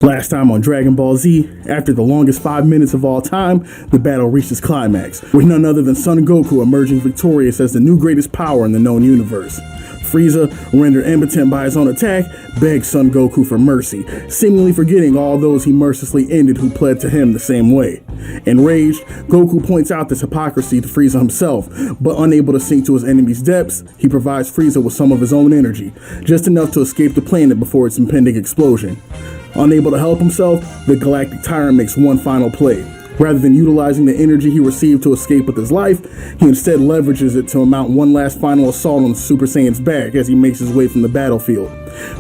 Last time on Dragon Ball Z, after the longest 5 minutes of all time, the battle reached its climax, with none other than Son Goku emerging victorious as the new greatest power in the known universe. Frieza, rendered impotent by his own attack, begs Son Goku for mercy, seemingly forgetting all those he mercilessly ended who pled to him the same way. Enraged, Goku points out this hypocrisy to Frieza himself, but unable to sink to his enemy's depths, he provides Frieza with some of his own energy, just enough to escape the planet before its impending explosion. Unable to help himself, the Galactic Tyrant makes one final play. Rather than utilizing the energy he received to escape with his life, he instead leverages it to mount one last final assault on the Super Saiyan's back as he makes his way from the battlefield.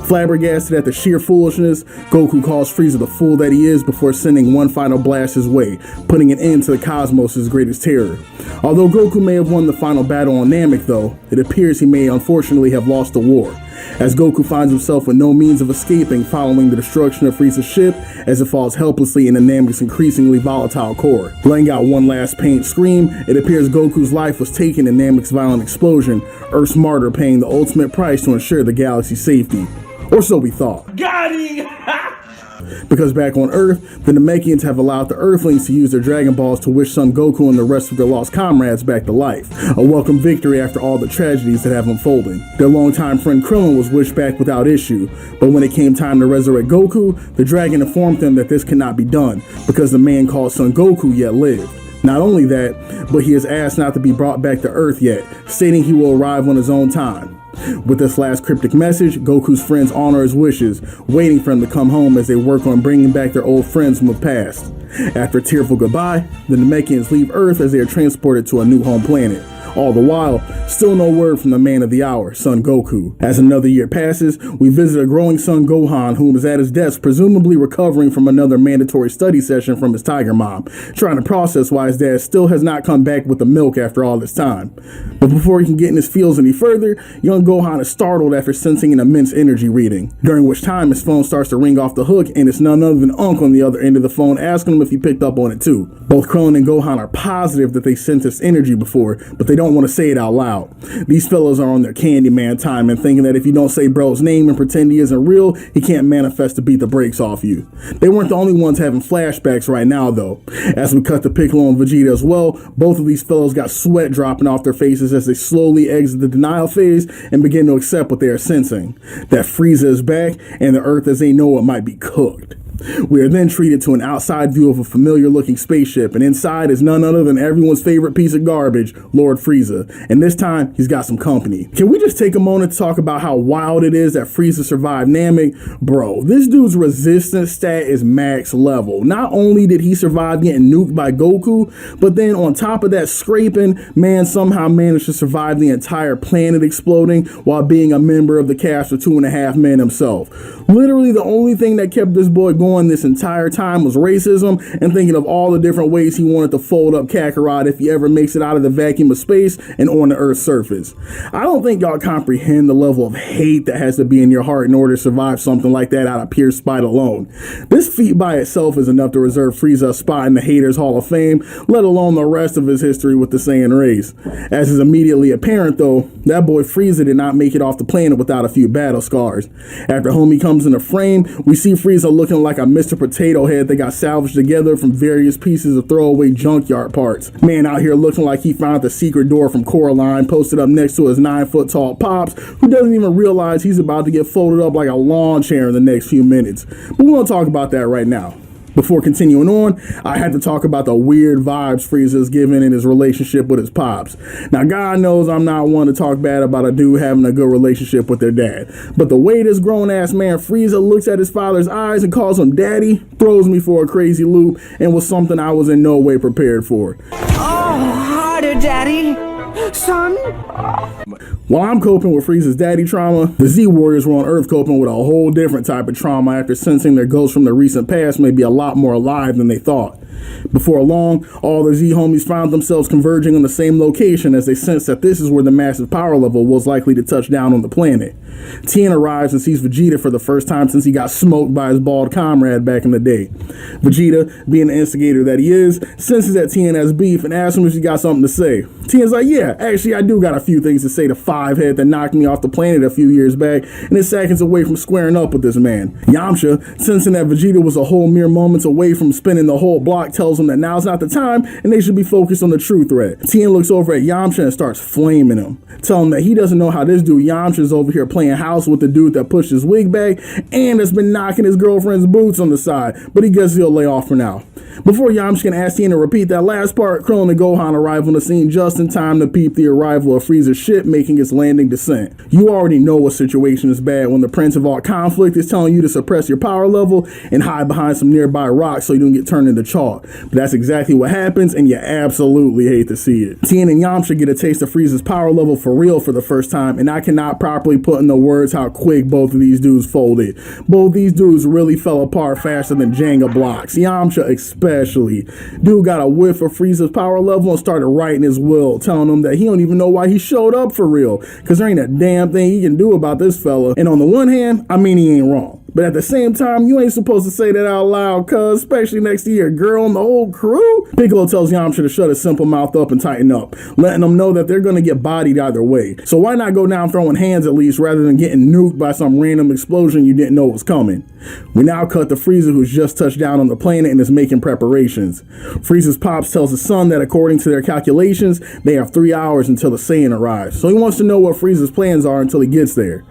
Flabbergasted at the sheer foolishness, Goku calls Frieza the fool that he is before sending one final blast his way, putting an end to the cosmos' greatest terror. Although Goku may have won the final battle on Namek though, it appears he may unfortunately have lost the war, as Goku finds himself with no means of escaping following the destruction of Frieza's ship as it falls helplessly into Namek's increasingly volatile core. Letting out one last pained scream, it appears Goku's life was taken in Namek's violent explosion, Earth's martyr paying the ultimate price to ensure the galaxy's safety. Or so we thought. Got him! Because back on Earth, the Namekians have allowed the Earthlings to use their Dragon Balls to wish Son Goku and the rest of their lost comrades back to life, a welcome victory after all the tragedies that have unfolded. Their longtime friend Krillin was wished back without issue, but when it came time to resurrect Goku, the dragon informed them that this could not be done, because the man called Son Goku yet lived. Not only that, but he is asked not to be brought back to Earth yet, stating he will arrive on his own time. With this last cryptic message, Goku's friends honor his wishes, waiting for him to come home as they work on bringing back their old friends from the past. After a tearful goodbye, the Namekians leave Earth as they are transported to a new home planet. All the while, still no word from the man of the hour, Son Goku. As another year passes, we visit a growing son Gohan, whom is at his desk presumably recovering from another mandatory study session from his tiger mom, trying to process why his dad still has not come back with the milk after all this time. But before he can get in his feels any further, young Gohan is startled after sensing an immense energy reading, during which time his phone starts to ring off the hook and it's none other than Unc on the other end of the phone asking him if he picked up on it too. Both Krillin and Gohan are positive that they sensed this energy before, but they don't want to say it out loud. These fellows are on their Candyman time and thinking that if you don't say bro's name and pretend he isn't real, he can't manifest to beat the brakes off you. They weren't the only ones having flashbacks right now though. As we cut to Piccolo and Vegeta as well, both of these fellows got sweat dropping off their faces as they slowly exit the denial phase and begin to accept what they are sensing. That Frieza is back and the Earth as they know it might be cooked. We are then treated to an outside view of a familiar looking spaceship, and inside is none other than everyone's favorite piece of garbage, Lord Frieza. And this time, he's got some company. Can we just take a moment to talk about how wild it is that Frieza survived Namek? Bro, this dude's resistance stat is max level. Not only did he survive getting nuked by Goku, but then on top of that scraping, man somehow managed to survive the entire planet exploding while being a member of the cast of 2.5 Men himself. Literally the only thing that kept this boy going this entire time was racism and thinking of all the different ways he wanted to fold up Kakarot if he ever makes it out of the vacuum of space and on the Earth's surface. I don't think y'all comprehend the level of hate that has to be in your heart in order to survive something like that out of pure spite alone. This feat by itself is enough to reserve Frieza a spot in the Haters Hall of Fame, let alone the rest of his history with the Saiyan race. As is immediately apparent though, that boy Frieza did not make it off the planet without a few battle scars. After homie comes into frame, we see Frieza looking like a Mr. Potato Head that got salvaged together from various pieces of throwaway junkyard parts. Man out here looking like he found the secret door from Coraline posted up next to his 9-foot-tall pops, who doesn't even realize he's about to get folded up like a lawn chair in the next few minutes. But we won't talk about that right now. Before continuing on, I had to talk about the weird vibes Frieza is giving in his relationship with his pops. Now, God knows I'm not one to talk bad about a dude having a good relationship with their dad, but the way this grown-ass man Frieza looks at his father's eyes and calls him daddy throws me for a crazy loop and was something I was in no way prepared for. Oh, harder, daddy. Son? While I'm coping with Frieza's daddy trauma, the Z Warriors were on Earth coping with a whole different type of trauma after sensing their ghosts from the recent past may be a lot more alive than they thought. Before long, all the Z homies found themselves converging on the same location as they sensed that this is where the massive power level was likely to touch down on the planet. Tien arrives and sees Vegeta for the first time since he got smoked by his bald comrade back in the day. Vegeta, being the instigator that he is, senses that Tien has beef and asks him if he got something to say. Tien's like, yeah, actually I do got a few things to say to Fivehead that knocked me off the planet a few years back and is seconds away from squaring up with this man. Yamcha, sensing that Vegeta was a whole mere moments away from spinning the whole block, tells him that now's not the time and they should be focused on the true threat. Tien looks over at Yamcha and starts flaming him, telling him that he doesn't know how this dude Yamcha's over here playing house with the dude that pushed his wig back and has been knocking his girlfriend's boots on the side, but he guesses he'll lay off for now. Before Yamcha can ask Tien to repeat that last part, Krillin and Gohan arrive on the scene just in time to peep the arrival of Frieza's ship making its landing descent. You already know a situation is bad when the Prince of all conflict is telling you to suppress your power level and hide behind some nearby rocks so you don't get turned into chalk. But that's exactly what happens and you absolutely hate to see it. Tien and Yamcha get a taste of Frieza's power level for real for the first time, and I cannot properly put into words how quick both of these dudes folded. Both these dudes really fell apart faster than Jenga blocks. Yamcha especially. Dude got a whiff of Frieza's power level and started writing his will, telling him that he don't even know why he showed up for real, because there ain't a damn thing he can do about this fella. And on the one hand, I mean he ain't wrong. But at the same time, you ain't supposed to say that out loud, cuz, especially next to your girl and the whole crew. Piccolo tells Yamcha to shut his simple mouth up and tighten up, letting them know that they're gonna get bodied either way. So why not go down throwing hands at least rather than getting nuked by some random explosion you didn't know was coming. We now cut to Frieza, who's just touched down on the planet and is making preparations. Frieza's pops tells his son that according to their calculations, they have 3 hours until the Saiyan arrives. So he wants to know what Frieza's plans are until he gets there.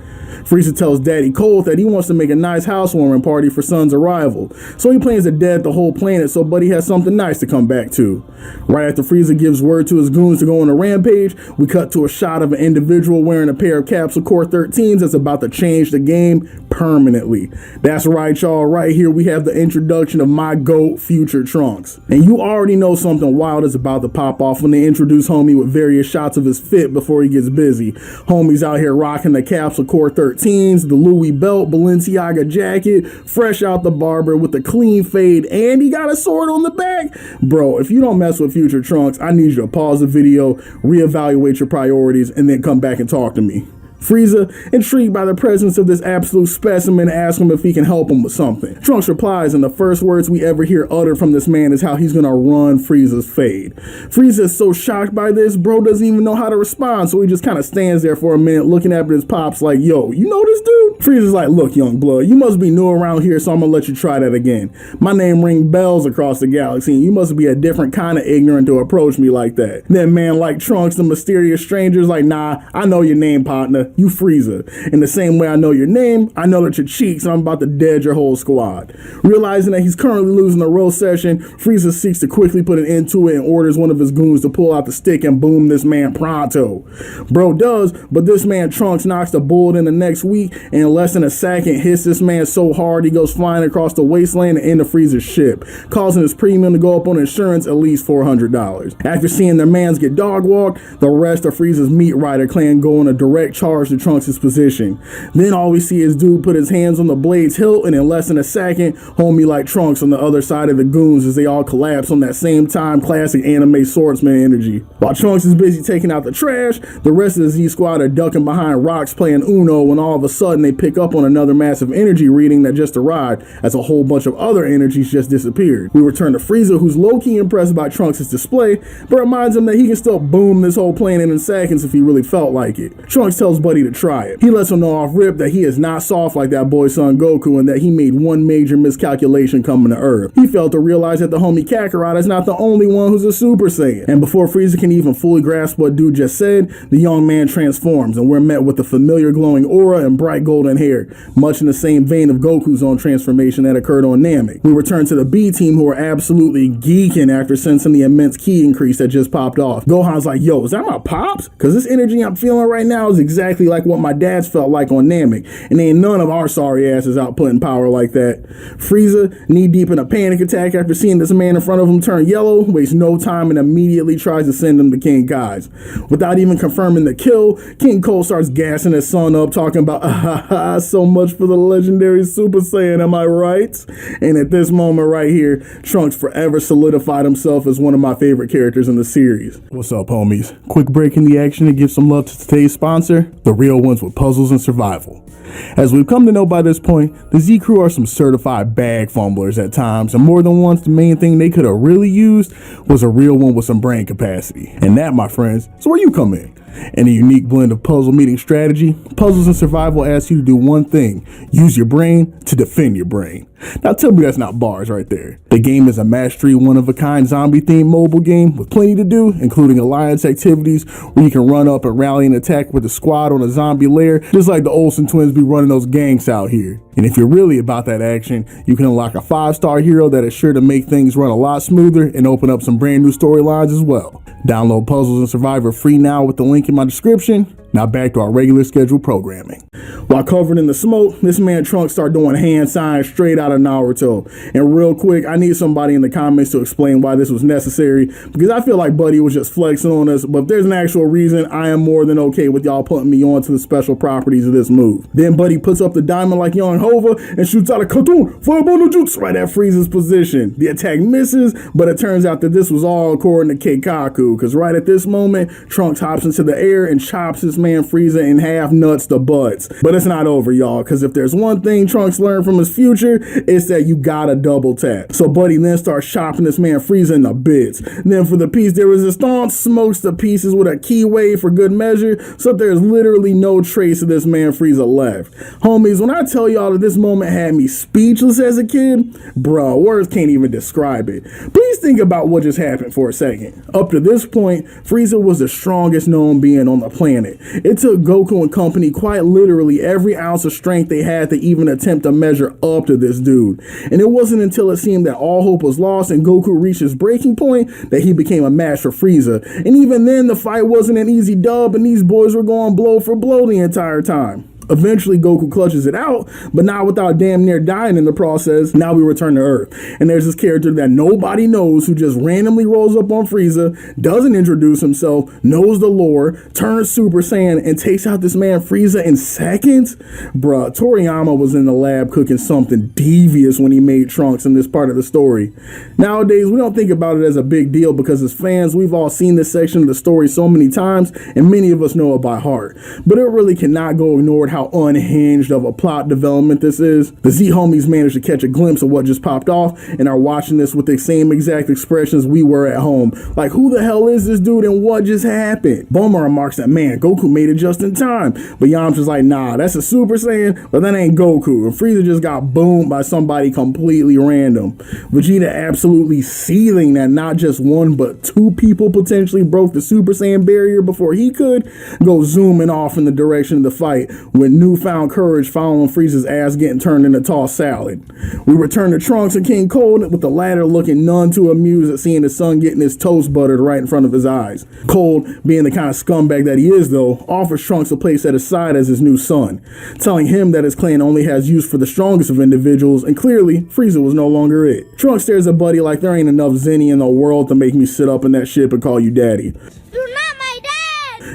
Frieza tells Daddy Colt that he wants to make a nice housewarming party for Son's arrival, so he plans to dead the whole planet so Buddy has something nice to come back to. Right after Frieza gives word to his goons to go on a rampage, we cut to a shot of an individual wearing a pair of Capsule Core 13s that's about to change the game permanently. That's right, y'all. Right here we have the introduction of my GOAT, Future Trunks. And you already know something wild is about to pop off when they introduce Homie with various shots of his fit before he gets busy. Homie's out here rocking the Capsule Core 13s, the Louis belt, Balenciaga jacket, fresh out the barber with a clean fade, and he got a sword on the back. Bro, if you don't mess with Future Trunks, I need you to pause the video, reevaluate your priorities, and then come back and talk to me. Frieza, intrigued by the presence of this absolute specimen, asks him if he can help him with something. Trunks replies, and the first words we ever hear uttered from this man is how he's gonna run Frieza's fade. Frieza is so shocked by this, bro doesn't even know how to respond, so he just kind of stands there for a minute looking at his pops like, yo, you know this dude? Frieza's like, look, young blood, you must be new around here, so I'm gonna let you try that again. My name ring bells across the galaxy, and you must be a different kind of ignorant to approach me like that. Then man like Trunks, the mysterious stranger's like, nah, I know your name, partner. You Frieza. In the same way I know your name, I know that your cheeks, and I'm about to dead your whole squad. Realizing that he's currently losing the row session, Frieza seeks to quickly put an end to it and orders one of his goons to pull out the stick and boom this man pronto. Bro does, but this man Trunks knocks the bullet in the next week, and in less than a second hits this man so hard he goes flying across the wasteland and into Frieza's ship, causing his premium to go up on insurance at least $400. After seeing their mans get dog walked, the rest of Frieza's Meat Rider clan go on a direct charge to Trunks' position. Then all we see is dude put his hands on the blade's hilt, and in less than a second, homie like Trunks on the other side of the goons as they all collapse on that same time classic anime swordsman energy. While Trunks is busy taking out the trash, the rest of the Z Squad are ducking behind rocks playing Uno when all of a sudden they pick up on another massive energy reading that just arrived as a whole bunch of other energies just disappeared. We return to Frieza, who's low-key impressed by Trunks' display, but reminds him that he can still boom this whole planet in seconds if he really felt like it. Trunks tells Buddy to try it. He lets him know off rip that he is not soft like that boy son Goku and that he made one major miscalculation coming to Earth. He failed to realize that the homie Kakarot is not the only one who's a Super Saiyan. And before Frieza can even fully grasp what dude just said, the young man transforms and we're met with the familiar glowing aura and bright golden hair, much in the same vein of Goku's own transformation that occurred on Namek. We return to the B team who are absolutely geeking after sensing the immense ki increase that just popped off. Gohan's like, yo, is that my pops? Cause this energy I'm feeling right now is exactly exactly like what my dad's felt like on Namek, and ain't none of our sorry asses out putting power like that. Frieza, knee deep in a panic attack after seeing this man in front of him turn yellow, wastes no time and immediately tries to send him to King Kai's. Without even confirming the kill, King Cole starts gassing his son up, talking about, so much for the legendary Super Saiyan, am I right? And at this moment right here, Trunks forever solidified himself as one of my favorite characters in the series. What's up, homies? Quick break in the action to give some love to today's sponsor, The Real Ones with Puzzles and Survival. As we've come to know by this point, the Z Crew are some certified bag fumblers at times, and more than once the main thing they could have really used was a real one with some brain capacity. And that, my friends, is where you come in. In a unique blend of puzzle meeting strategy, Puzzles and Survival asks you to do one thing: use your brain to defend your brain. Now tell me that's not bars right there. The game is a match-3 one-of-a-kind zombie-themed mobile game with plenty to do, including alliance activities where you can run up and rally and attack with a squad on a zombie lair, just like the Olsen twins be running those gangs out here. And if you're really about that action, you can unlock a 5-star hero that is sure to make things run a lot smoother and open up some brand new storylines as well. Download Puzzles and Survivor free now with the link in my description. Now back to our regular scheduled programming. While covered in the smoke, this man Trunks start doing hand signs straight out of Naruto. And real quick, I need somebody in the comments to explain why this was necessary, because I feel like Buddy was just flexing on us, but if there's an actual reason, I am more than okay with y'all putting me on to the special properties of this move. Then Buddy puts up the diamond like Young Hova and shoots out a Katun Fireball no Jutsu right at Frieza's position. The attack misses, but it turns out that this was all according to Keikaku, because right at this moment, Trunks hops into the air and chops his man Frieza in half, nuts to butts. But it's not over, y'all, because if there's one thing Trunks learned from his future, it's that you gotta double tap. So Buddy then starts chopping this man Frieza into bits. Then for the piece de resistance, smokes the pieces with a key wave for good measure, so there's literally no trace of this man Frieza left. Homies, when I tell y'all that this moment had me speechless as a kid, bro, words can't even describe it. Please think about what just happened for a second. Up to this point, Frieza was the strongest known being on the planet. It took Goku and company quite literally every ounce of strength they had to even attempt to measure up to this dude. And it wasn't until it seemed that all hope was lost and Goku reached his breaking point that he became a match for Frieza. And even then, the fight wasn't an easy dub, and these boys were going blow for blow the entire time. Eventually, Goku clutches it out, but not without damn near dying in the process. Now we return to Earth, and there's this character that nobody knows who just randomly rolls up on Frieza, doesn't introduce himself, knows the lore, turns Super Saiyan, and takes out this man Frieza in seconds? Bruh, Toriyama was in the lab cooking something devious when he made Trunks in this part of the story. Nowadays, we don't think about it as a big deal because as fans, we've all seen this section of the story so many times, and many of us know it by heart. But it really cannot go ignored how unhinged of a plot development this is. The Z homies managed to catch a glimpse of what just popped off and are watching this with the same exact expressions we were at home. Like, who the hell is this dude and what just happened? Bulma remarks that, man, Goku made it just in time. But Yamcha's like, nah, that's a Super Saiyan, but that ain't Goku. And Frieza just got boomed by somebody completely random. Vegeta absolutely seething that not just one but two people potentially broke the Super Saiyan barrier before he could, goes zooming off in the direction of the fight with newfound courage following Frieza's ass getting turned into tossed salad. We return to Trunks and King Cold, with the latter looking none too amused at seeing his son getting his toast buttered right in front of his eyes. Cold, being the kind of scumbag that he is though, offers Trunks a place at his side as his new son, telling him that his clan only has use for the strongest of individuals, and clearly Frieza was no longer it. Trunks stares at Buddy like there ain't enough Zenny in the world to make me sit up in that ship and call you daddy.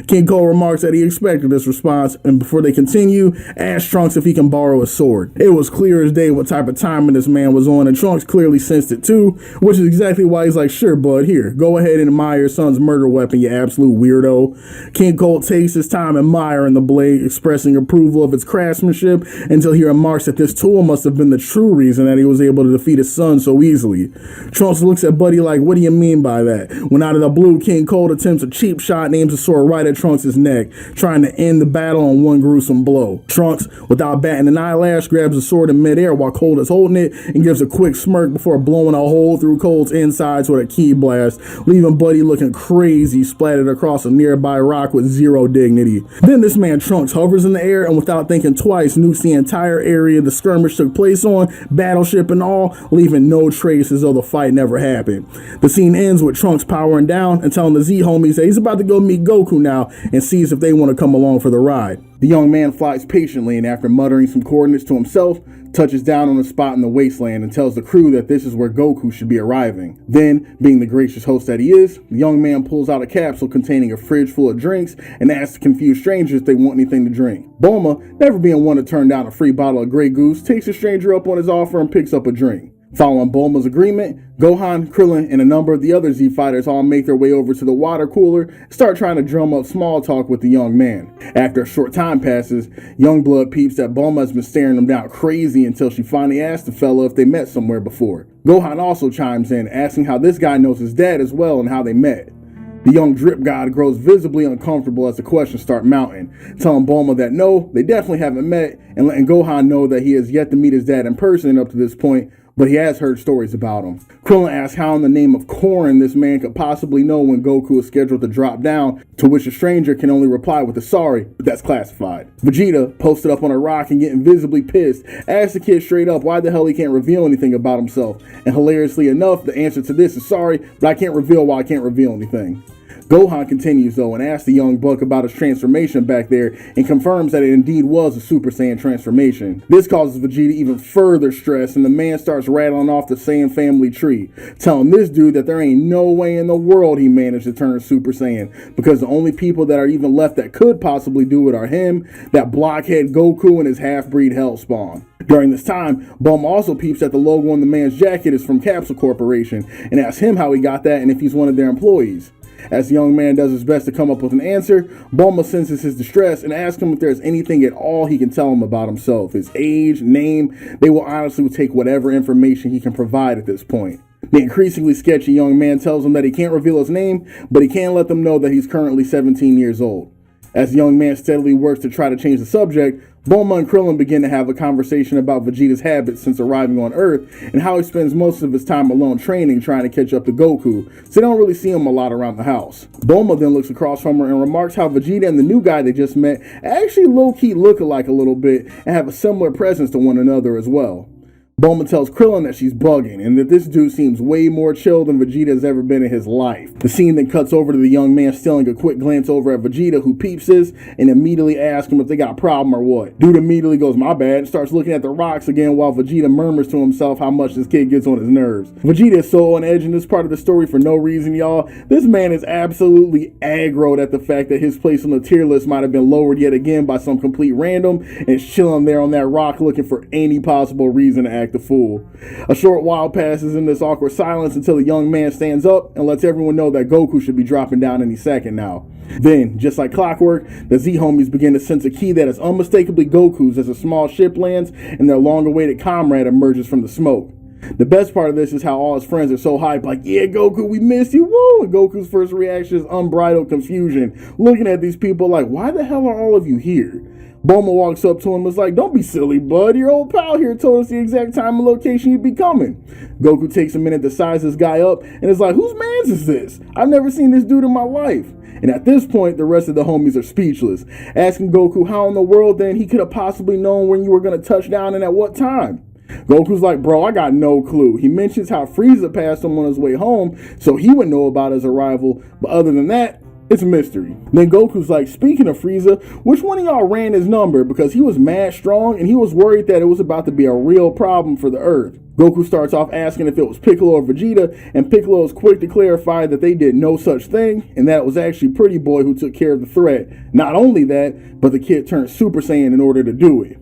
King Cole remarks that he expected this response, and before they continue, asks Trunks if he can borrow a sword. It was clear as day what type of timing this man was on, and Trunks clearly sensed it too, which is exactly why he's like, sure bud, here, go ahead and admire your son's murder weapon, you absolute weirdo. King Cole takes his time admiring the blade, expressing approval of its craftsmanship, until he remarks that this tool must have been the true reason that he was able to defeat his son so easily. Trunks looks at Buddy like, what do you mean by that? When out of the blue, King Cole attempts a cheap shot and aims a sword right at Trunks' neck, trying to end the battle on one gruesome blow. Trunks, without batting an eyelash, grabs the sword in midair while Cold is holding it and gives a quick smirk before blowing a hole through Cold's insides with a ki blast, leaving Buddy looking crazy splattered across a nearby rock with zero dignity. Then this man Trunks hovers in the air and without thinking twice nukes the entire area the skirmish took place on, battleship and all, leaving no trace as though the fight never happened. The scene ends with Trunks powering down and telling the Z homies that he's about to go meet Goku now and sees if they want to come along for the ride. The young man flies patiently and after muttering some coordinates to himself, touches down on a spot in the wasteland and tells the crew that this is where Goku should be arriving. Then, being the gracious host that he is, the young man pulls out a capsule containing a fridge full of drinks and asks the confused strangers if they want anything to drink. Bulma, never being one to turn down a free bottle of Grey Goose, takes the stranger up on his offer and picks up a drink. Following Bulma's agreement, Gohan, Krillin, and a number of the other Z fighters all make their way over to the water cooler and start trying to drum up small talk with the young man. After a short time passes, Youngblood peeps that Bulma has been staring him down crazy until she finally asks the fella if they met somewhere before. Gohan also chimes in, asking how this guy knows his dad as well and how they met. The young drip god grows visibly uncomfortable as the questions start mounting, telling Bulma that no, they definitely haven't met, and letting Gohan know that he has yet to meet his dad in person up to this point, but he has heard stories about him. Krillin asks how in the name of Korin this man could possibly know when Goku is scheduled to drop down, to which the stranger can only reply with a sorry, but that's classified. Vegeta, posted up on a rock and getting visibly pissed, asks the kid straight up why the hell he can't reveal anything about himself, and hilariously enough, the answer to this is sorry, but I can't reveal why I can't reveal anything. Gohan continues though and asks the young buck about his transformation back there and confirms that it indeed was a Super Saiyan transformation. This causes Vegeta even further stress and the man starts rattling off the Saiyan family tree, telling this dude that there ain't no way in the world he managed to turn Super Saiyan because the only people that are even left that could possibly do it are him, that blockhead Goku, and his half-breed Hellspawn. During this time, Bulma also peeps that the logo on the man's jacket is from Capsule Corporation and asks him how he got that and if he's one of their employees. As the young man does his best to come up with an answer, Bulma senses his distress and asks him if there's anything at all he can tell him about himself, his age, name. They will honestly take whatever information he can provide at this point. The increasingly sketchy young man tells him that he can't reveal his name, but he can let them know that he's currently 17 years old. As the young man steadily works to try to change the subject, Bulma and Krillin begin to have a conversation about Vegeta's habits since arriving on Earth and how he spends most of his time alone training trying to catch up to Goku, so they don't really see him a lot around the house. Bulma then looks across from her and remarks how Vegeta and the new guy they just met actually low-key look alike a little bit and have a similar presence to one another as well. Bulma tells Krillin that she's bugging and that this dude seems way more chill than Vegeta has ever been in his life. The scene then cuts over to the young man stealing a quick glance over at Vegeta, who peeps this and immediately asks him if they got a problem or what. Dude immediately goes, "My bad," and starts looking at the rocks again while Vegeta murmurs to himself how much this kid gets on his nerves. Vegeta is so on edge in this part of the story for no reason, y'all. This man is absolutely aggroed at the fact that his place on the tier list might have been lowered yet again by some complete random and is chilling there on that rock looking for any possible reason to act the fool. A short while passes in this awkward silence until the young man stands up and lets everyone know that Goku should be dropping down any second now. Then, just like clockwork, the Z-homies begin to sense a key that is unmistakably Goku's as a small ship lands and their long-awaited comrade emerges from the smoke. The best part of this is how all his friends are so hyped, like, "Yeah, Goku, we missed you, woo!" And Goku's first reaction is unbridled confusion, looking at these people like, "Why the hell are all of you here?" Bulma walks up to him and is like, "Don't be silly, bud. Your old pal here told us the exact time and location you'd be coming." Goku takes a minute to size this guy up and is like, "Whose mans is this? I've never seen this dude in my life." And at this point, the rest of the homies are speechless, asking Goku how in the world then he could have possibly known when you were going to touch down and at what time. Goku's like, "Bro, I got no clue." He mentions how Frieza passed him on his way home, so he would know about his arrival, but other than that, it's a mystery. Then Goku's like, "Speaking of Frieza, which one of y'all ran his number? Because he was mad strong and he was worried that it was about to be a real problem for the Earth." Goku starts off asking if it was Piccolo or Vegeta, and Piccolo is quick to clarify that they did no such thing, and that it was actually Pretty Boy who took care of the threat. Not only that, but the kid turned Super Saiyan in order to do it.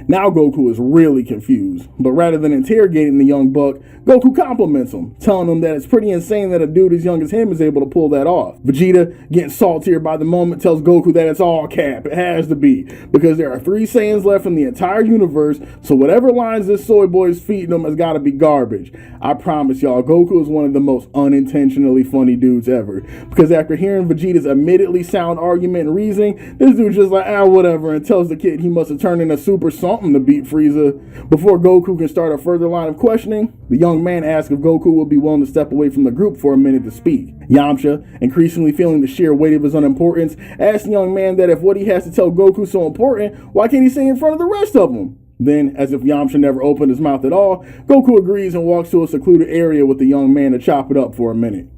Now Goku is really confused, but rather than interrogating the young buck, Goku compliments him, telling him that it's pretty insane that a dude as young as him is able to pull that off. Vegeta, getting saltier by the moment, tells Goku that it's all cap, it has to be, because there are 3 Saiyans left in the entire universe, so whatever lines this soy boy is feeding him has got to be garbage. I promise y'all, Goku is one of the most unintentionally funny dudes ever, because after hearing Vegeta's admittedly sound argument and reasoning, this dude's just like, whatever, and tells the kid he must have turned into Super something to beat Frieza. Before Goku can start a further line of questioning, the young man asks if Goku will be willing to step away from the group for a minute to speak. Yamcha, increasingly feeling the sheer weight of his unimportance, asks the young man that if what he has to tell Goku is so important, why can't he say in front of the rest of them? Then, as if Yamcha never opened his mouth at all, Goku agrees and walks to a secluded area with the young man to chop it up for a minute.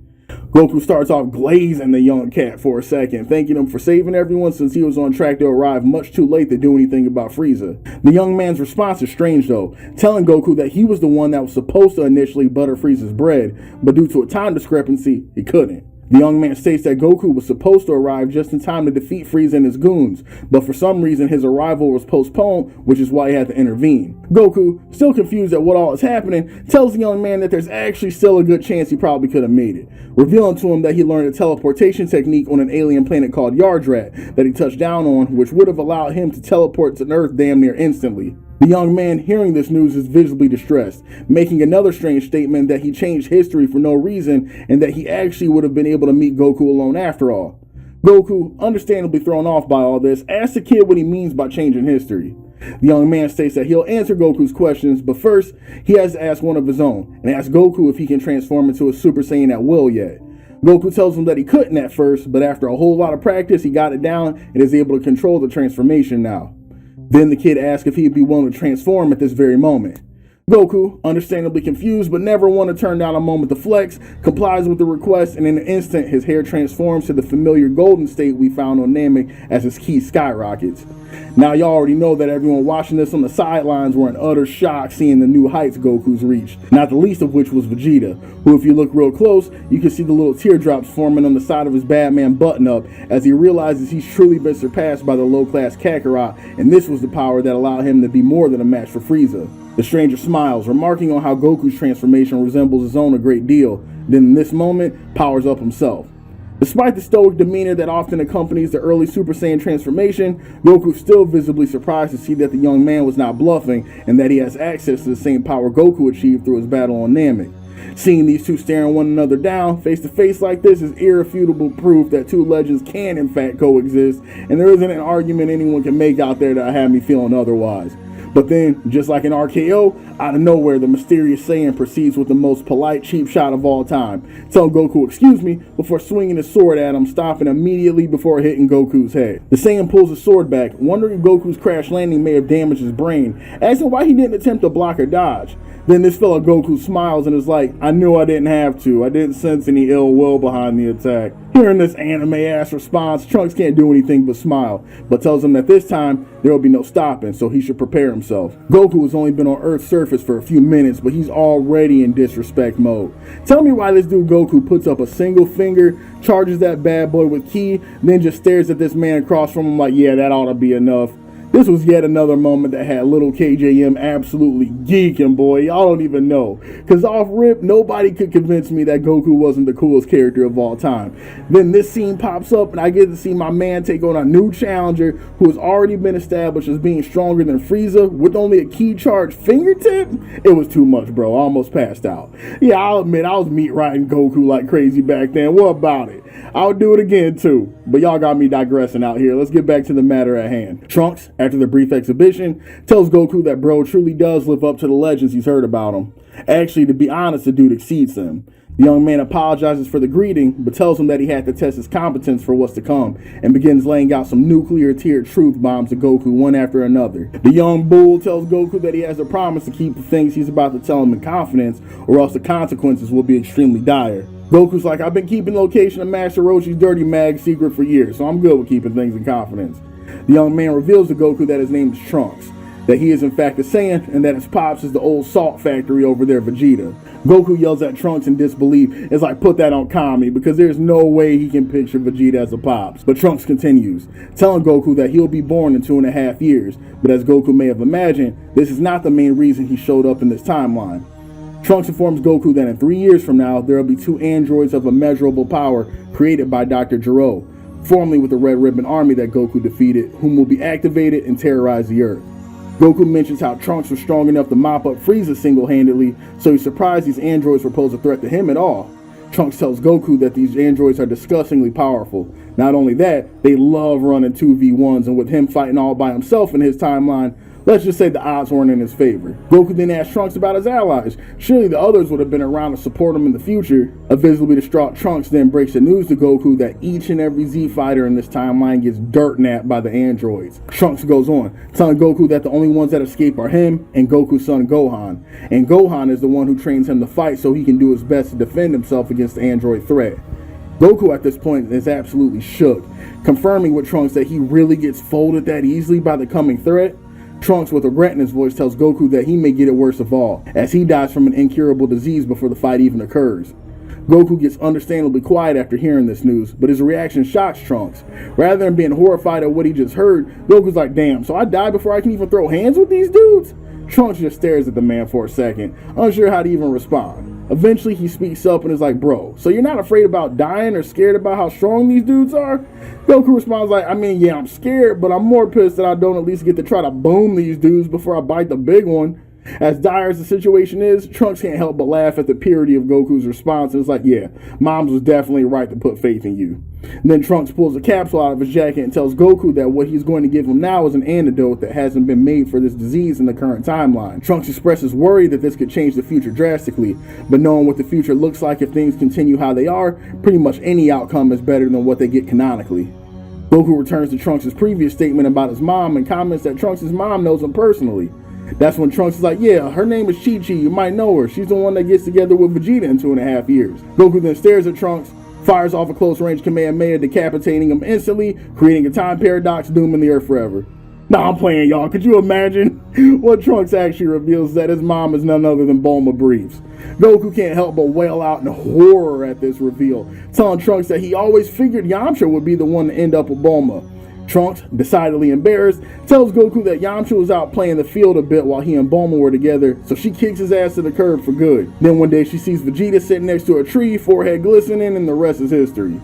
Goku starts off glazing the young cat for a second, thanking him for saving everyone since he was on track to arrive much too late to do anything about Frieza. The young man's response is strange though, telling Goku that he was the one that was supposed to initially butter Frieza's bread, but due to a time discrepancy, he couldn't. The young man states that Goku was supposed to arrive just in time to defeat Frieza and his goons, but for some reason his arrival was postponed, which is why he had to intervene. Goku, still confused at what all is happening, tells the young man that there's actually still a good chance he probably could have made it, revealing to him that he learned a teleportation technique on an alien planet called Yardrat that he touched down on, which would have allowed him to teleport to Earth damn near instantly. The young man hearing this news is visibly distressed, making another strange statement that he changed history for no reason and that he actually would have been able to meet Goku alone after all. Goku, understandably thrown off by all this, asks the kid what he means by changing history. The young man states that he'll answer Goku's questions, but first, he has to ask one of his own, and asks Goku if he can transform into a Super Saiyan at will yet. Goku tells him that he couldn't at first, but after a whole lot of practice, he got it down and is able to control the transformation now. Then the kid asks if he'd be willing to transform at this very moment. Goku, understandably confused but never one to turn down a moment to flex, complies with the request, and in an instant his hair transforms to the familiar golden state we found on Namek as his ki skyrockets. Now y'all already know that everyone watching this on the sidelines were in utter shock seeing the new heights Goku's reached, not the least of which was Vegeta, who if you look real close, you can see the little teardrops forming on the side of his Batman button-up as he realizes he's truly been surpassed by the low-class Kakarot, and this was the power that allowed him to be more than a match for Frieza. The stranger smiles, remarking on how Goku's transformation resembles his own a great deal, then in this moment, powers up himself. Despite the stoic demeanor that often accompanies the early Super Saiyan transformation, Goku's still visibly surprised to see that the young man was not bluffing and that he has access to the same power Goku achieved through his battle on Namek. Seeing these two staring one another down face to face like this is irrefutable proof that two legends can in fact coexist, and there isn't an argument anyone can make out there that have me feeling otherwise. But then, just like an RKO, out of nowhere, the mysterious Saiyan proceeds with the most polite cheap shot of all time, telling Goku excuse me before swinging his sword at him, stopping immediately before hitting Goku's head. The Saiyan pulls his sword back, wondering if Goku's crash landing may have damaged his brain, asking why he didn't attempt to block or dodge. Then this fellow Goku smiles and is like, I knew I didn't have to. I didn't sense any ill will behind the attack. Hearing this anime-ass response, Trunks can't do anything but smile, but tells him that this time, there will be no stopping, so he should prepare himself. Goku has only been on Earth's surface for a few minutes, but he's already in disrespect mode. Tell me why this dude Goku puts up a single finger, charges that bad boy with ki, then just stares at this man across from him like, yeah, that ought to be enough. This was yet another moment that had little KJM absolutely geeking, boy. Y'all don't even know. Because off rip, nobody could convince me that Goku wasn't the coolest character of all time. Then this scene pops up and I get to see my man take on a new challenger who has already been established as being stronger than Frieza with only a ki charged fingertip. It was too much, bro. I almost passed out. Yeah, I'll admit I was meat riding Goku like crazy back then. What about it? I'll do it again too. But y'all got me digressing out here. Let's get back to the matter at hand. Trunks, after the brief exhibition, tells Goku that bro truly does live up to the legends he's heard about him. Actually, to be honest, the dude exceeds them. The young man apologizes for the greeting, but tells him that he had to test his competence for what's to come, and begins laying out some nuclear-tiered truth bombs to Goku one after another. The young bull tells Goku that he has a promise to keep the things he's about to tell him in confidence, or else the consequences will be extremely dire. Goku's like, I've been keeping location of Master Roshi's dirty mag secret for years, so I'm good with keeping things in confidence. The young man reveals to Goku that his name is Trunks, that he is in fact a Saiyan, and that his pops is the old salt factory over there, Vegeta. Goku yells at Trunks in disbelief. It's like, put that on Kami, because there's no way he can picture Vegeta as a pops. But Trunks continues, telling Goku that he'll be born in 2.5 years, but as Goku may have imagined, this is not the main reason he showed up in this timeline. Trunks informs Goku that in 3 years from now, there will be 2 androids of immeasurable power created by Dr. Gero, formerly with the Red Ribbon Army that Goku defeated, whom will be activated and terrorize the Earth. Goku mentions how Trunks was strong enough to mop up Frieza single-handedly, so he's surprised these androids would pose a threat to him at all. Trunks tells Goku that these androids are disgustingly powerful. Not only that, they love running 2v1s, and with him fighting all by himself in his timeline, let's just say the odds weren't in his favor. Goku then asks Trunks about his allies. Surely the others would have been around to support him in the future. A visibly distraught Trunks then breaks the news to Goku that each and every Z fighter in this timeline gets dirt napped by the androids. Trunks goes on, telling Goku that the only ones that escape are him and Goku's son Gohan. And Gohan is the one who trains him to fight so he can do his best to defend himself against the android threat. Goku at this point is absolutely shook, confirming with Trunks that he really gets folded that easily by the coming threat. Trunks, with regret in his voice, tells Goku that he may get it worst of all, as he dies from an incurable disease before the fight even occurs. Goku gets understandably quiet after hearing this news, but his reaction shocks Trunks. Rather than being horrified at what he just heard, Goku's like, damn, so I die before I can even throw hands with these dudes? Trunks just stares at the man for a second, unsure how to even respond. Eventually, he speaks up and is like, bro, so you're not afraid about dying or scared about how strong these dudes are? Goku responds like, I mean, yeah, I'm scared, but I'm more pissed that I don't at least get to try to boom these dudes before I bite the big one. As dire as the situation is, Trunks can't help but laugh at the purity of Goku's response and is like, yeah, Moms was definitely right to put faith in you. And then Trunks pulls a capsule out of his jacket and tells Goku that what he's going to give him now is an antidote that hasn't been made for this disease in the current timeline. Trunks expresses worry that this could change the future drastically, but knowing what the future looks like if things continue how they are, pretty much any outcome is better than what they get canonically. Goku returns to Trunks' previous statement about his mom and comments that Trunks' mom knows him personally. That's when Trunks is like, yeah, her name is Chi-Chi, you might know her. She's the one that gets together with Vegeta in 2.5 years. Goku then stares at Trunks, fires off a close-range Kamehameha, decapitating him instantly, creating a time paradox, dooming the Earth forever. Nah, I'm playing, y'all. Could you imagine? What Trunks actually reveals is that his mom is none other than Bulma Briefs. Goku can't help but wail out in horror at this reveal, telling Trunks that he always figured Yamcha would be the one to end up with Bulma. Trunks, decidedly embarrassed, tells Goku that Yamcha was out playing the field a bit while he and Bulma were together, so she kicks his ass to the curb for good. Then one day she sees Vegeta sitting next to a tree, forehead glistening, and the rest is history.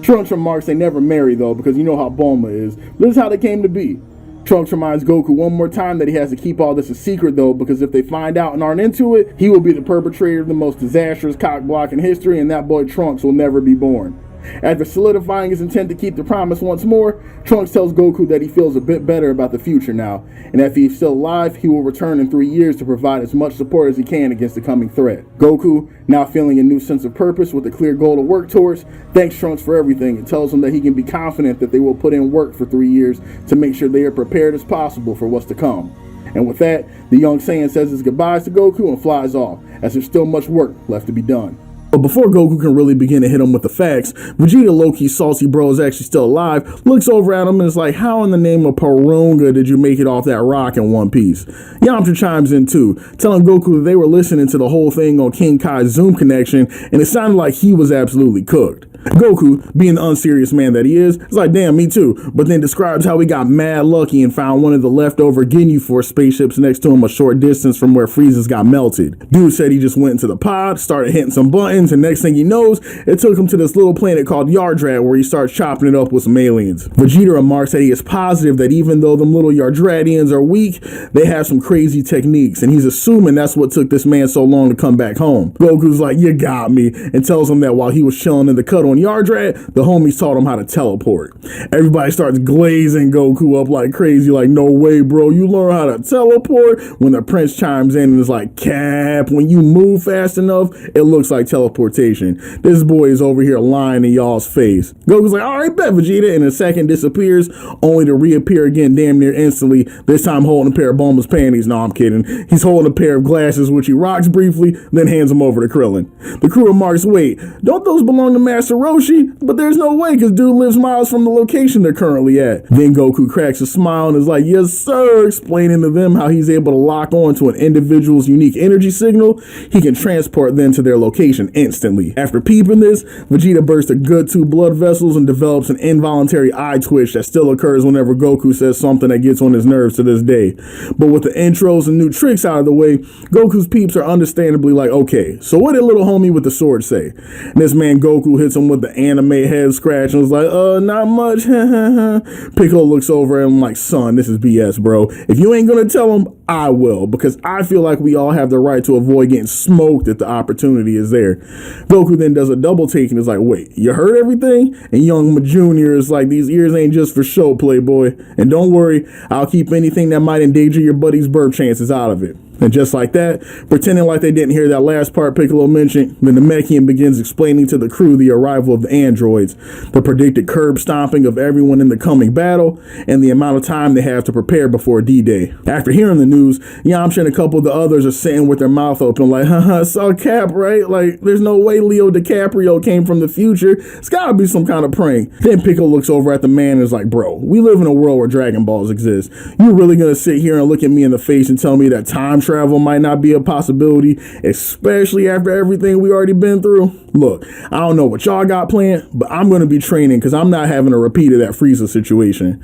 Trunks remarks they never marry though, because you know how Bulma is. This is how they came to be. Trunks reminds Goku one more time that he has to keep all this a secret though, because if they find out and aren't into it, he will be the perpetrator of the most disastrous cock block in history, and that boy Trunks will never be born. After solidifying his intent to keep the promise once more, Trunks tells Goku that he feels a bit better about the future now, and if he's still alive, he will return in 3 years to provide as much support as he can against the coming threat. Goku, now feeling a new sense of purpose with a clear goal to work towards, thanks Trunks for everything and tells him that he can be confident that they will put in work for 3 years to make sure they are prepared as possible for what's to come. And with that, the young Saiyan says his goodbyes to Goku and flies off, as there's still much work left to be done. But before Goku can really begin to hit him with the facts, Vegeta, low-key salty bro, is actually still alive, looks over at him and is like, how in the name of Porunga did you make it off that rock in one piece? Yamcha chimes in too, telling Goku that they were listening to the whole thing on King Kai's Zoom connection, and it sounded like he was absolutely cooked. Goku, being the unserious man that he is like, damn, me too, but then describes how he got mad lucky and found one of the leftover Ginyu Force spaceships next to him a short distance from where Frieza's got melted. Dude said he just went into the pod, started hitting some buttons, and next thing he knows, it took him to this little planet called Yardrat where he starts chopping it up with some aliens. Vegeta remarks that he is positive that even though them little Yardratians are weak, they have some crazy techniques, and he's assuming that's what took this man so long to come back home. Goku's like, you got me, and tells him that while he was chilling in the cuddle on Yardrat, the homies taught him how to teleport. Everybody starts glazing Goku up like crazy, like, no way, bro, you learn how to teleport? When the prince chimes in and is like, Cap, when you move fast enough, it looks like teleportation. This boy is over here lying in y'all's face. Goku's like, alright, bet, Vegeta, and in a second disappears, only to reappear again damn near instantly, this time holding a pair of Bulma's panties. No, I'm kidding. He's holding a pair of glasses, which he rocks briefly, then hands them over to Krillin. The crew remarks, wait, don't those belong to Master Roshi? But there's no way, because dude lives miles from the location they're currently at. Then Goku cracks a smile and is like, yes sir, explaining to them how he's able to lock on to an individual's unique energy signal. He can transport them to their location instantly. After peeping this, Vegeta bursts a good 2 blood vessels and develops an involuntary eye twitch that still occurs whenever Goku says something that gets on his nerves to this day. But with the intros and new tricks out of the way, Goku's peeps are understandably like, okay, so what did little homie with the sword say? And this man Goku hits him with the anime head scratch and was like, not much. Piccolo looks over at him like, son, this is BS, bro. If you ain't gonna tell him, I will, because I feel like we all have the right to avoid getting smoked if the opportunity is there. Goku then does a double take and is like, wait, you heard everything? And young Junior is like, these ears ain't just for show, playboy. And don't worry, I'll keep anything that might endanger your buddy's birth chances out of it. And just like that, pretending like they didn't hear that last part Piccolo mentioned, the Namekian begins explaining to the crew the arrival of the androids, the predicted curb stomping of everyone in the coming battle, and the amount of time they have to prepare before D-Day. After hearing the news, Yamcha and a couple of the others are sitting with their mouth open like, haha, saw Cap, right? Like, there's no way Leo DiCaprio came from the future. It's gotta be some kind of prank. Then Piccolo looks over at the man and is like, bro, we live in a world where Dragon Balls exist. You really gonna sit here and look at me in the face and tell me that time travel might not be a possibility, especially after everything we already been through? Look, I don't know what y'all got planned, but I'm gonna be training because I'm not having a repeat of that Frieza situation.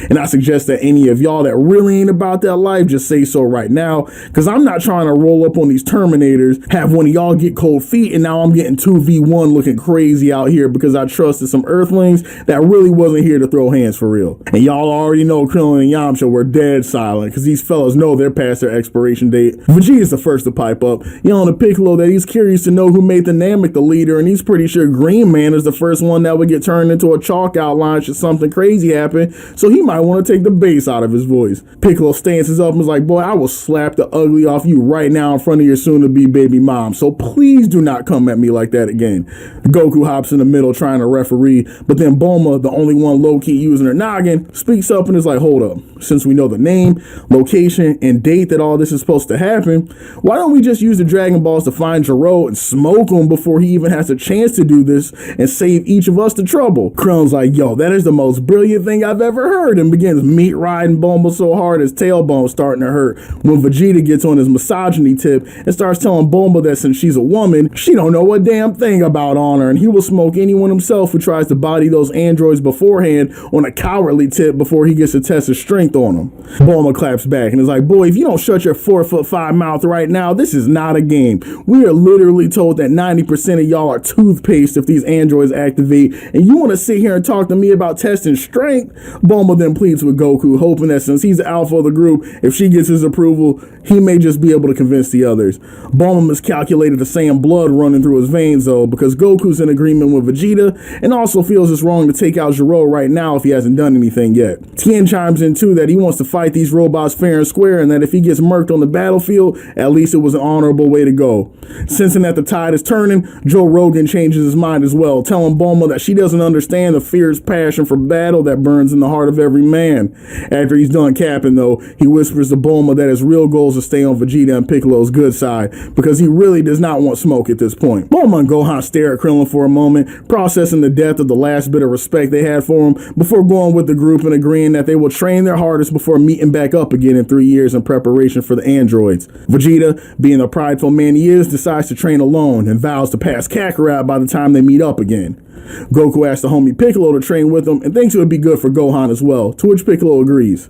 And I suggest that any of y'all that really ain't about that life just say so right now, because I'm not trying to roll up on these Terminators, have one of y'all get cold feet, and now I'm getting 2v1 looking crazy out here because I trusted some Earthlings that really wasn't here to throw hands for real. And y'all already know Krillin and Yamcha were dead silent because these fellas know they're past their expiration date. Vegeta's the first to pipe up, yelling to Piccolo that he's curious to know who made the Namek the leader, and he's pretty sure Green Man is the first one that would get turned into a chalk outline should something crazy happen, so he might want to take the bass out of his voice. Piccolo stances up and is like, boy, I will slap the ugly off you right now in front of your soon-to-be baby mom, so please do not come at me like that again. Goku hops in the middle trying to referee, but then Bulma, the only one low-key using her noggin, speaks up and is like, hold up, since we know the name, location, and date that all this is supposed to happen, why don't we just use the Dragon Balls to find Gero and smoke him before he even has a chance to do this and save each of us the trouble? Krillin's like, yo, that is the most brilliant thing I've ever heard, and begins meat riding Bulma so hard his tailbone's starting to hurt when Vegeta gets on his misogyny tip and starts telling Bulma that since she's a woman, she don't know a damn thing about honor, and he will smoke anyone himself who tries to body those androids beforehand on a cowardly tip before he gets to test his strength on them. Bulma claps back and is like, boy, if you don't shut your 4'5" mouth right now, this is not a game. We are literally told that 90% of y'all are toothpaste if these androids activate, and you want to sit here and talk to me about testing strength? Bulma then pleads with Goku, hoping that since he's the alpha of the group, if she gets his approval, he may just be able to convince the others. Bulma miscalculated the Saiyan blood running through his veins though, because Goku's in agreement with Vegeta and also feels it's wrong to take out Gero right now if he hasn't done anything yet. Tien chimes in too that he wants to fight these robots fair and square, and that if he gets murked on the battlefield, at least it was an honorable way to go. Sensing that the tide is turning, Joe Rogan changes his mind as well, telling Bulma that she doesn't understand the fierce passion for battle that burns in the heart of every man. After he's done capping though, he whispers to Bulma that his real goal is to stay on Vegeta and Piccolo's good side, because he really does not want smoke at this point. Bulma and Gohan stare at Krillin for a moment, processing the depth of the last bit of respect they had for him, before going with the group and agreeing that they will train their hardest before meeting back up again in 3 years in preparation for the androids. Vegeta, being the prideful man he is, decides to train alone and vows to pass Kakarot by the time they meet up again. Goku asks the homie Piccolo to train with him and thinks it would be good for Gohan as well, to which Piccolo agrees.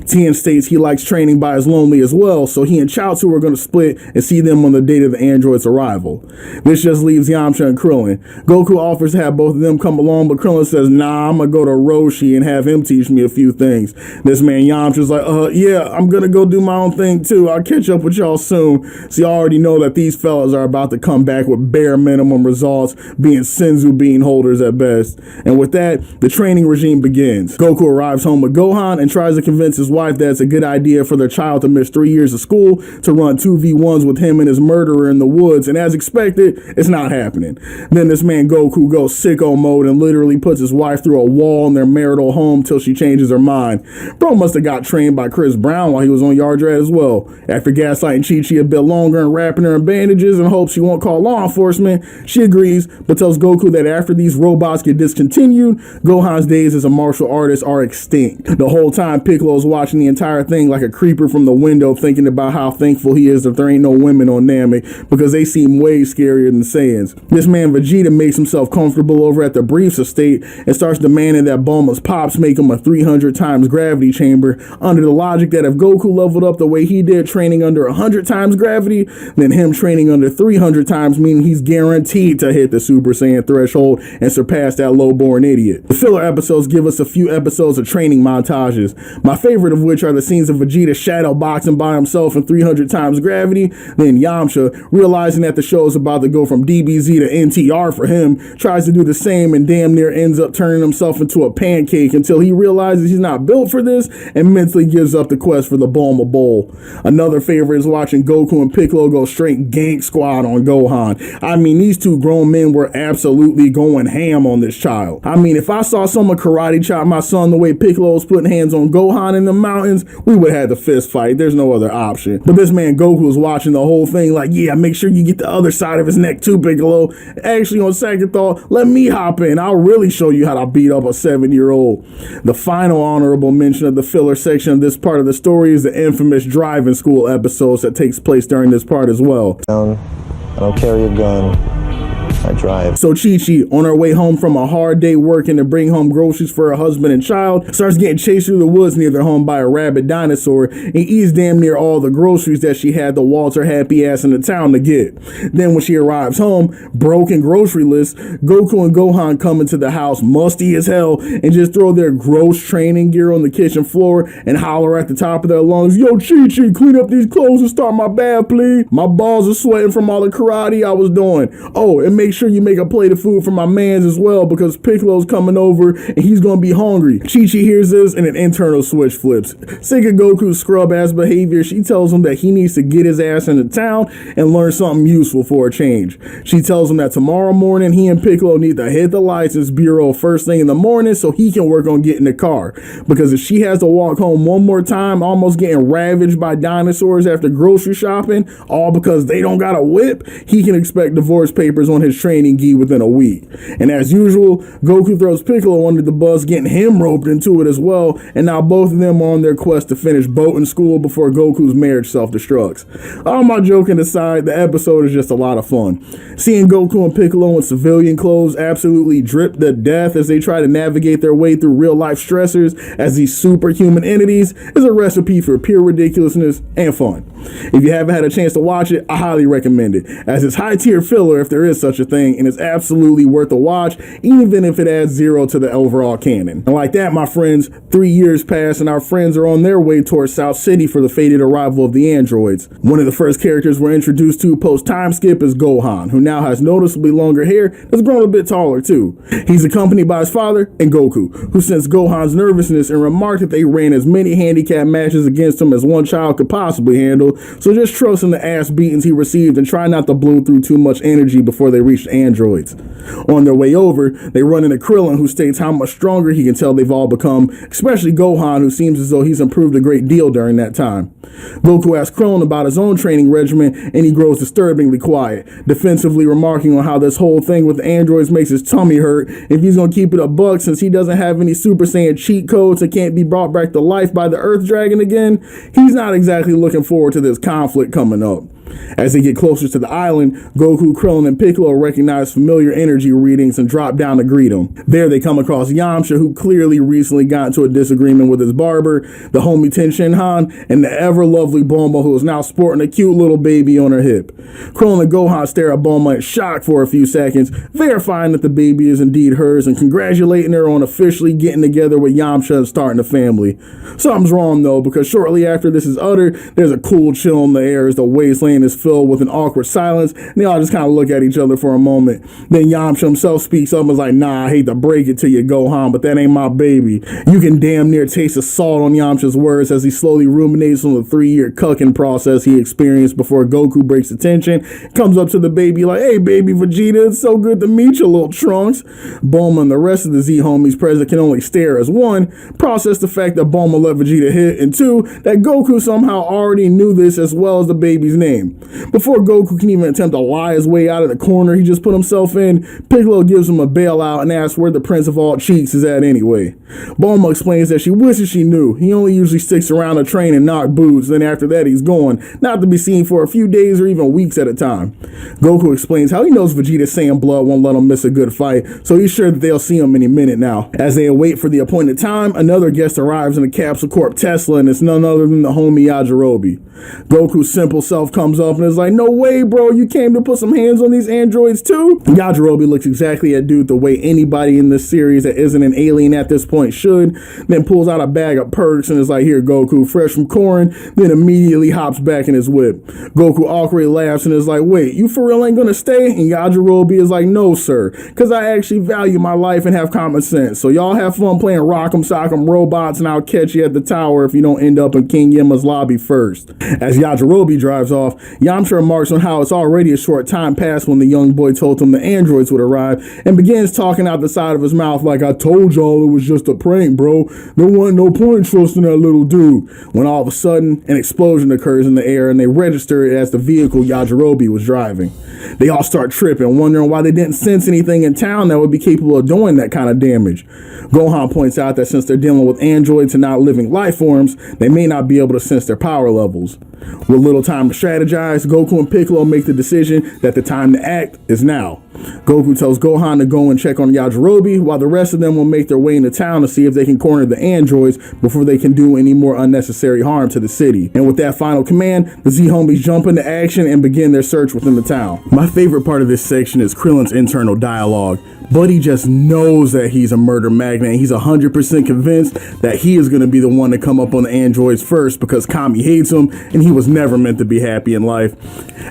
Tien states he likes training by his lonely as well, so he and Chaozu are going to split and see them on the date of the android's arrival. This just leaves Yamcha and Krillin. Goku offers to have both of them come along, but Krillin says, nah, I'm going to go to Roshi and have him teach me a few things. This man Yamcha's like, yeah, I'm going to go do my own thing too. I'll catch up with y'all soon. So you already know that these fellas are about to come back with bare minimum results, being Senzu bean holders at best. And with that, the training regime begins. Goku arrives home with Gohan and tries to convince his wife that it's a good idea for their child to miss 3 years of school to run 2v1s with him and his murderer in the woods, and as expected, it's not happening. Then this man Goku goes sicko mode and literally puts his wife through a wall in their marital home till she changes her mind. Bro must have got trained by Chris Brown while he was on Yard Rat as well. After gaslighting Chi-Chi a bit longer and wrapping her in bandages in hopes she won't call law enforcement, she agrees, but tells Goku that after these robots get discontinued, Gohan's days as a martial artist are extinct. The whole time Piccolo's watching the entire thing like a creeper from the window, thinking about how thankful he is that there ain't no women on Namek, because they seem way scarier than Saiyans. This man Vegeta makes himself comfortable over at the Briefs estate and starts demanding that Bulma's pops make him a 300 times gravity chamber, under the logic that if Goku leveled up the way he did training under 100 times gravity, then him training under 300 times meaning he's guaranteed to hit the Super Saiyan threshold and surpass that low-born idiot. The filler episodes give us a few episodes of training montages, my favorite of which are the scenes of Vegeta shadow boxing by himself in 300 times gravity, then Yamcha, realizing that the show is about to go from DBZ to NTR for him, tries to do the same and damn near ends up turning himself into a pancake until he realizes he's not built for this and mentally gives up the quest for the Bulma Bowl. Another favorite is watching Goku and Piccolo go straight gank squad on Gohan. I mean, these two grown men were absolutely going ham on this child. I mean, if I saw someone karate chop my son the way Piccolo was putting hands on Gohan in the mountains, we would have had the fist fight. There's no other option. But this man Goku was watching the whole thing like, yeah, make sure you get the other side of his neck too, Piccolo. Actually, on second thought, let me hop in. I'll really show you how to beat up a 7-year-old. The final honorable mention of the filler section of this part of the story is the infamous driving school episodes that takes place during this part as well. I don't carry a gun. I drive. So Chi-Chi, on her way home from a hard day working to bring home groceries for her husband and child, starts getting chased through the woods near their home by a rabid dinosaur and eats damn near all the groceries that she had to waltz her happy ass into town to get. Then when she arrives home, broken grocery list, Goku and Gohan come into the house musty as hell and just throw their gross training gear on the kitchen floor and holler at the top of their lungs, "Yo, Chi-Chi, clean up these clothes and start my bath, please. My balls are sweating from all the karate I was doing. Oh, and make sure you make a plate of food for my mans as well because Piccolo's coming over and he's gonna be hungry." Chi-Chi hears this and an internal switch flips. Sick of Goku's scrub ass behavior, she tells him that he needs to get his ass into town and learn something useful for a change. She tells him that tomorrow morning he and Piccolo need to hit the license bureau first thing in the morning so he can work on getting the car. Because if she has to walk home one more time almost getting ravaged by dinosaurs after grocery shopping, all because they don't got a whip, he can expect divorce papers on his training gi within a week. And as usual, Goku throws Piccolo under the bus, getting him roped into it as well, and now both of them are on their quest to finish boating school before Goku's marriage self-destructs. All my joking aside, the episode is just a lot of fun. Seeing Goku and Piccolo in civilian clothes absolutely drip to death as they try to navigate their way through real-life stressors as these superhuman entities is a recipe for pure ridiculousness and fun. If you haven't had a chance to watch it, I highly recommend it, as it's high-tier filler if there is such a thing, and it's absolutely worth a watch, even if it adds 0 to the overall canon. And like that, my friends, 3 years pass and our friends are on their way towards South City for the fated arrival of the androids. One of the first characters we're introduced to post-time skip is Gohan, who now has noticeably longer hair that's grown a bit taller too. He's accompanied by his father and Goku, who sensed Gohan's nervousness and remarked that they ran as many handicap matches against him as one child could possibly handle, so just trust in the ass beatings he received and try not to blow through too much energy before they reach the androids. On their way over, they run into Krillin, who states how much stronger he can tell they've all become, especially Gohan, who seems as though he's improved a great deal during that time. Goku asks Krillin about his own training regimen, and he grows disturbingly quiet, defensively remarking on how this whole thing with the androids makes his tummy hurt if he's gonna keep it a buck since he doesn't have any Super Saiyan cheat codes and can't be brought back to life by the Earth Dragon again. He's not exactly looking forward to this conflict coming up. As they get closer to the island, Goku, Krillin, and Piccolo recognize familiar energy readings and drop down to greet him. There they come across Yamcha, who clearly recently got into a disagreement with his barber, the homie Tenshin Han, and the ever-lovely Bulma, who is now sporting a cute little baby on her hip. Krillin and Gohan stare at Bulma in shock for a few seconds, verifying that the baby is indeed hers and congratulating her on officially getting together with Yamcha and starting a family. Something's wrong though, because shortly after this is uttered, there's a cool chill in the air as the wasteland is filled with an awkward silence, and they all just kind of look at each other for a moment. Then Yamcha himself speaks up and is like, "Nah, I hate to break it to you, Gohan, but that ain't my baby." You can damn near taste the salt on Yamcha's words as he slowly ruminates on the 3-year cucking process he experienced before Goku breaks attention, comes up to the baby like, "Hey baby Vegeta, it's so good to meet you, little Trunks." Bulma and the rest of the Z homies present can only stare as one, process the fact that Bulma let Vegeta hit, and two, that Goku somehow already knew this as well as the baby's name. Before Goku can even attempt to lie his way out of the corner he just put himself in, Piccolo gives him a bailout and asks where the Prince of All Cheeks is at anyway. Bulma explains that she wishes she knew. He only usually sticks around to train and knock boots, then after that he's gone, not to be seen for a few days or even weeks at a time. Goku explains how he knows Vegeta's Saiyan blood won't let him miss a good fight, so he's sure that they'll see him any minute now. As they await for the appointed time, another guest arrives in a Capsule Corp Tesla, and it's none other than the homie Yajirobe. Goku's simple self comes comes up and is like, no way, bro, you came to put some hands on these androids too? Yajirobe looks exactly at dude the way anybody in this series that isn't an alien at this point should, then pulls out a bag of perks and is like, here, Goku, fresh from corn, then immediately hops back in his whip. Goku awkwardly laughs and is like, wait, you for real ain't gonna stay? And Yajirobe is like, no, sir, because I actually value my life and have common sense. So y'all have fun playing Rock'em Sock'em Robots, and I'll catch you at the tower if you don't end up in King Yemma's lobby first. As Yajirobe drives off, Yamcha remarks on how it's already a short time past when the young boy told him the androids would arrive, and begins talking out the side of his mouth like, I told y'all it was just a prank, bro. There wasn't no point trusting that little dude. When all of a sudden, an explosion occurs in the air, and they register it as the vehicle Yajirobe was driving. They all start tripping, wondering why they didn't sense anything in town that would be capable of doing that kind of damage. Gohan points out that since they're dealing with androids and not living life forms, they may not be able to sense their power levels. With little time to strategize, Goku and Piccolo make the decision that the time to act is now. Goku tells Gohan to go and check on Yajirobe, while the rest of them will make their way into town to see if they can corner the androids before they can do any more unnecessary harm to the city. And with that final command, the Z-Homies jump into action and begin their search within the town. My favorite part of this section is Krillin's internal dialogue. Buddy just knows that he's a murder magnet, and he's 100% convinced that he is going to be the one to come up on the androids first because Kami hates him and he was never meant to be happy in life.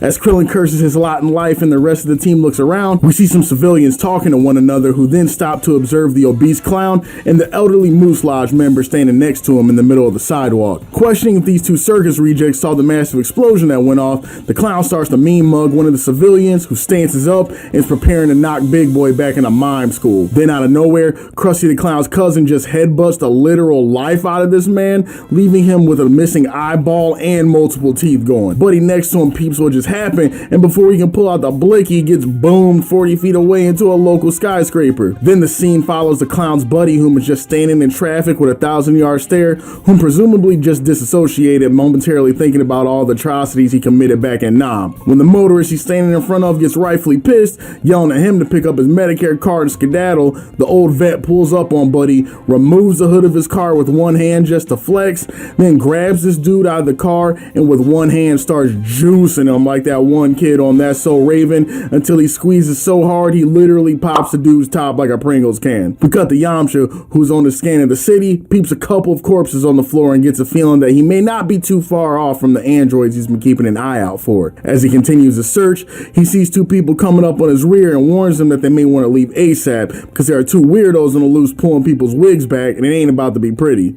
As Krillin curses his lot in life and the rest of the team looks around, we see some civilians talking to one another who then stop to observe the obese clown and the elderly Moose Lodge member standing next to him in the middle of the sidewalk. Questioning if these two circus rejects saw the massive explosion that went off, the clown starts to mean mug one of the civilians who stances up and is preparing to knock Big Boy back in a mime school. Then out of nowhere, Krusty the Clown's cousin just headbutts the literal life out of this man, leaving him with a missing eyeball and multiple teeth going. Buddy next to him peeps what just happened, and before he can pull out the blick, he gets boomed 40 feet away into a local skyscraper. Then the scene follows the clown's buddy, whom is just standing in traffic with a 1,000-yard stare, whom presumably just disassociated, momentarily thinking about all the atrocities he committed back in Nam. When the motorist he's standing in front of gets rightfully pissed, yelling at him to pick up his Medicare card and skedaddle, the old vet pulls up on Buddy, removes the hood of his car with one hand just to flex, then grabs this dude out of the car and with one hand starts juicing him like that one kid on That's So Raven until he squeezes so hard he literally pops the dude's top like a Pringles can. We cut to Yamcha, who's on the scan of the city, peeps a couple of corpses on the floor and gets a feeling that he may not be too far off from the androids he's been keeping an eye out for. As he continues the search, he sees two people coming up on his rear and warns them that they may want to leave ASAP because there are two weirdos on the loose pulling people's wigs back and it ain't about to be pretty.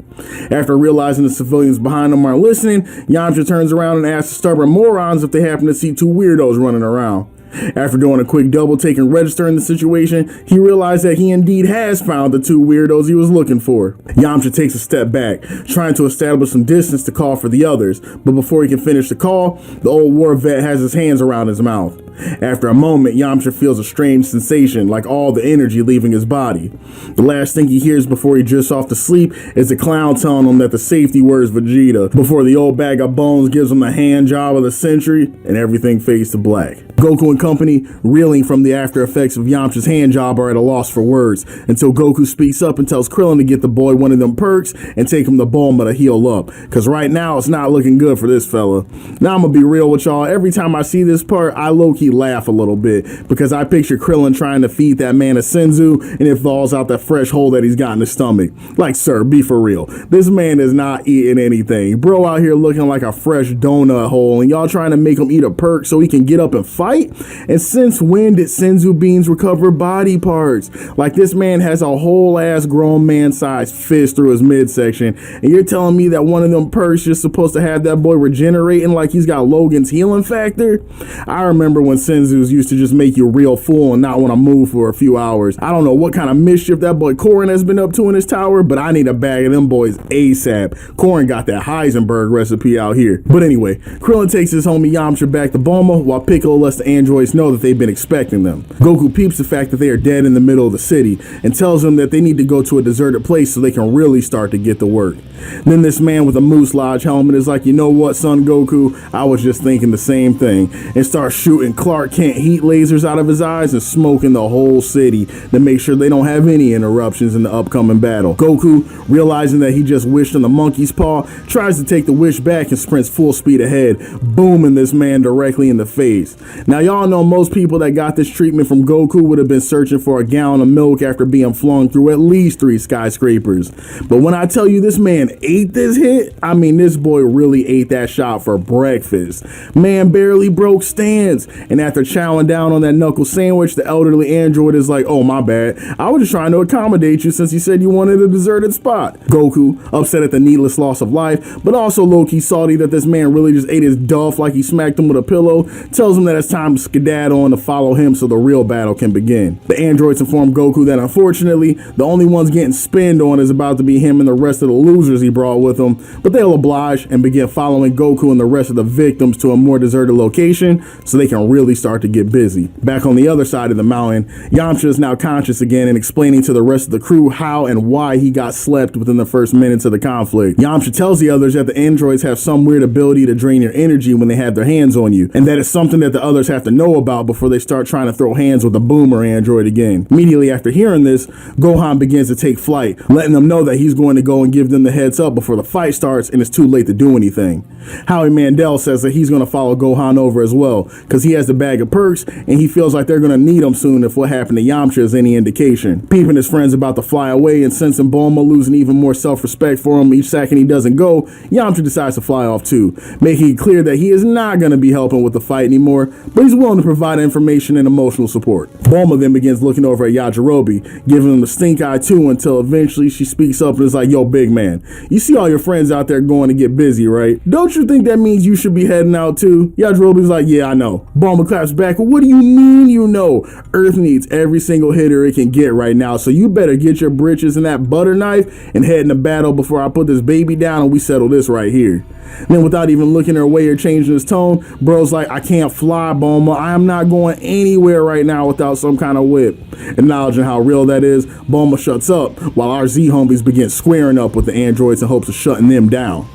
After realizing the civilians behind them aren't listening, Yamcha turns around and asks the stubborn morons if they happen to see two weirdos running around. After doing a quick double take and registering the situation, he realized that he indeed has found the two weirdos he was looking for. Yamcha takes a step back, trying to establish some distance to call for the others, but before he can finish the call, the old war vet has his hands around his mouth. After a moment, Yamcha feels a strange sensation, like all the energy leaving his body. The last thing he hears before he drifts off to sleep is the clown telling him that the safety word is Vegeta, before the old bag of bones gives him the hand job of the century, and everything fades to black. Goku and company, reeling from the after effects of Yamcha's hand job, are at a loss for words, until Goku speaks up and tells Krillin to get the boy one of them perks and take him to Bulma to heal up, cause right now it's not looking good for this fella. Now I'm gonna be real with y'all, every time I see this part, I low-key laugh a little bit, because I picture Krillin trying to feed that man a Senzu, and it falls out that fresh hole that he's got in his stomach. Like, sir, be for real. This man is not eating anything. Bro out here looking like a fresh donut hole, and y'all trying to make him eat a perk so he can get up and fight? And since when did Senzu beans recover body parts? Like, this man has a whole ass grown man sized fist through his midsection, and you're telling me that one of them perks just supposed to have that boy regenerating like he's got Logan's healing factor? I remember when Senzus used to just make you real full and not want to move for a few hours. I don't know what kind of mischief that boy Korin has been up to in his tower, but I need a bag of them boys ASAP. Korin got that Heisenberg recipe out here. But anyway, Krillin takes his homie Yamcha back to Bulma, while Piccolo lets the androids know that they've been expecting them. Goku peeps the fact that they are dead in the middle of the city and tells them that they need to go to a deserted place so they can really start to get to work. Then this man with a Moose Lodge helmet is like, you know what, son Goku, I was just thinking the same thing, and starts shooting Clark Kent heat lasers out of his eyes and smoking the whole city to make sure they don't have any interruptions in the upcoming battle. Goku, realizing that he just wished on the monkey's paw, tries to take the wish back and sprints full speed ahead, booming this man directly in the face. Now y'all know most people that got this treatment from Goku would have been searching for a gallon of milk after being flung through at least 3 skyscrapers. But when I tell you this man ate this hit, I mean this boy really ate that shot for breakfast. Man barely broke stands, and after chowing down on that knuckle sandwich, the elderly android is like, oh my bad, I was just trying to accommodate you since you said you wanted a deserted spot. Goku, upset at the needless loss of life, but also low-key salty that this man really just ate his duff like he smacked him with a pillow, tells him that it's time to skedaddle and to follow him so the real battle can begin. The androids inform Goku that unfortunately, the only ones getting spinned on is about to be him and the rest of the losers he brought with him, but they'll oblige and begin following Goku and the rest of the victims to a more deserted location so they can really start to get busy. Back on the other side of the mountain, Yamcha is now conscious again and explaining to the rest of the crew how and why he got slept within the first minutes of the conflict. Yamcha tells the others that the androids have some weird ability to drain your energy when they have their hands on you, and that it's something that the others have to know about before they start trying to throw hands with the boomer android again. Immediately after hearing this, Gohan begins to take flight, letting them know that he's going to go and give them the heads up before the fight starts and it's too late to do anything. Howie Mandel says that he's going to follow Gohan over as well, because he has the bag of perks and he feels like they're going to need him soon if what happened to Yamcha is any indication. Peeping his friends about to fly away and sensing Bulma losing even more self-respect for him each second he doesn't go, Yamcha decides to fly off too, making it clear that he is not going to be helping with the fight anymore, but he's willing to provide information and emotional support. Bulma then begins looking over at Yajirobe, giving him the stink eye too, until eventually she speaks up and is like, yo big man, you see all your friends out there going to get busy, right? Don't you think that means you should be heading out too? Yajirobe's like, yeah I know. Bulma claps back, well, what do you mean you know? Earth needs every single hitter it can get right now, so you better get your britches and that butter knife and head into battle before I put this baby down and we settle this right here. Then without even looking her way or changing his tone, bro's like, I can't fly, Bulma. I am not going anywhere right now without some kind of whip. Acknowledging how real that is, Bulma shuts up while our Z homies begin squaring up with the androids in hopes of shutting them down.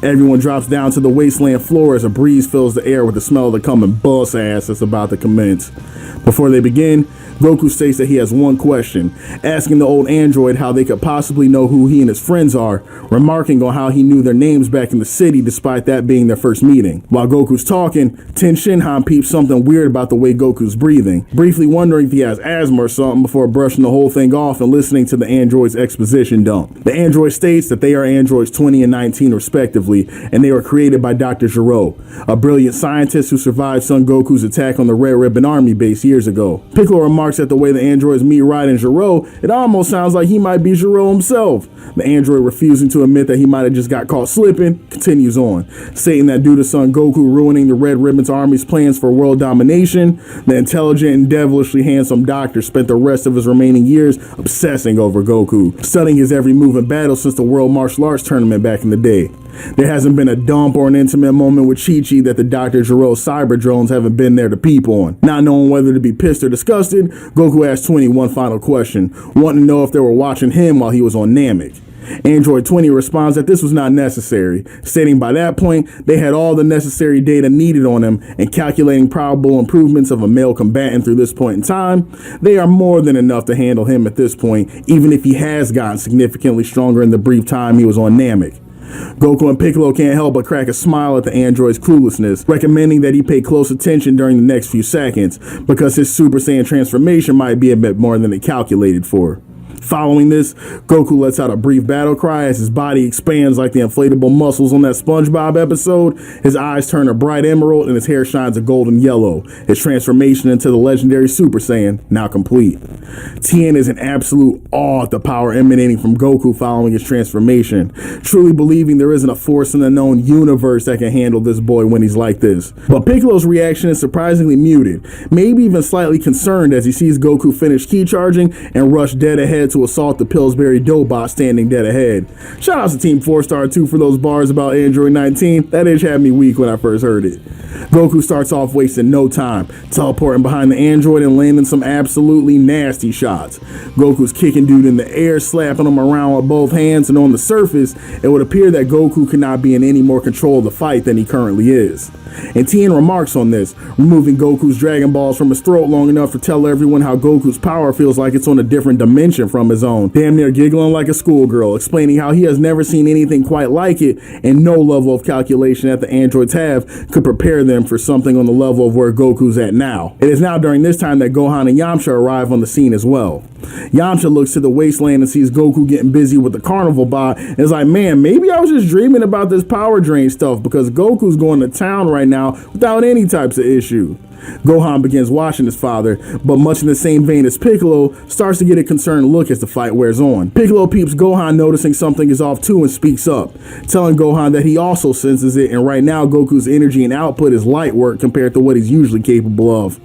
Everyone drops down to the wasteland floor as a breeze fills the air with the smell of the coming bus ass that's about to commence. Before they begin, Goku states that he has one question, asking the old android how they could possibly know who he and his friends are, remarking on how he knew their names back in the city despite that being their first meeting. While Goku's talking, Ten Shinhan peeps something weird about the way Goku's breathing, briefly wondering if he has asthma or something before brushing the whole thing off and listening to the android's exposition dump. The android states that they are androids 20 and 19 respectively, and they were created by Dr. Gero, a brilliant scientist who survived Son Goku's attack on the Red Ribbon Army base years ago. Piccolo remarks at the way the androids meet Raiden Gero, it almost sounds like he might be Gero himself. The android, refusing to admit that he might have just got caught slipping, continues on, stating that due to Son Goku ruining the Red Ribbon's army's plans for world domination, the intelligent and devilishly handsome doctor spent the rest of his remaining years obsessing over Goku, studying his every move in battle since the World Martial Arts Tournament back in the day. There hasn't been a dump or an intimate moment with Chi-Chi that the Dr. Gero cyber drones haven't been there to peep on. Not knowing whether to be pissed or disgusted, Goku asked 20 one final question, wanting to know if they were watching him while he was on Namek. Android 20 responds that this was not necessary, stating by that point they had all the necessary data needed on him, and calculating probable improvements of a male combatant through this point in time, they are more than enough to handle him at this point, even if he has gotten significantly stronger in the brief time he was on Namek. Goku and Piccolo can't help but crack a smile at the android's cluelessness, recommending that he pay close attention during the next few seconds, because his Super Saiyan transformation might be a bit more than they calculated for. Following this, Goku lets out a brief battle cry as his body expands like the inflatable muscles on that SpongeBob episode. His eyes turn a bright emerald and his hair shines a golden yellow. His transformation into the legendary Super Saiyan now complete. Tien is in absolute awe at the power emanating from Goku following his transformation, truly believing there isn't a force in the known universe that can handle this boy when he's like this. But Piccolo's reaction is surprisingly muted, maybe even slightly concerned as he sees Goku finish key charging and rush dead ahead prepared to assault the Pillsbury Doughbot standing dead ahead. Shout out to Team 4-Star 2 for those bars about Android 19. That itch had me weak when I first heard it. Goku starts off wasting no time, teleporting behind the android and landing some absolutely nasty shots. Goku's kicking dude in the air, slapping him around with both hands, and on the surface, it would appear that Goku could not be in any more control of the fight than he currently is. And Tien remarks on this, removing Goku's Dragon Balls from his throat long enough to tell everyone how Goku's power feels like it's on a different dimension from his own, damn near giggling like a schoolgirl, explaining how he has never seen anything quite like it, and no level of calculation that the androids have could prepare them for something on the level of where Goku's at now. It is now during this time that Gohan and Yamcha arrive on the scene as well. Yamcha looks to the wasteland and sees Goku getting busy with the carnival bot and is like, man, maybe I was just dreaming about this power drain stuff, because Goku's going to town right now without any types of issue. Gohan begins watching his father, but much in the same vein as Piccolo, starts to get a concerned look as the fight wears on. Piccolo peeps Gohan noticing something is off too and speaks up, telling Gohan that he also senses it, and right now Goku's energy and output is light work compared to what he's usually capable of.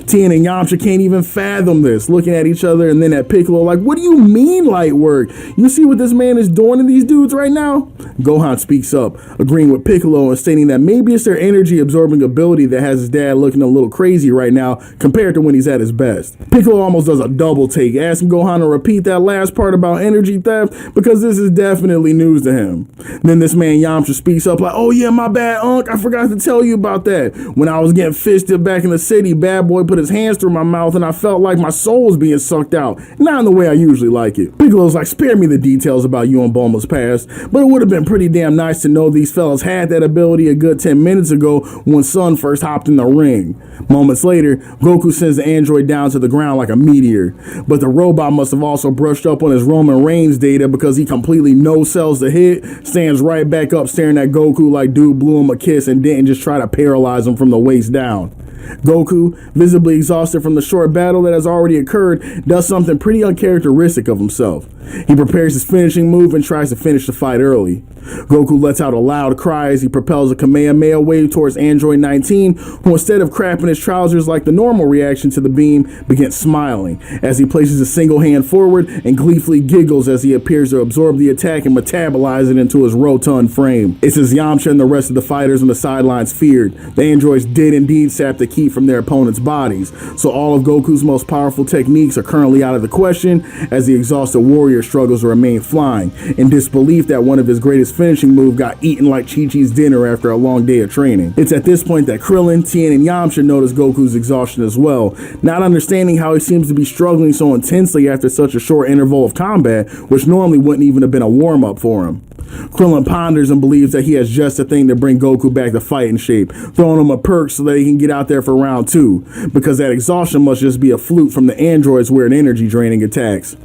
Tien and Yamcha can't even fathom this, looking at each other and then at Piccolo like, what do you mean light work? You see what this man is doing to these dudes right now? Gohan speaks up, agreeing with Piccolo and stating that maybe it's their energy absorbing ability that has his dad looking a little crazy right now compared to when he's at his best. Piccolo almost does a double take, asking Gohan to repeat that last part about energy theft because this is definitely news to him. Then this man Yamcha speaks up like, oh yeah, my bad, Unc, I forgot to tell you about that. When I was getting fisted back in the city, Bad Boy put his hands through my mouth and I felt like my soul was being sucked out. Not in the way I usually like it. Piccolo's like, spare me the details about you and Bulma's past, but it would have been pretty damn nice to know these fellas had that ability a good 10 minutes ago when Son first hopped in the ring. Moments later, Goku sends the android down to the ground like a meteor, but the robot must have also brushed up on his Roman Reigns data because he completely no-sells the hit, stands right back up staring at Goku like dude blew him a kiss and didn't just try to paralyze him from the waist down. Goku, visibly exhausted from the short battle that has already occurred, does something pretty uncharacteristic of himself. He prepares his finishing move and tries to finish the fight early. Goku lets out a loud cry as he propels a Kamehameha wave towards Android 19, who instead of crapping his trousers like the normal reaction to the beam, begins smiling as he places a single hand forward and gleefully giggles as he appears to absorb the attack and metabolize it into his rotund frame. It's as Yamcha and the rest of the fighters on the sidelines feared. The androids did indeed sap the ki from their opponents' bodies, so all of Goku's most powerful techniques are currently out of the question as the exhausted warrior struggles to remain flying, in disbelief that one of his greatest finishing move got eaten like Chi-Chi's dinner after a long day of training. It's at this point that Krillin, Tien, and Yamcha notice Goku's exhaustion as well, not understanding how he seems to be struggling so intensely after such a short interval of combat, which normally wouldn't even have been a warm-up for him. Krillin ponders and believes that he has just the thing to bring Goku back to fighting shape, throwing him a perk so that he can get out there for round 2, because that exhaustion must just be a fluke from the android's weird energy draining attacks.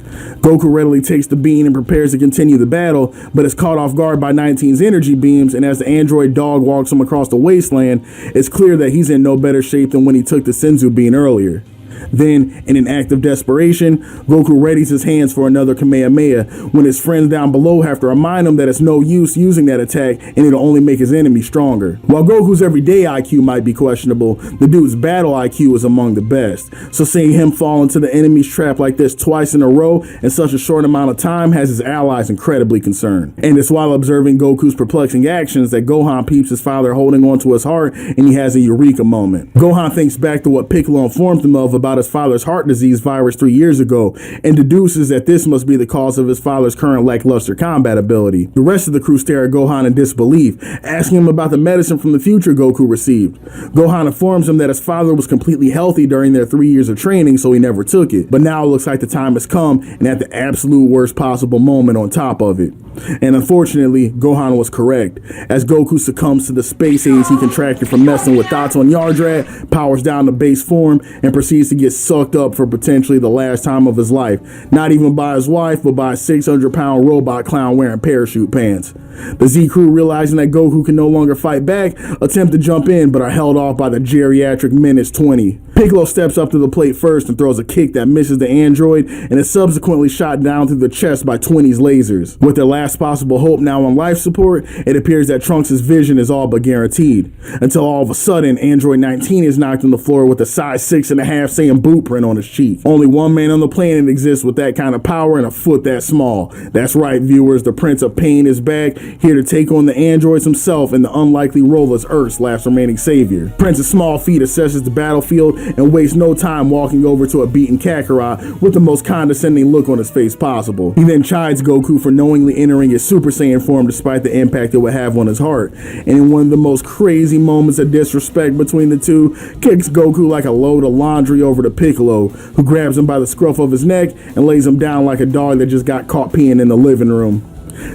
Goku readily takes the bean and prepares to continue the battle, but is caught off guard by 19's energy beams, and as the android dog walks him across the wasteland, it's clear that he's in no better shape than when he took the Senzu bean earlier. Then, in an act of desperation, Goku readies his hands for another Kamehameha when his friends down below have to remind him that it's no use using that attack and it'll only make his enemy stronger. While Goku's everyday IQ might be questionable, the dude's battle IQ is among the best. So seeing him fall into the enemy's trap like this twice in a row in such a short amount of time has his allies incredibly concerned. And it's while observing Goku's perplexing actions that Gohan peeps his father holding onto his heart and he has a eureka moment. Gohan thinks back to what Piccolo informed him of about his father's heart disease virus 3 years ago and deduces that this must be the cause of his father's current lackluster combat ability. The rest of the crew stare at Gohan in disbelief, asking him about the medicine from the future Goku received. Gohan informs him that his father was completely healthy during their 3 years of training, so he never took it. But now it looks like the time has come, and at the absolute worst possible moment on top of it. And unfortunately, Gohan was correct. As Goku succumbs to the space age he contracted from messing with thoughts on Yardrat, powers down to base form, and proceeds to get sucked up for potentially the last time of his life. Not even by his wife, but by a 600-pound robot clown wearing parachute pants. The Z crew, realizing that Goku can no longer fight back, attempt to jump in, but are held off by the geriatric Menace 20. Piccolo steps up to the plate first and throws a kick that misses the android and is subsequently shot down through the chest by 20's lasers. With their last possible hope now on life support, it appears that Trunks' vision is all but guaranteed. Until all of a sudden, Android 19 is knocked on the floor with a size 6.5 Saiyan boot print on his cheek. Only one man on the planet exists with that kind of power and a foot that small. That's right, viewers, the Prince of Pain is back, here to take on the androids himself in the unlikely role as Earth's last remaining savior. Prince's small feet assesses the battlefield and wastes no time walking over to a beaten Kakarot with the most condescending look on his face possible. He then chides Goku for knowingly entering his Super Saiyan form despite the impact it would have on his heart, and in one of the most crazy moments of disrespect between the two, kicks Goku like a load of laundry over to Piccolo, who grabs him by the scruff of his neck and lays him down like a dog that just got caught peeing in the living room.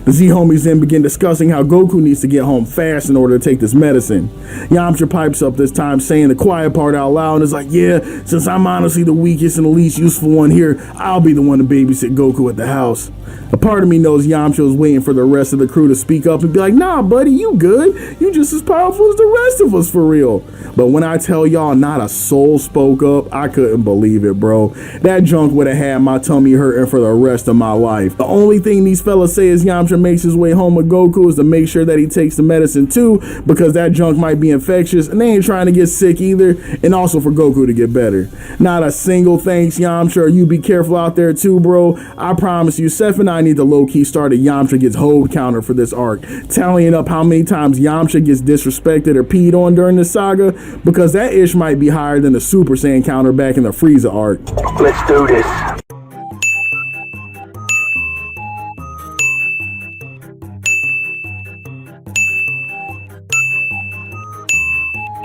The Z-homies then begin discussing how Goku needs to get home fast in order to take this medicine. Yamcha pipes up this time saying the quiet part out loud and is like, yeah, since I'm honestly the weakest and the least useful one here, I'll be the one to babysit Goku at the house. A part of me knows Yamcha is waiting for the rest of the crew to speak up and be like, nah buddy, you good, you just as powerful as the rest of us for real. But when I tell y'all not a soul spoke up, I couldn't believe it, bro. That junk would have had my tummy hurting for the rest of my life. The only thing these fellas say is Yamcha makes his way home with Goku is to make sure that he takes the medicine too, because that junk might be infectious and they ain't trying to get sick either, and also for Goku to get better. Not a single thanks, Yamcha, or you be careful out there too, bro. I promise you, Seth and I need to low-key start a Yamcha gets hold counter for this arc, tallying up how many times Yamcha gets disrespected or peed on during this saga, because that ish might be higher than the Super Saiyan counter back in the Frieza arc. Let's do this.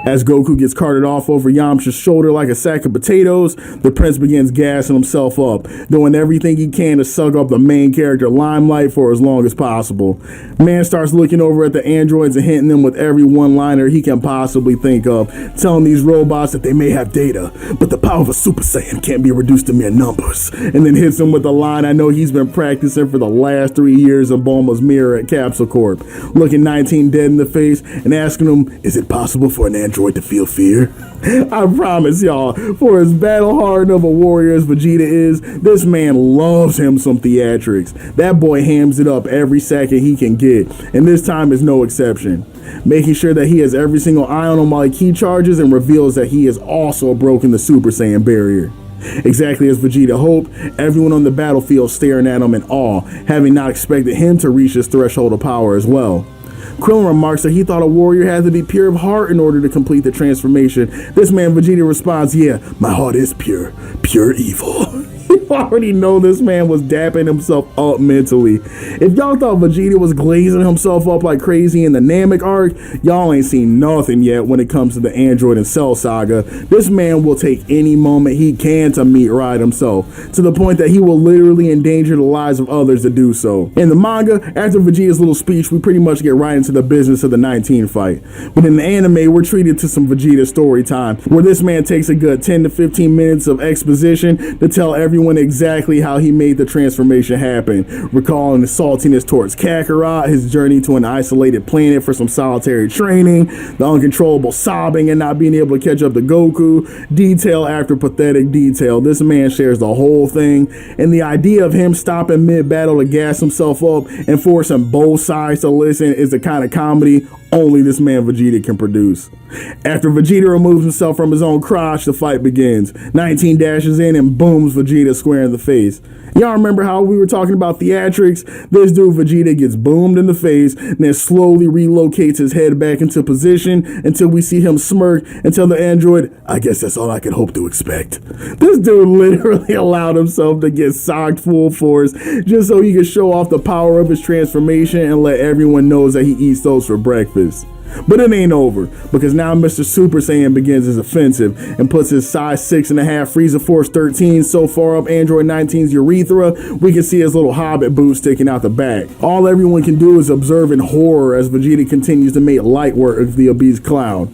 As Goku gets carted off over Yamcha's shoulder like a sack of potatoes, the Prince begins gassing himself up, doing everything he can to suck up the main character limelight for as long as possible. Man starts looking over at the androids and hitting them with every one-liner he can possibly think of, telling these robots that they may have data, but the power of a Super Saiyan can't be reduced to mere numbers, and then hits them with a line I know he's been practicing for the last 3 years in Bulma's mirror at Capsule Corp, looking 19 dead in the face and asking him, is it possible for an android to feel fear? I promise y'all, for as battle hardened of a warrior as Vegeta is, this man loves him some theatrics. That boy hams it up every second he can get, and this time is no exception, making sure that he has every single eye on him while he key charges and reveals that he has also broken the Super Saiyan barrier. Exactly as Vegeta hoped, everyone on the battlefield staring at him in awe, having not expected him to reach his threshold of power as well. Krillin remarks that he thought a warrior had to be pure of heart in order to complete the transformation. This man Vegeta responds, yeah, my heart is pure evil. You already know this man was dapping himself up mentally. If y'all thought Vegeta was glazing himself up like crazy in the Namek Arc, y'all ain't seen nothing yet when it comes to the Android and Cell saga. This man will take any moment he can to meet Ride himself, to the point that he will literally endanger the lives of others to do so. In the manga, after Vegeta's little speech, we pretty much get right into the business of the 19 fight. But in the anime, we're treated to some Vegeta story time, where this man takes a good 10 to 15 minutes of exposition to tell everyone exactly how he made the transformation happen, recalling his saltiness towards Kakarot, his journey to an isolated planet for some solitary training, the uncontrollable sobbing and not being able to catch up to Goku, detail after pathetic detail. This man shares the whole thing, and the idea of him stopping mid-battle to gas himself up and forcing both sides to listen is the kind of comedy only this man Vegeta can produce. After Vegeta removes himself from his own crotch, the fight begins. 19 dashes in and booms Vegeta square in the face. Y'all remember how we were talking about theatrics? This dude Vegeta gets boomed in the face and then slowly relocates his head back into position until we see him smirk and tell the android, I guess that's all I could hope to expect. This dude literally allowed himself to get socked full force just so he could show off the power of his transformation and let everyone know that he eats those for breakfast. But it ain't over, because now Mr. Super Saiyan begins his offensive and puts his size 6.5 Frieza Force 13 so far up Android 19's urethra, we can see his little hobbit boot sticking out the back. All everyone can do is observe in horror as Vegeta continues to make light work of the obese clown.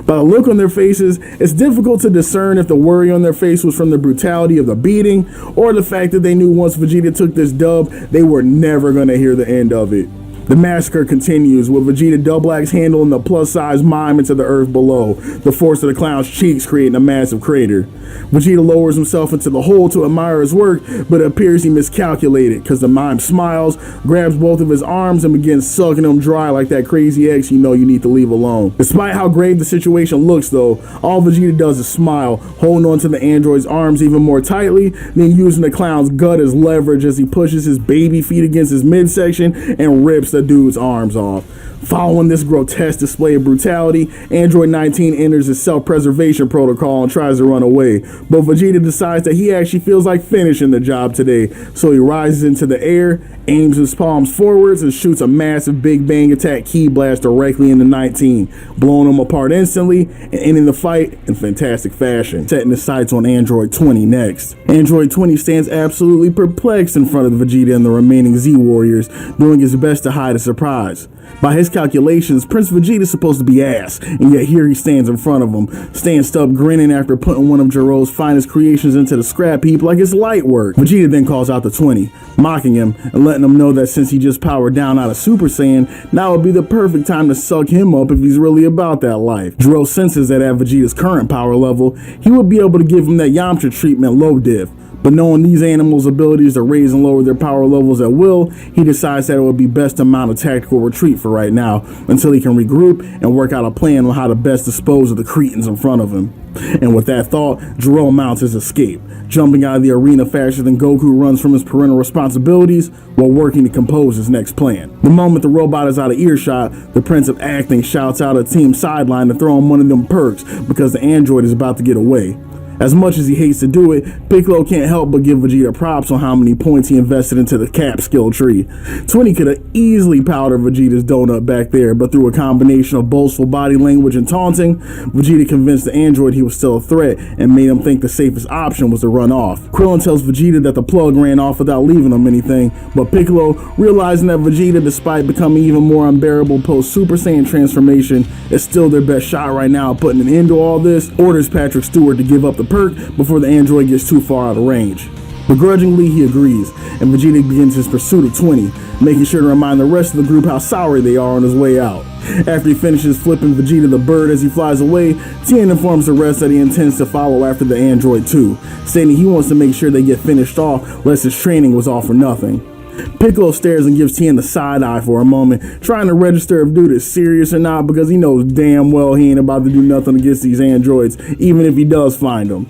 By the look on their faces, it's difficult to discern if the worry on their face was from the brutality of the beating or the fact that they knew once Vegeta took this dub, they were never going to hear the end of it. The massacre continues, with Vegeta Double Axe handling the plus-size mime into the earth below, the force of the clown's cheeks creating a massive crater. Vegeta lowers himself into the hole to admire his work, but it appears he miscalculated, because the mime smiles, grabs both of his arms, and begins sucking them dry like that crazy ex you know you need to leave alone. Despite how grave the situation looks though, all Vegeta does is smile, holding onto the android's arms even more tightly, then using the clown's gut as leverage as he pushes his baby feet against his midsection and rips the dude's arms off. Following this grotesque display of brutality, Android 19 enters his self-preservation protocol and tries to run away, but Vegeta decides that he actually feels like finishing the job today, so he rises into the air, aims his palms forwards, and shoots a massive Big Bang attack ki blast directly into 19, blowing him apart instantly and ending the fight in fantastic fashion, setting his sights on Android 20 next. Android 20 stands absolutely perplexed in front of Vegeta and the remaining Z Warriors, doing his best to hide his surprise. By his calculations, Prince Vegeta is supposed to be ass, and yet here he stands in front of him, staying stubbed grinning after putting one of Jiro's finest creations into the scrap heap like it's light work. Vegeta then calls out the 20, mocking him and letting him know that since he just powered down out of Super Saiyan, now would be the perfect time to suck him up if he's really about that life. Jiro senses that at Vegeta's current power level, he would be able to give him that Yamcha treatment low diff. But knowing these animals' abilities to raise and lower their power levels at will, he decides that it would be best to mount a tactical retreat for right now, until he can regroup and work out a plan on how to best dispose of the cretins in front of him. And with that thought, Jiro mounts his escape, jumping out of the arena faster than Goku runs from his parental responsibilities while working to compose his next plan. The moment the robot is out of earshot, the Prince of Acting shouts out at Team Sideline to throw him one of them perks because the android is about to get away. As much as he hates to do it, Piccolo can't help but give Vegeta props on how many points he invested into the cap skill tree. 20 could have easily powdered Vegeta's donut back there, but through a combination of boastful body language and taunting, Vegeta convinced the android he was still a threat and made him think the safest option was to run off. Krillin tells Vegeta that the plug ran off without leaving him anything, but Piccolo, realizing that Vegeta, despite becoming even more unbearable post Super Saiyan transformation, is still their best shot right now at putting an end to all this, orders Patrick Stewart to give up the perk before the android gets too far out of range. Begrudgingly, he agrees, and Vegeta begins his pursuit of 20, making sure to remind the rest of the group how sorry they are on his way out. After he finishes flipping Vegeta the bird as he flies away, Tien informs the rest that he intends to follow after the android too, stating he wants to make sure they get finished off lest his training was all for nothing. Piccolo stares and gives Tien the side eye for a moment, trying to register if dude is serious or not, because he knows damn well he ain't about to do nothing against these androids, even if he does find them.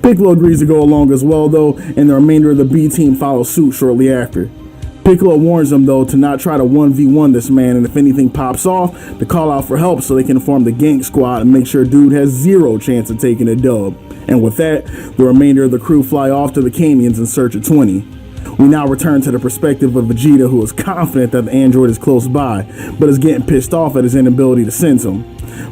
Piccolo agrees to go along as well though, and the remainder of the B team follows suit shortly after. Piccolo warns them though to not try to 1v1 this man, and if anything pops off, to call out for help so they can form the gank squad and make sure dude has zero chance of taking a dub. And with that, the remainder of the crew fly off to the canyons in search of 20. We now return to the perspective of Vegeta, who is confident that the android is close by, but is getting pissed off at his inability to sense him.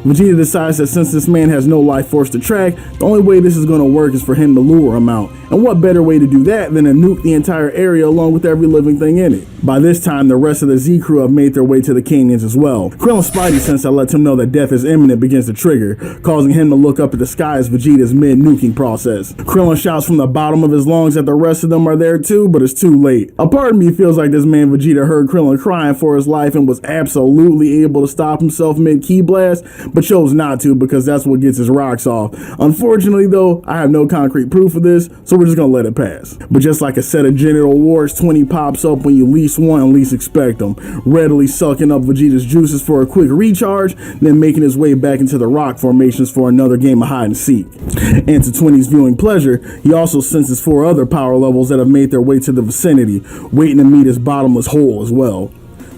Vegeta decides that since this man has no life force to track, the only way this is going to work is for him to lure him out. And what better way to do that than to nuke the entire area along with every living thing in it? By this time, the rest of the Z crew have made their way to the canyons as well. Krillin's Spidey sense that lets him know that death is imminent begins to trigger, causing him to look up at the sky as Vegeta's mid-nuking process. Krillin shouts from the bottom of his lungs that the rest of them are there too, but it's too late. A part of me feels like this man Vegeta heard Krillin crying for his life and was absolutely able to stop himself mid-ki blast, but chose not to because that's what gets his rocks off. Unfortunately though, I have no concrete proof of this, so we're just gonna let it pass. But just like a set of genital warts, 20 pops up when you least want and least expect them, readily sucking up Vegeta's juices for a quick recharge, then making his way back into the rock formations for another game of hide and seek. And to 20's viewing pleasure, he also senses 4 other power levels that have made their way to the vicinity, waiting to meet his bottomless hole as well.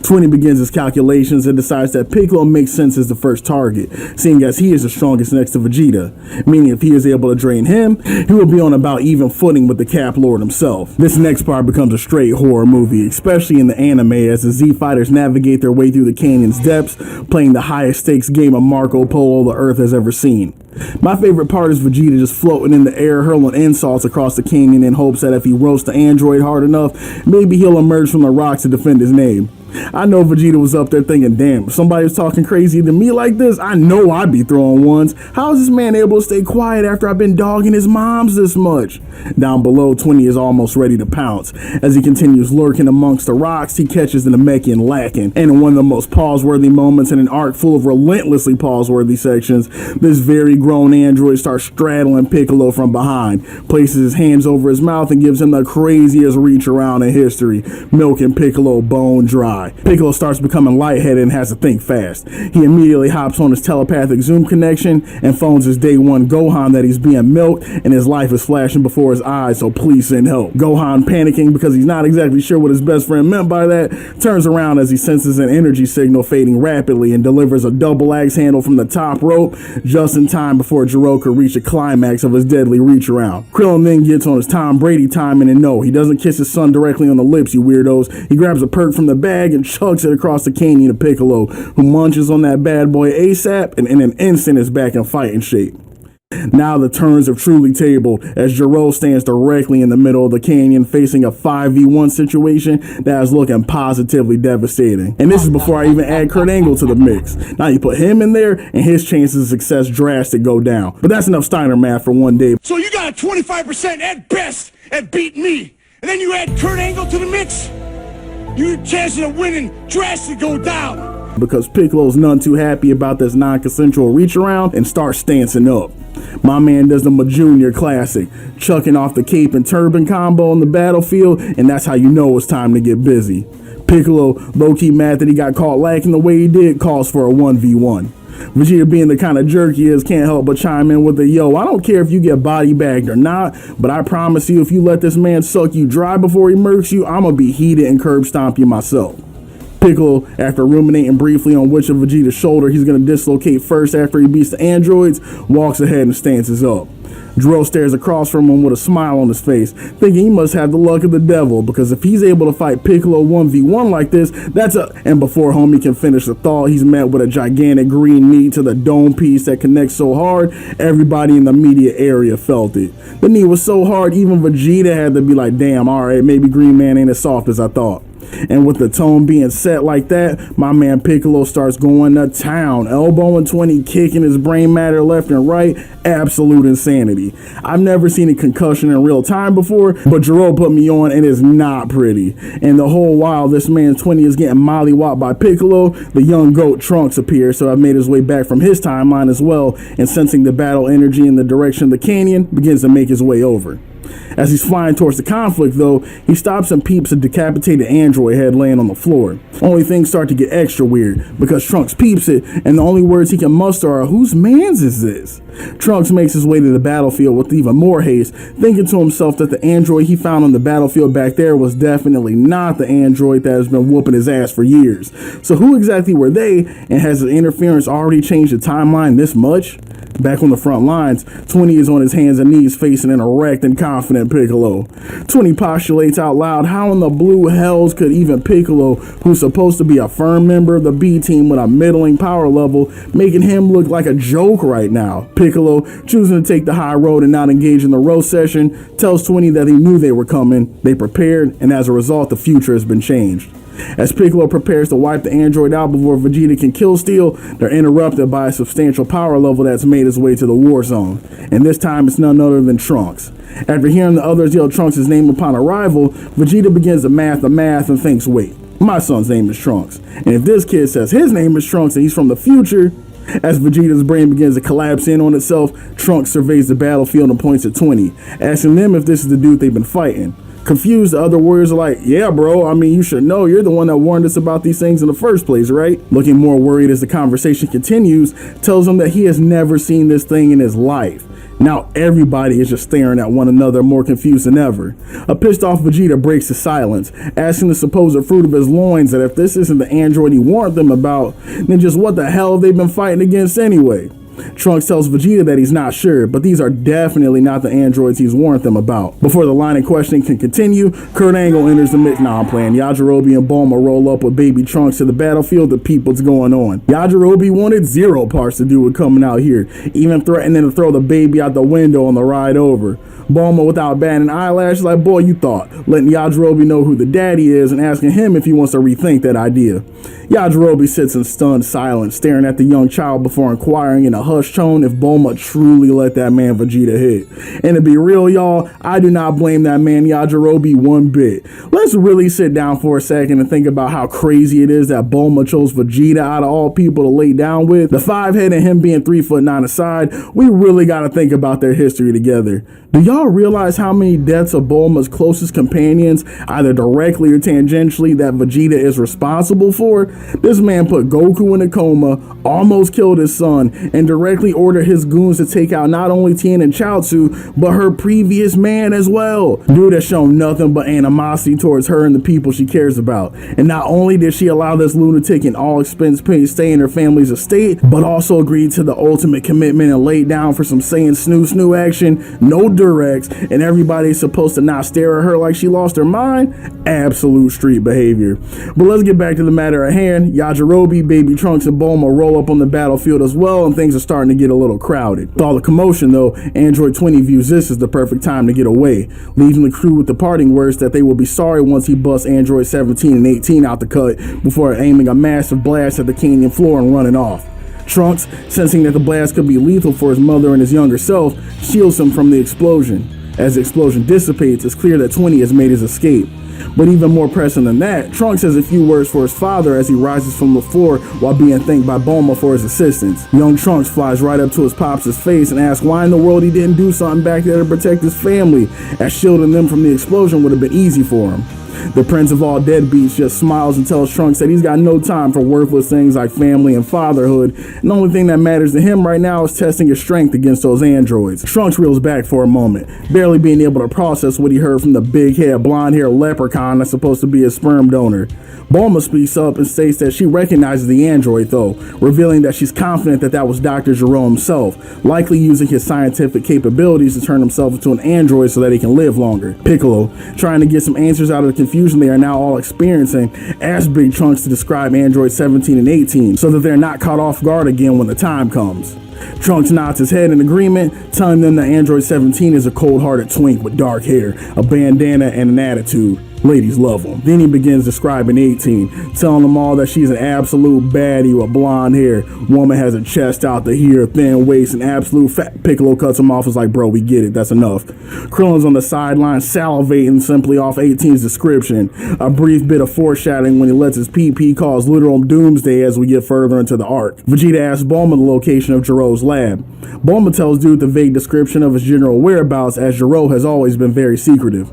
20 begins his calculations and decides that Piccolo makes sense as the first target, seeing as he is the strongest next to Vegeta, meaning if he is able to drain him, he will be on about even footing with the Cap Lord himself. This next part becomes a straight horror movie, especially in the anime as the Z fighters navigate their way through the canyon's depths, playing the highest stakes game of Marco Polo the Earth has ever seen. My favorite part is Vegeta just floating in the air, hurling insults across the canyon in hopes that if he roasts the android hard enough, maybe he'll emerge from the rocks to defend his name. I know Vegeta was up there thinking, damn, if somebody was talking crazy to me like this, I know I'd be throwing ones. How is this man able to stay quiet after I've been dogging his moms this much? Down below, 20 is almost ready to pounce. As he continues lurking amongst the rocks, he catches the Namekian lacking. And in one of the most pause-worthy moments in an arc full of relentlessly pause-worthy sections, this very grown android starts straddling Piccolo from behind, places his hands over his mouth, and gives him the craziest reach around in history, milking Piccolo bone dry. Piccolo starts becoming lightheaded and has to think fast. He immediately hops on his telepathic Zoom connection and phones his day one Gohan that he's being milked and his life is flashing before his eyes, so please send help. Gohan, panicking because he's not exactly sure what his best friend meant by that, turns around as he senses an energy signal fading rapidly and delivers a double axe handle from the top rope just in time before Jiro could reach the climax of his deadly reach around. Krillin then gets on his Tom Brady timing, and no, he doesn't kiss his son directly on the lips, you weirdos. He grabs a perk from the bag and chucks it across the canyon to Piccolo, who munches on that bad boy ASAP and in an instant is back in fighting shape. Now the turns have truly tabled as Jiro stands directly in the middle of the canyon facing a 5v1 situation that is looking positively devastating. And this is before I even add Kurt Angle to the mix. Now you put him in there and his chances of success drastically go down. But that's enough Steiner math for one day. So you got a 25% at best at beating me, and then you add Kurt Angle to the mix? Your chances of winning drastically go down. Because Piccolo's none too happy about this non-consensual reach around and starts stancing up. My man does the Junior classic, chucking off the cape and turban combo on the battlefield, and that's how you know it's time to get busy. Piccolo, low-key mad that he got caught lacking the way he did, calls for a 1v1. Vegeta, being the kind of jerk he is, can't help but chime in with a, yo, I don't care if you get body bagged or not, but I promise you if you let this man suck you dry before he murks you, I'ma be heated and curb stomp you myself. Piccolo, after ruminating briefly on which of Vegeta's shoulder he's going to dislocate first after he beats the androids, walks ahead and stances up. Jiro stares across from him with a smile on his face, thinking he must have the luck of the devil, because if he's able to fight Piccolo 1v1 like this, that's a... And before homie can finish the thought, he's met with a gigantic green knee to the dome piece that connects so hard, everybody in the immediate area felt it. The knee was so hard, even Vegeta had to be like, damn, alright, maybe Green Man ain't as soft as I thought. And with the tone being set like that, my man Piccolo starts going to town, elbowing 20, kicking his brain matter left and right. Absolute insanity. I've never seen a concussion in real time before, but Jiro put me on and it's not pretty. And the whole while this man 20 is getting mollywopped by Piccolo, the young goat Trunks appears, so I've made his way back from his timeline as well, and sensing the battle energy in the direction of the canyon, begins to make his way over. As he's flying towards the conflict, though, he stops and peeps a decapitated android head laying on the floor. Only things start to get extra weird, because Trunks peeps it, and the only words he can muster are, whose mans is this? Trunks makes his way to the battlefield with even more haste, thinking to himself that the android he found on the battlefield back there was definitely not the android that has been whooping his ass for years. So who exactly were they, and has the interference already changed the timeline this much? Back on the front lines, 20 is on his hands and knees facing an erect and confident Piccolo. 20 postulates out loud how in the blue hells could even Piccolo, who's supposed to be a firm member of the B team with a middling power level, making him look like a joke right now. Piccolo, choosing to take the high road and not engage in the roast session, tells 20 that he knew they were coming, they prepared, and as a result the future has been changed. As Piccolo prepares to wipe the android out before Vegeta can kill Steel, they're interrupted by a substantial power level that's made its way to the war zone, and this time it's none other than Trunks. After hearing the others yell Trunks' name upon arrival, Vegeta begins to math the math and thinks, wait, my son's name is Trunks, and if this kid says his name is Trunks and he's from the future... As Vegeta's brain begins to collapse in on itself, Trunks surveys the battlefield and points at 20, asking them if this is the dude they've been fighting. Confused, the other warriors are like, yeah bro, I mean you should know, you're the one that warned us about these things in the first place, right? Looking more worried as the conversation continues, tells him that he has never seen this thing in his life. Now everybody is just staring at one another, more confused than ever. A pissed off Vegeta breaks the silence, asking the supposed fruit of his loins that if this isn't the android he warned them about, then just what the hell have they been fighting against anyway? Trunks tells Vegeta that he's not sure, but these are definitely not the androids he's warned them about. Before the line of questioning can continue, Kurt Angle enters the mix. Nah, I'm playing. Yajirobe and Bulma roll up with baby Trunks to the battlefield to peep what's going on. Yajirobe wanted zero parts to do with coming out here, even threatening to throw the baby out the window on the ride over. Bulma, without batting an eyelash, like, boy, you thought, letting Yajirobe know who the daddy is and asking him if he wants to rethink that idea. Yajirobe sits in stunned silence, staring at the young child before inquiring in a hushed tone if Bulma truly let that man Vegeta hit. And to be real, y'all, I do not blame that man Yajirobe one bit. Let's really sit down for a second and think about how crazy it is that Bulma chose Vegeta out of all people to lay down with. The 5-head and him being 3'9" aside, we really gotta think about their history together. Do y'all realize how many deaths of Bulma's closest companions, either directly or tangentially, that Vegeta is responsible for? This man put Goku in a coma, almost killed his son, and directly ordered his goons to take out not only Tien and Chaozu, but her previous man as well. Dude has shown nothing but animosity towards her and the people she cares about. And not only did she allow this lunatic an all-expense paid stay in her family's estate, but also agreed to the ultimate commitment and laid down for some Saiyan snoo action, no Durex, and everybody's supposed to not stare at her like she lost her mind? Absolute street behavior. But let's get back to the matter at hand. Yajirobe, baby Trunks, and Bulma roll up on the battlefield as well, and things are starting to get a little crowded. With all the commotion though, Android 20 views this as the perfect time to get away, leaving the crew with the parting words that they will be sorry once he busts Android 17 and 18 out the cut before aiming a massive blast at the canyon floor and running off. Trunks, sensing that the blast could be lethal for his mother and his younger self, shields him from the explosion. As the explosion dissipates, it's clear that 20 has made his escape. But even more pressing than that, Trunks has a few words for his father as he rises from the floor while being thanked by Bulma for his assistance. Young Trunks flies right up to his pops' face and asks why in the world he didn't do something back there to protect his family, as shielding them from the explosion would have been easy for him. The prince of all deadbeats just smiles and tells Trunks that he's got no time for worthless things like family and fatherhood, and the only thing that matters to him right now is testing his strength against those androids. Trunks reels back for a moment, barely being able to process what he heard from the big-head, blonde-haired leprechaun that's supposed to be his sperm donor. Bulma speaks up and states that she recognizes the android though, revealing that she's confident that that was Dr. Gero himself, likely using his scientific capabilities to turn himself into an android so that he can live longer. Piccolo, trying to get some answers out of the confusion they are now all experiencing, asks Big Trunks to describe Android 17 and 18 so that they're not caught off guard again when the time comes. Trunks nods his head in agreement, telling them that Android 17 is a cold-hearted twink with dark hair, a bandana, and an attitude. Ladies love him. Then he begins describing 18, telling them all that she's an absolute baddie with blonde hair. Woman has a chest out to here, thin waist, and absolute fat. Piccolo cuts him off. Is like, bro, we get it. That's enough. Krillin's on the sideline salivating simply off 18's description. A brief bit of foreshadowing when he lets his PP cause literal doomsday as we get further into the arc. Vegeta asks Bulma the location of Gero's lab. Bulma tells Dude the vague description of his general whereabouts, as Gero has always been very secretive.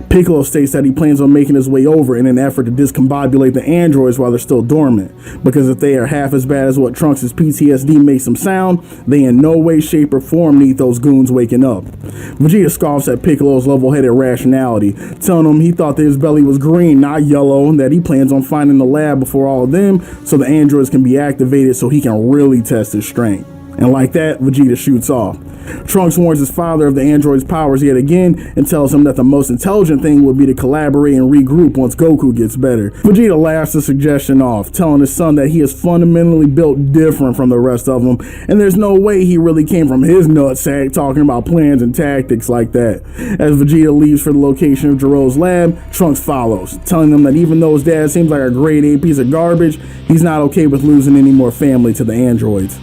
Piccolo states that he plans on making his way over in an effort to discombobulate the androids while they're still dormant, because if they are half as bad as what Trunks' PTSD makes them sound, they in no way, shape, or form need those goons waking up. Vegeta scoffs at Piccolo's level-headed rationality, telling him he thought that his belly was green, not yellow, and that he plans on finding the lab before all of them so the androids can be activated so he can really test his strength. And like that, Vegeta shoots off. Trunks warns his father of the android's powers yet again and tells him that the most intelligent thing would be to collaborate and regroup once Goku gets better. Vegeta laughs the suggestion off, telling his son that he is fundamentally built different from the rest of them, and there's no way he really came from his nutsack talking about plans and tactics like that. As Vegeta leaves for the location of Gero's lab, Trunks follows, telling them that even though his dad seems like a grade A piece of garbage, he's not okay with losing any more family to the androids.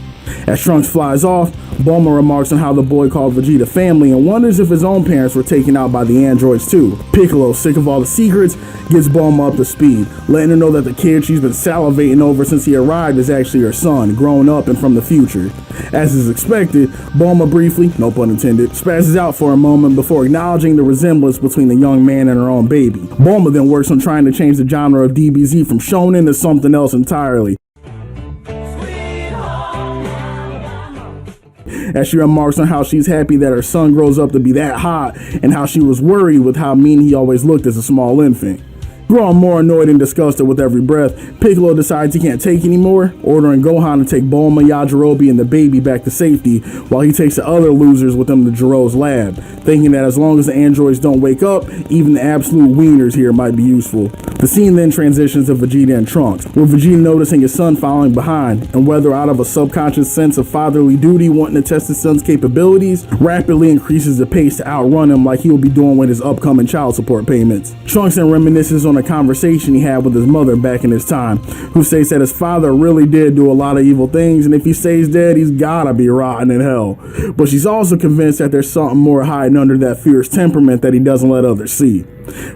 As Trunks flies off, Bulma remarks on how the boy called Vegeta family and wonders if his own parents were taken out by the androids too. Piccolo, sick of all the secrets, gets Bulma up to speed, letting her know that the kid she's been salivating over since he arrived is actually her son, grown up and from the future. As is expected, Bulma briefly, no pun intended, spazzes out for a moment before acknowledging the resemblance between the young man and her own baby. Bulma then works on trying to change the genre of DBZ from shonen to something else entirely, as she remarks on how she's happy that her son grows up to be that hot and how she was worried with how mean he always looked as a small infant. Growing more annoyed and disgusted with every breath, Piccolo decides he can't take anymore, ordering Gohan to take Bulma, Yajirobe, and the baby back to safety while he takes the other losers with him to Jiro's lab, thinking that as long as the androids don't wake up, even the absolute wieners here might be useful. The scene then transitions to Vegeta and Trunks, with Vegeta noticing his son following behind, and whether out of a subconscious sense of fatherly duty wanting to test his son's capabilities, rapidly increases the pace to outrun him like he will be doing with his upcoming child support payments. Trunks then reminisces on a conversation he had with his mother back in his time, who states that his father really did do a lot of evil things, and if he stays dead, he's gotta be rotten in hell. But she's also convinced that there's something more hiding under that fierce temperament that he doesn't let others see.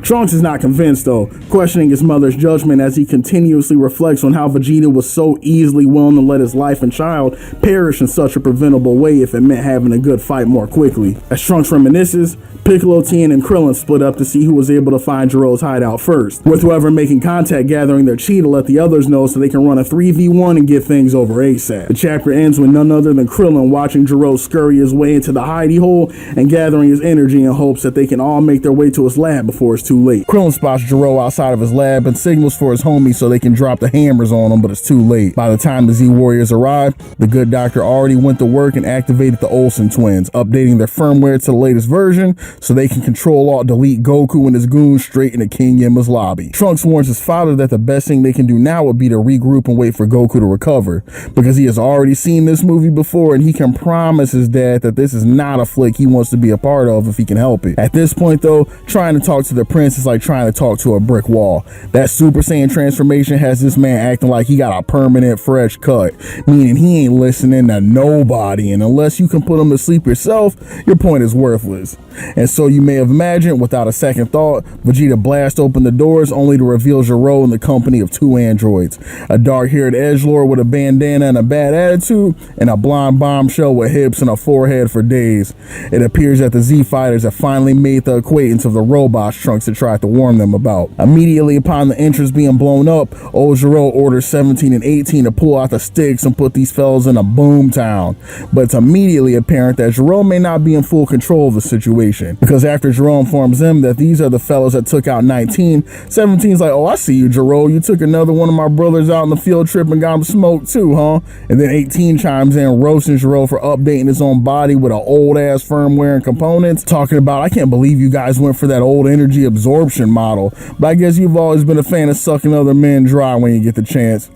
Trunks is not convinced though, questioning his mother's judgment as he continuously reflects on how Vegeta was so easily willing to let his life and child perish in such a preventable way if it meant having a good fight more quickly. As Trunks reminisces, Piccolo, Tien, and Krillin split up to see who was able to find Jiro's hideout first, with whoever making contact gathering their chi to let the others know so they can run a 3v1 and get things over ASAP. The chapter ends with none other than Krillin watching Jiro scurry his way into the hidey hole and gathering his energy in hopes that they can all make their way to his lab before it's too late. Krillin spots Jiro outside of his lab and signals for his homies so they can drop the hammers on him, but it's too late. By the time the Z Warriors arrive, the good doctor already went to work and activated the Olsen twins, updating their firmware to the latest version so they can Control-Alt-Delete Goku and his goons straight into King Yemma's lobby. Trunks warns his father that the best thing they can do now would be to regroup and wait for Goku to recover, because he has already seen this movie before and he can promise his dad that this is not a flick he wants to be a part of if he can help it. At this point though, trying to talk to the prince is like trying to talk to a brick wall. That Super Saiyan transformation has this man acting like he got a permanent fresh cut, meaning he ain't listening to nobody, and unless you can put him to sleep yourself, your point is worthless. And so you may have imagined, without a second thought, Vegeta blasts open the doors only to reveal Jiro in the company of two androids, a dark-haired edgelord with a bandana and a bad attitude, and a blonde bombshell with hips and a forehead for days. It appears that the Z fighters have finally made the acquaintance of the robots Trunks had tried to warn them about. Immediately upon the entrance being blown up, old Jiro orders 17 and 18 to pull out the sticks and put these fellas in a boom town. But it's immediately apparent that Jiro may not be in full control of the situation, because after Jiro informs them that these are the fellas that took out 19, 17's like, oh, I see you, Jiro. You took another one of my brothers out on the field trip and got him smoked too, huh? And then 18 chimes in, roasting Jiro for updating his own body with an old-ass firmware and components, talking about, I can't believe you guys went for that old energy absorption model, but I guess you've always been a fan of sucking other men dry when you get the chance.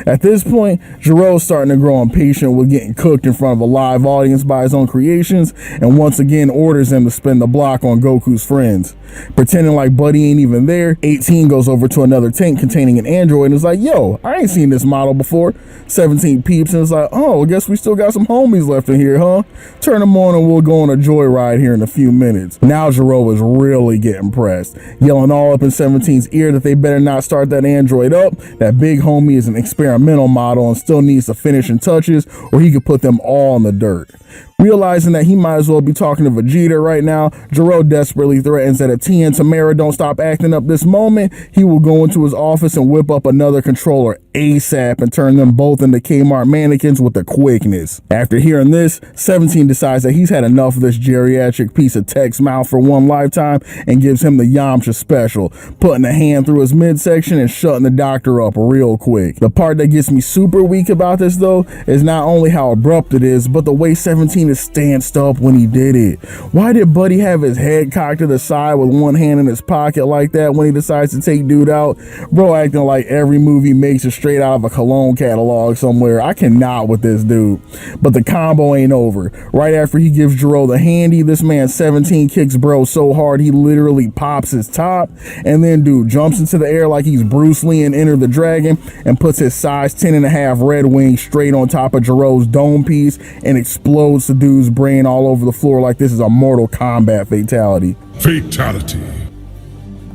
At this point, Jiro's starting to grow impatient with getting cooked in front of a live audience by his own creations, and once again orders them to spin the block on Goku's friends. Pretending like Buddy ain't even there, 18 goes over to another tank containing an android and is like, yo, I ain't seen this model before. 17 peeps and is like, oh, I guess we still got some homies left in here, huh? Turn them on and we'll go on a joyride here in a few minutes. Now Jiro is really getting pressed, yelling all up in 17's ear that they better not start that android up, that big homie is an experimental model and still needs the finishing touches, or he could put them all in the dirt. Realizing that he might as well be talking to Vegeta right now, Jiro desperately threatens that if Tien and Tamara don't stop acting up this moment, he will go into his office and whip up another controller ASAP and turn them both into Kmart mannequins with the quickness. After hearing this, 17 decides that he's had enough of this geriatric piece of text mouth for one lifetime and gives him the Yamcha special, putting a hand through his midsection and shutting the doctor up real quick. The part that gets me super weak about this though is not only how abrupt it is, but the way 17 is stanced up when he did it. Why did Buddy have his head cocked to the side with one hand in his pocket like that when he decides to take dude out? Bro acting like every movie makes it straight out of a cologne catalog somewhere. I cannot with this dude. But the combo ain't over. Right after he gives Jiro the handy, this man 17 kicks bro so hard he literally pops his top, and then dude jumps into the air like he's Bruce Lee in Enter the Dragon and puts his size 10.5 Red Wing straight on top of Jiro's dome piece and explodes the dude's brain all over the floor like this is a Mortal Kombat fatality. Fatality.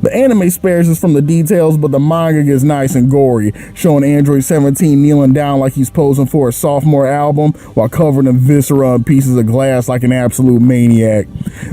The anime spares us from the details, but the manga gets nice and gory, showing Android 17 kneeling down like he's posing for a sophomore album while covered in viscera and pieces of glass like an absolute maniac.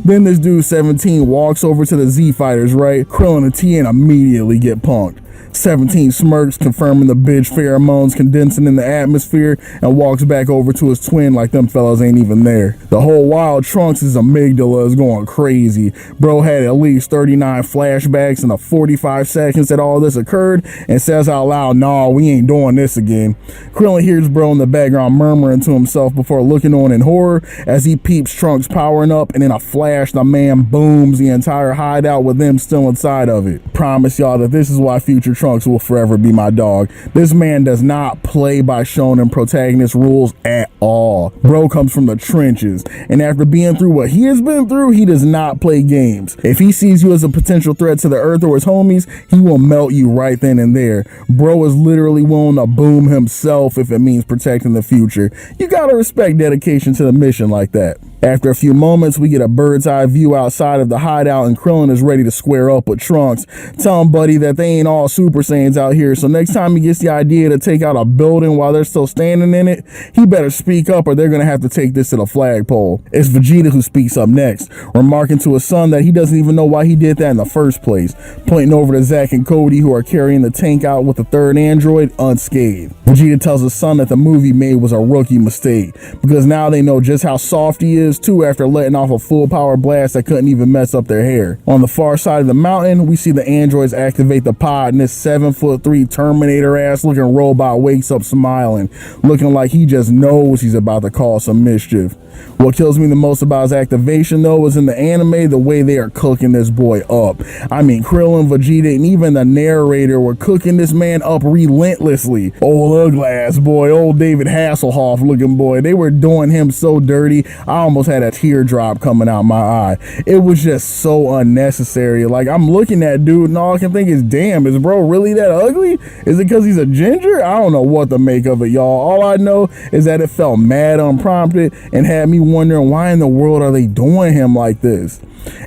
Then this dude 17 walks over to the Z fighters, right? Krillin and Tien immediately get punked. 17 smirks, confirming the bitch pheromones condensing in the atmosphere, and walks back over to his twin like them fellas ain't even there. The whole while, Trunks' amygdala is going crazy. Bro had at least 39 flashbacks in the 45 seconds that all this occurred, and says out loud, "Nah, we ain't doing this again." Krillin hears bro in the background murmuring to himself before looking on in horror as he peeps Trunks powering up, and in a flash, the man booms the entire hideout with them still inside of it. Promise y'all that this is why future Trunks will forever be my dog. This man does not play by shonen protagonist rules at all. Bro comes from the trenches, and after being through what he has been through, he does not play games. If he sees you as a potential threat to the Earth or his homies, he will melt you right then and there. Bro is literally willing to boom himself if it means protecting the future. You gotta respect dedication to the mission like that. After a few moments, we get a bird's eye view outside of the hideout, and Krillin is ready to square up with Trunks. Tell him, buddy, that they ain't all Super Saiyans out here, so next time he gets the idea to take out a building while they're still standing in it, he better speak up or they're gonna have to take this to the flagpole. It's Vegeta who speaks up next, remarking to his son that he doesn't even know why he did that in the first place, pointing over to Zack and Cody, who are carrying the tank out with the third android unscathed. Vegeta tells his son that the movie made was a rookie mistake, because now they know just how soft he is too after letting off a full power blast that couldn't even mess up their hair. On the far side of the mountain, we see the androids activate the pod, and this 7'3" Terminator ass looking robot wakes up smiling, looking like he just knows he's about to cause some mischief. What kills me the most about his activation though is in the anime, the way they are cooking this boy up. I mean, Krillin, Vegeta, and even the narrator were cooking this man up relentlessly. Old ugly ass boy, old David Hasselhoff looking boy, they were doing him so dirty, I almost had a teardrop coming out my eye. It was just so unnecessary. Like, I'm looking at dude and all I can think is, damn, is bro really that ugly? Is it because he's a ginger? I don't know what to make of it, y'all. All I know is that it felt mad unprompted and had me wondering why in the world are they doing him like this.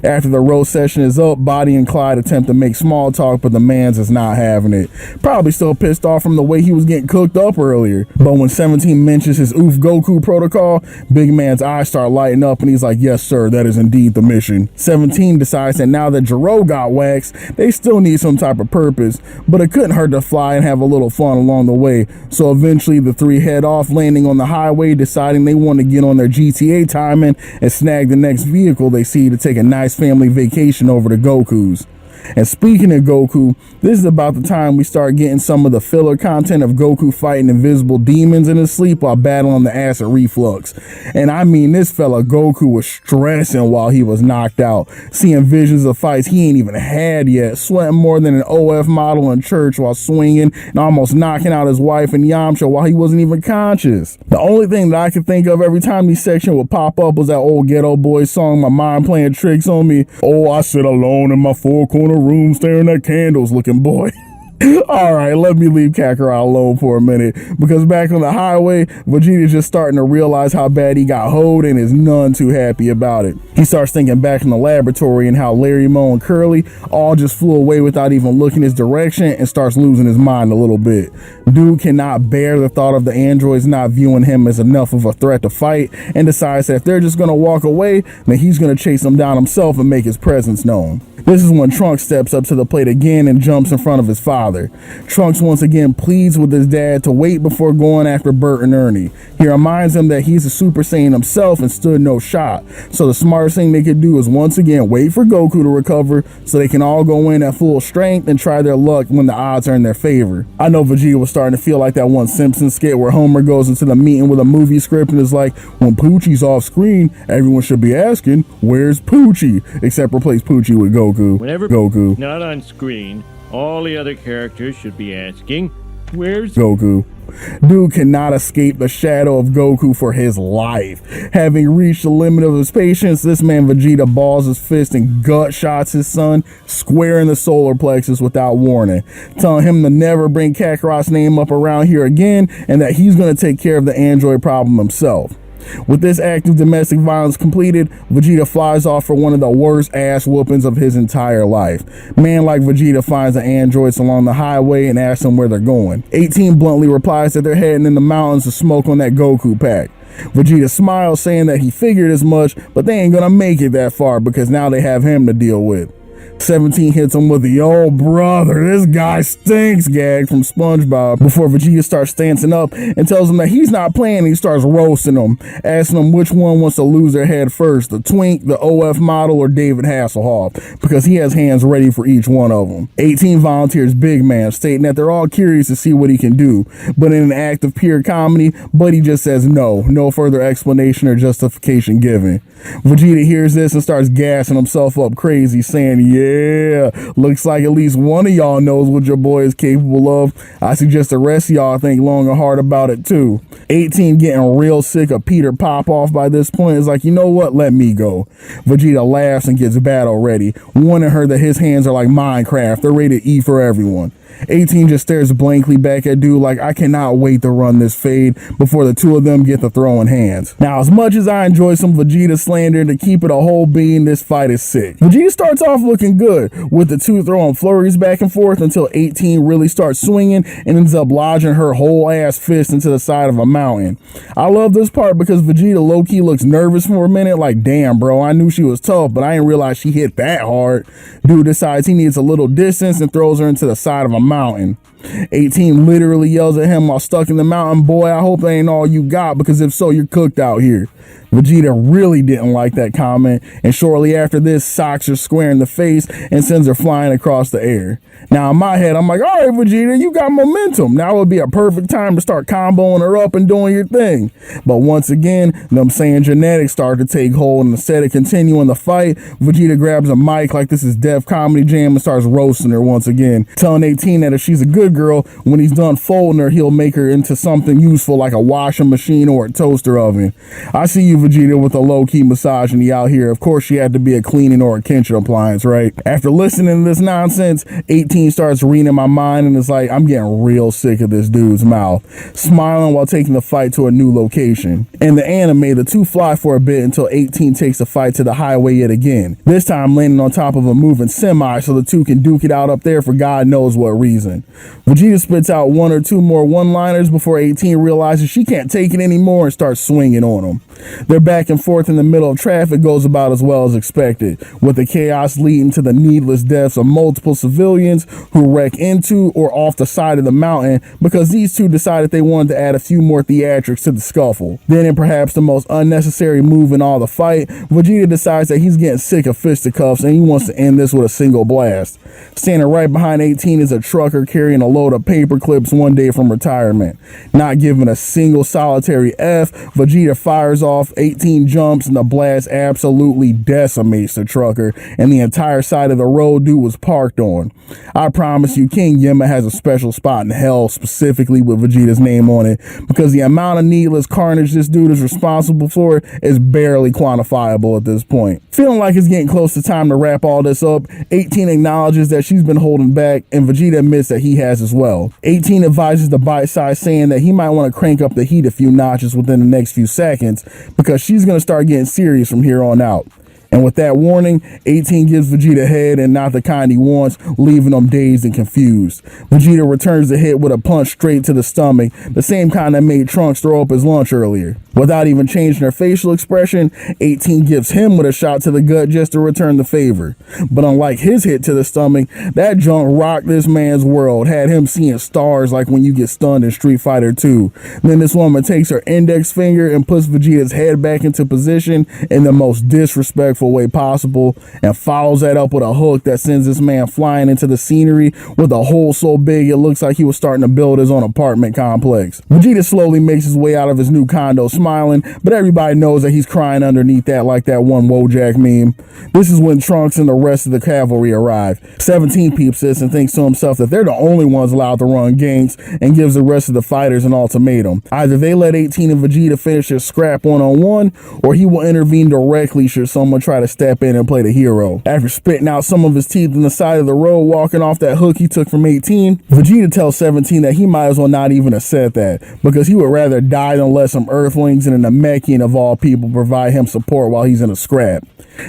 After the roast session is up, Body and Clyde attempt to make small talk, but the man's is not having it. Probably still pissed off from the way he was getting cooked up earlier. But when 17 mentions his Oof Goku protocol, Big Man's eyes start lighting up and he's like, yes sir, that is indeed the mission. 17 decides that now that Jiro got waxed, they still need some type of purpose, but it couldn't hurt to fly and have a little fun along the way. So eventually the three head off, landing on the highway, deciding they want to get on their GTA timing and snag the next vehicle they see to take a nice family vacation over to Goku's. And speaking of Goku, this is about the time we start getting some of the filler content of Goku fighting invisible demons in his sleep while battling the acid reflux. And I mean, this fella Goku was stressing while he was knocked out, seeing visions of fights he ain't even had yet, sweating more than an OF model in church while swinging, and almost knocking out his wife and Yamcha while he wasn't even conscious. The only thing that I could think of every time these sections would pop up was that old Ghetto Boys song, My Mind Playing Tricks on Me. Oh, I sit alone in my four corner room staring at candles looking boy. All right, let me leave Kakarot alone for a minute, because back on the highway, Vegeta's just starting to realize how bad he got hoed and is none too happy about it. He starts thinking back in the laboratory and how Larry, Moe, and Curly all just flew away without even looking his direction, and starts losing his mind a little bit. Dude cannot bear the thought of the androids not viewing him as enough of a threat to fight, and decides that if they're just gonna walk away, then he's gonna chase them down himself and make his presence known. This is when Trunks steps up to the plate again and jumps in front of his father. Trunks once again pleads with his dad to wait before going after Bert and Ernie. He reminds him that he's a Super Saiyan himself and stood no shot, so the smartest thing they could do is once again wait for Goku to recover so they can all go in at full strength and try their luck when the odds are in their favor. I know Vegeta was starting to feel like that one Simpsons skit where Homer goes into the meeting with a movie script and is like, when Poochie's off screen, everyone should be asking, where's Poochie? Except replace Poochie with Goku. Whenever Goku not on screen, all the other characters should be asking, where's Goku? Dude cannot escape the shadow of Goku for his life. Having reached the limit of his patience, this man Vegeta balls his fist and gut shots his son square in the solar plexus without warning, telling him to never bring Kakarot's name up around here again and that he's going to take care of the android problem himself. With this act of domestic violence completed, Vegeta flies off for one of the worst ass whoopings of his entire life. Man like Vegeta finds the androids along the highway and asks them where they're going. 18 bluntly replies that they're heading in the mountains to smoke on that Goku pack. Vegeta smiles, saying that he figured as much, but they ain't gonna make it that far because now they have him to deal with. 17 hits him with the "oh brother, this guy stinks" gag from SpongeBob before Vegeta starts stancing up and tells him that he's not playing. He starts roasting him, asking him which one wants to lose their head first, the Twink, the OF model, or David Hasselhoff, because he has hands ready for each one of them. 18 volunteers Big Man, stating that they're all curious to see what he can do, but in an act of pure comedy, Buddy just says no further explanation or justification given. Vegeta hears this and starts gassing himself up crazy, saying, "Yeah, looks like at least one of y'all knows what your boy is capable of. I suggest the rest of y'all think long and hard about it too." 18, getting real sick of Peter Popoff by this point, is like, "You know what, let me go." Vegeta laughs and gets battle ready, warning her that his hands are like Minecraft, they're rated E for everyone. 18 just stares blankly back at dude like, "I cannot wait to run this fade before the two of them get the throwing hands." Now, as much as I enjoy some Vegeta slander, to keep it a whole bean, this fight is sick. Vegeta starts off looking good, with the two throwing flurries back and forth until 18 really starts swinging and ends up lodging her whole ass fist into the side of a mountain. I love this part because Vegeta low-key looks nervous for a minute, like, "Damn bro, I knew she was tough, but I didn't realize she hit that hard." Dude decides he needs a little distance and throws her into the side of a mountain. 18 literally yells at him while stuck in the mountain, "Boy, I hope that ain't all you got, because if so, you're cooked out here." Vegeta really didn't like that comment, and shortly after this, socks her square in the face and sends her flying across the air. Now in my head, I'm like, "All right, Vegeta, you got momentum. Now would be a perfect time to start comboing her up and doing your thing." But once again, them Saiyan genetics start to take hold, and instead of continuing the fight, Vegeta grabs a mic like this is Def Comedy Jam and starts roasting her once again, telling 18 that if she's a good girl, when he's done folding her, he'll make her into something useful like a washing machine or a toaster oven. I see you, Vegeta, with a low-key misogyny out here. Of course she had to be a cleaning or a kitchen appliance, right? After listening to this nonsense, 18 starts reading my mind and it's like, I'm getting real sick of this dude's mouth, smiling while taking the fight to a new location. In the anime, the two fly for a bit until 18 takes the fight to the highway yet again, this time landing on top of a moving semi so the two can duke it out up there for God knows what reason. Vegeta spits out one or two more one-liners before 18 realizes she can't take it anymore and starts swinging on him. Their back and forth in the middle of traffic goes about as well as expected, with the chaos leading to the needless deaths of multiple civilians who wreck into or off the side of the mountain because these two decided they wanted to add a few more theatrics to the scuffle. Then, in perhaps the most unnecessary move in all the fight, Vegeta decides that he's getting sick of fisticuffs and he wants to end this with a single blast. Standing right behind 18 is a trucker carrying a load of paper clips one day from retirement. Not giving a single solitary F, Vegeta fires off, 18 jumps, and the blast absolutely decimates the trucker and the entire side of the road dude was parked on. I promise you, King Yemma has a special spot in hell specifically with Vegeta's name on it, because the amount of needless carnage this dude is responsible for is barely quantifiable at this point. Feeling like it's getting close to time to wrap all this up, 18 acknowledges that she's been holding back, and Vegeta admits that he has as well. 18 advises the bite size, saying that he might want to crank up the heat a few notches within the next few seconds because she's going to start getting serious from here on out. And with that warning, 18 gives Vegeta head, and not the kind he wants, leaving him dazed and confused. Vegeta returns the hit with a punch straight to the stomach, the same kind that made Trunks throw up his lunch earlier. Without even changing her facial expression, 18 gives him with a shot to the gut just to return the favor. But unlike his hit to the stomach, that junk rocked this man's world, had him seeing stars like when you get stunned in Street Fighter 2. Then this woman takes her index finger and puts Vegeta's head back into position in the most disrespectful way possible, and follows that up with a hook that sends this man flying into the scenery with a hole so big it looks like he was starting to build his own apartment complex. Vegeta slowly makes his way out of his new condo smiling, but everybody knows that he's crying underneath that like that one Wojak meme. This is when Trunks and the rest of the cavalry arrive. 17 peeps this and thinks to himself that they're the only ones allowed to run ganks, and gives the rest of the fighters an ultimatum. Either they let 18 and Vegeta finish their scrap one-on-one, or he will intervene directly should someone try to step in and play the hero. After spitting out some of his teeth in the side of the road walking off that hook he took from 18, Vegeta tells 17 that he might as well not even have said that, because he would rather die than let some earthling wings and a Namekian of all people provide him support while he's in a scrap.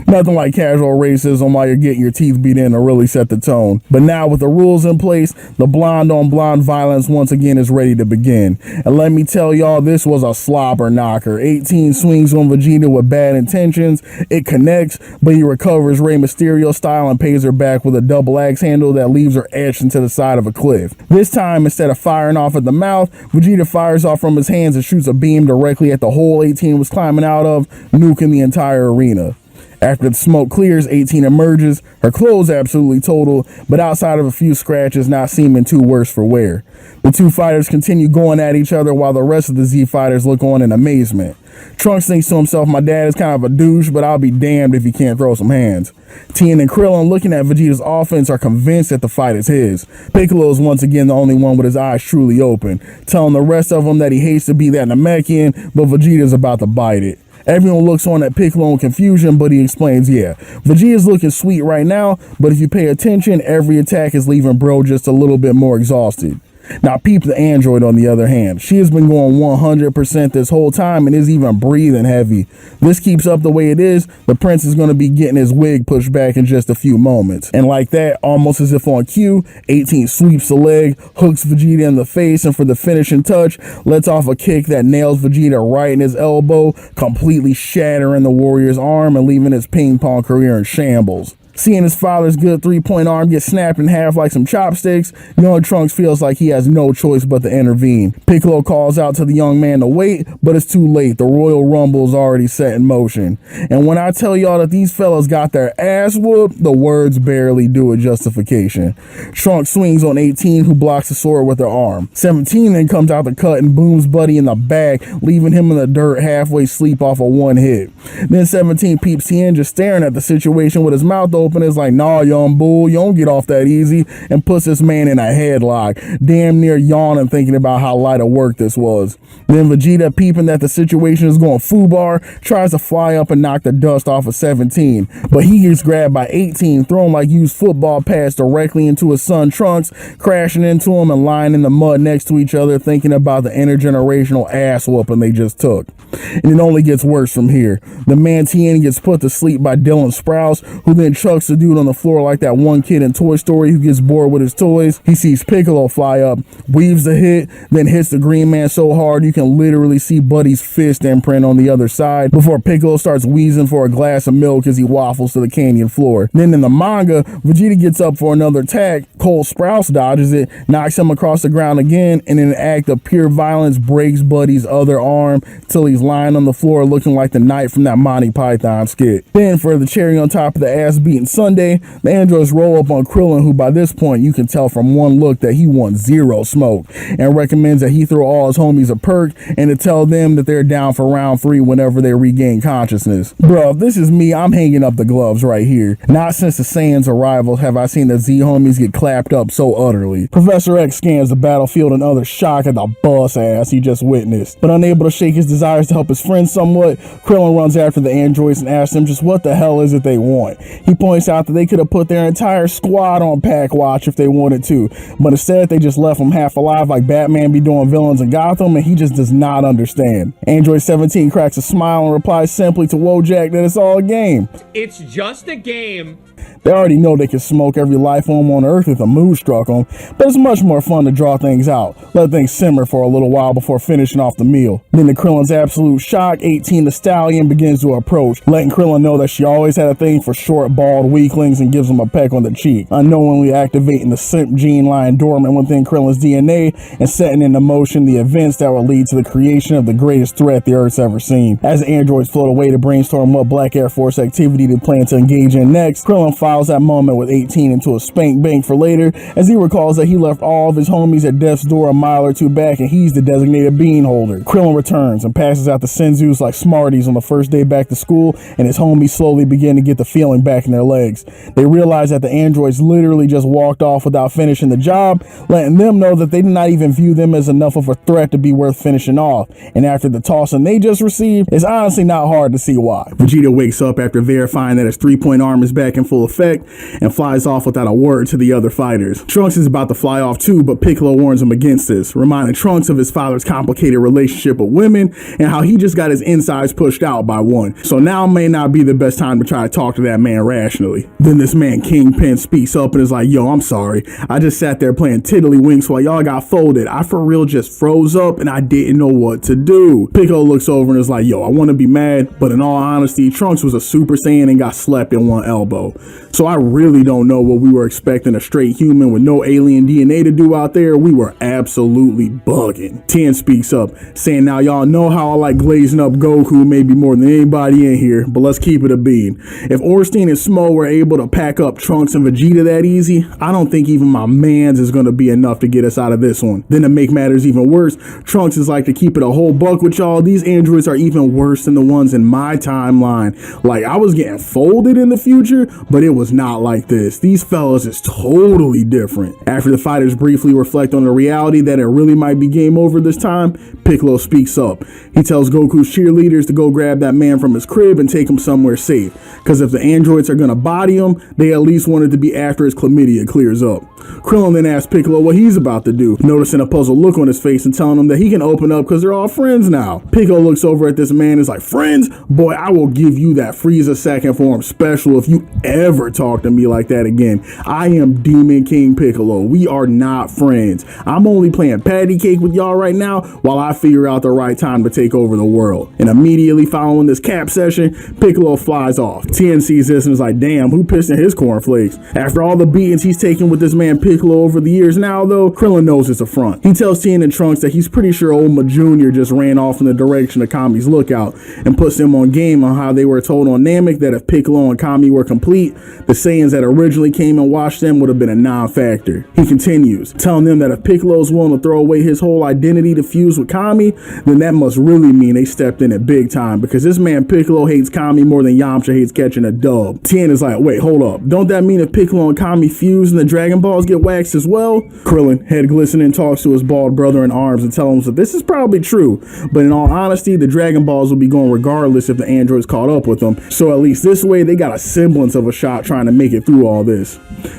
Nothing like casual racism while you're getting your teeth beat in to really set the tone. But now with the rules in place, the blonde on blonde violence once again is ready to begin. And let me tell y'all, this was a slobber knocker. 18 swings on Vegeta with bad intentions. It connects, but he recovers Rey Mysterio style and pays her back with a double axe handle that leaves her etched into the side of a cliff. This time, instead of firing off at the mouth, Vegeta fires off from his hands and shoots a beam directly at the hole 18 was climbing out of, nuking the entire arena. After the smoke clears, 18 emerges, her clothes absolutely total, but outside of a few scratches not seeming too worse for wear. The two fighters continue going at each other while the rest of the Z fighters look on in amazement. Trunks thinks to himself, my dad is kind of a douche, but I'll be damned if he can't throw some hands. Tien and Krillin, looking at Vegeta's offense, are convinced that the fight is his. Piccolo is once again the only one with his eyes truly open, telling the rest of them that he hates to be that Namekian, but Vegeta's about to bite it. Everyone looks on at Piccolo in confusion, but he explains, yeah, Vegeta's looking sweet right now, but if you pay attention, every attack is leaving bro just a little bit more exhausted. Now peep the android on the other hand. She has been going 100% this whole time and is even breathing heavy. This keeps up the way it is, the prince is going to be getting his wig pushed back in just a few moments. And like that, almost as if on cue, 18 sweeps the leg, hooks Vegeta in the face, and for the finishing touch, lets off a kick that nails Vegeta right in his elbow, completely shattering the warrior's arm and leaving his ping pong career in shambles. Seeing his father's good three-point arm get snapped in half like some chopsticks, young Trunks feels like he has no choice but to intervene. Piccolo calls out to the young man to wait, but it's too late. The Royal Rumble is already set in motion. And when I tell y'all that these fellas got their ass whooped, the words barely do a justification. Trunks swings on 18, who blocks the sword with her arm. 17 then comes out the cut and booms Buddy in the back, leaving him in the dirt halfway asleep off of one hit. Then 17 peeps Tien just staring at the situation with his mouth open, is like, nah, young bull, you don't get off that easy, and puts this man in a headlock, damn near yawning thinking about how light of work this was. Then Vegeta, peeping that the situation is going foobar, tries to fly up and knock the dust off of 17, but he gets grabbed by 18, thrown like used football pass directly into his son Trunks, crashing into him and lying in the mud next to each other thinking about the intergenerational ass whooping they just took. And it only gets worse from here. The man Tien gets put to sleep by Dylan Sprouse, who then chucks the dude on the floor like that one kid in Toy Story who gets bored with his toys. He sees Piccolo fly up, weaves the hit, then hits the green man so hard you can literally see Buddy's fist imprint on the other side before Piccolo starts wheezing for a glass of milk as he waffles to the canyon floor. Then in the manga, Vegeta gets up for another attack, Cole Sprouse dodges it, knocks him across the ground again, and in an act of pure violence breaks Buddy's other arm till he's lying on the floor looking like the knight from that Monty Python skit. Then for the cherry on top of the ass-beating Sunday, the androids roll up on Krillin, who by this point you can tell from one look that he wants zero smoke, and recommends that he throw all his homies a perk and to tell them that they're down for round 3 whenever they regain consciousness. Bro, if this is me, I'm hanging up the gloves right here. Not since the Saiyan's arrival have I seen the Z homies get clapped up so utterly. Professor X scans the battlefield in utter shock at the boss ass he just witnessed, but unable to shake his desires to help his friends somewhat, Krillin runs after the androids and asks them just what the hell is it they want. He points out that they could have put their entire squad on pack watch if they wanted to, but instead they just left them half alive like Batman be doing villains in Gotham, and he just does not understand. Android 17 cracks a smile and replies simply to Wojak that it's all a game. It's just a game. They already know they can smoke every life form on Earth if a mood struck them, but it's much more fun to draw things out, let things simmer for a little while before finishing off the meal. Then to Krillin's absolute shock, 18 the Stallion begins to approach, letting Krillin know that she always had a thing for short, bald weaklings and gives him a peck on the cheek, unknowingly activating the simp gene lying dormant within Krillin's DNA and setting into motion the events that will lead to the creation of the greatest threat the Earth's ever seen. As the androids float away to brainstorm what Black Air Force activity they plan to engage in next, Krillin files that moment with 18 into a spank bank for later, as he recalls that he left all of his homies at death's door a mile or two back and he's the designated bean holder. Krillin returns and passes out the Senzus like Smarties on the first day back to school, and his homies slowly begin to get the feeling back in their legs. They realize that the androids literally just walked off without finishing the job, letting them know that they did not even view them as enough of a threat to be worth finishing off. And after the tossing they just received, it's honestly not hard to see why. Vegeta wakes up after verifying that his 3-point arm is back in full effect and flies off without a word to the other fighters. Trunks is about to fly off too, but Piccolo warns him against this, reminding Trunks of his father's complicated relationship with women and how he just got his insides pushed out by one. So now may not be the best time to try to talk to that man rationally. Then this man Kingpin speaks up and is like, yo, I'm sorry. I just sat there playing tiddlywinks while y'all got folded. I for real just froze up and I didn't know what to do. Piccolo looks over and is like, yo, I want to be mad, but in all honesty, Trunks was a Super Saiyan and got slept in one elbow. So I really don't know what we were expecting a straight human with no alien DNA to do out there. We were absolutely bugging. Tien speaks up, saying, now y'all know how I like glazing up Goku maybe more than anybody in here, but let's keep it a bean. If Orstein and Smo were able to pack up Trunks and Vegeta that easy, I don't think even my mans is going to be enough to get us out of this one. Then to make matters even worse, Trunks is like, to keep it a whole buck with y'all, these androids are even worse than the ones in my timeline. Like, I was getting folded in the future, but it was not like this. These fellas is totally different. After the fighters briefly reflect on the reality that it really might be game over this time, Piccolo speaks up. He tells Goku's cheerleaders to go grab that man from his crib and take him somewhere safe, because if the androids are gonna body him, they at least want it to be after his chlamydia clears up. Krillin then asks Piccolo what he's about to do, noticing a puzzled look on his face and telling him that he can open up because they're all friends now. Piccolo looks over at this man and is like, friends? Boy, I will give you that Frieza second form special if you ever talk to me like that again. I am Demon King Piccolo. We are not friends. I'm only playing patty cake with y'all right now while I figure out the right time to take over the world. And immediately following this cap session, Piccolo flies off. Tien sees this and is like, damn, who pissed in his cornflakes? After all the beatings he's taken with this man Piccolo over the years now, though, Krillin knows it's a front. He tells Tien and Trunks that he's pretty sure Oma Jr. just ran off in the direction of Kami's lookout and puts them on game on how they were told on Namek that if Piccolo and Kami were complete, the Saiyans that originally came and watched them would have been a non-factor. He continues, telling them that if Piccolo's willing to throw away his whole identity to fuse with Kami, then that must really mean they stepped in it big time, because this man Piccolo hates Kami more than Yamcha hates catching a dub. Tien is like, wait, hold up. Don't that mean if Piccolo and Kami fuse and the Dragon Balls get waxed as well? Krillin, head glistening, talks to his bald brother in arms and tells him that this is probably true, but in all honesty, the Dragon Balls will be going regardless if the androids caught up with them, so at least this way they got a semblance of a shot trying to make it through all this.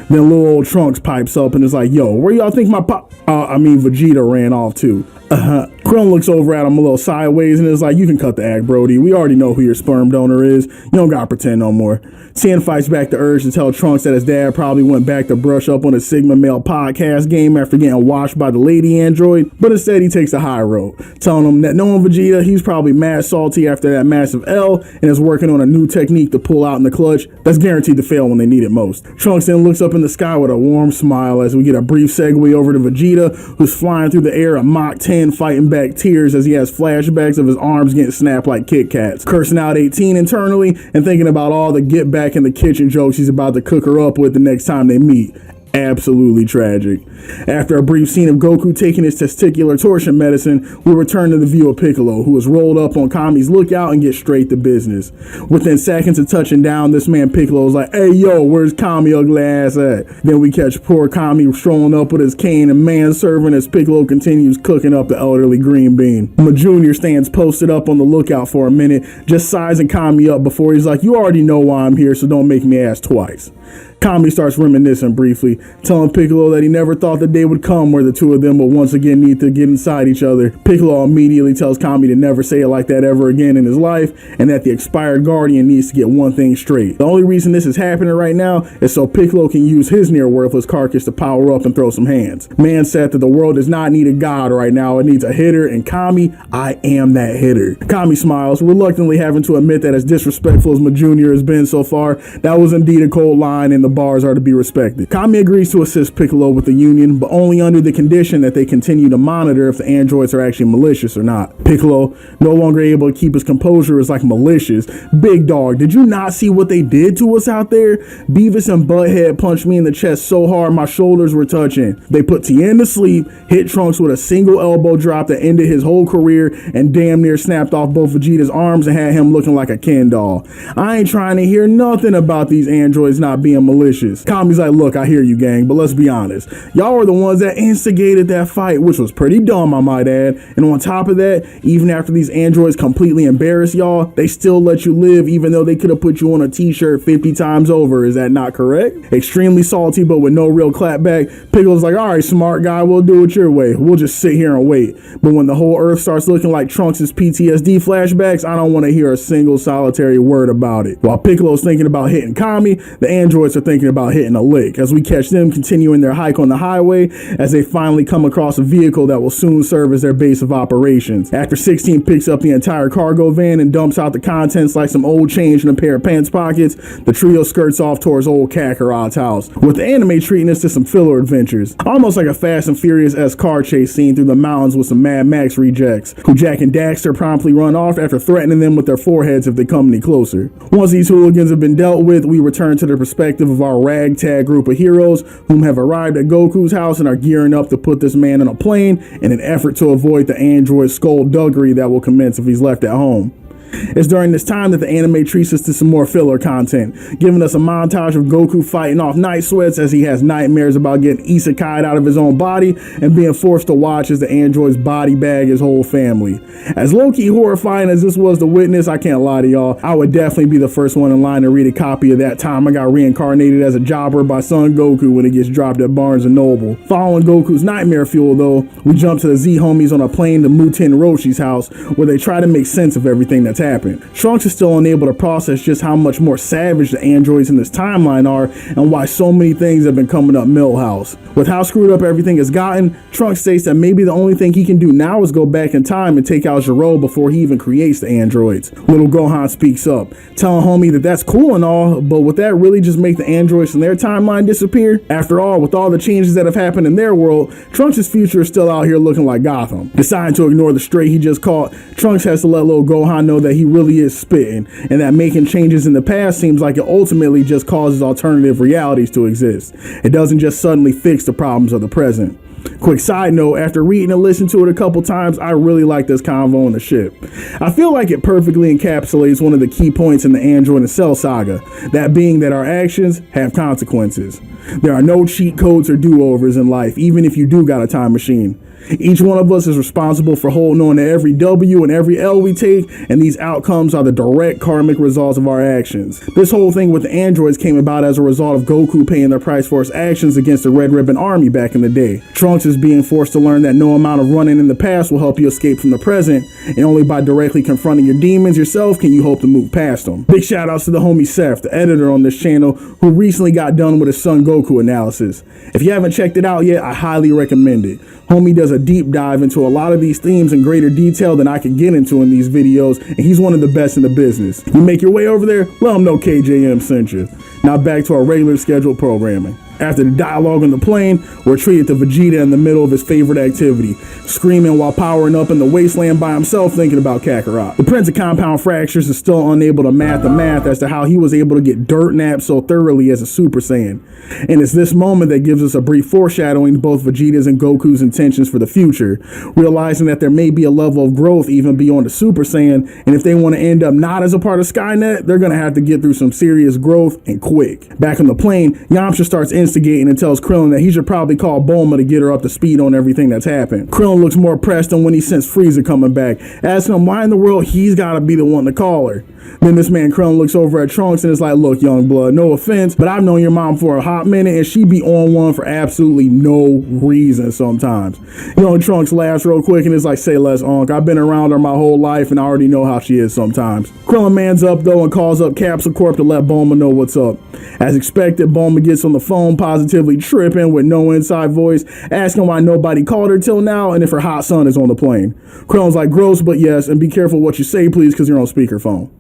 Then little old Trunks pipes up and is like, yo, where y'all think my Vegeta ran off to? Krillin looks over at him a little sideways and is like, you can cut the act, Brody. We already know who your sperm donor is. You don't gotta pretend no more. Tien fights back the urge to tell Trunks that his dad probably went back to brush up on his Sigma Male podcast game after getting washed by the lady android, but instead he takes the high road, telling him that knowing Vegeta, he's probably mad salty after that massive L and is working on a new technique to pull out in the clutch that's guaranteed to fail when they need it most. Trunks then looks up in the sky with a warm smile as we get a brief segue over to Vegeta, who's flying through the air at Mach 10, fighting back tears as he has flashbacks of his arms getting snapped like Kit Kats, cursing out 18 internally and thinking about all the get back in the kitchen jokes he's about to cook her up with the next time they meet. Absolutely tragic. After a brief scene of Goku taking his testicular torsion medicine, we return to the view of Piccolo, who is rolled up on Kami's lookout and gets straight to business. Within seconds of touching down, this man Piccolo is like, hey yo, where's Kami ugly ass at? Then we catch poor Kami strolling up with his cane and manservant as Piccolo continues cooking up the elderly green bean. Ma Jr. stands posted up on the lookout for a minute, just sizing Kami up before he's like, you already know why I'm here, so don't make me ask twice. Kami starts reminiscing briefly, telling Piccolo that he never thought the day would come where the two of them would once again need to get inside each other. Piccolo immediately tells Kami to never say it like that ever again in his life, and that the expired Guardian needs to get one thing straight. The only reason this is happening right now is so Piccolo can use his near worthless carcass to power up and throw some hands. Man said that the world does not need a god right now, it needs a hitter, and Kami, I am that hitter. Kami smiles, reluctantly having to admit that as disrespectful as Ma Jr. has been so far, that was indeed a cold line and the bars are to be respected. Kami agrees agrees to assist Piccolo with the Union, but only under the condition that they continue to monitor if the androids are actually malicious or not. Piccolo, no longer able to keep his composure, is like, malicious? Big dog, did you not see what they did to us out there? Beavis and Butthead punched me in the chest so hard my shoulders were touching. They put Tien to sleep, hit Trunks with a single elbow drop that ended his whole career, and damn near snapped off both Vegeta's arms and had him looking like a Ken doll. I ain't trying to hear nothing about these androids not being malicious. Kami's like, look, I hear you, gang, but let's be honest. Y'all were the ones that instigated that fight, which was pretty dumb, I might add. And on top of that, even after these androids completely embarrass y'all, they still let you live even though they could have put you on a t-shirt 50 times over. Is that not correct? Extremely salty, but with no real clapback, Piccolo's like, all right, smart guy, we'll do it your way. We'll just sit here and wait. But when the whole Earth starts looking like Trunks' PTSD flashbacks, I don't want to hear a single solitary word about it. While Piccolo's thinking about hitting Kami, the androids are thinking about hitting a lick, as we catch them continuing their hike on the highway as they finally come across a vehicle that will soon serve as their base of operations. After 16 picks up the entire cargo van and dumps out the contents like some old change in a pair of pants pockets, the trio skirts off towards old Kakarot's house, with the anime treating us to some filler adventures, almost like a Fast and Furious-esque car chase scene through the mountains with some Mad Max rejects, who Jack and Daxter promptly run off after threatening them with their foreheads if they come any closer. Once these hooligans have been dealt with, we return to the perspective of our ragtag group of heroes whom have arrived at Goku's house and are gearing up to put this man on a plane in an effort to avoid the android skullduggery that will commence if he's left at home. It's during this time that the anime treats us to some more filler content, giving us a montage of Goku fighting off night sweats as he has nightmares about getting isekai'd out of his own body and being forced to watch as the androids body bag his whole family. As low-key horrifying as this was to witness, I can't lie to y'all, I would definitely be the first one in line to read a copy of That Time I Got Reincarnated as a Jobber by Son Goku when it gets dropped at Barnes & Noble. Following Goku's nightmare fuel though, we jump to the Z-homies on a plane to Muten Roshi's house where they try to make sense of everything that's happened. Trunks is still unable to process just how much more savage the androids in this timeline are and why so many things have been coming up Millhouse. With how screwed up everything has gotten, Trunks states that maybe the only thing he can do now is go back in time and take out Gero before he even creates the androids. Little Gohan speaks up, telling homie that that's cool and all, but would that really just make the androids in their timeline disappear? After all, with all the changes that have happened in their world, Trunks' future is still out here looking like Gotham. Deciding to ignore the stray he just caught, Trunks has to let little Gohan know that he really is spitting, and that making changes in the past seems like it ultimately just causes alternative realities to exist. It doesn't just suddenly fix the problems of the present. Quick side note, after reading and listening to it a couple times, I really like this convo on the ship. I feel like it perfectly encapsulates one of the key points in the Android and Cell saga, that being that our actions have consequences. There are no cheat codes or do-overs in life, even if you do got a time machine. Each one of us is responsible for holding on to every W and every L we take, and these outcomes are the direct karmic results of our actions. This whole thing with the androids came about as a result of Goku paying their price for his actions against the Red Ribbon Army back in the day. Trunks is being forced to learn that no amount of running in the past will help you escape from the present, and only by directly confronting your demons yourself can you hope to move past them. Big shout outs to the homie Seth, the editor on this channel, who recently got done with his Son Goku analysis. If you haven't checked it out yet, I highly recommend it. Homie does a deep dive into a lot of these themes in greater detail than I can get into in these videos, and he's one of the best in the business. You make your way over there, let him know KJM sent you. Now back to our regular scheduled programming. After the dialogue on the plane, we're treated to Vegeta in the middle of his favorite activity, screaming while powering up in the wasteland by himself thinking about Kakarot. The Prince of Compound Fractures is still unable to math the math as to how he was able to get dirt napped so thoroughly as a Super Saiyan. And it's this moment that gives us a brief foreshadowing to both Vegeta's and Goku's intentions for the future, realizing that there may be a level of growth even beyond the Super Saiyan, and if they want to end up not as a part of Skynet, they're going to have to get through some serious growth and quick. Back on the plane, Yamcha starts instigating and tells Krillin that he should probably call Bulma to get her up to speed on everything that's happened. Krillin looks more pressed than when he sensed Frieza coming back, asking him why in the world he's got to be the one to call her. Then this man Krillin looks over at Trunks and is like, look, young blood, no offense, but I've known your mom for a hot minute and she be on one for absolutely no reason sometimes. You know, Trunks laughs real quick and is like, say less, Unc. I've been around her my whole life and I already know how she is sometimes. Krillin mans up though and calls up Capsule Corp to let Bulma know what's up. As expected, Bulma gets on the phone positively tripping with no inside voice, asking why nobody called her till now and if her hot son is on the plane. Krillin's like, gross, but yes, and be careful what you say please because you're on speakerphone.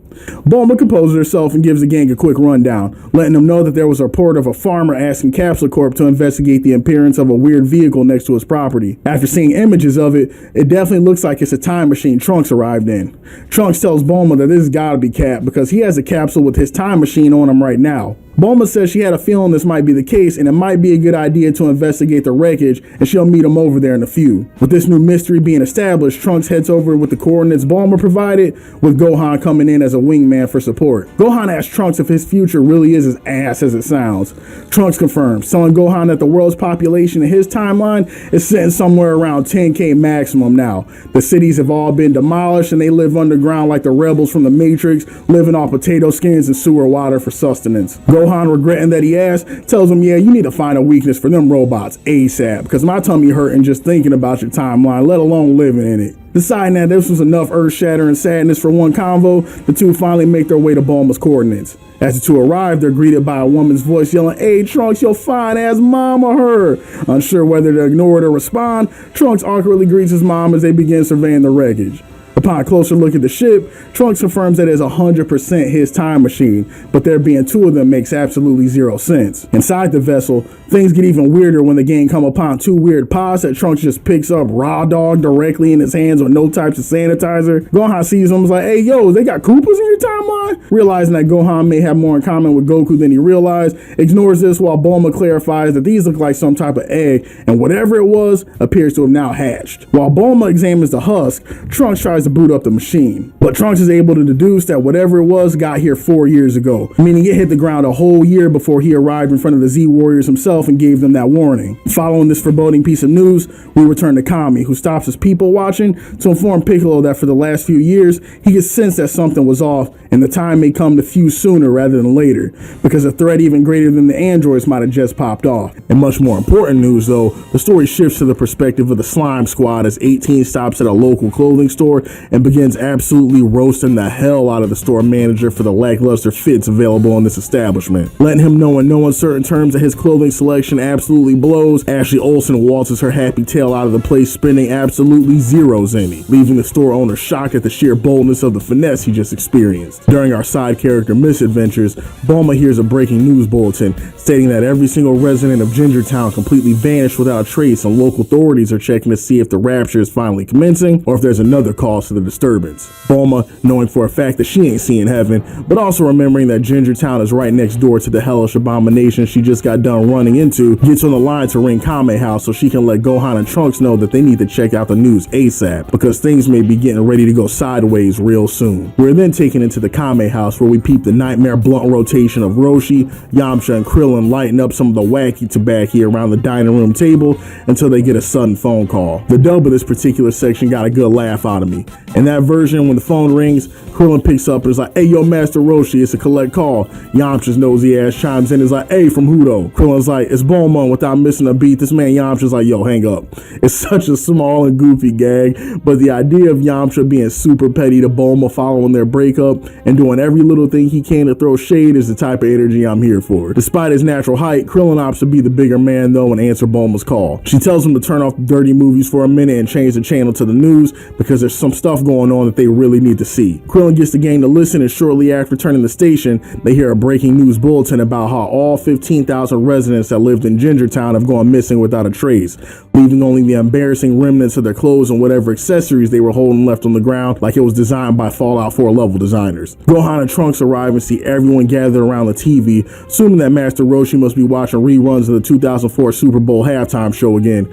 Bulma composes herself and gives the gang a quick rundown, letting them know that there was a report of a farmer asking Capsule Corp to investigate the appearance of a weird vehicle next to his property. After seeing images of it, it definitely looks like it's a time machine Trunks arrived in. Trunks tells Bulma that this has gotta be Cap because he has a capsule with his time machine on him right now. Bulma says she had a feeling this might be the case and it might be a good idea to investigate the wreckage, and she'll meet him over there in a few. With this new mystery being established, Trunks heads over with the coordinates Bulma provided, with Gohan coming in as a wingman for support. Gohan asks Trunks if his future really is as ass as it sounds. Trunks confirms, telling Gohan that the world's population in his timeline is sitting somewhere around 10K maximum now. The cities have all been demolished and they live underground like the rebels from the Matrix, living off potato skins and sewer water for sustenance. Gohan, regretting that he asked, tells him, yeah, you need to find a weakness for them robots ASAP, because my tummy hurting just thinking about your timeline, let alone living in it. Deciding that this was enough earth-shattering sadness for one convo, the two finally make their way to Bulma's coordinates. As the two arrive, they're greeted by a woman's voice yelling, "Hey Trunks, your fine ass mom or her?" Unsure whether to ignore it or respond, Trunks awkwardly greets his mom as they begin surveying the wreckage. Upon a closer look at the ship, Trunks confirms that it is 100% his time machine, but there being two of them makes absolutely zero sense. Inside the vessel, things get even weirder when the gang come upon two weird pods that Trunks just picks up raw dog directly in his hands with no types of sanitizer. Gohan sees them and is like, "Hey yo, they got Koopas in your timeline?" Realizing that Gohan may have more in common with Goku than he realized, ignores this while Bulma clarifies that these look like some type of egg, and whatever it was appears to have now hatched. While Bulma examines the husk, Trunks tries to boot up the machine, but Trunks is able to deduce that whatever it was got here 4 years ago, meaning it hit the ground a whole year before he arrived in front of the Z Warriors himself and gave them that warning. Following this foreboding piece of news, we return to Kami, who stops his people watching to inform Piccolo that for the last few years he could sense that something was off and the time may come to fuse sooner rather than later, because a threat even greater than the androids might have just popped off. And much more important news though, the story shifts to the perspective of the Slime Squad as 18 stops at a local clothing store and begins absolutely roasting the hell out of the store manager for the lackluster fits available in this establishment. Letting him know in no uncertain terms that his clothing selection absolutely blows, Ashley Olsen waltzes her happy tail out of the place, spending absolutely zero zenny, leaving the store owner shocked at the sheer boldness of the finesse he just experienced. During our side character misadventures, Bulma hears a breaking news bulletin stating that every single resident of Gingertown completely vanished without a trace, and local authorities are checking to see if the rapture is finally commencing or if there's another cause to the disturbance. Bulma, knowing for a fact that she ain't seeing heaven, but also remembering that Gingertown is right next door to the hellish abomination she just got done running into, gets on the line to ring Kame House so she can let Gohan and Trunks know that they need to check out the news ASAP, because things may be getting ready to go sideways real soon. We're then taken into the Kame House where we peep the nightmare blunt rotation of Roshi, Yamcha, and Krillin lighting up some of the wacky tobacco around the dining room table until they get a sudden phone call. The dub of this particular section got a good laugh out of me. In that version, when the phone rings, Krillin picks up and is like, "Hey yo, Master Roshi, it's a collect call." Yamcha's nosy ass chimes in and is like, "Hey, from who though?" Krillin's like, "It's Bulma," without missing a beat. This man Yamcha's like, "Yo, hang up." It's such a small and goofy gag, but the idea of Yamcha being super petty to Bulma following their breakup and doing every little thing he can to throw shade is the type of energy I'm here for. Despite his natural height, Krillin opts to be the bigger man though and answer Bulma's call. She tells him to turn off the dirty movies for a minute and change the channel to the news because there's some stuff going on that they really need to see. Krillin gets the gang to listen, and shortly after turning the station, they hear a breaking news bulletin about how all 15,000 residents that lived in Gingertown have gone missing without a trace, leaving only the embarrassing remnants of their clothes and whatever accessories they were holding left on the ground like it was designed by Fallout 4 level designers. Gohan and Trunks arrive and see everyone gathered around the TV, assuming that Master Roshi must be watching reruns of the 2004 Super Bowl halftime show again.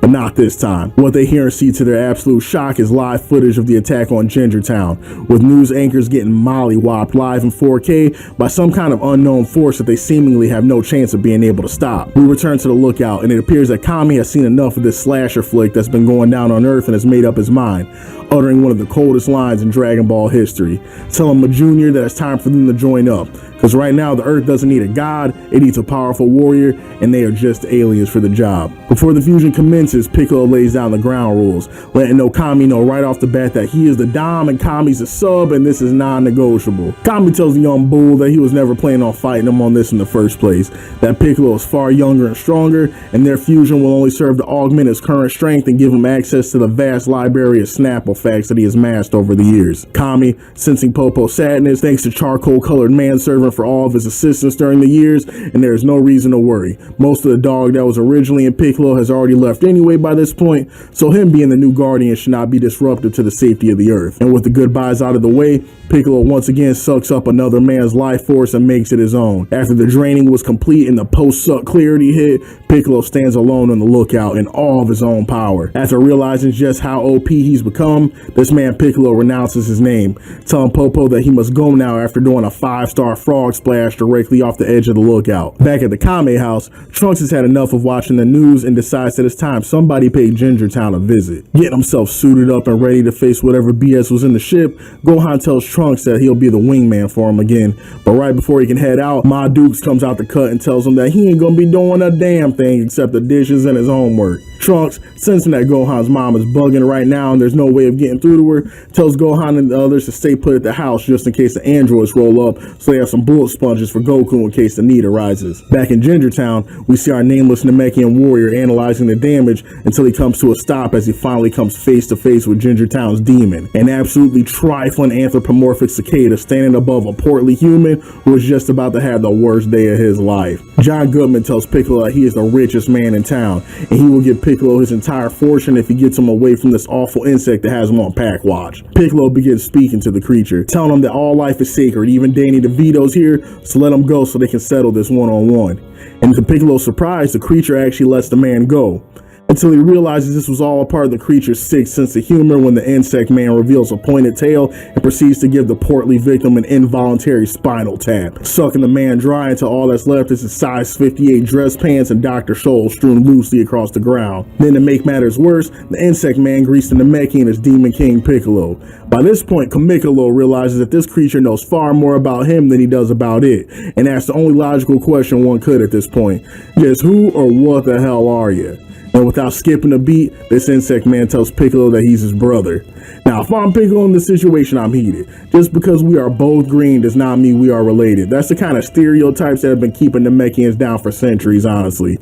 But not this time. What they hear and see to their absolute shock is live footage of the attack on Gingertown, with news anchors getting mollywopped live in 4K by some kind of unknown force that they seemingly have no chance of being able to stop. We return to the lookout, and it appears that Kami has seen enough of this slasher flick that's been going down on Earth and has made up his mind, uttering one of the coldest lines in Dragon Ball history, telling Ma Jr. that it's time for them to join up, Because right now, the Earth doesn't need a god, it needs a powerful warrior, and they are just aliens for the job. Before the fusion commences, Piccolo lays down the ground rules, letting Kami know right off the bat that he is the Dom and Kami's a sub, and this is non-negotiable. Kami tells the young bull that he was never planning on fighting him on this in the first place, that Piccolo is far younger and stronger, and their fusion will only serve to augment his current strength and give him access to the vast library of Snapple facts that he has amassed over the years. Kami, sensing Popo's sadness, thanks to charcoal-colored manservant for all of his assistance during the years, and there is no reason to worry. Most of the dog that was originally in Piccolo has already left anyway by this point, so him being the new guardian should not be disruptive to the safety of the Earth. And with the goodbyes out of the way, Piccolo once again sucks up another man's life force and makes it his own. After the draining was complete and the post-suck clarity hit, Piccolo stands alone on the lookout in all of his own power. After realizing just how OP he's become, this man Piccolo renounces his name, telling Popo that he must go now after doing a 5-star frog splash directly off the edge of the lookout. Back at the Kame house, Trunks has had enough of watching the news and decides that it's time somebody paid Ginger Town a visit. Getting himself suited up and ready to face whatever BS was in the ship, Gohan tells Trunks that he'll be the wingman for him again, but right before he can head out, Ma Dukes comes out the cut and tells him that he ain't gonna be doing a damn thing except the dishes and his homework. Trunks, sensing that Gohan's mom is bugging right now and there's no way of getting through to her, tells Gohan and the others to stay put at the house just in case the androids roll up, so they have some bullet sponges for Goku in case the need arises. Back in Ginger Town, we see our nameless Namekian warrior analyzing the damage until he comes to a stop as he finally comes face to face with Ginger Town's demon, an absolutely trifling anthropomorphic cicada standing above a portly human who is just about to have the worst day of his life. John Goodman tells Piccolo that he is the richest man in town, and he will give Piccolo his entire fortune if he gets him away from this awful insect that has him on pack watch. Piccolo begins speaking to the creature, telling him that all life is sacred, even Danny DeVito's here, so let him go so they can settle this one-on-one. And to Piccolo's surprise, the creature actually lets the man go, until he realizes this was all a part of the creature's sick sense of humor when the insect man reveals a pointed tail and proceeds to give the portly victim an involuntary spinal tap, sucking the man dry until all that's left is his size 58 dress pants and Dr. Scholl strewn loosely across the ground. Then to make matters worse, the insect man greased the Namekian as Demon King Piccolo. By this point, Kamikolo realizes that this creature knows far more about him than he does about it, and asks the only logical question one could at this point. Just who or what the hell are you? And without skipping a beat, this insect man tells Piccolo that he's his brother. Now, if I'm Piccolo in this situation, I'm heated. Just because we are both green does not mean we are related. That's the kind of stereotypes that have been keeping the Namekians down for centuries, honestly.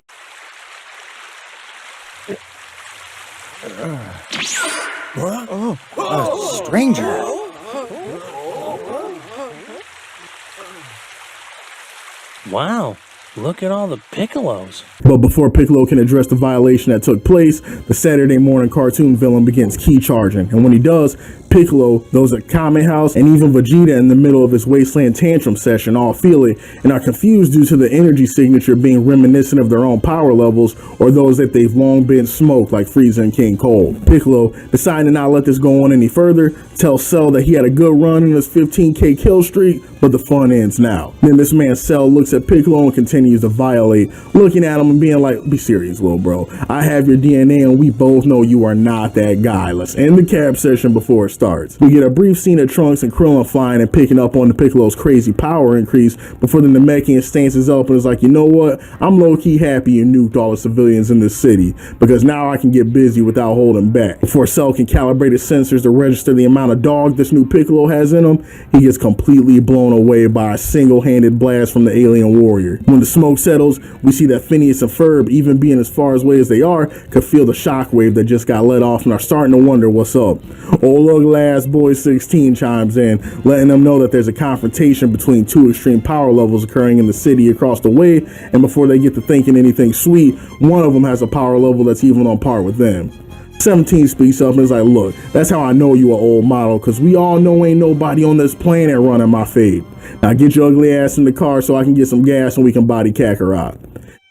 Stranger. Wow, look at all the Piccolos. But before Piccolo can address the violation that took place, the Saturday morning cartoon villain begins key charging, and when he does, Piccolo, those at Kame House, and even Vegeta in the middle of his Wasteland Tantrum session all feel it and are confused due to the energy signature being reminiscent of their own power levels or those that they've long been smoked like Frieza and King Cold. Piccolo, deciding to not let this go on any further, tells Cell that he had a good run in his 15k kill streak, but the fun ends now. Then this man Cell looks at Piccolo and continues to violate, looking at him and being like, be serious, little bro. I have your DNA and we both know you are not that guy. Let's end the cab session before it starts. We get a brief scene of Trunks and Krillin flying and picking up on the Piccolo's crazy power increase before the Namekian stances up and is like, you know what? I'm low-key happy you nuked all the civilians in this city because now I can get busy without holding back. Before Cell can calibrate his sensors to register the amount of dog this new Piccolo has in him, he gets completely blown away by a single-handed blast from the alien warrior. When the smoke settles, we see that Phineas and Ferb, even being as far away as they are, could feel the shockwave that just got let off and are starting to wonder what's up. Old ugly ass boy 16 chimes in, letting them know that there's a confrontation between two extreme power levels occurring in the city across the way, and before they get to thinking anything sweet, one of them has a power level that's even on par with them. 17 speaks up and is like, look, that's how I know you an old model, cause we all know ain't nobody on this planet running my fade. Now get your ugly ass in the car so I can get some gas and we can body Kakarot.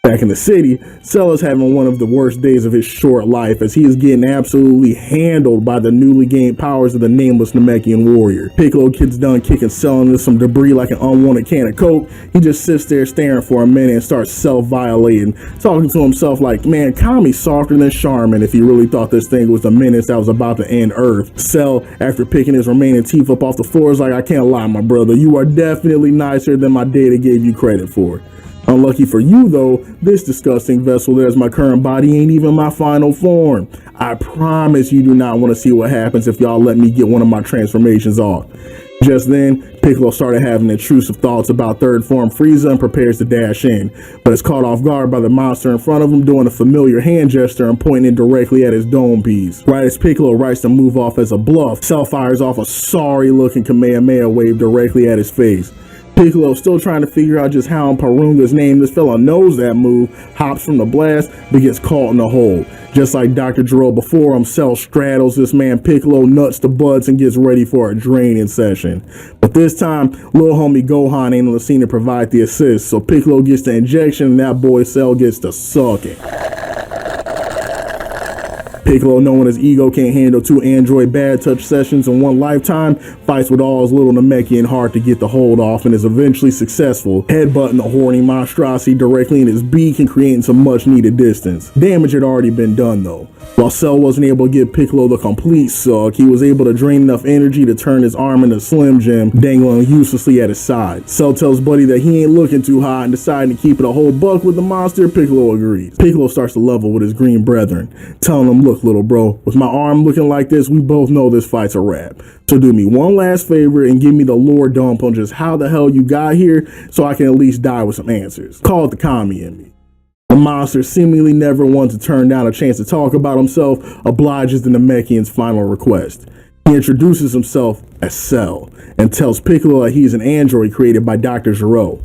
Back in the city, Cell is having one of the worst days of his short life as he is getting absolutely handled by the newly gained powers of the nameless Namekian warrior. Piccolo gets done kicking Cell into some debris like an unwanted can of Coke. He just sits there staring for a minute and starts self-violating, talking to himself like, man, Kami's softer than Charmin if he really thought this thing was the menace that was about to end Earth. Cell, after picking his remaining teeth up off the floor, is like, I can't lie, my brother, you are definitely nicer than my data gave you credit for. Unlucky for you though, this disgusting vessel that is my current body ain't even my final form. I promise you do not want to see what happens if y'all let me get one of my transformations off. Just then, Piccolo started having intrusive thoughts about third form Frieza and prepares to dash in, but is caught off guard by the monster in front of him doing a familiar hand gesture and pointing directly at his dome piece. Right as Piccolo writes to move off as a bluff, Cell fires off a sorry looking Kamehameha wave directly at his face. Piccolo, still trying to figure out just how in Porunga's name this fella knows that move, hops from the blast, but gets caught in the hole. Just like Dr. Gero before him, Cell straddles this man Piccolo nuts to buds and gets ready for a draining session. But this time, little homie Gohan ain't on the scene to provide the assist, so Piccolo gets the injection and that boy Cell gets to suck it. Piccolo, knowing his ego can't handle 2 android bad touch sessions in one lifetime, fights with all his little Namekian heart to get the hold off and is eventually successful, headbutting the horny monstrosity directly in his beak and creating some much needed distance. Damage had already been done though. While Cell wasn't able to give Piccolo the complete suck, he was able to drain enough energy to turn his arm into Slim Jim, dangling uselessly at his side. Cell tells Buddy that he ain't looking too hot and deciding to keep it a whole buck with the monster. Piccolo agrees. Piccolo starts to level with his green brethren, telling them, look little bro, with my arm looking like this, we both know this fight's a wrap. So do me one last favor and give me the lore dump on just how the hell you got here so I can at least die with some answers. Call it the Kami in me. The monster, seemingly never one to turn down a chance to talk about himself, obliges the Namekian's final request. He introduces himself as Cell and tells Piccolo that he's an android created by Dr. Gero.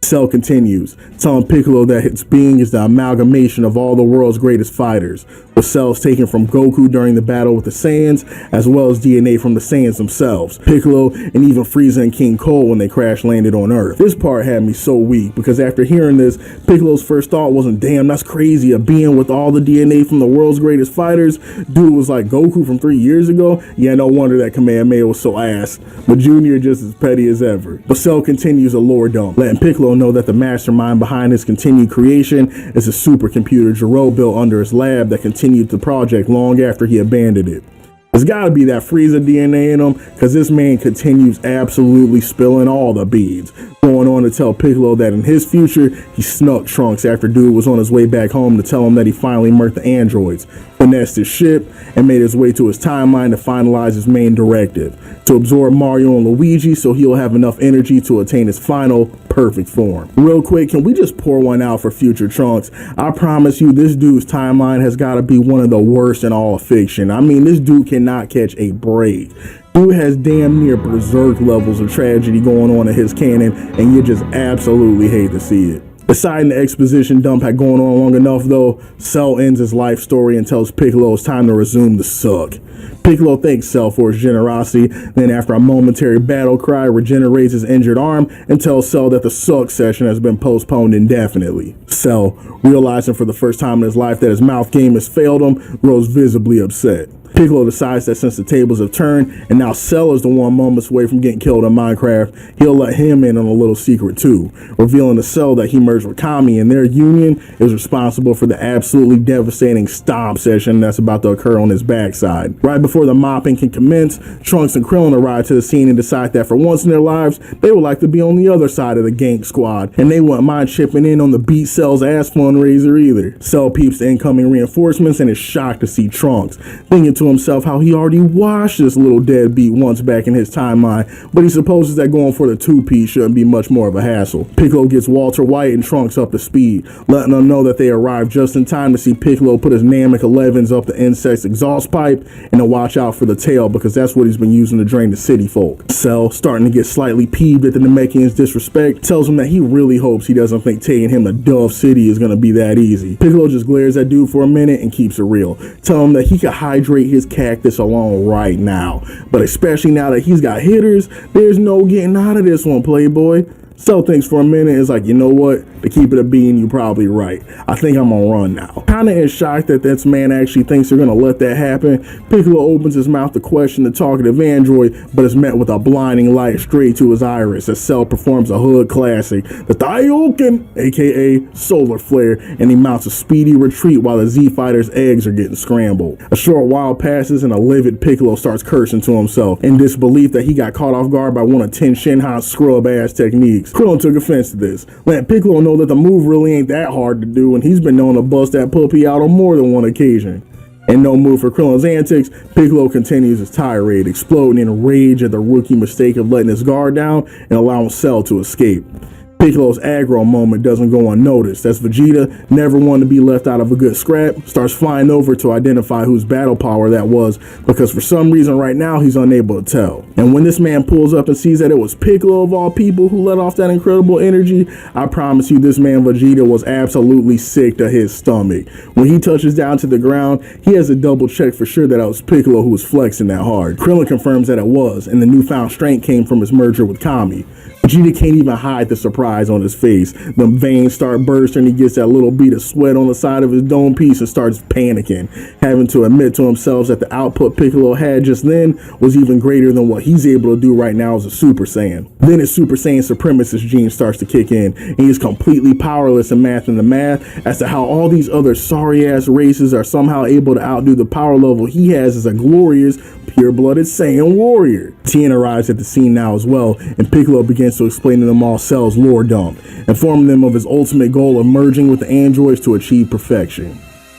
Cell continues, telling Piccolo that its being is the amalgamation of all the world's greatest fighters, with cells taken from Goku during the battle with the Saiyans, as well as DNA from the Saiyans themselves, Piccolo, and even Frieza and King Cole when they crash landed on Earth. This part had me so weak, because after hearing this, Piccolo's first thought wasn't, damn, that's crazy, a being with all the DNA from the world's greatest fighters. Dude was like Goku from 3 years ago? Yeah, no wonder that Kamehameha was so ass. But Junior just as petty as ever. But Cell continues a lore dump, letting Piccolo know that the mastermind behind his continued creation is a supercomputer Gero built under his lab that continued the project long after he abandoned it. There's gotta be that Frieza DNA in him, cause this man continues absolutely spilling all the beads, going on to tell Piccolo that in his future, he snuck Trunks after dude was on his way back home to tell him that he finally murked the androids, finessed his ship, and made his way to his timeline to finalize his main directive, to absorb Mario and Luigi so he'll have enough energy to attain his final, perfect form. Real quick, can we just pour one out for future Trunks? I promise you, this dude's timeline has gotta be one of the worst in all of fiction. I mean, this dude cannot catch a break. Dude has damn near berserk levels of tragedy going on in his canon, and you just absolutely hate to see it. Deciding the exposition dump had gone on long enough though, Cell ends his life story and tells Piccolo it's time to resume the suck. Piccolo thanks Cell for his generosity, then after a momentary battle cry, regenerates his injured arm and tells Cell that the suck session has been postponed indefinitely. Cell, realizing for the first time in his life that his mouth game has failed him, grows visibly upset. Piccolo decides that since the tables have turned and now Cell is the one moments away from getting killed in Minecraft, he'll let him in on a little secret too, revealing to Cell that he merged with Kami and their union is responsible for the absolutely devastating stomp session that's about to occur on his backside. Right before the mopping can commence, Trunks and Krillin arrive to the scene and decide that for once in their lives, they would like to be on the other side of the gank squad, and they wouldn't mind chipping in on the Beat Cell's ass fundraiser either. Cell peeps the incoming reinforcements and is shocked to see Trunks, thinking to himself how he already washed this little deadbeat once back in his timeline, but he supposes that going for the two-piece shouldn't be much more of a hassle. Piccolo gets Walter White and Trunks up to speed, letting them know that they arrived just in time to see Piccolo put his Namek 11s up the insect's exhaust pipe and to watch out for the tail because that's what he's been using to drain the city folk. Cell, starting to get slightly peeved at the Namekian's disrespect, tells him that he really hopes he doesn't think taking him to Dove City is going to be that easy. Piccolo just glares at dude for a minute and keeps it real, telling him that he could hydrate his cactus alone right now, but especially now that he's got hitters, there's no getting out of this one, playboy. Cell thinks for a minute and is like, you know what? To keep it a bean, you're probably right. I think I'm gonna run now. Kinda in shock that this man actually thinks they're gonna let that happen, Piccolo opens his mouth to question the talkative android, but is met with a blinding light straight to his iris as Cell performs a hood classic, the Taioken, aka Solar Flare, and he mounts a speedy retreat while the Z-Fighter's eggs are getting scrambled. A short while passes and a livid Piccolo starts cursing to himself in disbelief that he got caught off guard by one of Ten Shinhan's scrub-ass techniques. Krillin took offense to this, letting Piccolo know that the move really ain't that hard to do, and he's been known to bust that puppy out on more than one occasion. And no move for Krillin's antics, Piccolo continues his tirade, exploding in rage at the rookie mistake of letting his guard down and allowing Cell to escape. Piccolo's aggro moment doesn't go unnoticed, as Vegeta, never one to be left out of a good scrap, starts flying over to identify whose battle power that was, because for some reason right now he's unable to tell. And when this man pulls up and sees that it was Piccolo of all people who let off that incredible energy, I promise you this man Vegeta was absolutely sick to his stomach. When he touches down to the ground, he has to double check for sure that it was Piccolo who was flexing that hard. Krillin confirms that it was, and the newfound strength came from his merger with Kami. Vegeta can't even hide the surprise on his face. The veins start bursting, he gets that little bead of sweat on the side of his dome piece and starts panicking, having to admit to himself that the output Piccolo had just then was even greater than what he's able to do right now as a Super Saiyan. Then his Super Saiyan supremacist gene starts to kick in, and he's completely powerless in math and the math as to how all these other sorry-ass races are somehow able to outdo the power level he has as a glorious, pure-blooded Saiyan warrior. Tien arrives at the scene now as well, and Piccolo begins to explain to them all Cell's lore dump, informing them of his ultimate goal of merging with the androids to achieve perfection.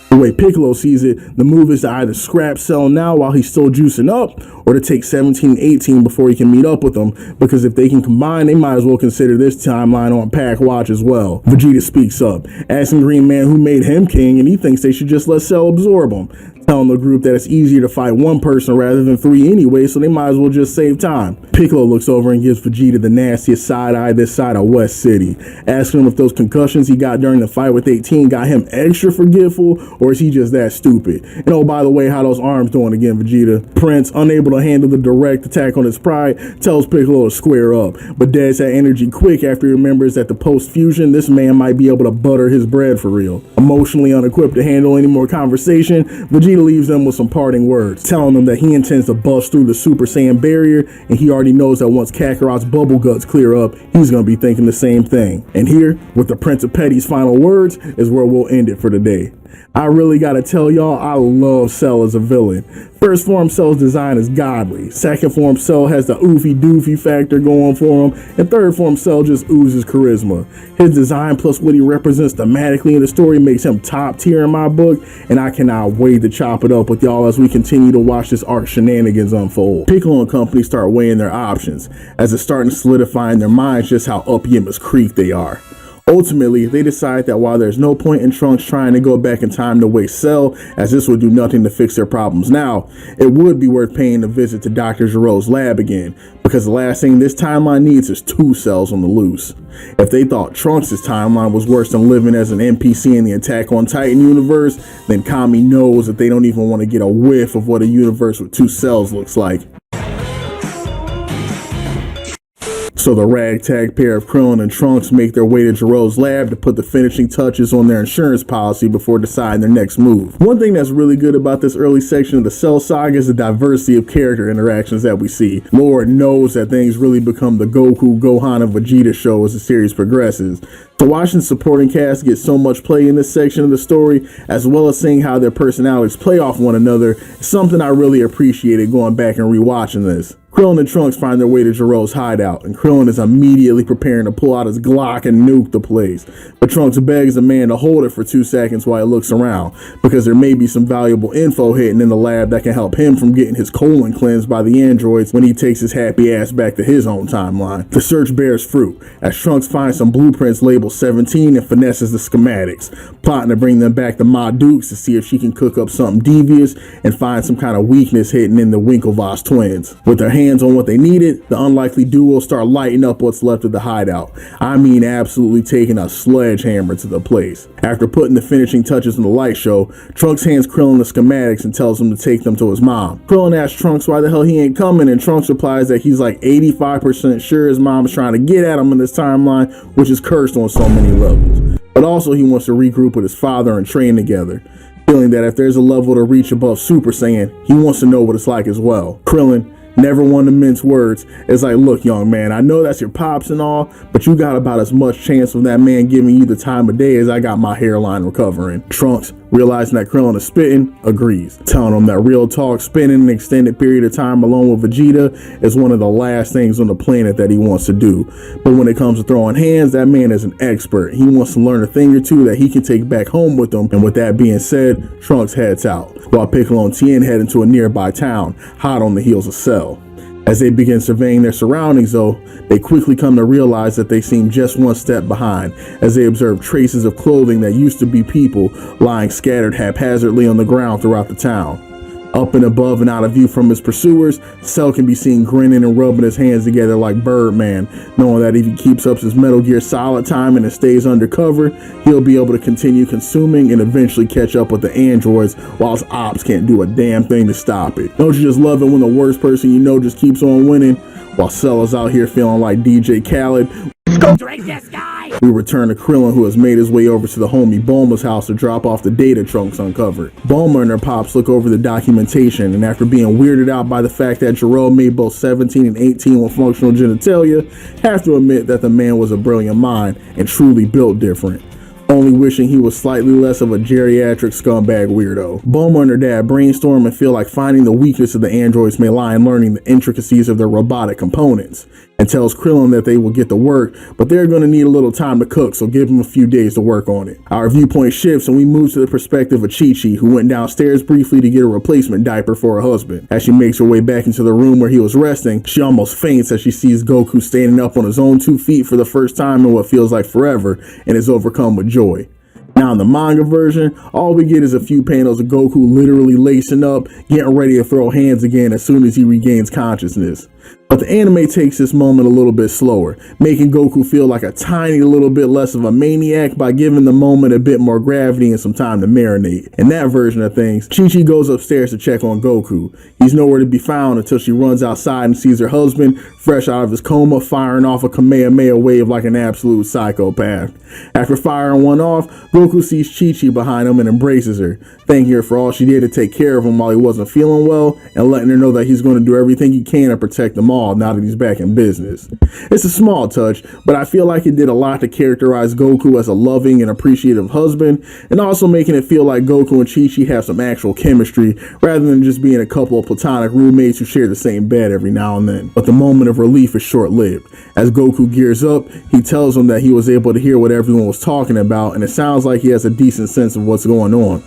The way Piccolo sees it, the move is to either scrap Cell now while he's still juicing up, or to take 17 and 18 before he can meet up with them, because if they can combine, they might as well consider this timeline on Pack Watch as well. Vegeta speaks up, asking Green Man who made him king, and he thinks they should just let Cell absorb him, telling the group that it's easier to fight one person rather than three anyway, so they might as well just save time. Piccolo looks over and gives Vegeta the nastiest side eye this side of West City, asking him if those concussions he got during the fight with 18 got him extra forgetful, or is he just that stupid? And oh, by the way, how those arms doing again, Vegeta? Prince, unable to handle the direct attack on his pride, tells Piccolo to square up, but deads that energy quick after he remembers that the post-fusion, this man might be able to butter his bread for real. Emotionally unequipped to handle any more conversation, Vegeta leaves them with some parting words, telling them that he intends to bust through the Super Saiyan barrier, and he already knows that once Kakarot's bubble guts clear up, he's gonna be thinking the same thing. And here, with the Prince of Petty's final words, is where we'll end it for today. I really gotta tell y'all, I love Cell as a villain. First form Cell's design is godly. Second form Cell has the oofy doofy factor going for him. And third form Cell just oozes charisma. His design plus what he represents thematically in the story makes him top tier in my book. And I cannot wait to chop it up with y'all as we continue to watch this arc shenanigans unfold. Piccolo and company start weighing their options as it's starting to solidify in their minds just how up Yama's Creek they are. Ultimately, they decide that while there's no point in Trunks trying to go back in time to waste Cell, as this would do nothing to fix their problems now, it would be worth paying a visit to Dr. Gero's lab again, because the last thing this timeline needs is two Cells on the loose. If they thought Trunks' timeline was worse than living as an NPC in the Attack on Titan universe, then Kami knows that they don't even want to get a whiff of what a universe with two Cells looks like. So the ragtag pair of Krillin and Trunks make their way to Gero's lab to put the finishing touches on their insurance policy before deciding their next move. One thing that's really good about this early section of the Cell Saga is the diversity of character interactions that we see. Lord knows that things really become the Goku, Gohan, and Vegeta show as the series progresses. So watching the supporting cast get so much play in this section of the story, as well as seeing how their personalities play off one another, is something I really appreciated going back and rewatching this. Krillin and Trunks find their way to Gero's hideout, and Krillin is immediately preparing to pull out his Glock and nuke the place. But Trunks begs the man to hold it for 2 seconds while he looks around, because there may be some valuable info hidden in the lab that can help him from getting his colon cleansed by the androids when he takes his happy ass back to his own timeline. The search bears fruit, as Trunks finds some blueprints labeled 17 and finesses the schematics, plotting to bring them back to Ma Dukes to see if she can cook up something devious and find some kind of weakness hidden in the Winklevoss twins. With their hands hands on what they needed, the unlikely duo start lighting up what's left of the hideout. I mean absolutely taking a sledgehammer to the place. After putting the finishing touches on the light show, Trunks hands Krillin the schematics and tells him to take them to his mom. Krillin asks Trunks why the hell he ain't coming, and Trunks replies that he's like 85% sure his mom is trying to get at him in this timeline, which is cursed on so many levels. But also he wants to regroup with his father and train together, feeling that if there's a level to reach above Super Saiyan, he wants to know what it's like as well. Krillin, never one to mince words, is like, look young man, I know that's your pops and all, but you got about as much chance of that man giving you the time of day as I got my hairline recovering. Trunks, realizing that Krillin is spitting, agrees, telling him that real talk, spending an extended period of time alone with Vegeta is one of the last things on the planet that he wants to do. But when it comes to throwing hands, that man is an expert. He wants to learn a thing or two that he can take back home with him, and with that being said, Trunks heads out, while Piccolo and Tien head into a nearby town, hot on the heels of Cell. As they begin surveying their surroundings though, they quickly come to realize that they seem just one step behind, as they observe traces of clothing that used to be people lying scattered haphazardly on the ground throughout the town. Up and above and out of view from his pursuers, Cell can be seen grinning and rubbing his hands together like Birdman, knowing that if he keeps up his Metal Gear Solid time and stays undercover, he'll be able to continue consuming and eventually catch up with the androids while his ops can't do a damn thing to stop it. Don't you just love it when the worst person you know just keeps on winning, while Cell is out here feeling like DJ Khaled? Go drink this guy! We return to Krillin, who has made his way over to the homie Bulma's house to drop off the data Trunks uncovered. Bulma and her pops look over the documentation, and after being weirded out by the fact that Jiro made both 17 and 18 with functional genitalia, have to admit that the man was a brilliant mind and truly built different. Only wishing he was slightly less of a geriatric scumbag weirdo. Bulma and her dad brainstorm and feel like finding the weakness of the androids may lie in learning the intricacies of their robotic components, and tells Krillin that they will get to work, but they're going to need a little time to cook, so give them a few days to work on it. Our viewpoint shifts and we move to the perspective of Chi-Chi, who went downstairs briefly to get a replacement diaper for her husband. As she makes her way back into the room where he was resting, she almost faints as she sees Goku standing up on his own 2 feet for the first time in what feels like forever, and is overcome with joy. Now in the manga version, all we get is a few panels of Goku literally lacing up, getting ready to throw hands again as soon as he regains consciousness. But the anime takes this moment a little bit slower, making Goku feel like a tiny little bit less of a maniac by giving the moment a bit more gravity and some time to marinate. In that version of things, Chi-Chi goes upstairs to check on Goku. He's nowhere to be found until she runs outside and sees her husband, fresh out of his coma, firing off a Kamehameha wave like an absolute psychopath. After firing one off, Goku sees Chi-Chi behind him and embraces her, thanking her for all she did to take care of him while he wasn't feeling well, and letting her know that he's going to do everything he can to protect them all now that he's back in business. It's a small touch, but I feel like it did a lot to characterize Goku as a loving and appreciative husband, and also making it feel like Goku and Chi-Chi have some actual chemistry, rather than just being a couple of platonic roommates who share the same bed every now and then. But the moment of relief is short-lived. As Goku gears up, he tells him that he was able to hear what everyone was talking about, and it sounds like he has a decent sense of what's going on.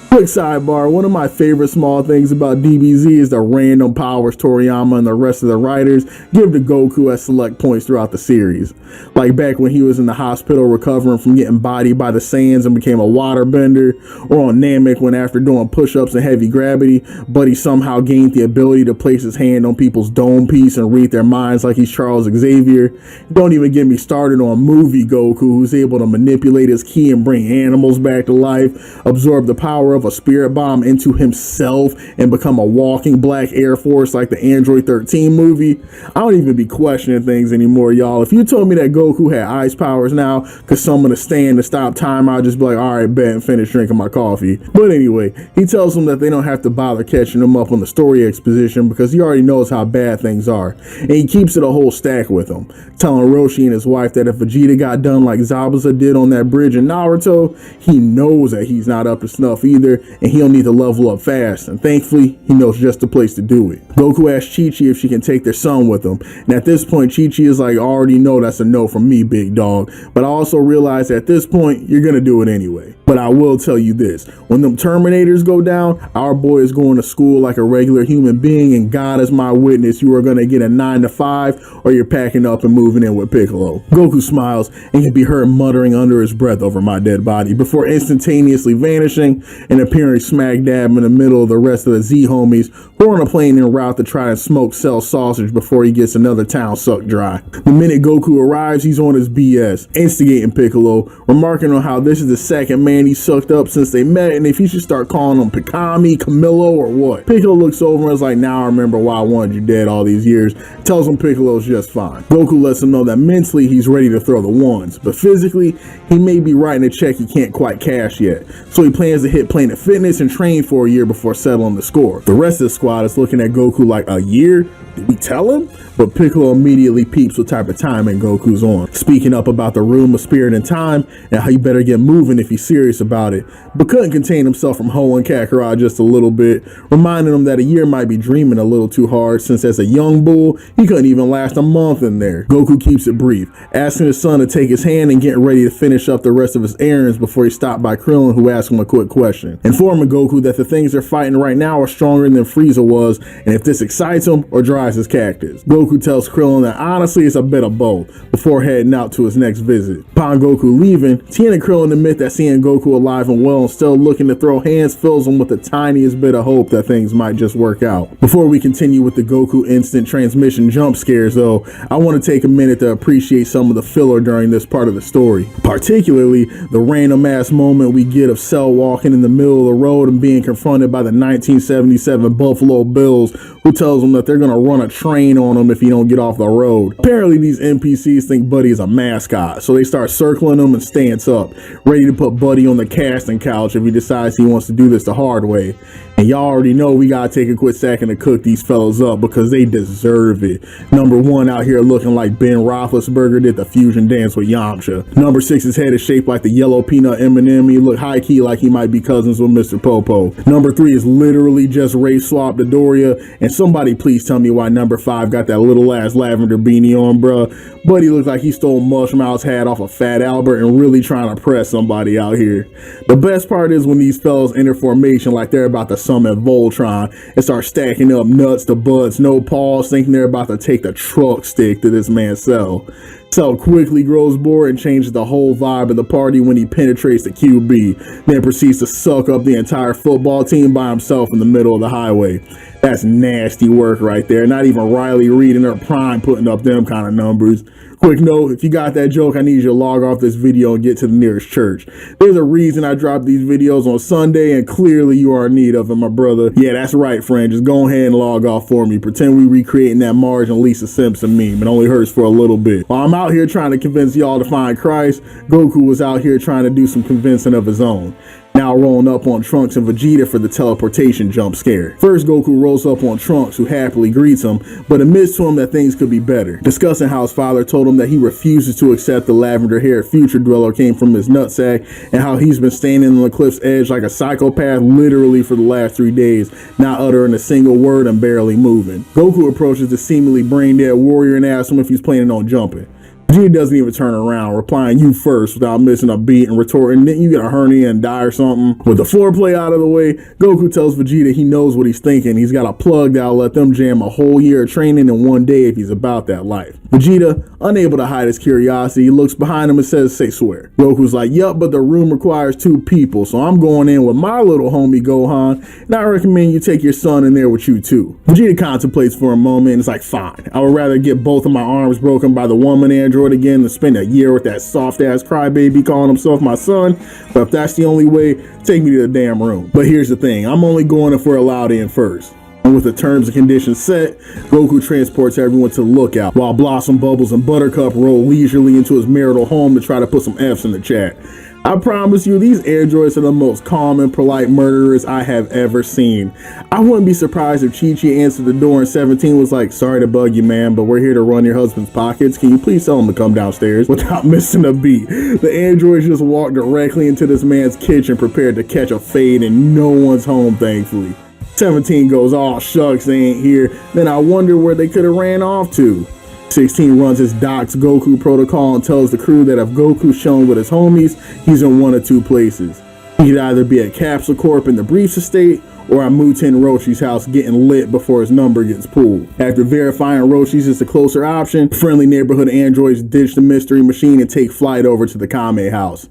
Quick sidebar, one of my favorite small things about DBZ is the random powers Toriyama and the rest of the writers give to Goku at select points throughout the series. Like back when he was in the hospital recovering from getting bodied by the Saiyans and became a waterbender, or on Namek when after doing push-ups and heavy gravity, Buddy somehow gained the ability to place his hand on people's dome piece and read their minds like he's Charles Xavier. Don't even get me started on movie Goku, who's able to manipulate his ki and bring animals back to life, absorb the power of a spirit bomb into himself, and become a walking black Air Force like the Android 13 movie. I don't even be questioning things anymore, y'all. If you told me that Goku had ice powers now, cause someone to stand to stop time, I'd just be like, alright, bet, and finish drinking my coffee. But anyway, he tells them that they don't have to bother catching him up on the story exposition because he already knows how bad things are, and he keeps it a whole stack with him, telling Roshi and his wife that if Vegeta got done like Zabuza did on that bridge in Naruto, he knows that he's not up to snuff either, and he'll need to level up fast, and thankfully, he knows just the place to do it. Goku asks Chi-Chi if she can take their son with them, and at this point, Chi-Chi is like, I already know that's a no from me, big dog, but I also realize at this point, you're gonna do it anyway. But I will tell you this, when them Terminators go down, our boy is going to school like a regular human being, and God is my witness, you are going to get a 9 to 5 or you're packing up and moving in with Piccolo. Goku smiles and can be heard muttering under his breath over my dead body before instantaneously vanishing and appearing smack dab in the middle of the rest of the Z homies who are on a plane en route to try and smoke Cell sausage before he gets another town sucked dry. The minute Goku arrives, he's on his BS, instigating Piccolo, remarking on how this is the second man he sucked up since they met and if he should start calling him Pikami, Camillo, or what. Piccolo looks over and is like, now I remember why I wanted you dead all these years. Tells him Piccolo's just fine. Goku lets him know that mentally he's ready to throw the ones, but physically he may be writing a check he can't quite cash yet. So he plans to hit Planet Fitness and train for a year before settling the score. The rest of the squad is looking at Goku like, a year? Did we tell him? But Piccolo immediately peeps what type of timing Goku's on, speaking up about the room of spirit and time and how he better get moving if he's serious about it, but couldn't contain himself from hoeing Kakarot just a little bit, reminding him that a year might be dreaming a little too hard since as a young bull, he couldn't even last a month in there. Goku keeps it brief, asking his son to take his hand and getting ready to finish up the rest of his errands before he stopped by Krillin, who asked him a quick question, informing Goku that the things they're fighting right now are stronger than Frieza was, and if this excites him or dries his cactus. Goku tells Krillin that honestly it's a bit of both before heading out to his next visit. Upon Goku leaving, Tien and Krillin admit that seeing Goku alive and well and still looking to throw hands fills them with the tiniest bit of hope that things might just work out. Before we continue with the Goku instant transmission jump scares though, I want to take a minute to appreciate some of the filler during this part of the story. Particularly the random ass moment we get of Cell walking in the middle of the road and being confronted by the 1977 Buffalo Bills, who tells him that they're gonna run a train on him if he don't get off the road. Apparently these NPCs think Buddy is a mascot, so they start circling him and stance up, ready to put Buddy on the casting couch if he decides he wants to do this the hard way. And y'all already know we gotta take a quick second to cook these fellas up because they deserve it. Number 1 out here looking like Ben Roethlisberger did the fusion dance with Yamcha. Number 6's head is shaped like the yellow peanut M&M. He look high key like he might be cousins with Mr. Popo. Number 3 is literally just race swapped to Doria, and somebody please tell me why number 5 got that little ass lavender beanie on, bruh. Buddy looks like he stole Mushmouth's hat off of Fat Albert and really trying to press somebody out here. The best part is when these fellas enter formation like they're about to summon Voltron and start stacking up nuts to butts, no pause, thinking they're about to take the truck stick to this man's cell. Cell quickly grows bored and changes the whole vibe of the party when he penetrates the QB, then proceeds to suck up the entire football team by himself in the middle of the highway. That's nasty work right there. Not even Riley Reid in her prime putting up them kind of numbers. Quick note, if you got that joke, I need you to log off this video and get to the nearest church. There's a reason I drop these videos on Sunday, and clearly you are in need of it, my brother. Yeah, that's right, friend. Just go ahead and log off for me. Pretend we recreating that Marge and Lisa Simpson meme. It only hurts for a little bit. While I'm out here trying to convince y'all to find Christ, Goku was out here trying to do some convincing of his own. Now rolling up on Trunks and Vegeta for the teleportation jump scare. First, Goku rolls up on Trunks, who happily greets him, but admits to him that things could be better, discussing how his father told him that he refuses to accept the lavender-haired future dweller came from his nutsack, and how he's been standing on the cliff's edge like a psychopath literally for the last 3 days, not uttering a single word and barely moving. Goku approaches the seemingly brain-dead warrior and asks him if he's planning on jumping. Vegeta doesn't even turn around, replying you first without missing a beat and retorting, didn't you get a hernia and die or something? With the foreplay out of the way, Goku tells Vegeta he knows what he's thinking. He's got a plug that'll let them jam a whole year of training in 1 day if he's about that life. Vegeta, unable to hide his curiosity, looks behind him and says, say swear. Goku's like, yup, but the room requires 2 people, so I'm going in with my little homie Gohan, and I recommend you take your son in there with you too. Vegeta contemplates for a moment and is like, fine, I would rather get both of my arms broken by the woman android again than spend a year with that soft ass crybaby calling himself my son, but if that's the only way, take me to the damn room. But here's the thing, I'm only going if we're allowed in first. And with the terms and conditions set, Goku transports everyone to the lookout, while Blossom, Bubbles, and Buttercup roll leisurely into his marital home to try to put some F's in the chat. I promise you, these androids are the most calm and polite murderers I have ever seen. I wouldn't be surprised if Chi-Chi answered the door and 17 was like, sorry to bug you, man, but we're here to run your husband's pockets. Can you please tell him to come downstairs? Without missing a beat, the androids just walk directly into this man's kitchen prepared to catch a fade, and no one's home, thankfully. 17 goes, oh shucks, they ain't here. Then I wonder where they could have ran off to. 16 runs his Doc's Goku protocol and tells the crew that if Goku's shown with his homies, he's in 1 of 2 places. He'd either be at Capsule Corp in the Briefs estate, or at Muten Roshi's house getting lit before his number gets pulled. After verifying Roshi's is the closer option, friendly neighborhood androids ditch the mystery machine and take flight over to the Kame house.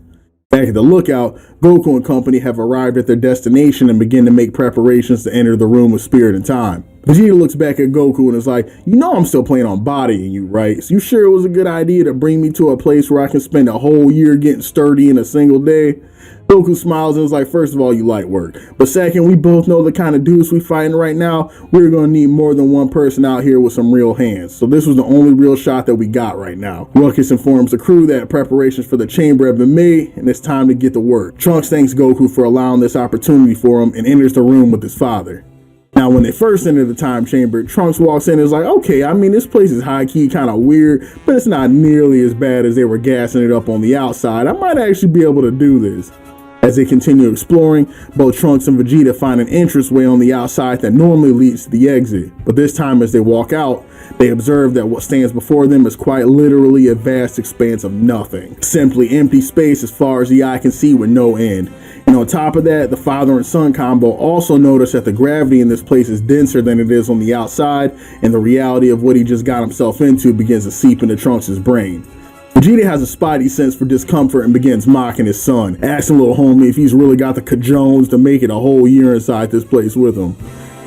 Back at the lookout, Goku and company have arrived at their destination and begin to make preparations to enter the room of spirit and time. Vegeta looks back at Goku and is like, "You know I'm still planning on bodying you, right? So you sure it was a good idea to bring me to a place where I can spend a whole year getting sturdy in a single day?" Goku smiles and is like, "First of all, you light work. But second, we both know the kind of dudes we fighting right now. We're going to need more than one person out here with some real hands. So this was the only real shot that we got right now." Ruckus informs the crew that preparations for the chamber have been made and it's time to get to work. Trunks thanks Goku for allowing this opportunity for him and enters the room with his father. Now, when they first enter the time chamber, Trunks walks in and is like, "Okay, I mean, this place is high-key kind of weird, but it's not nearly as bad as they were gassing it up on the outside. I might actually be able to do this." As they continue exploring, both Trunks and Vegeta find an entranceway on the outside that normally leads to the exit. But this time as they walk out, they observe that what stands before them is quite literally a vast expanse of nothing. Simply empty space as far as the eye can see with no end. And on top of that, the father and son combo also notice that the gravity in this place is denser than it is on the outside, and the reality of what he just got himself into begins to seep into Trunks' brain. Vegeta has a spidey sense for discomfort and begins mocking his son, asking little homie if he's really got the cajones to make it a whole year inside this place with him.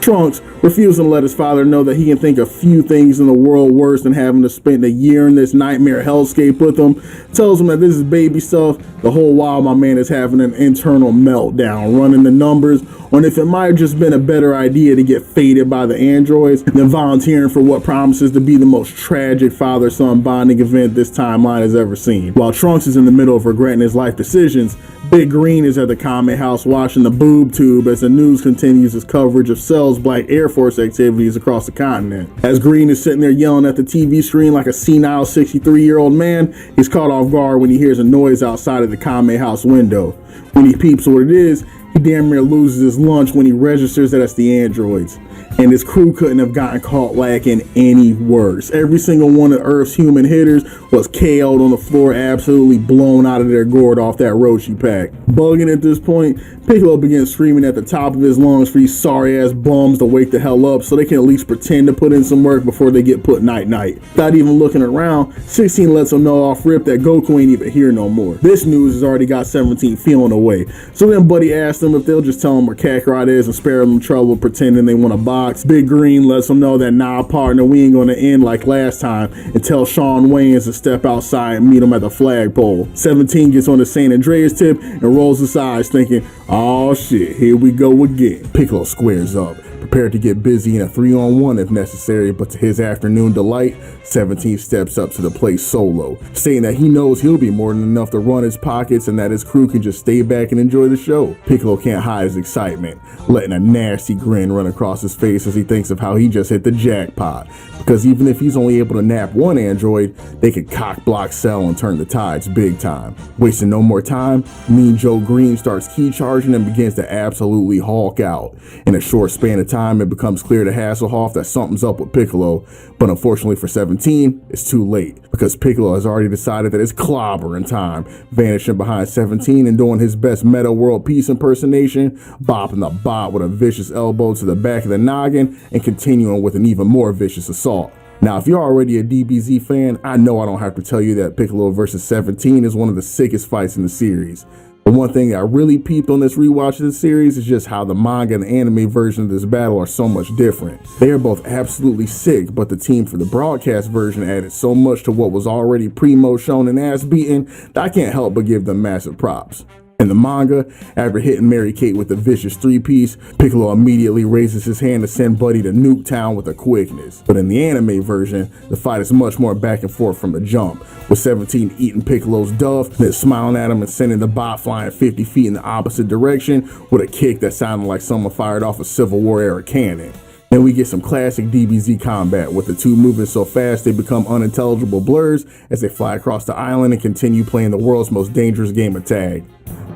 Trunks, refusing to let his father know that he can think of few things in the world worse than having to spend a year in this nightmare hellscape with him, tells him that this is baby stuff, the whole while my man is having an internal meltdown, running the numbers on if it might have just been a better idea to get faded by the androids than volunteering for what promises to be the most tragic father-son bonding event this timeline has ever seen. While Trunks is in the middle of regretting his life decisions, Big Green is at the Kame house watching the boob tube as the news continues its coverage of Cell's Black Air Force activities across the continent. As Green is sitting there yelling at the TV screen like a senile 63-year-old man, he's caught off guard when he hears a noise outside of the Kame house window. When he peeps what it is, he damn near loses his lunch when he registers that it's the androids. And his crew couldn't have gotten caught lacking any worse. Every single one of Earth's human hitters was KO'd on the floor, absolutely blown out of their gourd off that Roshi pack. Bugging at this point, Piccolo begins screaming at the top of his lungs for these sorry-ass bums to wake the hell up so they can at least pretend to put in some work before they get put night-night. Without even looking around, 16 lets him know off rip that Goku ain't even here no more. This news has already got 17 feeling away. So then Buddy asks them if they'll just tell him where Kakarot is and spare them trouble pretending they want a box. Big Green lets them know that, "Nah, partner, we ain't gonna end like last time," and tell Shawn Wayans to step outside and meet him at the flagpole. 17 gets on the San Andreas tip and rolls his eyes thinking, "Oh shit, here we go again." Piccolo squares up, prepared to get busy in a 3-on-1 if necessary, but to his afternoon delight, 17 steps up to the plate solo, saying that he knows he'll be more than enough to run his pockets and that his crew can just stay back and enjoy the show. Piccolo can't hide his excitement, letting a nasty grin run across his face as he thinks of how he just hit the jackpot, because even if he's only able to nap one android, they could cock block Cell and turn the tides big time. Wasting no more time, Mean Joe Green starts key charging and begins to absolutely hulk out. In a short span of time, it becomes clear to Hasselhoff that something's up with Piccolo, but unfortunately for 17, it's too late, because Piccolo has already decided that it's clobbering time, vanishing behind 17 and doing his best Meta World Peace impersonation, bopping the bot with a vicious elbow to the back of the noggin, and continuing with an even more vicious assault. Now, if you're already a DBZ fan, I know I don't have to tell you that Piccolo vs 17 is one of the sickest fights in the series. But one thing I really peeped on this rewatch of the series is just how the manga and the anime version of this battle are so much different. They are both absolutely sick, but the team for the broadcast version added so much to what was already primo shown and ass beaten that I can't help but give them massive props. In the manga, after hitting Mary Kate with a vicious 3-piece, Piccolo immediately raises his hand to send Buddy to Nuke Town with a quickness. But in the anime version, the fight is much more back and forth from the jump, with 17 eating Piccolo's duff, then smiling at him and sending the bot flying 50 feet in the opposite direction with a kick that sounded like someone fired off a Civil War era cannon. Then we get some classic DBZ combat, with the two moving so fast they become unintelligible blurs as they fly across the island and continue playing the world's most dangerous game of tag.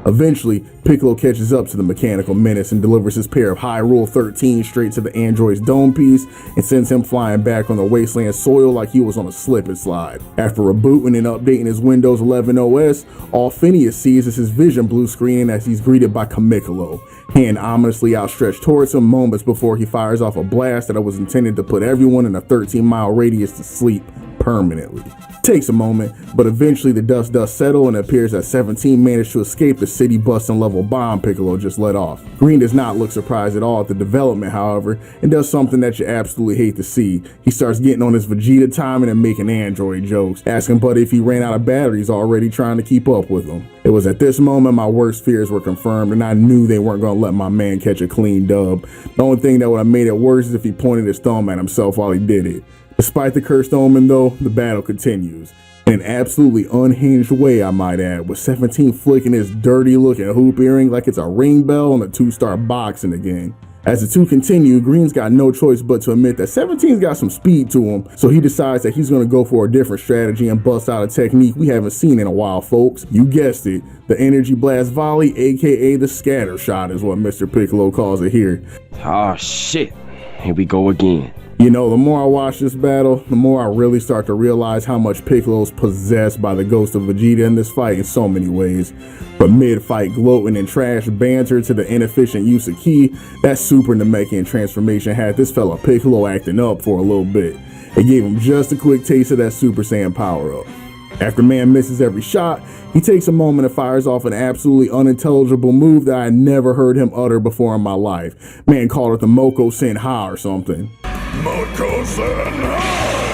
Eventually, Piccolo catches up to the mechanical menace and delivers his pair of Hyrule 13 straight to the android's dome piece and sends him flying back on the wasteland soil like he was on a slip and slide. After rebooting and updating his Windows 11 OS, all Phineas sees is his vision blue screening as he's greeted by Kamikolo, hand ominously outstretched towards him moments before he fires off a blast that was intended to put everyone in a 13-mile radius to sleep permanently. Takes a moment, but eventually the dust does settle and it appears that 17 managed to escape the city busting level bomb Piccolo just let off. Green does not look surprised at all at the development, however, and does something that you absolutely hate to see. He starts getting on his Vegeta timing and making android jokes, asking Buddy if he ran out of batteries already trying to keep up with him. It was at this moment my worst fears were confirmed and I knew they weren't going to let my man catch a clean dub. The only thing that would have made it worse is if he pointed his thumb at himself while he did it. Despite the cursed omen though, the battle continues. In an absolutely unhinged way, I might add, with 17 flicking his dirty looking hoop earring like it's a ring bell on a 2-star boxing again. As the two continue, Green's got no choice but to admit that 17's got some speed to him, so he decides that he's going to go for a different strategy and bust out a technique we haven't seen in a while, folks. You guessed it, the Energy Blast Volley, aka the Scatter Shot, is what Mr. Piccolo calls it here. Oh shit, here we go again. You know, the more I watch this battle, the more I really start to realize how much Piccolo's possessed by the ghost of Vegeta in this fight in so many ways. From mid-fight gloating and trash banter to the inefficient use of ki, that Super Namekian transformation had this fella Piccolo acting up for a little bit. It gave him just a quick taste of that Super Saiyan power-up. After man misses every shot, he takes a moment and fires off an absolutely unintelligible move that I had never heard him utter before in my life. Man called it the Moko Senha or something.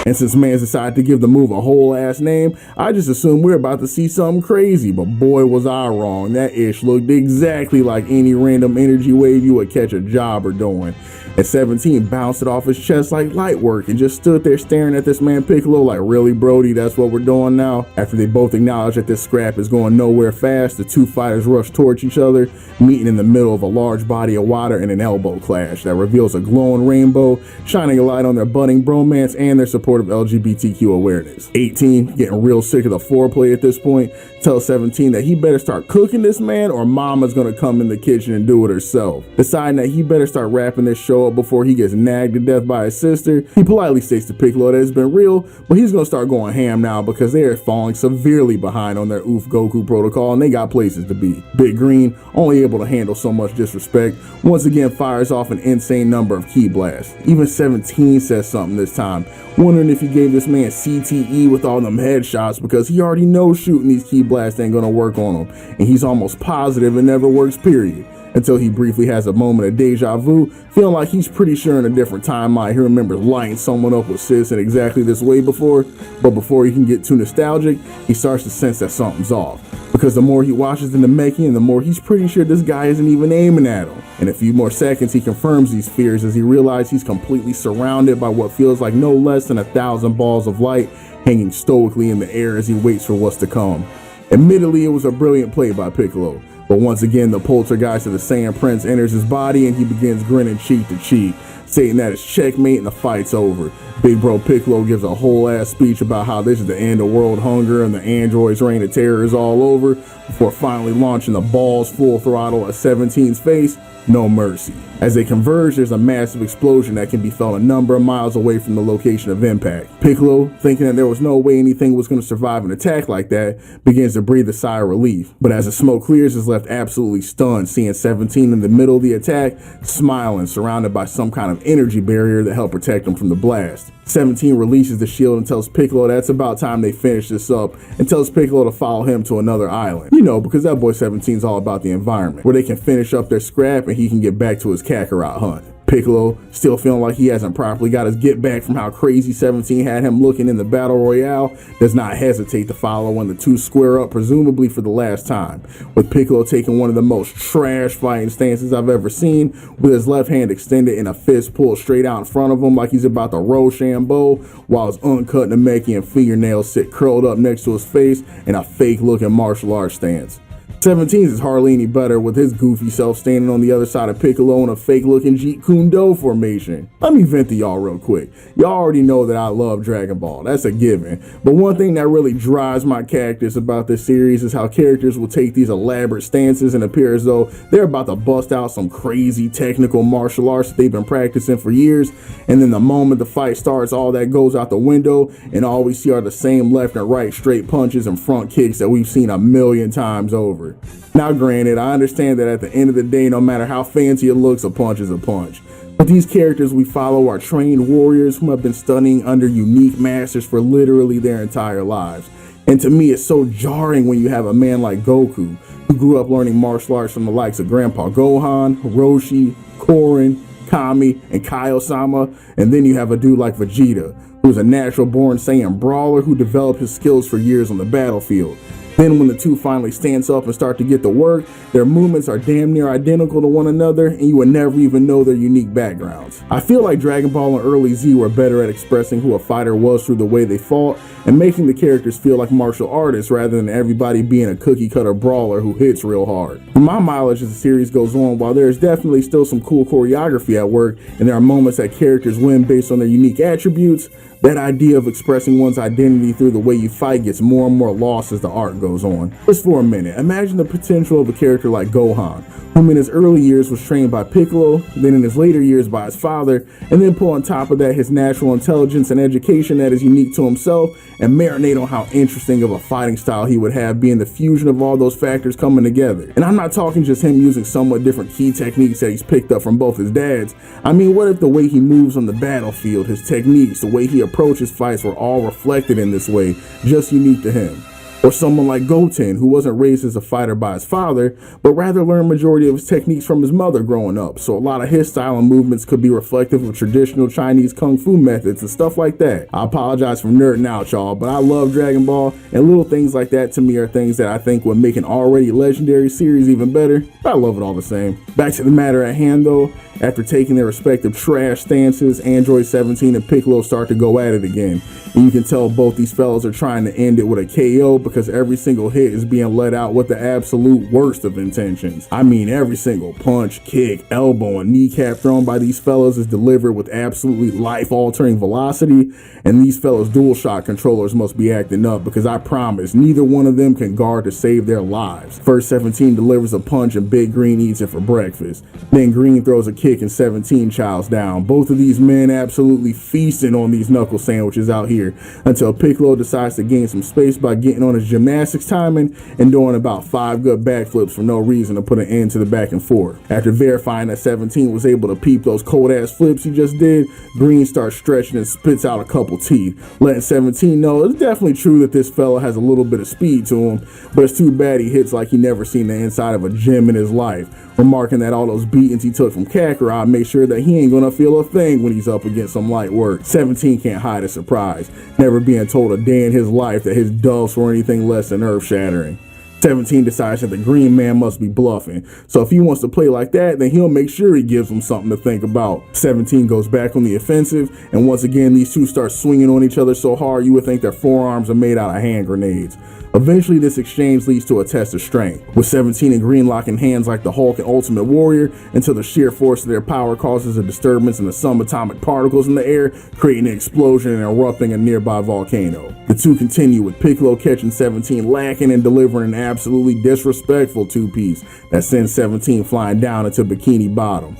And since man's decided to give the move a whole ass name, I just assumed we were about to see something crazy, but boy was I wrong. That ish looked exactly like any random energy wave you would catch a jobber doing. And 17 bounced it off his chest like light work and just stood there staring at this man Piccolo like, really Brody, that's what we're doing now? After they both acknowledge that this scrap is going nowhere fast, the two fighters rush towards each other, meeting in the middle of a large body of water in an elbow clash that reveals a glowing rainbow, shining a light on their budding bromance and their support of LGBTQ awareness. 18, getting real sick of the foreplay at this point, tells 17 that he better start cooking this man or mama's gonna come in the kitchen and do it herself. Deciding that he better start wrapping this show up before he gets nagged to death by his sister, he politely states to Piccolo that it's been real, but he's gonna start going ham now because they are falling severely behind on their Oof Goku protocol and they got places to be. Big Green, only able to handle so much disrespect, once again fires off an insane number of ki blasts. Even 17 says something this time, wondering if he gave this man CTE with all them headshots because he already knows shooting these ki blasts ain't gonna work on him, and he's almost positive it never works, period. Until he briefly has a moment of deja vu, feeling like he's pretty sure in a different timeline he remembers lighting someone up with sis in exactly this way before, but before he can get too nostalgic, he starts to sense that something's off. Because the more he watches the Namekian, the more he's pretty sure this guy isn't even aiming at him. In a few more seconds, he confirms these fears as he realizes he's completely surrounded by what feels like no less than 1,000 balls of light hanging stoically in the air as he waits for what's to come. Admittedly, it was a brilliant play by Piccolo, but once again the poltergeist of the Saiyan Prince enters his body and he begins grinning cheek to cheek, stating that it's checkmate and the fight's over. Big bro Piccolo gives a whole ass speech about how this is the end of world hunger and the android's reign of terror is all over, before finally launching the balls full throttle at 17's face, no mercy. As they converge, there's a massive explosion that can be felt a number of miles away from the location of impact. Piccolo, thinking that there was no way anything was going to survive an attack like that, begins to breathe a sigh of relief. But as the smoke clears, is left absolutely stunned, seeing 17 in the middle of the attack, smiling, surrounded by some kind of energy barrier that helped protect him from the blast. 17 releases the shield and tells Piccolo that's about time they finish this up, and tells Piccolo to follow him to another island. You know, because that boy 17's all about the environment, where they can finish up their scrap and he can get back to his Kakarot hunt. Piccolo, still feeling like he hasn't properly got his get back from how crazy 17 had him looking in the battle royale, does not hesitate to follow when the two square up, presumably for the last time, with Piccolo taking one of the most trash fighting stances I've ever seen, with his left hand extended in a fist pulled straight out in front of him like he's about to Rochambeau, while his uncut Namekian fingernails sit curled up next to his face in a fake looking martial arts stance. 17's is hardly any better, with his goofy self standing on the other side of Piccolo in a fake looking Jeet Kune Do formation. Let me vent to y'all real quick. Y'all already know that I love Dragon Ball, that's a given. But one thing that really drives my cactus about this series is how characters will take these elaborate stances and appear as though they're about to bust out some crazy technical martial arts that they've been practicing for years, and then the moment the fight starts, all that goes out the window, and all we see are the same left and right straight punches and front kicks that we've seen a million times over. Now granted, I understand that at the end of the day, no matter how fancy it looks, a punch is a punch. But these characters we follow are trained warriors who have been studying under unique masters for literally their entire lives. And to me, it's so jarring when you have a man like Goku, who grew up learning martial arts from the likes of Grandpa Gohan, Roshi, Korin, Kami, and Kaiosama, and then you have a dude like Vegeta, who's a natural-born Saiyan brawler who developed his skills for years on the battlefield. Then when the two finally stands up and start to get to work, their movements are damn near identical to one another, and you would never even know their unique backgrounds. I feel like Dragon Ball and early Z were better at expressing who a fighter was through the way they fought, and making the characters feel like martial artists rather than everybody being a cookie-cutter brawler who hits real hard. For my mileage as the series goes on, while there is definitely still some cool choreography at work, and there are moments that characters win based on their unique attributes, that idea of expressing one's identity through the way you fight gets more and more lost as the arc goes on. Just for a minute, imagine the potential of a character like Gohan, whom in his early years was trained by Piccolo, then in his later years by his father, and then put on top of that his natural intelligence and education that is unique to himself, and marinate on how interesting of a fighting style he would have, being the fusion of all those factors coming together. And I'm not talking just him using somewhat different key techniques that he's picked up from both his dads. I mean, what if the way he moves on the battlefield, his techniques, the way he approaches fights were all reflected in this way, just unique to him? Or someone like Goten, who wasn't raised as a fighter by his father, but rather learned majority of his techniques from his mother growing up, so a lot of his style and movements could be reflective of traditional Chinese kung fu methods and stuff like that. I apologize for nerding out, y'all, but I love Dragon Ball, and little things like that to me are things that I think would make an already legendary series even better, but I love it all the same. Back to the matter at hand though, after taking their respective trash stances, Android 17 and Piccolo start to go at it again. And you can tell both these fellas are trying to end it with a KO because every single hit is being let out with the absolute worst of intentions. I mean, every single punch, kick, elbow, and kneecap thrown by these fellas is delivered with absolutely life-altering velocity, and these fellas' DualShock controllers must be acting up because I promise neither one of them can guard to save their lives. First 17 delivers a punch and Big Green eats it for breakfast. Then Green throws a kick and 17 chows down. Both of these men absolutely feasting on these knuckle sandwiches out here, until Piccolo decides to gain some space by getting on his gymnastics timing and doing about 5 good backflips for no reason to put an end to the back and forth. After verifying that 17 was able to peep those cold ass flips he just did, Green starts stretching and spits out a couple teeth, letting 17 know it's definitely true that this fella has a little bit of speed to him, but it's too bad he hits like he never seen the inside of a gym in his life, remarking that all those beatings he took from Kakarot make sure that he ain't gonna feel a thing when he's up against some light work. 17 can't hide his surprise, never being told a day in his life that his duffs were anything less than earth-shattering. 17 decides that the Green Man must be bluffing, so if he wants to play like that, then he'll make sure he gives him something to think about. 17 goes back on the offensive, and once again these two start swinging on each other so hard you would think their forearms are made out of hand grenades. Eventually this exchange leads to a test of strength, with 17 and Green locking hands like the Hulk and Ultimate Warrior until the sheer force of their power causes a disturbance in the subatomic particles in the air, creating an explosion and erupting a nearby volcano. The two continue, with Piccolo catching 17 lacking and delivering an absolutely disrespectful two-piece that sends 17 flying down into Bikini Bottom.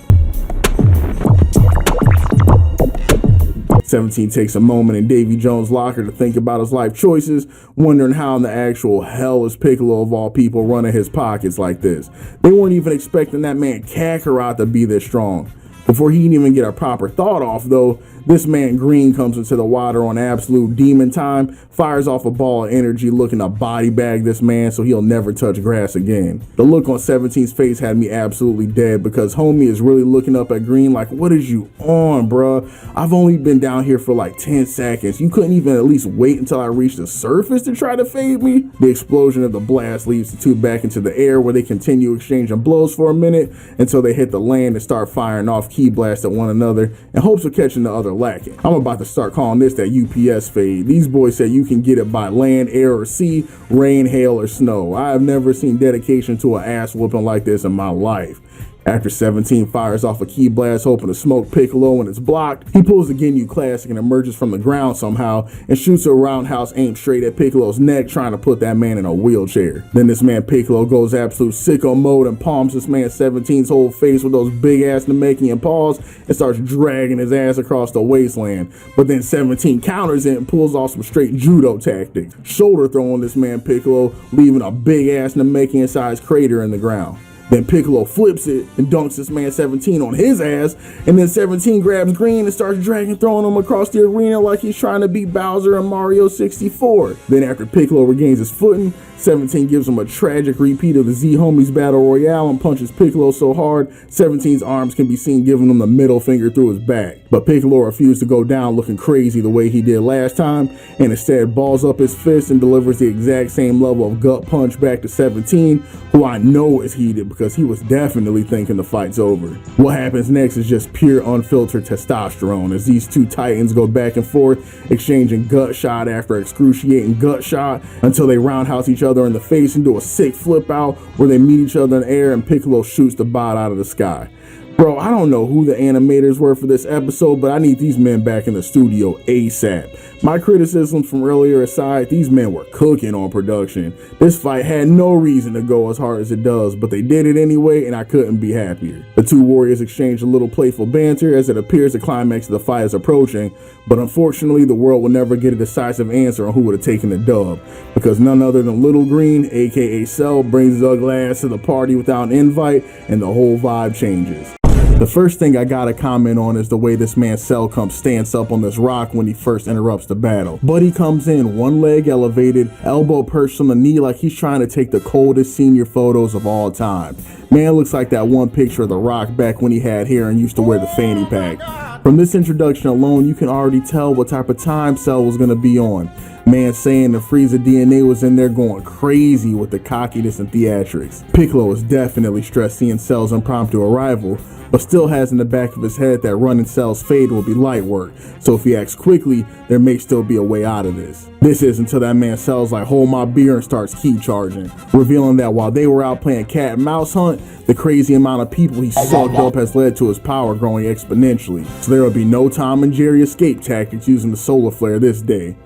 17 takes a moment in Davy Jones' locker to think about his life choices, wondering how in the actual hell is Piccolo of all people running his pockets like this. They weren't even expecting that man Kakarot to be this strong. Before he can even get a proper thought off though, this man Green comes into the water on absolute demon time, fires off a ball of energy looking to body bag this man so he'll never touch grass again. The look on 17's face had me absolutely dead because homie is really looking up at Green like, what is you on, bruh? I've only been down here for like 10 seconds. You couldn't even at least wait until I reached the surface to try to fade me? The explosion of the blast leads the two back into the air where they continue exchanging blows for a minute until they hit the land and start firing off ki blasts at one another in hopes of catching the other lacking. I'm about to start calling this that UPS fade. These boys said you can get it by land, air, or sea, rain, hail, or snow. I have never seen dedication to an ass whooping like this in my life. After 17 fires off a ki blast hoping to smoke Piccolo and it's blocked, he pulls the Ginyu Classic and emerges from the ground somehow and shoots a roundhouse aimed straight at Piccolo's neck, trying to put that man in a wheelchair. Then this man Piccolo goes absolute sicko mode and palms this man 17's whole face with those big ass Namekian paws and starts dragging his ass across the wasteland. But then 17 counters it and pulls off some straight judo tactics, shoulder throwing this man Piccolo, leaving a big ass Namekian sized crater in the ground. Then Piccolo flips it and dunks this man 17 on his ass, and then 17 grabs Green and starts dragging, throwing him across the arena like he's trying to beat Bowser in Mario 64. Then after Piccolo regains his footing, 17 gives him a tragic repeat of the Z-Homies Battle Royale and punches Piccolo so hard, 17's arms can be seen giving him the middle finger through his back. But Piccolo refused to go down looking crazy the way he did last time, and instead balls up his fist and delivers the exact same level of gut punch back to 17, who I know is heated because he was definitely thinking the fight's over. What happens next is just pure unfiltered testosterone as these two titans go back and forth, exchanging gut shot after excruciating gut shot until they roundhouse each other in the face and do a sick flip out where they meet each other in the air and Piccolo shoots the bot out of the sky. Bro, I don't know who the animators were for this episode, but I need these men back in the studio ASAP. My criticisms from earlier aside, these men were cooking on production. This fight had no reason to go as hard as it does, but they did it anyway, and I couldn't be happier. The two warriors exchanged a little playful banter as it appears the climax of the fight is approaching, but unfortunately the world will never get a decisive answer on who would have taken the dub, because none other than Little Green, aka Cell, brings his ugly ass to the party without an invite, and the whole vibe changes. The first thing I gotta comment on is the way this man Cell stands up on this rock when he first interrupts the battle. Buddy comes in, one leg elevated, elbow perched on the knee like he's trying to take the coldest senior photos of all time. Man looks like that one picture of the Rock back when he had hair and used to wear the fanny pack. From this introduction alone, you can already tell what type of time Cell was gonna be on. Man saying the Frieza DNA was in there going crazy with the cockiness and theatrics. Piccolo is definitely stressed seeing Cell's impromptu arrival, but still has in the back of his head that running Cell's fade will be light work, so if he acts quickly, there may still be a way out of this. This is until that man Cell's like, hold my beer, and starts key charging, revealing that while they were out playing cat and mouse hunt, the crazy amount of people he sucked up has led to his power growing exponentially, so there will be no Tom and Jerry escape tactics using the solar flare this day.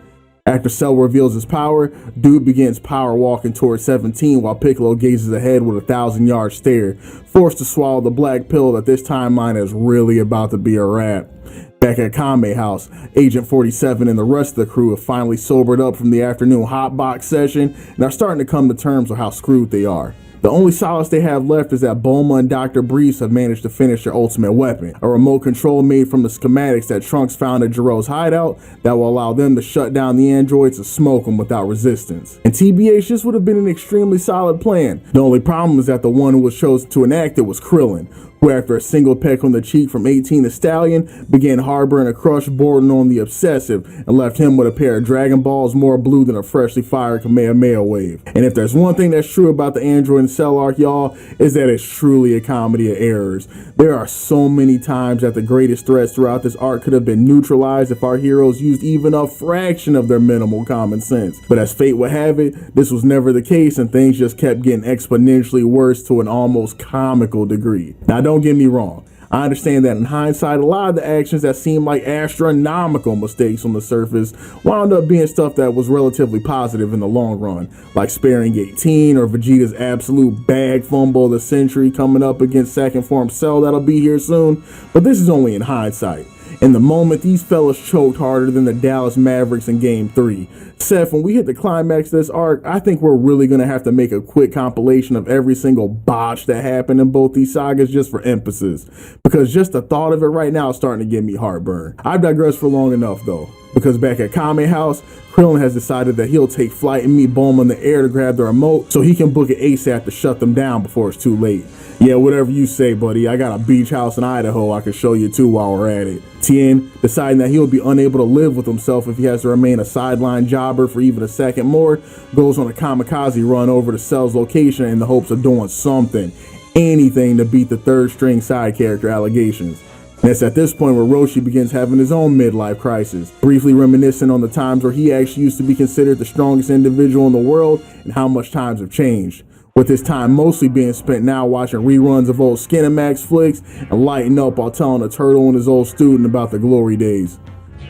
After Cell reveals his power, Dude begins power walking towards 17 while Piccolo gazes ahead with a 1,000-yard stare, forced to swallow the black pill that this timeline is really about to be a wrap. Back at Kame House, Agent 47 and the rest of the crew have finally sobered up from the afternoon hotbox session and are starting to come to terms with how screwed they are. The only solace they have left is that Bulma and Dr. Briefs have managed to finish their ultimate weapon, a remote control made from the schematics that Trunks found at Jiro's hideout that will allow them to shut down the androids and smoke them without resistance. And TBH, this would have been an extremely solid plan. The only problem is that the one who was chosen to enact it was Krillin, who after a single peck on the cheek from 18 the Stallion, began harboring a crush bordering on the obsessive and left him with a pair of Dragon Balls more blue than a freshly fired Kamehameha wave. And if there's one thing that's true about the Android and Cell arc, y'all, is that it's truly a comedy of errors. There are so many times that the greatest threats throughout this arc could have been neutralized if our heroes used even a fraction of their minimal common sense. But as fate would have it, this was never the case and things just kept getting exponentially worse to an almost comical degree. Now don't get me wrong, I understand that in hindsight, a lot of the actions that seemed like astronomical mistakes on the surface wound up being stuff that was relatively positive in the long run, like sparing 18 or Vegeta's absolute bag fumble of the century coming up against second form Cell that'll be here soon, but this is only in hindsight. In the moment, these fellas choked harder than the Dallas Mavericks in Game 3. Seth, when we hit the climax of this arc, I think we're really going to have to make a quick compilation of every single botch that happened in both these sagas just for emphasis, because just the thought of it right now is starting to give me heartburn. I've digressed for long enough though, because back at Kame House, Krillin has decided that he'll take flight and meet Bulma in the air to grab the remote so he can book it ASAP to shut them down before it's too late. Yeah, whatever you say, buddy. I got a beach house in Idaho I can show you too while we're at it. Tien, deciding that he'll be unable to live with himself if he has to remain a sideline jobber for even a second more, goes on a kamikaze run over to Cell's location in the hopes of doing something, anything to beat the third string side character allegations. And it's at this point where Roshi begins having his own midlife crisis, briefly reminiscing on the times where he actually used to be considered the strongest individual in the world and how much times have changed, with his time mostly being spent now watching reruns of old Skinamax flicks and lighting up while telling a turtle and his old student about the glory days.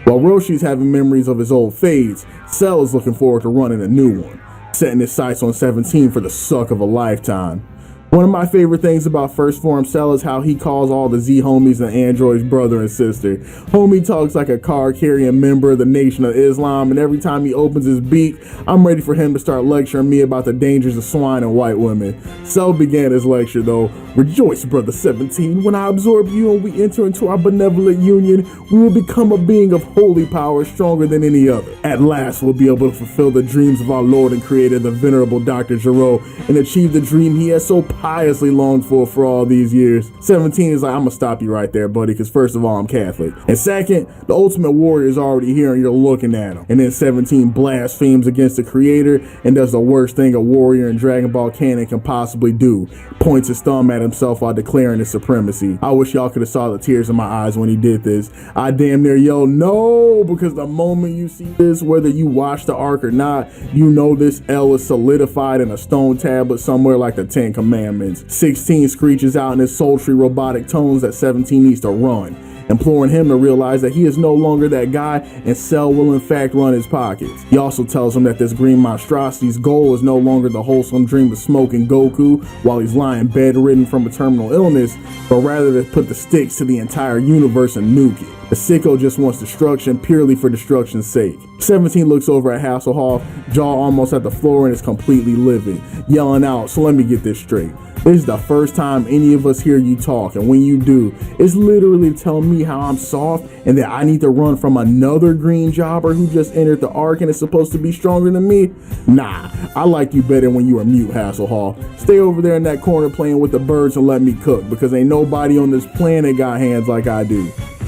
While Roshi's having memories of his old fades, Cell is looking forward to running a new one, setting his sights on 17 for the suck of a lifetime. One of my favorite things about First Form Cell is how he calls all the Z homies and androids brother and sister. Homie talks like a card-carrying member of the Nation of Islam, and every time he opens his beak, I'm ready for him to start lecturing me about the dangers of swine and white women. Cell began his lecture though, "Rejoice, brother 17, when I absorb you and we enter into our benevolent union, we will become a being of holy power stronger than any other. At last we'll be able to fulfill the dreams of our Lord and Creator, the venerable Dr. Gero, and achieve the dream he has so piously longed for all these years." 17 is like, "I'm gonna stop you right there, buddy, because first of all, I'm Catholic. And second, the Ultimate Warrior is already here and you're looking at him." And then 17 blasphemes against the Creator and does the worst thing a warrior in Dragon Ball canon can possibly do. Points his thumb at himself while declaring his supremacy. I wish y'all could have saw the tears in my eyes when he did this. I damn near yelled no, because the moment you see this, whether you watch the arc or not, you know this L is solidified in a stone tablet somewhere like the 10 Commandments. 16 screeches out in his sultry robotic tones that 17 needs to run, imploring him to realize that he is no longer that guy and Cell will in fact run his pockets. He also tells him that this green monstrosity's goal is no longer the wholesome dream of smoking Goku while he's lying bedridden from a terminal illness, but rather to put the sticks to the entire universe and nuke it. The sicko just wants destruction purely for destruction's sake. 17 looks over at Hasselhoff, jaw almost at the floor, and is completely livid, yelling out, "So let me get this straight. This is the first time any of us hear you talk, and when you do, it's literally telling me how I'm soft and that I need to run from another green jobber who just entered the arc and is supposed to be stronger than me? Nah, I liked you better when you were mute, Hasselhoff. Stay over there in that corner playing with the birds and let me cook, because ain't nobody on this planet got hands like I do."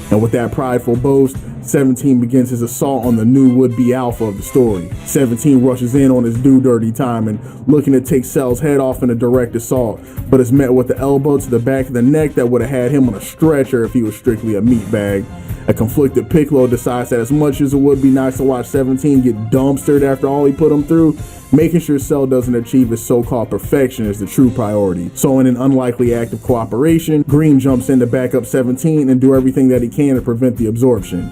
And with that prideful boast, 17 begins his assault on the new would-be alpha of the story. 17 rushes in on his do-dirty timing, looking to take Cell's head off in a direct assault, but is met with the elbow to the back of the neck that would have had him on a stretcher if he was strictly a meatbag. A conflicted Piccolo decides that as much as it would be nice to watch 17 get dumpstered after all he put him through, making sure Cell doesn't achieve his so-called perfection is the true priority. So in an unlikely act of cooperation, Green jumps in to back up 17 and do everything that he can to prevent the absorption.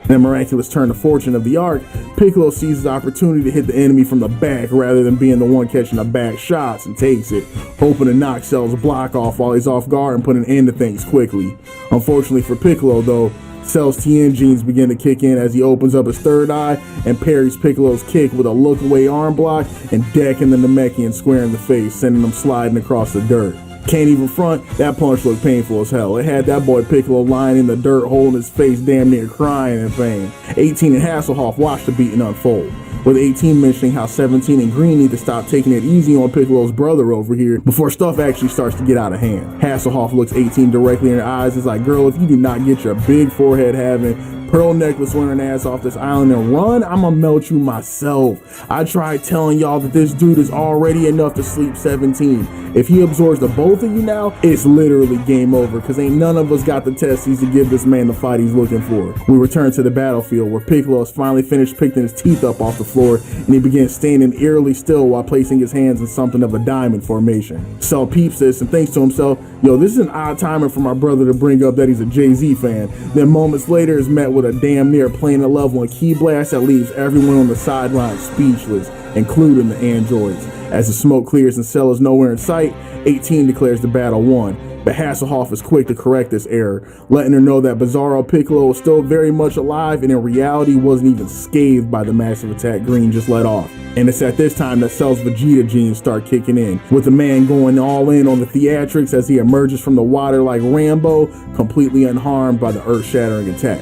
In a miraculous turn of fortune of the arc, Piccolo sees his opportunity to hit the enemy from the back rather than being the one catching the back shots and takes it, hoping to knock Cell's block off while he's off guard and put an end to things quickly. Unfortunately for Piccolo though, Cell's TN genes begin to kick in as he opens up his third eye and parries Piccolo's kick with a look-away arm block and decking the Namekian square in the face, sending him sliding across the dirt. Can't even front, that punch looked painful as hell. It had that boy Piccolo lying in the dirt, holding his face damn near crying in pain. 18 and Hasselhoff watched the beating unfold, with 18 mentioning how 17 and Green need to stop taking it easy on Piccolo's brother over here before stuff actually starts to get out of hand. Hasselhoff looks 18 directly in her eyes and is like, "Girl, if you do not get your big forehead having, pearl necklace wearing ass off this island and run, I'ma melt you myself. I tried telling y'all that this dude is already enough to sleep 17. If he absorbs the both of you now, it's literally game over, because ain't none of us got the testes to give this man the fight he's looking for." We return to the battlefield where Piccolo has finally finished picking his teeth up off the floor and he begins standing eerily still while placing his hands in something of a diamond formation. Cell peeps this and thinks to himself, "Yo, this is an odd timing for my brother to bring up that he's a Jay-Z fan." Then moments later is met with a damn near planar level and key blast that leaves everyone on the sideline speechless, including the androids. As the smoke clears and Cell is nowhere in sight, 18 declares the battle won, but Hasselhoff is quick to correct this error, letting her know that Bizarro Piccolo is still very much alive and in reality wasn't even scathed by the massive attack Green just let off. And it's at this time that Cell's Vegeta genes start kicking in, with the man going all in on the theatrics as he emerges from the water like Rambo, completely unharmed by the earth-shattering attack.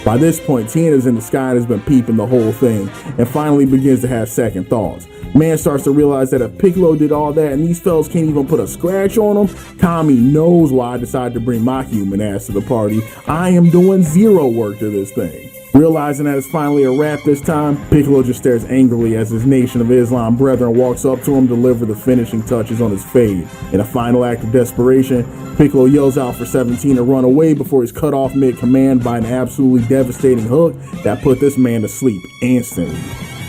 By this point, Tien is in the sky and has been peeping the whole thing, and finally begins to have second thoughts. Man starts to realize that if Piccolo did all that and these fellas can't even put a scratch on him, Kami knows why I decided to bring my human ass to the party. I am doing zero work to this thing. Realizing that it's finally a wrap this time, Piccolo just stares angrily as his Nation of Islam brethren walks up to him to deliver the finishing touches on his fade. In a final act of desperation, Piccolo yells out for 17 to run away before he's cut off mid-command by an absolutely devastating hook that put this man to sleep instantly.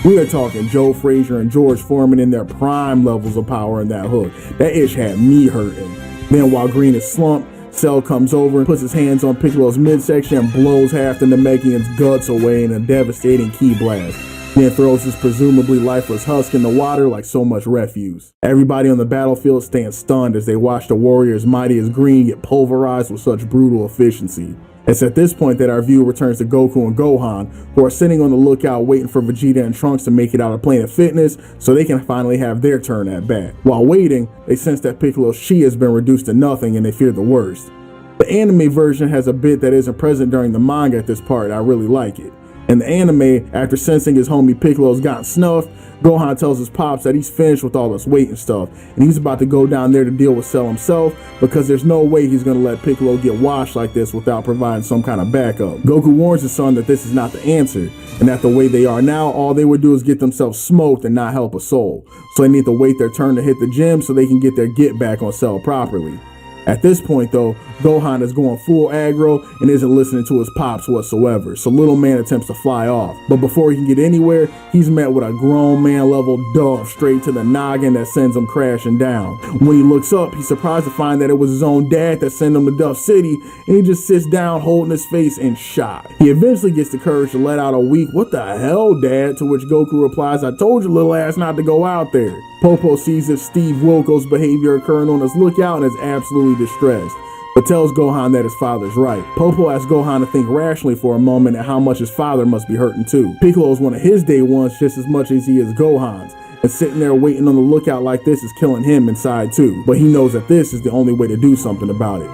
We are talking Joe Frazier and George Foreman in their prime levels of power in that hook. That ish had me hurting. Then while Green is slumped, Cell comes over and puts his hands on Piccolo's midsection and blows half the Namekian's guts away in a devastating ki blast. Then throws his presumably lifeless husk in the water like so much refuse. Everybody on the battlefield stands stunned as they watch the warrior as mighty as Green get pulverized with such brutal efficiency. It's at this point that our view returns to Goku and Gohan, who are sitting on the lookout waiting for Vegeta and Trunks to make it out of Planet Fitness so they can finally have their turn at bat. While waiting, they sense that Piccolo's chi has been reduced to nothing and they fear the worst. The anime version has a bit that isn't present during the manga at this part, and I really like it. In the anime, after sensing his homie Piccolo's gotten snuffed, Gohan tells his pops that he's finished with all this weight and stuff, and he's about to go down there to deal with Cell himself because there's no way he's gonna let Piccolo get washed like this without providing some kind of backup. Goku warns his son that this is not the answer, and that the way they are now, all they would do is get themselves smoked and not help a soul. So they need to wait their turn to hit the gym so they can get their get back on Cell properly. At this point though, Gohan is going full aggro and isn't listening to his pops whatsoever, so little man attempts to fly off. But before he can get anywhere, he's met with a grown man level dove straight to the noggin that sends him crashing down. When he looks up, he's surprised to find that it was his own dad that sent him to Duff City, and he just sits down holding his face in shock. He eventually gets the courage to let out a weak "What the hell, Dad?" to which Goku replies, "I told your little ass not to go out there." Popo sees this Steve Wilkos behavior occurring on his lookout and is absolutely distressed, but tells Gohan that his father's right. Popo asks Gohan to think rationally for a moment at how much his father must be hurting too. Piccolo is one of his day ones just as much as he is Gohan's, and sitting there waiting on the lookout like this is killing him inside too, but he knows that this is the only way to do something about it.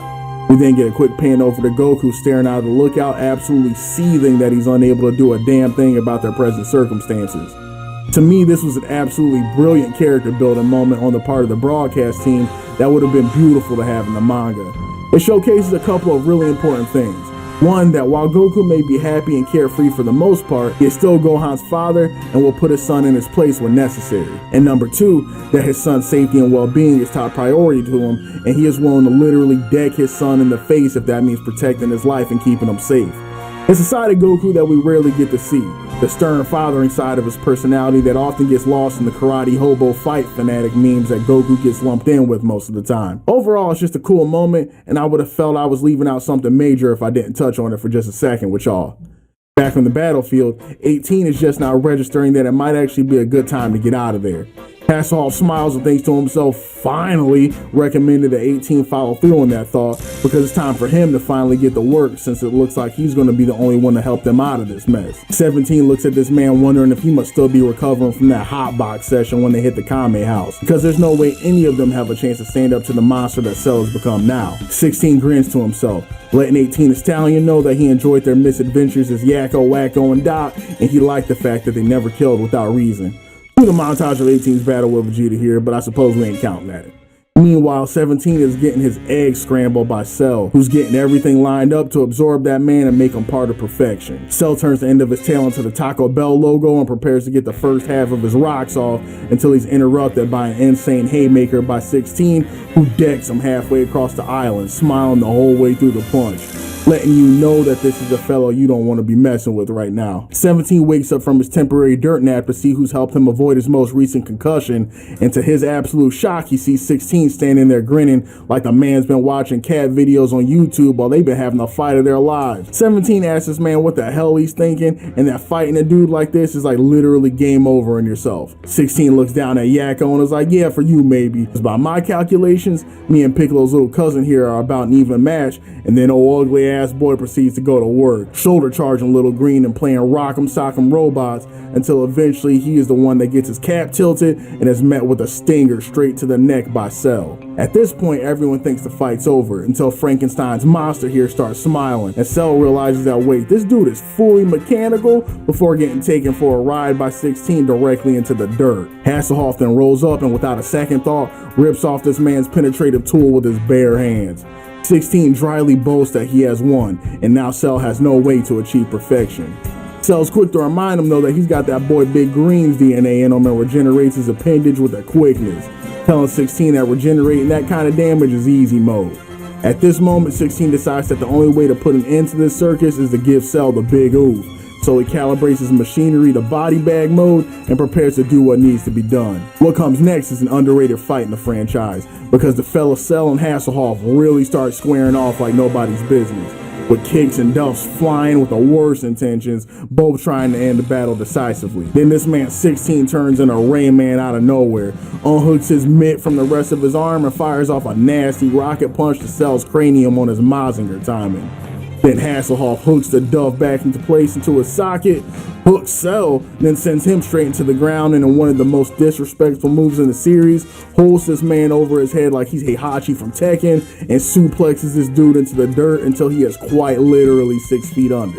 We then get a quick pan over to Goku staring out of the lookout, absolutely seething that he's unable to do a damn thing about their present circumstances. To me, this was an absolutely brilliant character building moment on the part of the broadcast team that would have been beautiful to have in the manga. It showcases a couple of really important things. One, that while Goku may be happy and carefree for the most part, he is still Gohan's father and will put his son in his place when necessary. And number two, that his son's safety and well-being is top priority to him, and he is willing to literally deck his son in the face if that means protecting his life and keeping him safe. It's a side of Goku that we rarely get to see, the stern fathering side of his personality that often gets lost in the karate hobo fight fanatic memes that Goku gets lumped in with most of the time. Overall, it's just a cool moment, and I would have felt I was leaving out something major if I didn't touch on it for just a second with y'all. Back from the battlefield, 18 is just now registering that it might actually be a good time to get out of there. Hasselhoff smiles and thinks to himself, finally recommended that 18 follow through on that thought because it's time for him to finally get to work since it looks like he's going to be the only one to help them out of this mess. 17 looks at this man wondering if he must still be recovering from that hotbox session when they hit the Kame house, because there's no way any of them have a chance to stand up to the monster that Cell has become now. 16 grins to himself, letting 18 Stallion know that he enjoyed their misadventures as Yakko, Wacko, and Doc, and he liked the fact that they never killed without reason. The montage of 18's battle with Vegeta here, but I suppose we ain't counting that. Meanwhile, 17 is getting his egg scrambled by Cell, who's getting everything lined up to absorb that man and make him part of perfection. Cell turns the end of his tail into the Taco Bell logo and prepares to get the first half of his rocks off until he's interrupted by an insane haymaker by 16, who decks him halfway across the island, smiling the whole way through the punch, letting you know that this is a fellow you don't want to be messing with right now. 17 wakes up from his temporary dirt nap to see who's helped him avoid his most recent concussion, and to his absolute shock, he sees 16 standing there grinning like the man's been watching cat videos on YouTube while they've been having the fight of their lives. 17 asks this man what the hell he's thinking, and that fighting a dude like this is like literally game over in yourself. 16 looks down at Yakko and is like, yeah, for you maybe. Because by my calculations, me and Piccolo's little cousin here are about an even match, and then old ugly ass boy proceeds to go to work, shoulder charging Little Green and playing Rock'em Sock'em Robots until eventually he is the one that gets his cap tilted and is met with a stinger straight to the neck by Cell. At this point, everyone thinks the fight's over until Frankenstein's monster here starts smiling, and Cell realizes that wait, this dude is fully mechanical before getting taken for a ride by 16 directly into the dirt. Hasselhoff then rolls up and without a second thought rips off this man's penetrative tool with his bare hands. 16 dryly boasts that he has won, and now Cell has no way to achieve perfection. Cell's quick to remind him though that he's got that boy Big Green's DNA in him and regenerates his appendage with a quickness, telling 16 that regenerating that kind of damage is easy mode. At this moment, 16 decides that the only way to put an end to this circus is to give Cell the big oof. So he calibrates his machinery to body bag mode and prepares to do what needs to be done. What comes next is an underrated fight in the franchise, because the fella Cell and Hasselhoff really start squaring off like nobody's business, with kicks and duffs flying with the worst intentions, both trying to end the battle decisively. Then this man 16 turns into Rayman out of nowhere, unhooks his mitt from the rest of his arm and fires off a nasty rocket punch to Cell's cranium on his Mazinger timing. Then Hasselhoff hooks the Duff back into place into his socket, hooks Cell, then sends him straight into the ground, and in one of the most disrespectful moves in the series, holds this man over his head like he's Heihachi from Tekken, and suplexes this dude into the dirt until he is quite literally 6 feet under.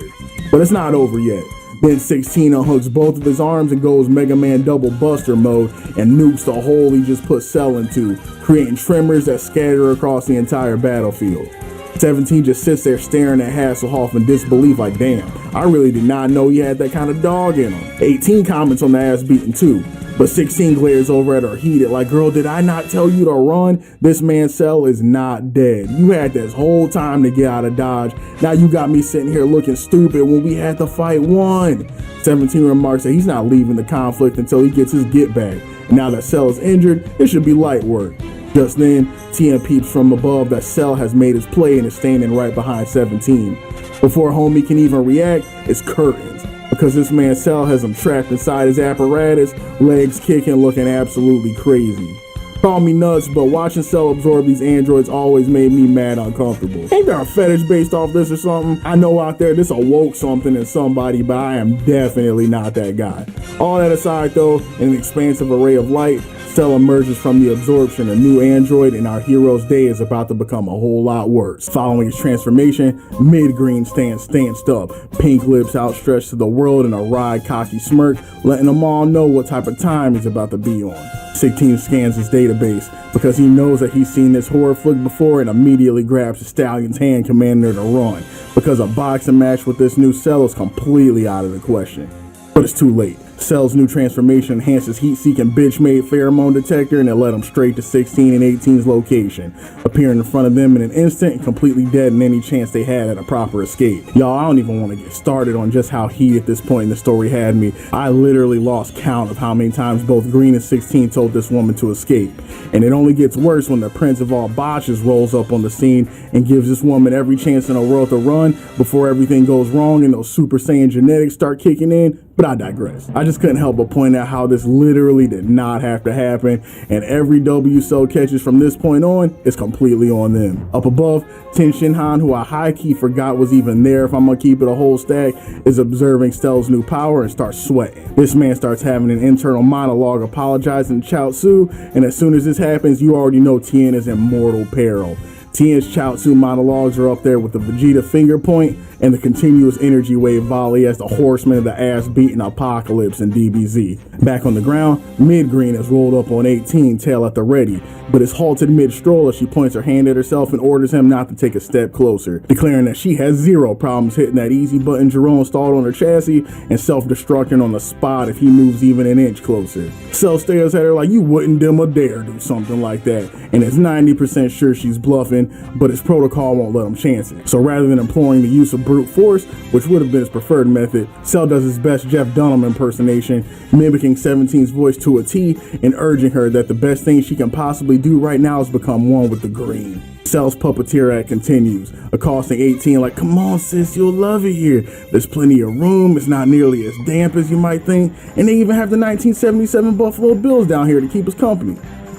But it's not over yet. Then 16 unhooks both of his arms and goes Mega Man Double Buster mode and nukes the hole he just put Cell into, creating tremors that scatter across the entire battlefield. 17 just sits there staring at Hasselhoff in disbelief like, damn, I really did not know he had that kind of dog in him. 18 comments on the ass beating too, but 16 glares over at her heated like, girl, did I not tell you to run? This man Cell is not dead. You had this whole time to get out of Dodge. Now you got me sitting here looking stupid when we had the fight won. 17 remarks that he's not leaving the conflict until he gets his get back. Now that Cell is injured, it should be light work. Just then, Tien peeps from above that Cell has made his play and is standing right behind 17. Before homie can even react, it's curtains, because this man Cell has him trapped inside his apparatus, legs kicking, looking absolutely crazy. Call me nuts, but watching Cell absorb these androids always made me mad uncomfortable. Ain't there a fetish based off this or something? I know out there this awoke something in somebody, but I am definitely not that guy. All that aside though, in an expansive array of light, Cell emerges from the absorption, a new android, and our hero's day is about to become a whole lot worse. Following his transformation, Mid-Green stands up, pink lips outstretched to the world in a wry, cocky smirk, letting them all know what type of time he's about to be on. 16 scans his database, because he knows that he's seen this horror flick before and immediately grabs the Stallion's hand commanding her to run, because a boxing match with this new Cell is completely out of the question. But it's too late. Cell's new transformation enhances heat-seeking bitch-made pheromone detector and it led him straight to 16 and 18's location, appearing in front of them in an instant and completely deadening any chance they had at a proper escape. Y'all, I don't even want to get started on just how heated this point in the story had me. I literally lost count of how many times both Green and 16 told this woman to escape. And it only gets worse when the Prince of all botches rolls up on the scene and gives this woman every chance in the world to run before everything goes wrong and those Super Saiyan genetics start kicking in. But I digress. I just couldn't help but point out how this literally did not have to happen, and every W Cell catches from this point on is completely on them. Up above, Ten Shinhan, who I high-key forgot was even there if I'm gonna keep it a whole stack, is observing Cell's new power and starts sweating. This man starts having an internal monologue apologizing to Chaozu, and as soon as this happens, you already know Tien is in mortal peril. Tien's Chaozu monologues are up there with the Vegeta finger point and the continuous energy wave volley as the horseman of the ass-beating apocalypse in DBZ. Back on the ground, Mid-Green has rolled up on 18, tail at the ready, but is halted mid-stroll as she points her hand at herself and orders him not to take a step closer, declaring that she has zero problems hitting that easy button Jerome installed on her chassis and self-destructing on the spot if he moves even an inch closer. Cell stares at her like you wouldn't dim a dare do something like that, and is 90% sure she's bluffing, but his protocol won't let him chance it. So rather than imploring the use of brute force, which would have been his preferred method, Cell does his best Jeff Dunham impersonation, mimicking 17's voice to a T and urging her that the best thing she can possibly do right now is become one with the green. Cell's puppeteer act continues, accosting 18 like, come on sis, you'll love it here. There's plenty of room, it's not nearly as damp as you might think, and they even have the 1977 Buffalo Bills down here to keep us company.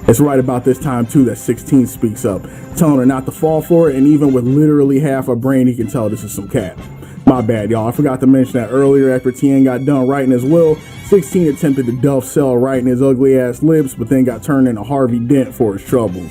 It's right about this time too that 16 speaks up, telling her not to fall for it, and even with literally half a brain he can tell this is some cap. My bad y'all, I forgot to mention that earlier after Tien got done writing his will, 16 attempted to duff Cell right in his ugly ass lips, but then got turned into Harvey Dent for his troubles.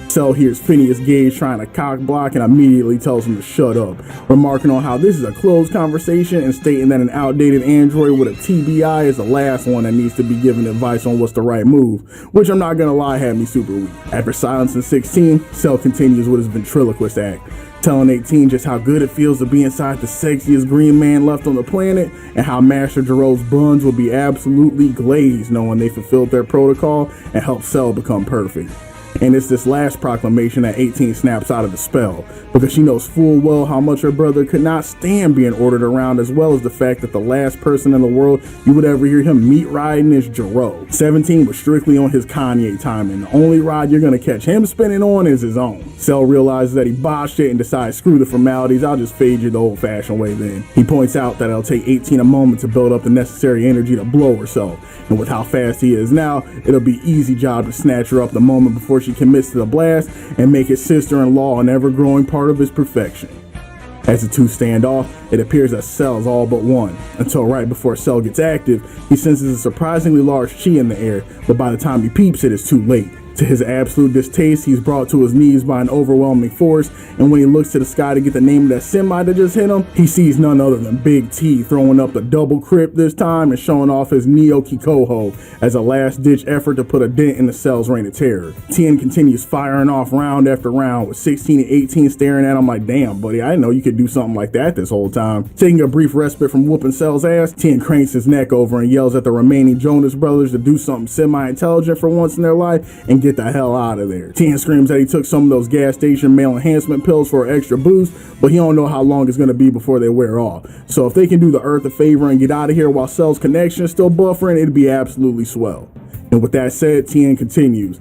Cell hears Phineas Gage trying to cock block and immediately tells him to shut up, remarking on how this is a closed conversation and stating that an outdated android with a TBI is the last one that needs to be given advice on what's the right move, which I'm not gonna lie had me super weak. After silencing 16, Cell continues with his ventriloquist act, telling 18 just how good it feels to be inside the sexiest green man left on the planet, and how Master Gero's buns will be absolutely glazed knowing they fulfilled their protocol and helped Cell become perfect. And it's this last proclamation that 18 snaps out of the spell, because she knows full well how much her brother could not stand being ordered around, as well as the fact that the last person in the world you would ever hear him meat riding is Gero. 17 was strictly on his Kanye timing. The only ride you're gonna catch him spinning on is his own. Cell realizes that he botched it and decides, screw the formalities, I'll just fade you the old-fashioned way then. He points out that it'll take 18 a moment to build up the necessary energy to blow herself, and with how fast he is now, it'll be easy job to snatch her up the moment before she commits to the blast and make his sister-in-law an ever-growing part of his perfection. As the two stand off, it appears that Cell's all but won, until right before Cell gets active, he senses a surprisingly large chi in the air, but by the time he peeps it, it's too late. To his absolute distaste, he's brought to his knees by an overwhelming force, and when he looks to the sky to get the name of that semi that just hit him, he sees none other than Big T throwing up the double crypt this time and showing off his Neo Kikoho as a last-ditch effort to put a dent in the Cell's reign of terror. Tien continues firing off round after round, with 16 and 18 staring at him like, damn buddy, I didn't know you could do something like that this whole time. Taking a brief respite from whooping Cell's ass, Tien cranks his neck over and yells at the remaining Jonas brothers to do something semi-intelligent for once in their life and get the hell out of there. Tien screams that he took some of those gas station male enhancement pills for an extra boost, but he don't know how long it's going to be before they wear off. So if they can do the Earth a favor and get out of here while Cell's connection is still buffering, it'd be absolutely swell. And with that said, Tien continuing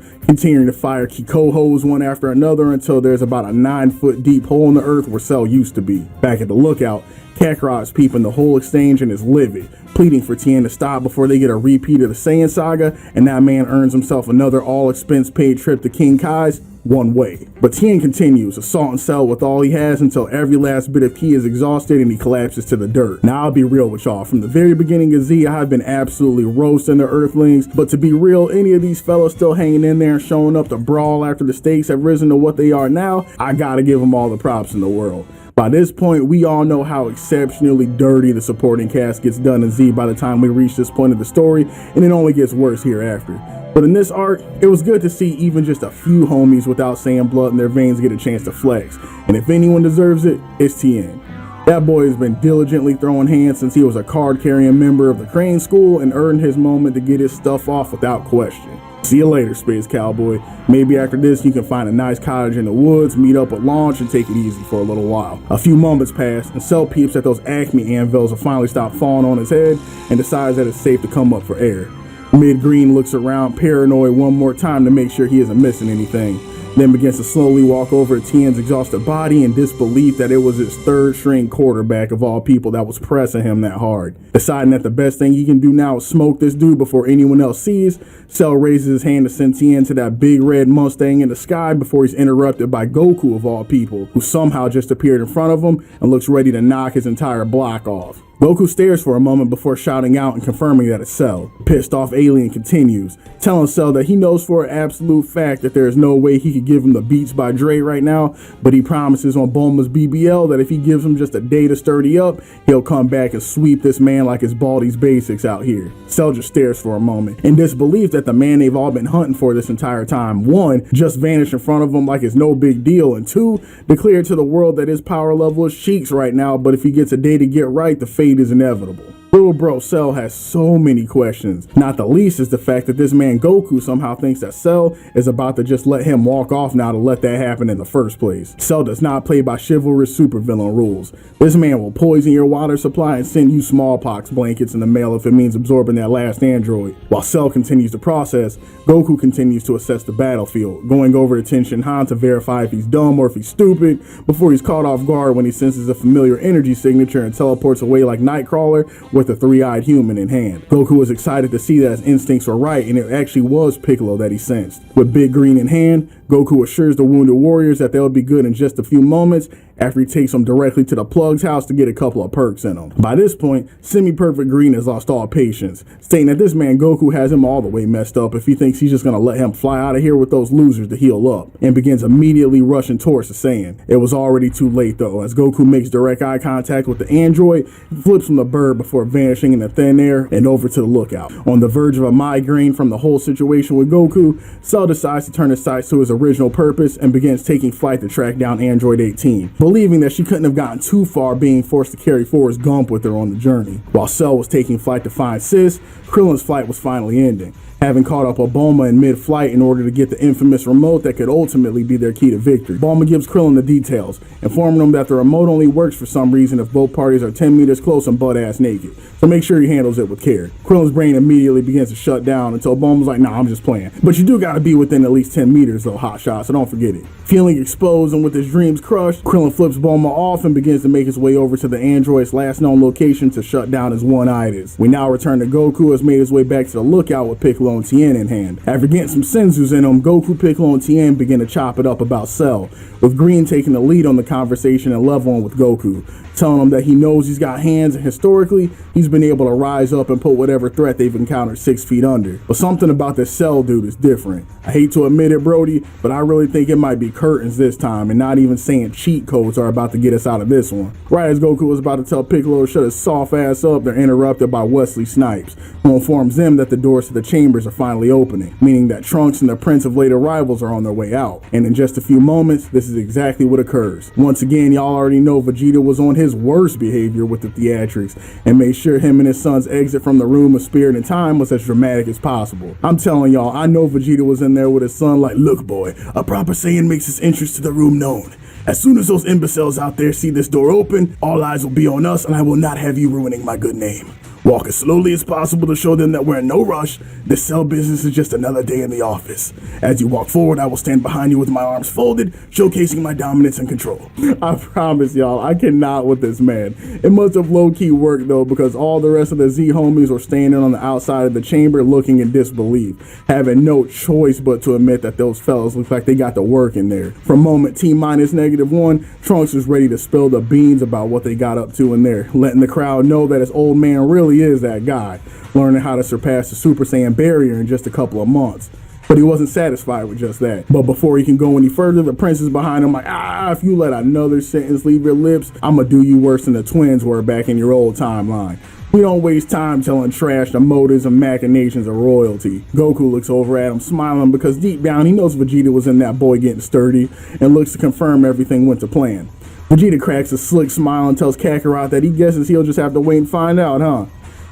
to fire Kikohos one after another until there's about a 9-foot deep hole in the earth where Cell used to be. Back at the lookout, Kakarot's peeping the whole exchange and is livid, pleading for Tien to stop before they get a repeat of the Saiyan Saga, and that man earns himself another all-expense-paid trip to King Kai's one way. But Tien continues, assaulting Cell with all he has until every last bit of ki is exhausted and he collapses to the dirt. Now I'll be real with y'all, from the very beginning of Z, I've been absolutely roasting the Earthlings, but to be real, any of these fellas still hanging in there and showing up to brawl after the stakes have risen to what they are now, I gotta give them all the props in the world. By this point, we all know how exceptionally dirty the supporting cast gets done in Z by the time we reach this point of the story, and it only gets worse hereafter. But in this arc, it was good to see even just a few homies without Saiyan blood in their veins get a chance to flex, and if anyone deserves it, it's Tien. That boy has been diligently throwing hands since he was a card-carrying member of the Crane School and earned his moment to get his stuff off without question. See you later, Space Cowboy. Maybe after this you can find a nice cottage in the woods, meet up at launch, and take it easy for a little while. A few moments pass, and Cell peeps that those Acme anvils will finally stop falling on his head and decides that it's safe to come up for air. Mid-Green looks around paranoid one more time to make sure he isn't missing anything, then begins to slowly walk over to Tien's exhausted body in disbelief that it was his third-string quarterback of all people that was pressing him that hard. Deciding that the best thing he can do now is smoke this dude before anyone else sees, Cell raises his hand to send Tien to that big red Mustang in the sky before he's interrupted by Goku of all people, who somehow just appeared in front of him and looks ready to knock his entire block off. Goku stares for a moment before shouting out and confirming that it's Cell. Pissed off alien continues, telling Cell that he knows for an absolute fact that there is no way he could give him the beats by Dre right now, but he promises on Bulma's BBL that if he gives him just a day to sturdy up, he'll come back and sweep this man like it's Baldy's Basics out here. Cell just stares for a moment, in disbelief that the man they've all been hunting for this entire time, 1, just vanished in front of him like it's no big deal, and 2, declared to the world that his power level is Sheik's right now, but if he gets a day to get right, the fate is inevitable. Little bro Cell has so many questions. Not the least is the fact that this man Goku somehow thinks that Cell is about to just let him walk off now to let that happen in the first place. Cell does not play by chivalrous supervillain rules. This man will poison your water supply and send you smallpox blankets in the mail if it means absorbing that last android. While Cell continues to process, Goku continues to assess the battlefield, going over to Tenshin Han to verify if he's dumb or if he's stupid, before he's caught off guard when he senses a familiar energy signature and teleports away like Nightcrawler with a three-eyed human in hand. Goku was excited to see that his instincts were right, and it actually was Piccolo that he sensed. With Big Green in hand, Goku assures the wounded warriors that they'll be good in just a few moments after he takes them directly to the Plug's house to get a couple of perks in them. By this point, Semi-Perfect Green has lost all patience, stating that this man Goku has him all the way messed up if he thinks he's just gonna let him fly out of here with those losers to heal up, and begins immediately rushing towards the Saiyan. It was already too late though, as Goku makes direct eye contact with the android, flips from the bird before vanishing in the thin air and over to the lookout. On the verge of a migraine from the whole situation with Goku, Cell decides to turn his sights to his original purpose and begins taking flight to track down Android 18. believing that she couldn't have gotten too far being forced to carry Forrest Gump with her on the journey. While Cell was taking flight to find Sis, Krillin's flight was finally ending, having caught up with Bulma in mid-flight in order to get the infamous remote that could ultimately be their key to victory. Bulma gives Krillin the details, informing him that the remote only works for some reason if both parties are 10 meters close and butt-ass naked, so make sure he handles it with care. Krillin's brain immediately begins to shut down until Bulma's like, nah, I'm just playing. But you do gotta be within at least 10 meters though, hotshot, so don't forget it. Feeling exposed and with his dreams crushed, Krillin flips Bulma off and begins to make his way over to the android's last known location to shut down his one-eyedness. We now return to Goku, who has made his way back to the lookout with Piccolo and Tien in hand. After getting some senzus in him, Goku, Piccolo, and Tien begin to chop it up about Cell, with Green taking the lead on the conversation and leveling with Goku, telling him that he knows he's got hands and historically he's been able to rise up and put whatever threat they've encountered 6 feet under. But something about this Cell dude is different. I hate to admit it, Brody, but I really think it might be curtains this time and not even saying cheat codes are about to get us out of this one. Right as Goku was about to tell Piccolo to shut his soft ass up, they're interrupted by Wesley Snipes, who informs them that the doors to the chambers are finally opening, meaning that Trunks and the Prince of Late Arrivals are on their way out. And in just a few moments, this is exactly what occurs. Once again, y'all already know Vegeta was on his worst behavior with the theatrics and made sure him and his son's exit from the room of spirit and time was as dramatic as possible. I'm telling y'all, I know Vegeta was in there with his son like, look boy, a proper Saiyan makes his entrance to the room known. As soon as those imbeciles out there see this door open, all eyes will be on us and I will not have you ruining my good name. Walk as slowly as possible to show them that we're in no rush. This Cell business is just another day in the office. As you walk forward, I will stand behind you with my arms folded, showcasing my dominance and control. I promise y'all, I cannot with this man. It must have low-key worked though, because all the rest of the Z homies were standing on the outside of the chamber looking in disbelief, having no choice but to admit that those fellas look like they got to work in there. From moment T-1, Trunks was ready to spill the beans about what they got up to in there, letting the crowd know that his old man really is that guy, learning how to surpass the Super Saiyan barrier in just a couple of months. But he wasn't satisfied with just that. But before he can go any further, the prince is behind him like, if you let another sentence leave your lips, I'ma do you worse than the twins were back in your old timeline. We don't waste time telling trash the motives and machinations of royalty. Goku looks over at him smiling because deep down he knows Vegeta was in that boy getting sturdy and looks to confirm everything went to plan. Vegeta cracks a slick smile and tells Kakarot that he guesses he'll just have to wait and find out, huh?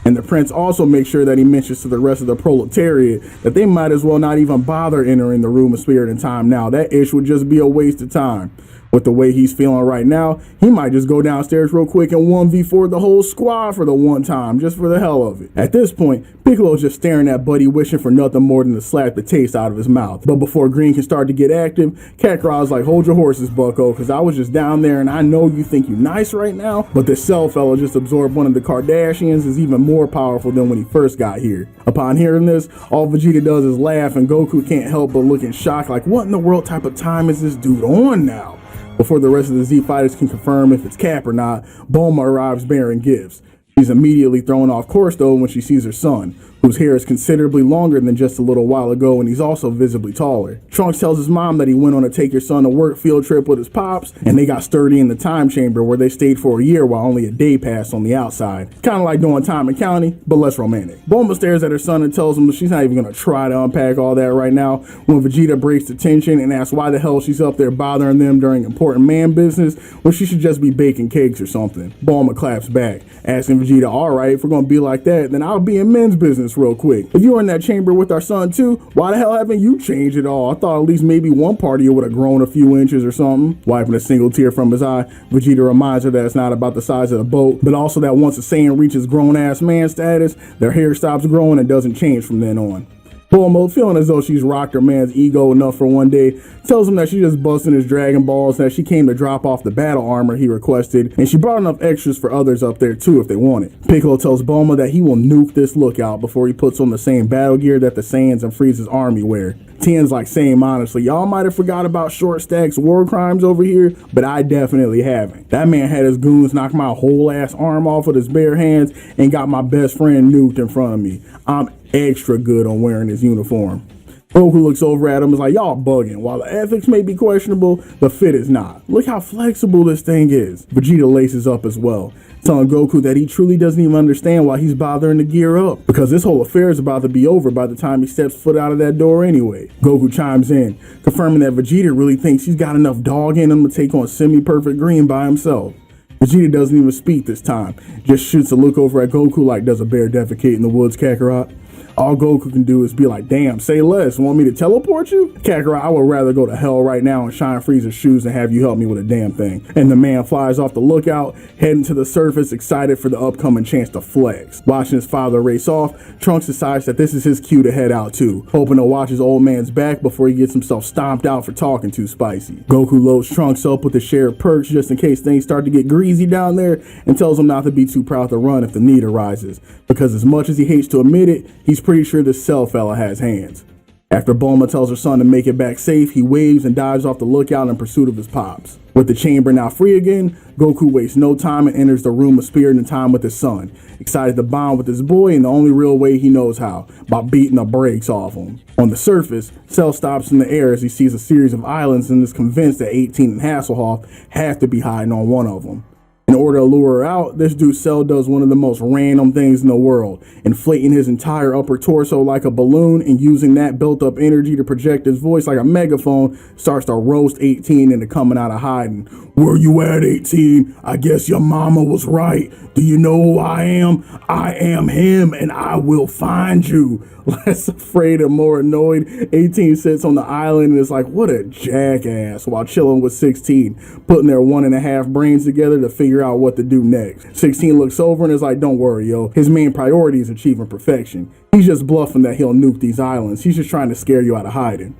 And the prince also makes sure that he mentions to the rest of the proletariat that they might as well not even bother entering the room of spirit and time now. That ish would just be a waste of time. With the way he's feeling right now, he might just go downstairs real quick and 1v4 the whole squad for the one time, just for the hell of it. At this point, Piccolo's just staring at Buddy, wishing for nothing more than to slap the taste out of his mouth. But before Green can start to get active, Kakarot's like, hold your horses, bucko, because I was just down there and I know you think you nice right now, but this Cell fellow just absorbed one of the Kardashians is even more powerful than when he first got here. Upon hearing this, all Vegeta does is laugh and Goku can't help but look in shock like, what in the world type of time is this dude on now? Before the rest of the Z fighters can confirm if it's Cap or not, Bulma arrives bearing gifts. She's immediately thrown off course though when she sees her son, whose hair is considerably longer than just a little while ago and he's also visibly taller. Trunks tells his mom that he went on a take your son to work field trip with his pops and they got sturdy in the time chamber where they stayed for a year while only a day passed on the outside. Kind of like doing time and county, but less romantic. Bulma stares at her son and tells him that she's not even going to try to unpack all that right now when Vegeta breaks the tension and asks why the hell she's up there bothering them during important man business when she should just be baking cakes or something. Bulma claps back, asking Vegeta, alright, if we're going to be like that, then I'll be in men's business real quick. If you were in that chamber with our son too, why the hell haven't you changed at all? I thought at least maybe one part of you would have grown a few inches or something. Wiping a single tear from his eye, Vegeta reminds her that it's not about the size of the boat, but also that once a Saiyan reaches grown-ass man status, their hair stops growing and doesn't change from then on. Bulma, feeling as though she's rocked her man's ego enough for one day, tells him that she just busting his Dragon Balls and that she came to drop off the battle armor he requested, and she brought enough extras for others up there too if they want it. Piccolo tells Bulma that he will nuke this lookout before he puts on the same battle gear that the Saiyans and Frieza's army wear. Tien's like, same honestly, y'all might have forgot about Short Stack's war crimes over here, but I definitely haven't. That man had his goons knock my whole ass arm off with his bare hands and got my best friend nuked in front of me. I'm extra good on wearing his uniform. Goku looks over at him and is like, y'all bugging. While the ethics may be questionable, the fit is not. Look how flexible this thing is. Vegeta laces up as well, telling Goku that he truly doesn't even understand why he's bothering to gear up, because this whole affair is about to be over by the time he steps foot out of that door anyway. Goku chimes in, confirming that Vegeta really thinks he's got enough dog in him to take on semi-perfect Green by himself. Vegeta doesn't even speak this time, just shoots a look over at Goku like, does a bear defecate in the woods, Kakarot? All Goku can do is be like, damn, say less. Want me to teleport you? Kakarot, I would rather go to hell right now and shine Frieza's shoes than have you help me with a damn thing. And the man flies off the lookout, heading to the surface, excited for the upcoming chance to flex. Watching his father race off, Trunks decides that this is his cue to head out too, hoping to watch his old man's back before he gets himself stomped out for talking too spicy. Goku loads Trunks up with a share of perks just in case things start to get greasy down there, and tells him not to be too proud to run if the need arises, because as much as he hates to admit it, he's pretty sure this Cell fella has hands. After Bulma tells her son to make it back safe, he waves and dives off the lookout in pursuit of his pops. With the chamber now free again, Goku wastes no time and enters the room of spirit and time with his son, excited to bond with his boy in the only real way he knows how, by beating the brakes off him. On the surface, Cell stops in the air as he sees a series of islands and is convinced that 18 and Hasselhoff have to be hiding on one of them. In order to lure her out, this dude Cell does one of the most random things in the world, inflating his entire upper torso like a balloon and using that built-up energy to project his voice like a megaphone, starts to roast 18 into coming out of hiding. Where you at, 18? I guess your mama was right. Do you know who I am? I am him, and I will find you. Less afraid and more annoyed, 18 sits on the island and is like, what a jackass, while chilling with 16, putting their 1.5 brains together to figure out what to do next. 16 looks over and is like, don't worry, yo. His main priority is achieving perfection. He's just bluffing that he'll nuke these islands. He's just trying to scare you out of hiding.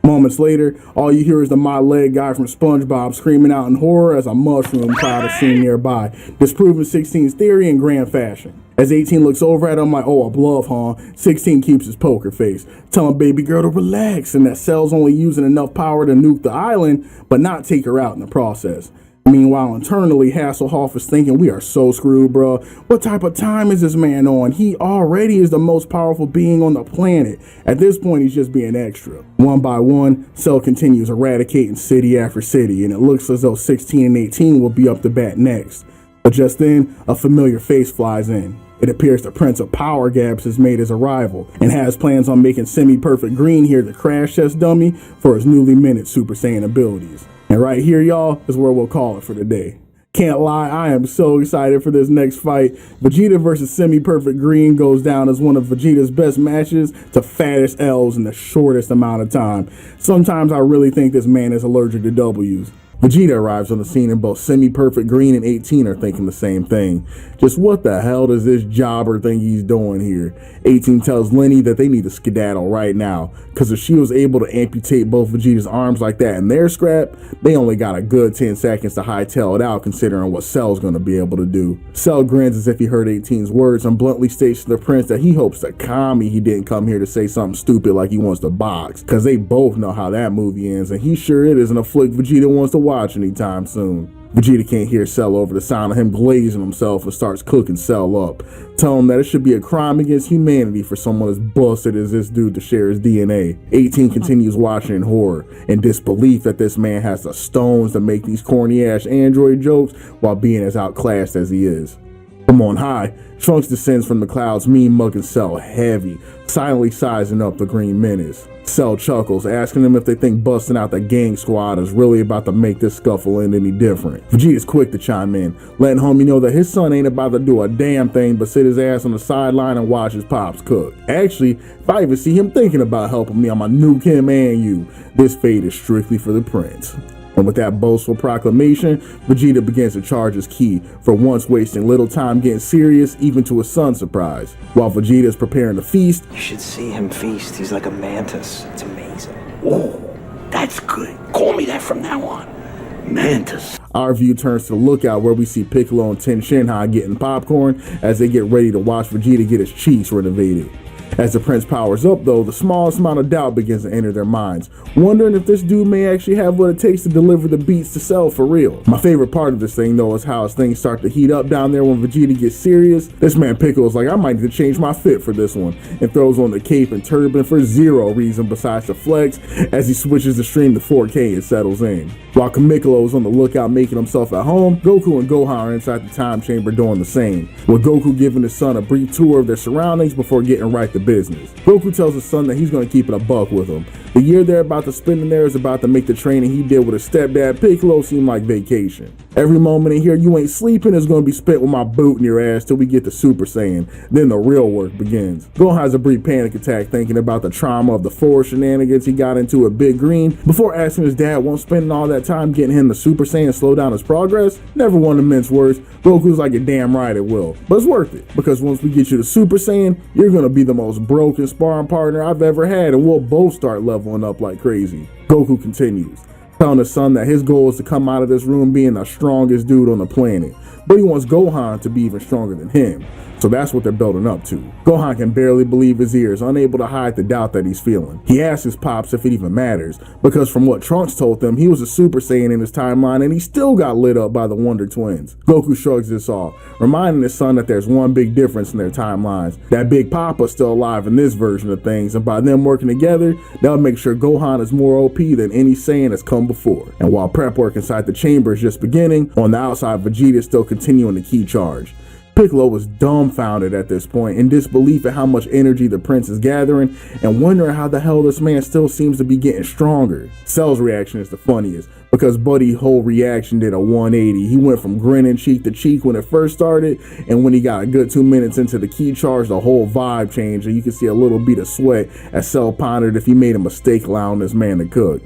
Moments later, all you hear is the My Leg guy from SpongeBob screaming out in horror as a mushroom cloud is seen nearby, disproving 16's theory in grand fashion. As 18 looks over at him like, oh, a bluff, huh? 16 keeps his poker face, telling baby girl to relax and that Cell's only using enough power to nuke the island, but not take her out in the process. Meanwhile, internally, Hasselhoff is thinking, we are so screwed, bro. What type of time is this man on? He already is the most powerful being on the planet. At this point, he's just being extra. One by one, Cell continues eradicating city after city, and it looks as though 16 and 18 will be up to bat next. But just then, a familiar face flies in. It appears the Prince of Power Gaps has made his arrival and has plans on making semi-perfect Green here the crash test dummy for his newly minted Super Saiyan abilities. And right here, y'all, is where we'll call it for today. Can't lie, I am so excited for this next fight. Vegeta versus Semi-Perfect Green goes down as one of Vegeta's best matches to fattest L's in the shortest amount of time. Sometimes I really think this man is allergic to W's. Vegeta arrives on the scene and both Semi-Perfect Green and 18 are thinking the same thing. Just what the hell does this jobber think he's doing here? 18 tells Lenny that they need to skedaddle right now, because if she was able to amputate both Vegeta's arms like that in their scrap, they only got a good 10 seconds to hightail it out considering what Cell's gonna be able to do. Cell grins as if he heard 18's words and bluntly states to the prince that he hopes to commie he didn't come here to say something stupid like he wants to box, because they both know how that movie ends and he sure it isn't a flick Vegeta wants to watch anytime soon. Vegeta can't hear Cell over the sound of him glazing himself and starts cooking Cell up, telling him that it should be a crime against humanity for someone as busted as this dude to share his DNA. 18 continues watching in horror and disbelief that this man has the stones to make these corny ass android jokes while being as outclassed as he is. From on high, Trunks descends from the clouds, mean mugging Cell heavy, silently sizing up the Green Menace. Cell chuckles, asking them if they think busting out the gang squad is really about to make this scuffle end any different. Vegeta's quick to chime in, letting homie know that his son ain't about to do a damn thing but sit his ass on the sideline and watch his pops cook. Actually, if I even see him thinking about helping me, I'ma nuke him and you. This fate is strictly for the prince. And with that boastful proclamation, Vegeta begins to charge his ki, for once wasting little time getting serious, even to his son's surprise. While Vegeta is preparing to feast, you should see him feast. He's like a mantis. It's amazing. Oh, that's good. Call me that from now on. Mantis. Our view turns to the lookout where we see Piccolo and Ten Shinhai getting popcorn as they get ready to watch Vegeta get his cheeks renovated. As the prince powers up though, the smallest amount of doubt begins to enter their minds, wondering if this dude may actually have what it takes to deliver the beats to Cell for real. My favorite part of this thing though is how as things start to heat up down there when Vegeta gets serious, this man Piccolo's like, I might need to change my fit for this one, and throws on the cape and turban for zero reason besides to flex as he switches the stream to 4K and settles in. While Kamikolo is on the lookout making himself at home, Goku and Gohan are inside the time chamber doing the same, with Goku giving his son a brief tour of their surroundings before getting right to business. Goku tells his son that he's going to keep it a buck with him. The year they're about to spend in there is about to make the training he did with his stepdad Piccolo seem like vacation. Every moment in here you ain't sleeping is going to be spent with my boot in your ass till we get to Super Saiyan. Then the real work begins. Gohan has a brief panic attack thinking about the trauma of the 4 shenanigans he got into at Big Green before asking his dad won't spend all that time getting him to Super Saiyan and slow down his progress. Never one to mince words. Goku's like, you're damn right it will. But it's worth it, because once we get you to Super Saiyan, you're going to be the most broken sparring partner I've ever had, and we'll both start leveling up like crazy. Goku continues, telling his son that his goal is to come out of this room being the strongest dude on the planet, but he wants Gohan to be even stronger than him. So that's what they're building up to. Gohan can barely believe his ears, unable to hide the doubt that he's feeling. He asks his pops if it even matters, because from what Trunks told them, he was a Super Saiyan in his timeline and he still got lit up by the Wonder Twins. Goku shrugs this off, reminding his son that there's one big difference in their timelines, that Big Papa's still alive in this version of things, and by them working together, they'll make sure Gohan is more OP than any Saiyan has come before. And while prep work inside the chamber is just beginning, on the outside Vegeta is still continuing the key charge. Piccolo was dumbfounded at this point, in disbelief at how much energy the prince is gathering, and wondering how the hell this man still seems to be getting stronger. Cell's reaction is the funniest, because Buddy's whole reaction did a 180. He went from grinning cheek to cheek when it first started, and when he got a good 2 minutes into the key charge, the whole vibe changed, and you can see a little bead of sweat as Cell pondered if he made a mistake allowing this man to cook.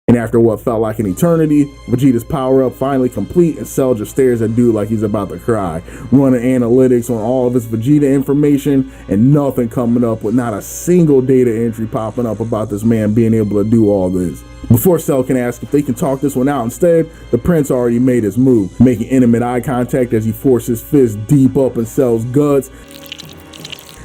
And after what felt like an eternity, Vegeta's power-up finally complete, and Cell just stares at dude like he's about to cry, running analytics on all of his Vegeta information, and nothing coming up with not a single data entry popping up about this man being able to do all this. Before Cell can ask if they can talk this one out instead, the prince already made his move, making intimate eye contact as he forces his fist deep up in Cell's guts,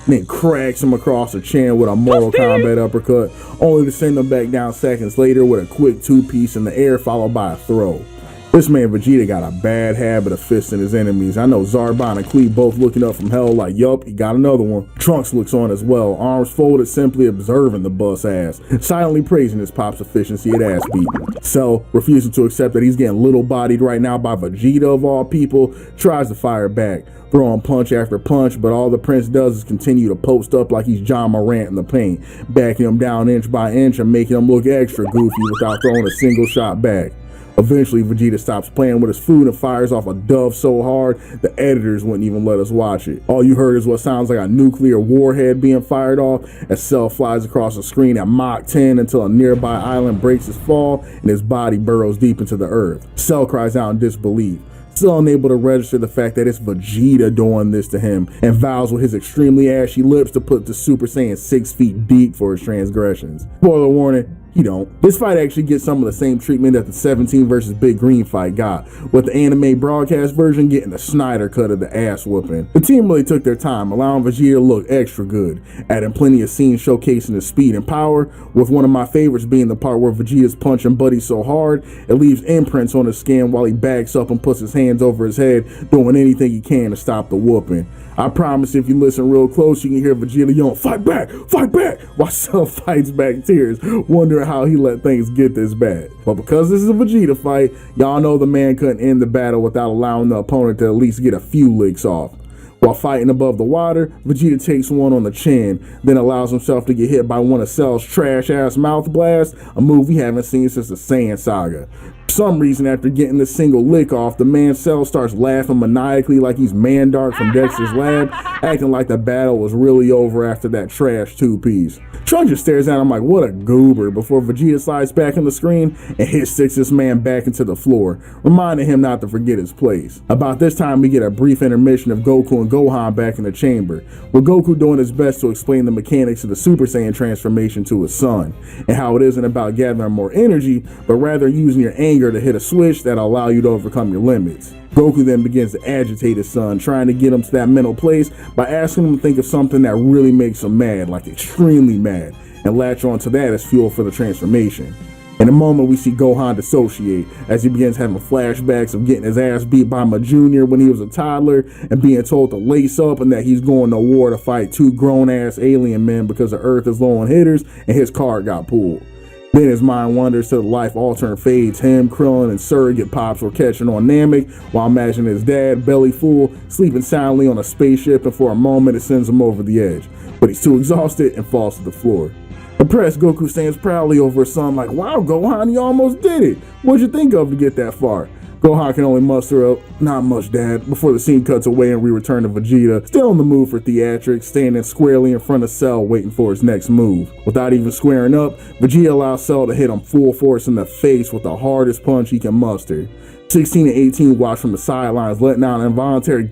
and then cracks him across the chin with a Mortal Kombat uppercut, only to send him back down seconds later with a quick 2-piece in the air followed by a throw. This man Vegeta got a bad habit of fisting his enemies. I know Zarbon and Klee both looking up from hell like, yup, he got another one. Trunks looks on as well, arms folded, simply observing the bus ass, silently praising his pop's efficiency at ass beating. Cell, refusing to accept that he's getting little bodied right now by Vegeta of all people, tries to fire back, throwing punch after punch, but all the prince does is continue to post up like he's John Morant in the paint, backing him down inch by inch and making him look extra goofy without throwing a single shot back. Eventually, Vegeta stops playing with his food and fires off a dove so hard, the editors wouldn't even let us watch it. All you heard is what sounds like a nuclear warhead being fired off as Cell flies across the screen at Mach 10 until a nearby island breaks his fall and his body burrows deep into the earth. Cell cries out in disbelief, still unable to register the fact that it's Vegeta doing this to him, and vows with his extremely ashy lips to put the Super Saiyan 6 feet deep for his transgressions. Spoiler warning, he don't. This fight actually gets some of the same treatment that the 17 versus Big Green fight got, with the anime broadcast version getting the Snyder cut of the ass whooping. The team really took their time, allowing Vegeta to look extra good, adding plenty of scenes showcasing his speed and power, with one of my favorites being the part where Vegeta's punching Buddy so hard it leaves imprints on his skin while he backs up and puts his hands over his head, doing anything he can to stop the whooping. I promise if you listen real close, you can hear Vegeta yelling, fight back, while Cell fights back tears, wondering how he let things get this bad. But because this is a Vegeta fight, y'all know the man couldn't end the battle without allowing the opponent to at least get a few licks off. While fighting above the water, Vegeta takes one on the chin, then allows himself to get hit by one of Cell's trash-ass mouth blasts, a move we haven't seen since the Saiyan Saga. For some reason, after getting this single lick off, the man Cell starts laughing maniacally like he's Mandark from Dexter's Lab, acting like the battle was really over after that trash 2-piece. Trunks just stares at him like, what a goober, before Vegeta slides back on the screen and hit-sticks this man back into the floor, reminding him not to forget his place. About this time, we get a brief intermission of Goku and Gohan back in the chamber, with Goku doing his best to explain the mechanics of the Super Saiyan transformation to his son, and how it isn't about gathering more energy, but rather using your anger to hit a switch that'll allow you to overcome your limits. Goku then begins to agitate his son, trying to get him to that mental place by asking him to think of something that really makes him mad, like extremely mad, and latch on to that as fuel for the transformation. In a moment, we see Gohan dissociate as he begins having flashbacks of getting his ass beat by Ma Jr. when he was a toddler and being told to lace up and that he's going to war to fight 2 grown-ass alien men because the Earth is low on hitters and his card got pulled. Then his mind wanders to the life-altering fades him, Krillin, and surrogate pops were catching on Namek while imagining his dad, belly full, sleeping silently on a spaceship, and for a moment it sends him over the edge. But he's too exhausted and falls to the floor. Impressed, Goku stands proudly over his son like, "Wow, Gohan, you almost did it. What'd you think of to get that far?" Gohan can only muster up, "Not much, Dad," before the scene cuts away and we return to Vegeta, still in the mood for theatrics, standing squarely in front of Cell waiting for his next move. Without even squaring up, Vegeta allows Cell to hit him full force in the face with the hardest punch he can muster. 16 and 18 watch from the sidelines, letting out an involuntary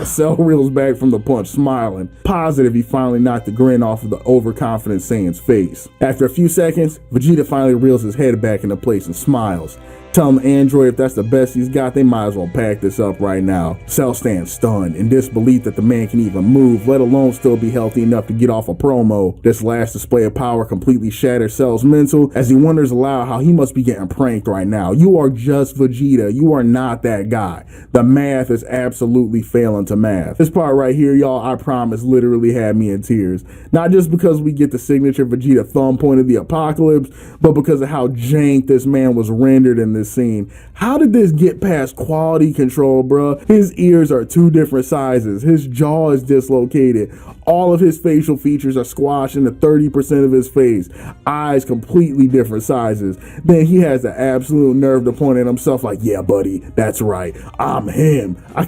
Cell reels back from the punch, smiling, positive he finally knocked the grin off of the overconfident Saiyan's face. After a few seconds, Vegeta finally reels his head back into place and smiles. Telling the android if that's the best he's got, they might as well pack this up right now. Cell stands stunned in disbelief that the man can even move, let alone still be healthy enough to get off a promo. This last display of power completely shatters Cell's mental as he wonders aloud how he must be getting pranked right now. You are just Vegeta. You are not that guy. The math is absolutely failing to math. This part right here, y'all, I promise, literally had me in tears. Not just because we get the signature Vegeta thumb point of the apocalypse, but because of how jank this man was rendered in this scene. How did this get past quality control, bruh? His ears are 2 different sizes. His jaw is dislocated. All of his facial features are squashed into 30% of his face. Eyes completely different sizes. Then he has the absolute nerve to point at himself like, "Yeah, buddy, that's right. I'm him." I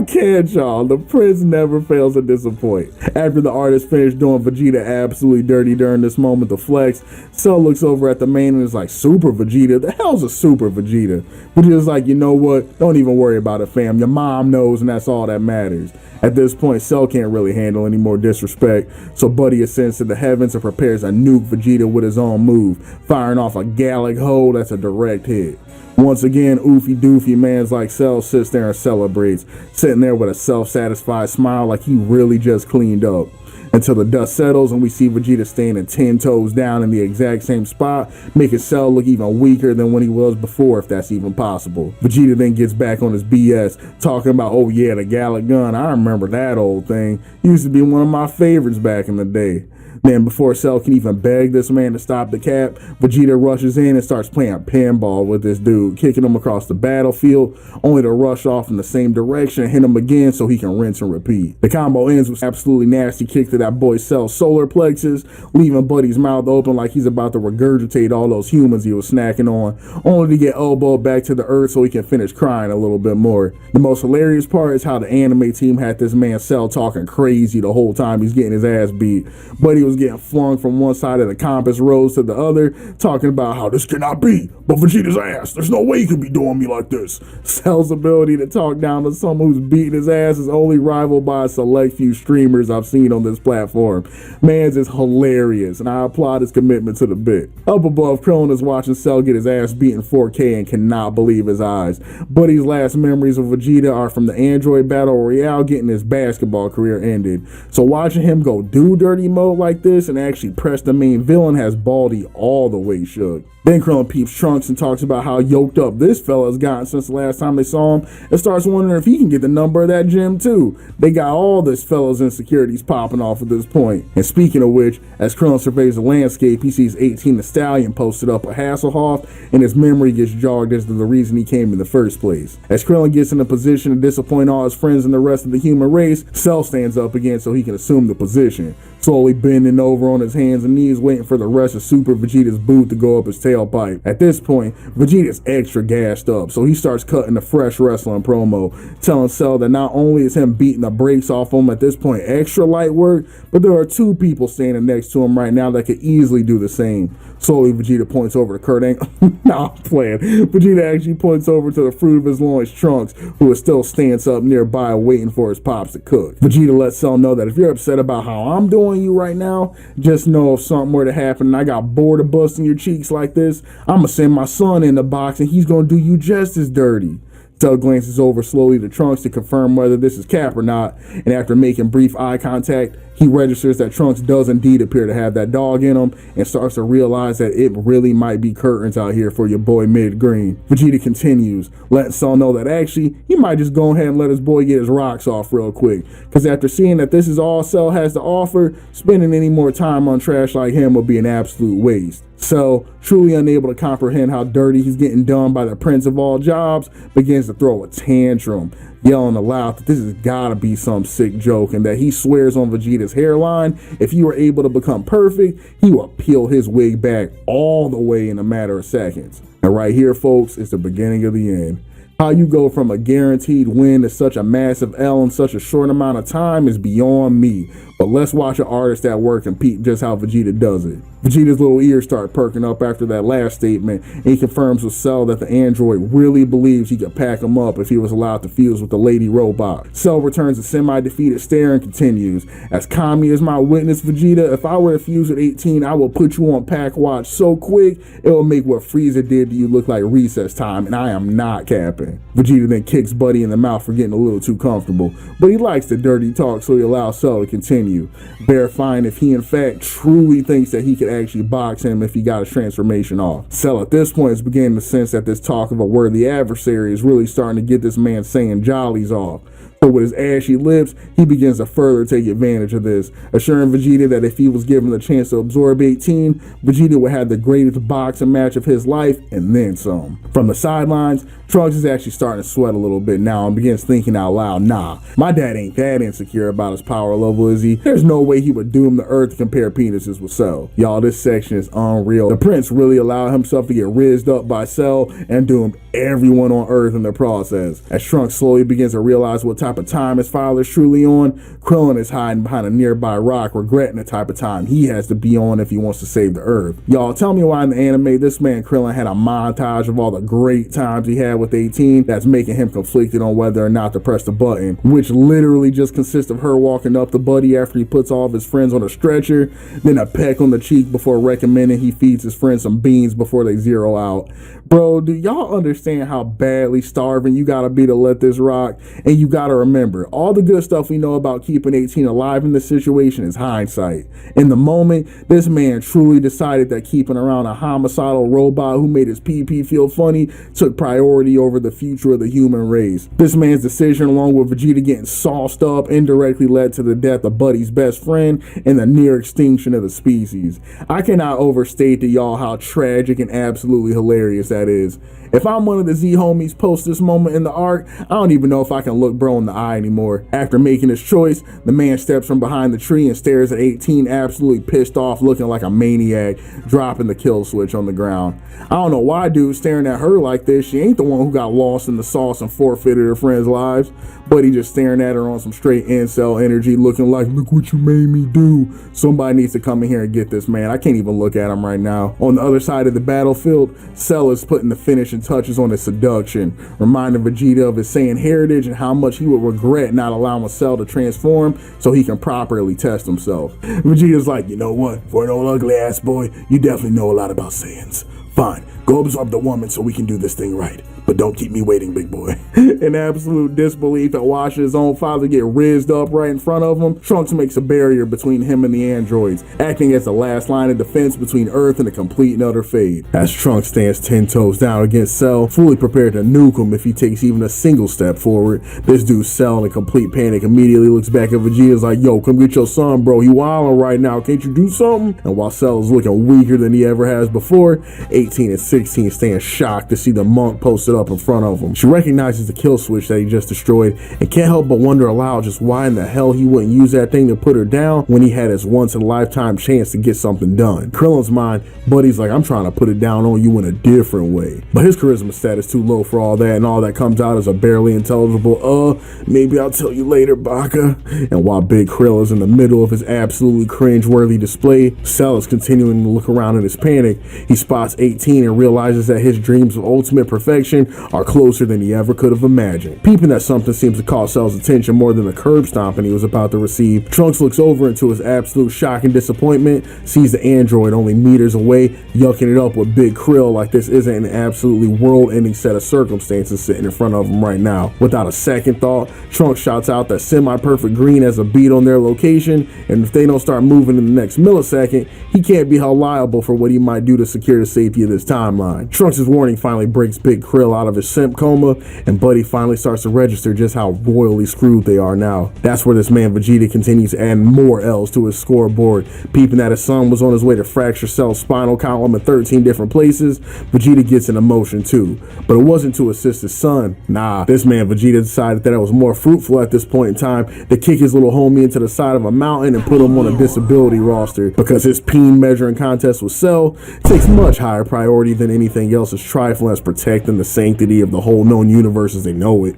can't, y'all. The prince never fails to disappoint. After the artist finished doing Vegeta absolutely dirty during this moment to flex, Cell looks over at the man and is like, "Super Vegeta? The hell's a Super Vegeta?" Vegeta's like, "You know what? Don't even worry about it, fam. Your mom knows and that's all that matters." At this point, Cell can't really handle any more disrespect, so Buddy ascends to the heavens and prepares to nuke Vegeta with his own move, firing off a Gallic hole that's a direct hit. Once again, oofy doofy mans like Cell sits there and celebrates, sitting there with a self-satisfied smile like he really just cleaned up. Until the dust settles and we see Vegeta standing 10 toes down in the exact same spot, making Cell look even weaker than when he was before, if that's even possible. Vegeta then gets back on his BS, talking about, "Oh yeah, the Gallic gun, I remember that old thing. Used to be one of my favorites back in the day." Then before Cell can even beg this man to stop the cap, Vegeta rushes in and starts playing pinball with this dude, kicking him across the battlefield, only to rush off in the same direction and hit him again so he can rinse and repeat. The combo ends with absolutely nasty kick to that boy Cell's solar plexus, leaving Buddy's mouth open like he's about to regurgitate all those humans he was snacking on, only to get elbowed back to the earth so he can finish crying a little bit more. The most hilarious part is how the anime team had this man Cell talking crazy the whole time he's getting his ass beat. Buddy was getting flung from one side of the compass rose to the other, talking about how this cannot be, but Vegeta's ass, there's no way he could be doing me like this. Cell's ability to talk down to someone who's beating his ass is only rivaled by a select few streamers I've seen on this platform. Man's is hilarious, and I applaud his commitment to the bit. Up above, Krillin is watching Cell get his ass beat in 4K and cannot believe his eyes. Buddy's last memories of Vegeta are from the Android Battle Royale getting his basketball career ended. So watching him go do dirty mode like this and actually press the main villain has Baldy all the way shook. Then Krillin peeps Trunks and talks about how yoked up this fella's gotten since the last time they saw him and starts wondering if he can get the number of that gym too. They got all this fella's insecurities popping off at this point. And speaking of which, as Krillin surveys the landscape, he sees 18 the Stallion posted up at Hasselhoff and his memory gets jogged as to the reason he came in the first place. As Krillin gets in a position to disappoint all his friends and the rest of the human race, Cell stands up again so he can assume the position, slowly bending over on his hands and knees waiting for the rest of Super Vegeta's boot to go up his tailpipe. At this point, Vegeta's extra gassed up, so he starts cutting a fresh wrestling promo, telling Cell that not only is him beating the brakes off him at this point extra light work, but there are 2 people standing next to him right now that could easily do the same. Slowly, Vegeta points over to Kurt Angle. Nah, I'm playing. Vegeta actually points over to the fruit of his loins, Trunks, who still stands up nearby waiting for his pops to cook. Vegeta lets Cell know that if you're upset about how I'm doing you right now, just know if something were to happen and I got bored of busting your cheeks like this, I'ma send my son in the box and he's gonna do you just as dirty. Cell glances over slowly to Trunks to confirm whether this is Cap or not, and after making brief eye contact, he registers that Trunks does indeed appear to have that dog in him and starts to realize that it really might be curtains out here for your boy Mid-Green. Vegeta continues, letting Cell know that actually he might just go ahead and let his boy get his rocks off real quick, because after seeing that this is all Cell has to offer, spending any more time on trash like him would be an absolute waste. So, truly unable to comprehend how dirty he's getting done by the prince of all jobs, begins to throw a tantrum, yelling aloud that this has gotta be some sick joke and that he swears on Vegeta's hairline if he were able to become perfect, he will peel his wig back all the way in a matter of seconds. And right here, folks, is the beginning of the end. How you go from a guaranteed win to such a massive L in such a short amount of time is beyond me. But let's watch an artist at work and peep just how Vegeta does it. Vegeta's little ears start perking up after that last statement, and he confirms with Cell that the android really believes he could pack him up if he was allowed to fuse with the lady robot. Cell returns a semi-defeated stare and continues, as Kami is my witness, Vegeta, if I were to fuse with 18, I will put you on pack watch so quick, it will make what Frieza did to you look like recess time, and I am not capping. Vegeta then kicks Buddy in the mouth for getting a little too comfortable, but he likes the dirty talk, so he allows Cell to continue, verifying if he in fact truly thinks that he could actually box him if he got his transformation off. Cell at this point is beginning to sense that this talk of a worthy adversary is really starting to get this man saying jollies off. So with his ashy lips, he begins to further take advantage of this, assuring Vegeta that if he was given the chance to absorb 18, Vegeta would have the greatest boxing match of his life and then some. From the sidelines, Trunks is actually starting to sweat a little bit now and begins thinking out loud, nah, my dad ain't that insecure about his power level, is he? There's no way he would doom the earth to compare penises with Cell. Y'all, this section is unreal. The prince really allowed himself to get rizzed up by Cell and doomed everyone on earth in the process. As Trunks slowly begins to realize what type of time his father's truly on, Krillin is hiding behind a nearby rock, regretting the type of time he has to be on if he wants to save the earth. Y'all, tell me why in the anime this man Krillin had a montage of all the great times he had with 18 that's making him conflicted on whether or not to press the button, which literally just consists of her walking up to Buddy after he puts all of his friends on a stretcher, then a peck on the cheek before recommending he feeds his friends some beans before they zero out. Bro, do y'all understand how badly starving you gotta be to let this rock? And you gotta remember, all the good stuff we know about keeping 18 alive in this situation is hindsight. In the moment, this man truly decided that keeping around a homicidal robot who made his PP feel funny took priority over the future of the human race. This man's decision, along with Vegeta getting sauced up, indirectly led to the death of Buddy's best friend and the near extinction of the species. I cannot overstate to y'all how tragic and absolutely hilarious that is. If I'm one of the Z homies post this moment in the arc, I don't even know if I can look bro in the eye anymore. After making his choice, the man steps from behind the tree and stares at 18, absolutely pissed off, looking like a maniac, dropping the kill switch on the ground. I don't know why dude's staring at her like this. She ain't the one who got lost in the sauce and forfeited her friends' lives, but he just staring at her on some straight incel energy, looking like, look what you made me do. Somebody needs to come in here and get this man. I can't even look at him right now. On the other side of the battlefield, Cell is putting the finishing touches on his seduction, reminding Vegeta of his Saiyan heritage and how much he would regret not allowing Cell to transform so he can properly test himself. Vegeta's like, you know what, for an old ugly ass boy, you definitely know a lot about Saiyans. Fine, go absorb the woman so we can do this thing right. But don't keep me waiting, big boy. In absolute disbelief at watching his own father get rizzed up right in front of him, Trunks makes a barrier between him and the androids, acting as the last line of defense between Earth and a complete and utter fade. As Trunks stands 10 toes down against Cell, fully prepared to nuke him if he takes even a single step forward, this dude Cell in complete panic immediately looks back at Vegeta's like, yo, come get your son, bro. He wildin' right now. Can't you do something? And while Cell is looking weaker than he ever has before, 18 and 16 stand shocked to see the monk posted up in front of him. She recognizes the kill switch that he just destroyed and can't help but wonder aloud just why in the hell he wouldn't use that thing to put her down when he had his once in a lifetime chance to get something done. Krillin's mind, Buddy's like, I'm trying to put it down on you in a different way. But his charisma status too low for all that, and all that comes out is a barely intelligible, maybe I'll tell you later, Baka. And while Big Krill is in the middle of his absolutely cringe-worthy display, Cell is continuing to look around in his panic. He spots 18 and realizes that his dreams of ultimate perfection confrontation are closer than he ever could have imagined. Peeping that something seems to call Cell's attention more than the curb stomping he was about to receive, Trunks looks over into his absolute shock and disappointment, sees the android only meters away, yucking it up with Big Krill like this isn't an absolutely world-ending set of circumstances sitting in front of him right now. Without a second thought, Trunks shouts out that Semi-Perfect Green has a beat on their location, and if they don't start moving in the next millisecond, he can't be held liable for what he might do to secure the safety of this timeline. Trunks' warning finally breaks Big Krill out of his simp coma, and Buddy finally starts to register just how royally screwed they are now. That's where this man Vegeta continues to add more L's to his scoreboard. Peeping that his son was on his way to fracture Cell's spinal column in 13 different places, Vegeta gets an emotion too. But it wasn't to assist his son. Nah, this man Vegeta decided that it was more fruitful at this point in time to kick his little homie into the side of a mountain and put him on a disability roster, because his peen measuring contest with Cell takes much higher priority than anything else as trifling as protecting the sanctity of the whole known universe as they know it.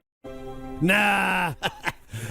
Nah,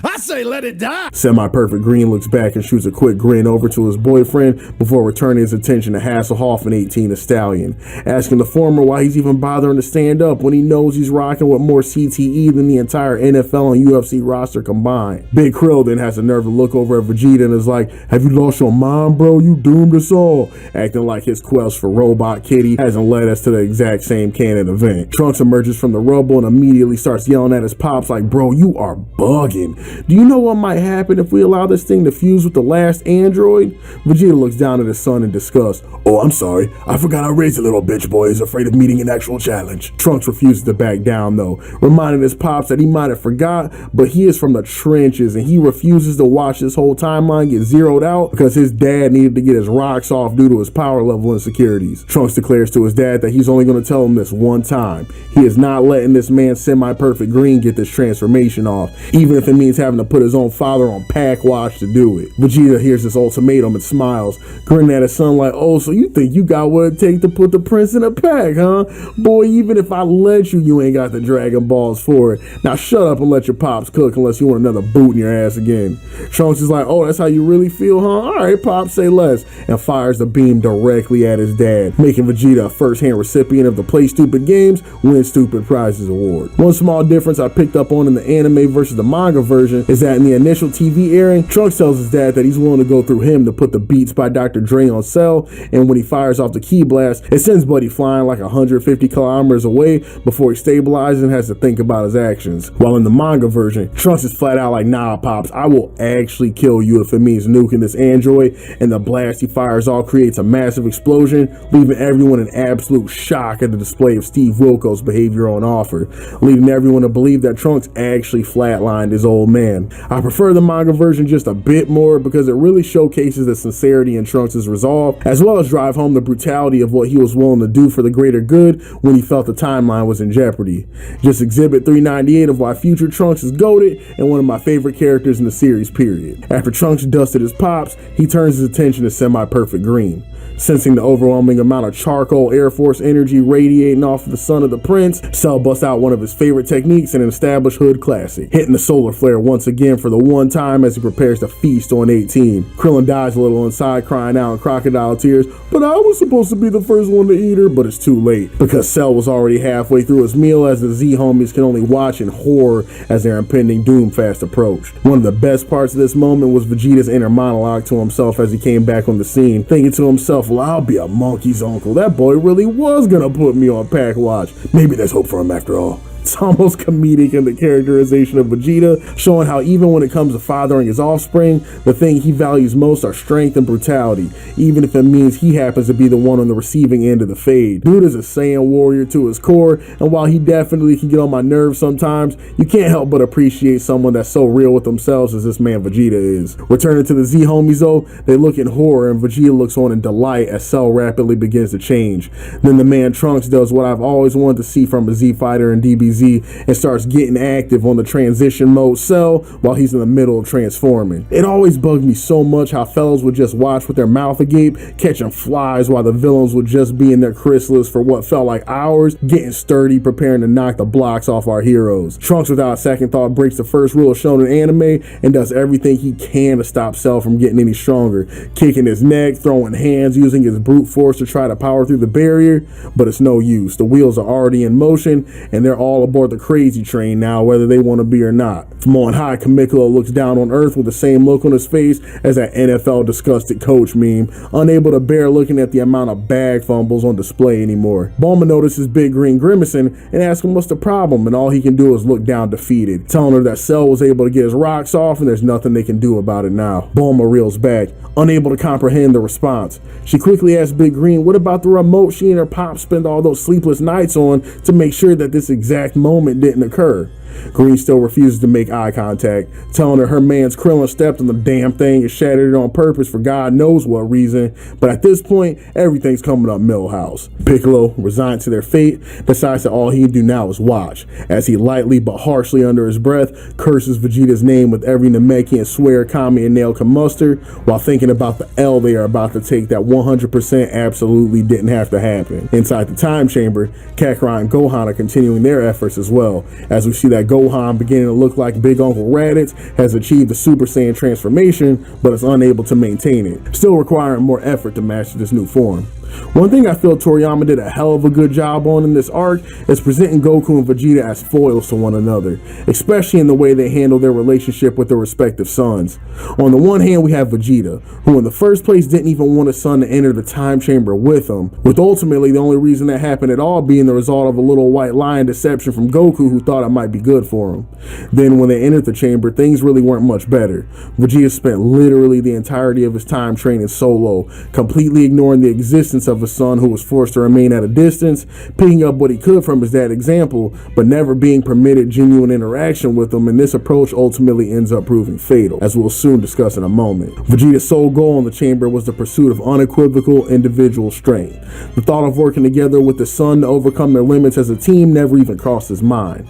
I say let it die. Semi-Perfect Green looks back and shoots a quick grin over to his boyfriend before returning his attention to Hasselhoff and 18 the Stallion, asking the former why he's even bothering to stand up when he knows he's rocking with more CTE than the entire NFL and UFC roster combined. Big Krill then has the nerve to look over at Vegeta and is like, "Have you lost your mind, bro? You doomed us all," acting like his quest for Robot Kitty hasn't led us to the exact same canon event. Trunks emerges from the rubble and immediately starts yelling at his pops like, "Bro, you are bugging. Do you know what might happen if we allow this thing to fuse with the last android?" Vegeta looks down at his son in disgust. "Oh, I'm sorry. I forgot I raised a little bitch boy who's afraid of meeting an actual challenge." Trunks refuses to back down though, reminding his pops that he might have forgot, but he is from the trenches and he refuses to watch this whole timeline get zeroed out because his dad needed to get his rocks off due to his power level insecurities. Trunks declares to his dad that he's only going to tell him this one time. He is not letting this man Semi-Perfect Green get this transformation off, even if it means having to put his own father on pack watch to do it. Vegeta hears this ultimatum and smiles, grinning at his son like, "Oh, so you think you got what it takes to put the prince in a pack, huh? Boy, even if I let you, you ain't got the Dragon Balls for it. Now shut up and let your pops cook unless you want another boot in your ass again." Trunks is like, "Oh, that's how you really feel, huh? Alright, pops, say less," and fires the beam directly at his dad, making Vegeta a first-hand recipient of the Play Stupid Games, Win Stupid Prizes award. One small difference I picked up on in the anime versus the manga version is that in the initial TV airing, Trunks tells his dad that he's willing to go through him to put the Beats by Dr. Dre on Cell, and when he fires off the Ki Blast, it sends Buddy flying like 150 kilometers away before he stabilizes and has to think about his actions. While in the manga version, Trunks is flat out like, "Nah, pops, I will actually kill you if it means nuking this android," and the blast he fires off creates a massive explosion, leaving everyone in absolute shock at the display of Steve Wilkos' behavior on offer, leading everyone to believe that Trunks actually flatlined his old man. I prefer the manga version just a bit more because it really showcases the sincerity in Trunks' resolve, as well as drive home the brutality of what he was willing to do for the greater good when he felt the timeline was in jeopardy. Just exhibit 398 of why future Trunks is goated and one of my favorite characters in the series, period. After Trunks dusted his pops, he turns his attention to Semi-Perfect Green. Sensing the overwhelming amount of charcoal Air Force energy radiating off of the son of the prince, Cell busts out one of his favorite techniques and an established Hood classic, hitting the solar flare once again for the one time as he prepares to feast on 18. Krillin dies a little inside, crying out in crocodile tears, "But I was supposed to be the first one to eat her," but it's too late, because Cell was already halfway through his meal as the Z-homies can only watch in horror as their impending doom fast approached. One of the best parts of this moment was Vegeta's inner monologue to himself as he came back on the scene, thinking to himself, "Well, I'll be a monkey's uncle. That boy really was gonna put me on pack watch. Maybe there's hope for him after all." It's almost comedic in the characterization of Vegeta, showing how even when it comes to fathering his offspring, the thing he values most are strength and brutality, even if it means he happens to be the one on the receiving end of the fade. Dude is a Saiyan warrior to his core, and while he definitely can get on my nerves sometimes, you can't help but appreciate someone that's so real with themselves as this man Vegeta is. Returning to the Z-homies though, they look in horror and Vegeta looks on in delight as Cell rapidly begins to change. Then the man Trunks does what I've always wanted to see from a Z-fighter in DBZ DBZ and starts getting active on the transition mode cell while he's in the middle of transforming. It always bugged me so much how fellas would just watch with their mouth agape, catching flies while the villains would just be in their chrysalis for what felt like hours, getting sturdy, preparing to knock the blocks off our heroes. Trunks, without a second thought, breaks the first rule of shonen anime and does everything he can to stop Cell from getting any stronger, kicking his neck, throwing hands, using his brute force to try to power through the barrier, but it's no use. The wheels are already in motion and they're all aboard the crazy train now, whether they want to be or not. From on high, Kamikula looks down on Earth with the same look on his face as that NFL disgusted coach meme, unable to bear looking at the amount of bag fumbles on display anymore. Bulma notices Big Green grimacing and asks him what's the problem, and all he can do is look down defeated, telling her that Cell was able to get his rocks off and there's nothing they can do about it now. Bulma reels back, unable to comprehend the response. She quickly asks Big Green what about the remote she and her pop spend all those sleepless nights on to make sure that this exact moment didn't occur. Green still refuses to make eye contact, telling her man's Krillin stepped on the damn thing and shattered it on purpose for God knows what reason, but at this point, everything's coming up Milhouse. Piccolo, resigned to their fate, decides that all he can do now is watch, as he lightly but harshly under his breath curses Vegeta's name with every Namekian swear Kami and Nail can muster, while thinking about the L they are about to take that 100% absolutely didn't have to happen. Inside the time chamber, Kakarot and Gohan are continuing their efforts as well, as we see that Gohan, beginning to look like Big Uncle Raditz, has achieved the Super Saiyan transformation, but is unable to maintain it, still requiring more effort to master this new form. One thing I feel Toriyama did a hell of a good job on in this arc is presenting Goku and Vegeta as foils to one another, especially in the way they handle their relationship with their respective sons. On the one hand, we have Vegeta, who in the first place didn't even want his son to enter the time chamber with him, with ultimately the only reason that happened at all being the result of a little white lion deception from Goku, who thought it might be good for him. Then when they entered the chamber, things really weren't much better. Vegeta spent literally the entirety of his time training solo, completely ignoring the existence of a son who was forced to remain at a distance, picking up what he could from his dad's example, but never being permitted genuine interaction with him, and this approach ultimately ends up proving fatal, as we'll soon discuss in a moment. Vegeta's sole goal in the chamber was the pursuit of unequivocal individual strength. The thought of working together with the son to overcome their limits as a team never even crossed his mind.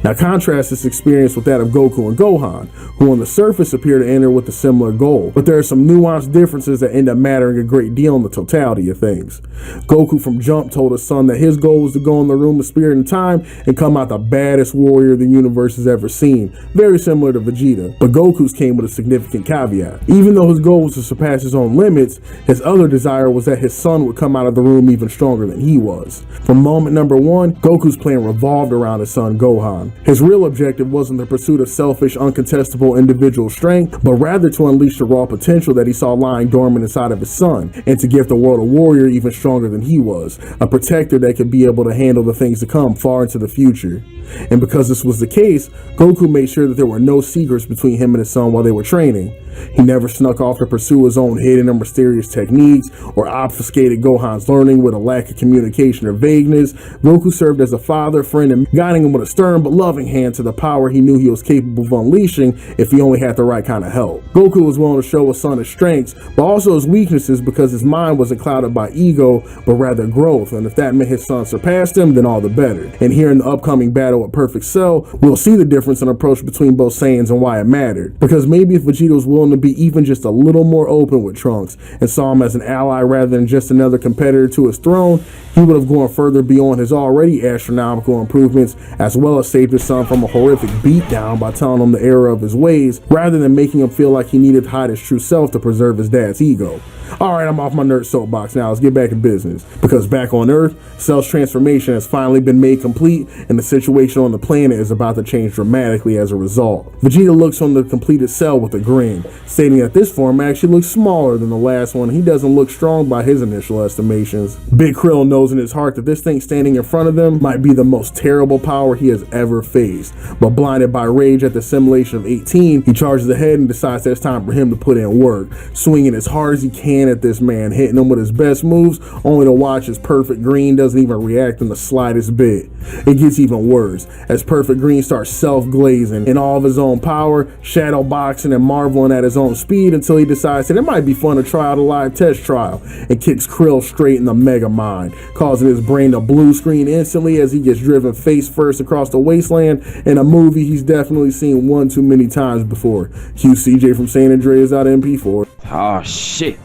Now contrast this experience with that of Goku and Gohan, who on the surface appear to enter with a similar goal, but there are some nuanced differences that end up mattering a great deal in the totality of things. Goku from jump told his son that his goal was to go in the room of spirit and time and come out the baddest warrior the universe has ever seen, very similar to Vegeta, but Goku's came with a significant caveat. Even though his goal was to surpass his own limits, his other desire was that his son would come out of the room even stronger than he was. From moment number one, Goku's plan revolved around his son Gohan. His real objective wasn't the pursuit of selfish, uncontestable individual strength, but rather to unleash the raw potential that he saw lying dormant inside of his son, and to give the world a warrior even stronger than he was, a protector that could be able to handle the things to come far into the future. And because this was the case, Goku made sure that there were no secrets between him and his son while they were training. He never snuck off to pursue his own hidden or mysterious techniques, or obfuscated Gohan's learning with a lack of communication or vagueness. Goku served as a father, friend, and guiding him with a stern but loving hand to the power he knew he was capable of unleashing if he only had the right kind of help. Goku was willing to show his son his strengths, but also his weaknesses, because his mind wasn't clouded by ego, but rather growth, and if that meant his son surpassed him, then all the better. And here in the upcoming battle at Perfect Cell, we'll see the difference in approach between both Saiyans and why it mattered. Because maybe if Vegeta was willing to be even just a little more open with Trunks and saw him as an ally rather than just another competitor to his throne, he would have gone further beyond his already astronomical improvements, as well as saved his son from a horrific beatdown by telling him the error of his ways, rather than making him feel like he needed to hide his true self to preserve his dad's ego. Alright, I'm off my nerd soapbox now, let's get back to business. Because back on Earth, Cell's transformation has finally been made complete, and the situation on the planet is about to change dramatically as a result. Vegeta looks on the completed Cell with a grin, stating that this form actually looks smaller than the last one. He doesn't look strong by his initial estimations. Big Krill knows in his heart that this thing standing in front of them might be the most terrible power he has ever faced, but blinded by rage at the simulation of 18, he charges ahead and decides that it's time for him to put in work, swinging as hard as he can at this man, hitting him with his best moves, only to watch his Perfect Green doesn't even react in the slightest bit. It gets even worse, as Perfect Green starts self-glazing in all of his own power, shadow boxing and marveling at his own speed until he decides that it might be fun to try out a live test trial and kicks Krill straight in the Mega Mind, causing his brain to blue screen instantly as he gets driven face first across the wasteland in a movie he's definitely seen one too many times before. Cue CJ from San Andreas out MP4. Oh shit,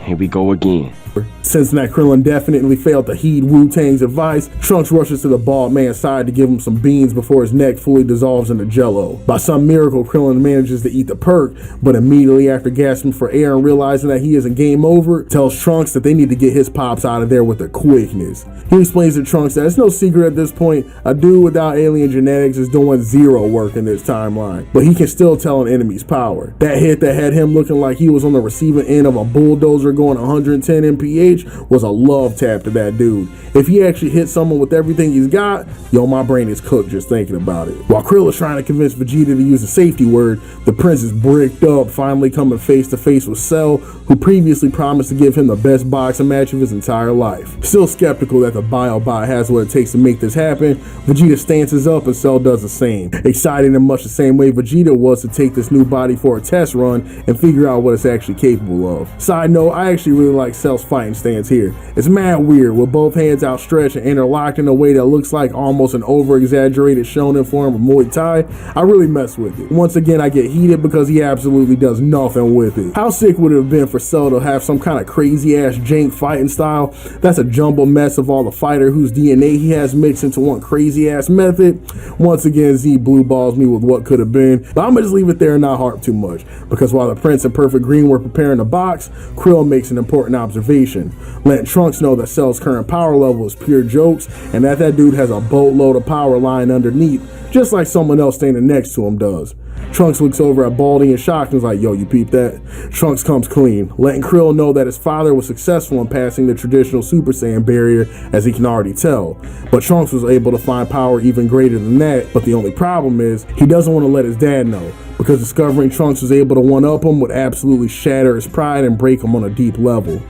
here we go again. Sensing that Krillin definitely failed to heed Wu-Tang's advice, Trunks rushes to the bald man's side to give him some beans before his neck fully dissolves into jello. By some miracle, Krillin manages to eat the perk, but immediately after gasping for air and realizing that he isn't game over, tells Trunks that they need to get his pops out of there with the quickness. He explains to Trunks that it's no secret at this point, a dude without alien genetics is doing zero work in this timeline, but he can still tell an enemy's power. That hit that had him looking like he was on the receiving end of a bulldozer going 110 mph was a love tap to that dude. If he actually hit someone with everything he's got, yo, my brain is cooked just thinking about it. While Krill is trying to convince Vegeta to use a safety word, the prince is bricked up, finally coming face to face with Cell, who previously promised to give him the best boxing match of his entire life. Still skeptical that the Biobot has what it takes to make this happen, Vegeta stances up and Cell does the same, excited in much the same way Vegeta was to take this new body for a test run and figure out what it's actually capable of. Side note, I actually really like Cell's fighting stance here. It's mad weird, with both hands outstretched and interlocked in a way that looks like almost an over-exaggerated shonen form of Muay Thai. I really mess with it. Once again, I get heated because he absolutely does nothing with it. How sick would it have been for Cell to have some kind of crazy-ass jank fighting style that's a jumbled mess of all the fighter whose DNA he has mixed into one crazy-ass method? Once again, Z blue balls me with what could have been, but I'm gonna just leave it there and not harp too much, because while the Prince and Perfect Green were preparing the box, Krill makes an important observation, letting Trunks know that Cell's current power level is pure jokes and that that dude has a boatload of power lying underneath, just like someone else standing next to him does. Trunks looks over at Baldy in shock and is like, yo, you peep that? Trunks comes clean, letting Krill know that his father was successful in passing the traditional Super Saiyan barrier, as he can already tell. But Trunks was able to find power even greater than that, but the only problem is, he doesn't want to let his dad know, because discovering Trunks was able to one-up him would absolutely shatter his pride and break him on a deep level.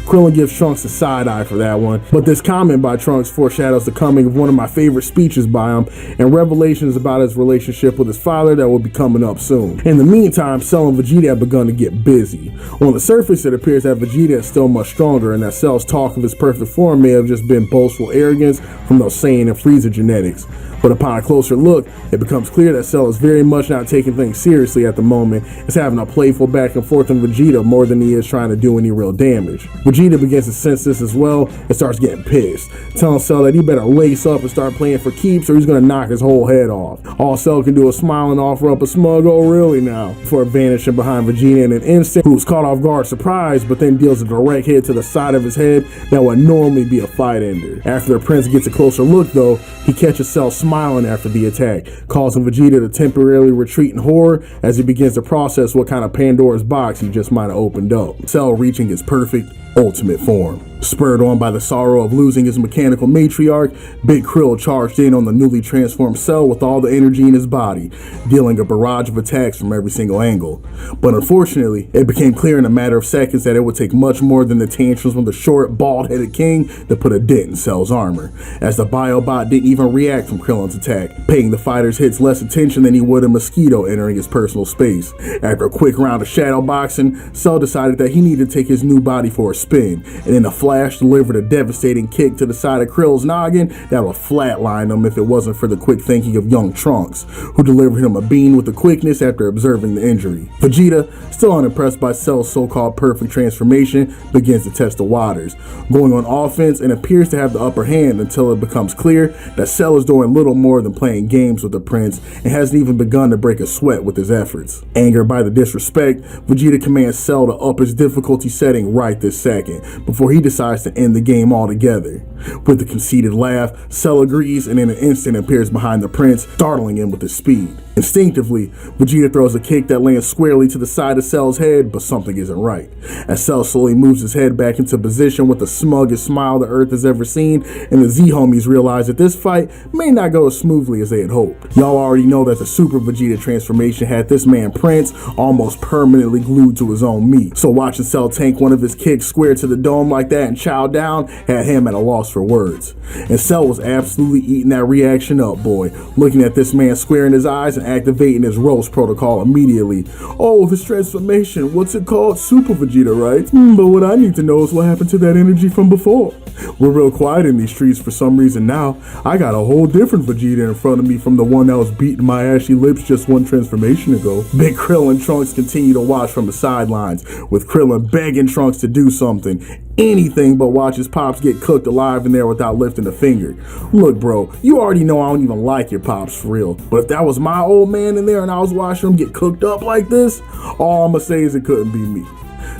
Krillin gives Trunks a side eye for that one, but this comment by Trunks foreshadows the coming of one of my favorite speeches by him and revelations about his relationship with his father that will be coming up soon. In the meantime, Cell and Vegeta have begun to get busy. On the surface, it appears that Vegeta is still much stronger and that Cell's talk of his perfect form may have just been boastful arrogance from those Saiyan and Frieza genetics. But upon a closer look, it becomes clear that Cell is very much not taking things seriously at the moment. It's having a playful back and forth on Vegeta more than he is trying to do any real damage. Vegeta begins to sense this as well and starts getting pissed, telling Cell that he better lace up and start playing for keeps or he's gonna knock his whole head off. All Cell can do is smile and offer up a smug, oh really now, before vanishing behind Vegeta in an instant, who was caught off guard surprised, but then deals a direct hit to the side of his head that would normally be a fight ender. After the Prince gets a closer look though, he catches Cell smiling after the attack, causing Vegeta to temporarily retreat in horror as he begins to process what kind of Pandora's box he just might have opened up. Cell reaching his perfect ultimate form. Spurred on by the sorrow of losing his mechanical matriarch, Big Krill charged in on the newly transformed Cell with all the energy in his body, dealing a barrage of attacks from every single angle. But unfortunately, it became clear in a matter of seconds that it would take much more than the tantrums from the short, bald-headed king to put a dent in Cell's armor, as the Biobot didn't even react from Krillin's attack, paying the fighter's hits less attention than he would a mosquito entering his personal space. After a quick round of shadow boxing, Cell decided that he needed to take his new body for a spin, and in a flash delivered a devastating kick to the side of Krill's noggin that would flatline him if it wasn't for the quick thinking of young Trunks, who delivered him a bean with the quickness after observing the injury. Vegeta, still unimpressed by Cell's so-called perfect transformation, begins to test the waters, going on offense and appears to have the upper hand until it becomes clear that Cell is doing little more than playing games with the Prince and hasn't even begun to break a sweat with his efforts. Angered by the disrespect, Vegeta commands Cell to up his difficulty setting right this second, before he decides to end the game altogether. With a conceited laugh, Cell agrees and in an instant appears behind the Prince, startling him with his speed. Instinctively, Vegeta throws a kick that lands squarely to the side of Cell's head, but something isn't right. As Cell slowly moves his head back into position with the smuggest smile the Earth has ever seen, and the Z-homies realize that this fight may not go as smoothly as they had hoped. Y'all already know that the Super Vegeta transformation had this man Prince almost permanently glued to his own meat, so watching Cell tank one of his kicks square to the dome like that and chow down had him at a loss for words. And Cell was absolutely eating that reaction up, boy, looking at this man square in his eyes and activating his roast protocol immediately. Oh, this transformation, what's it called? Super Vegeta, right? But what I need to know is what happened to that energy from before. We're real quiet in these streets for some reason now. I got a whole different Vegeta in front of me from the one that was beating my ashy lips just one transformation ago. Big Krillin and Trunks continue to watch from the sidelines, with Krillin begging Trunks to do something. Anything but watch his pops get cooked alive in there without lifting a finger. Look, bro, you already know I don't even like your pops for real, but if that was my old man in there and I was watching him get cooked up like this, all I'ma say is it couldn't be me.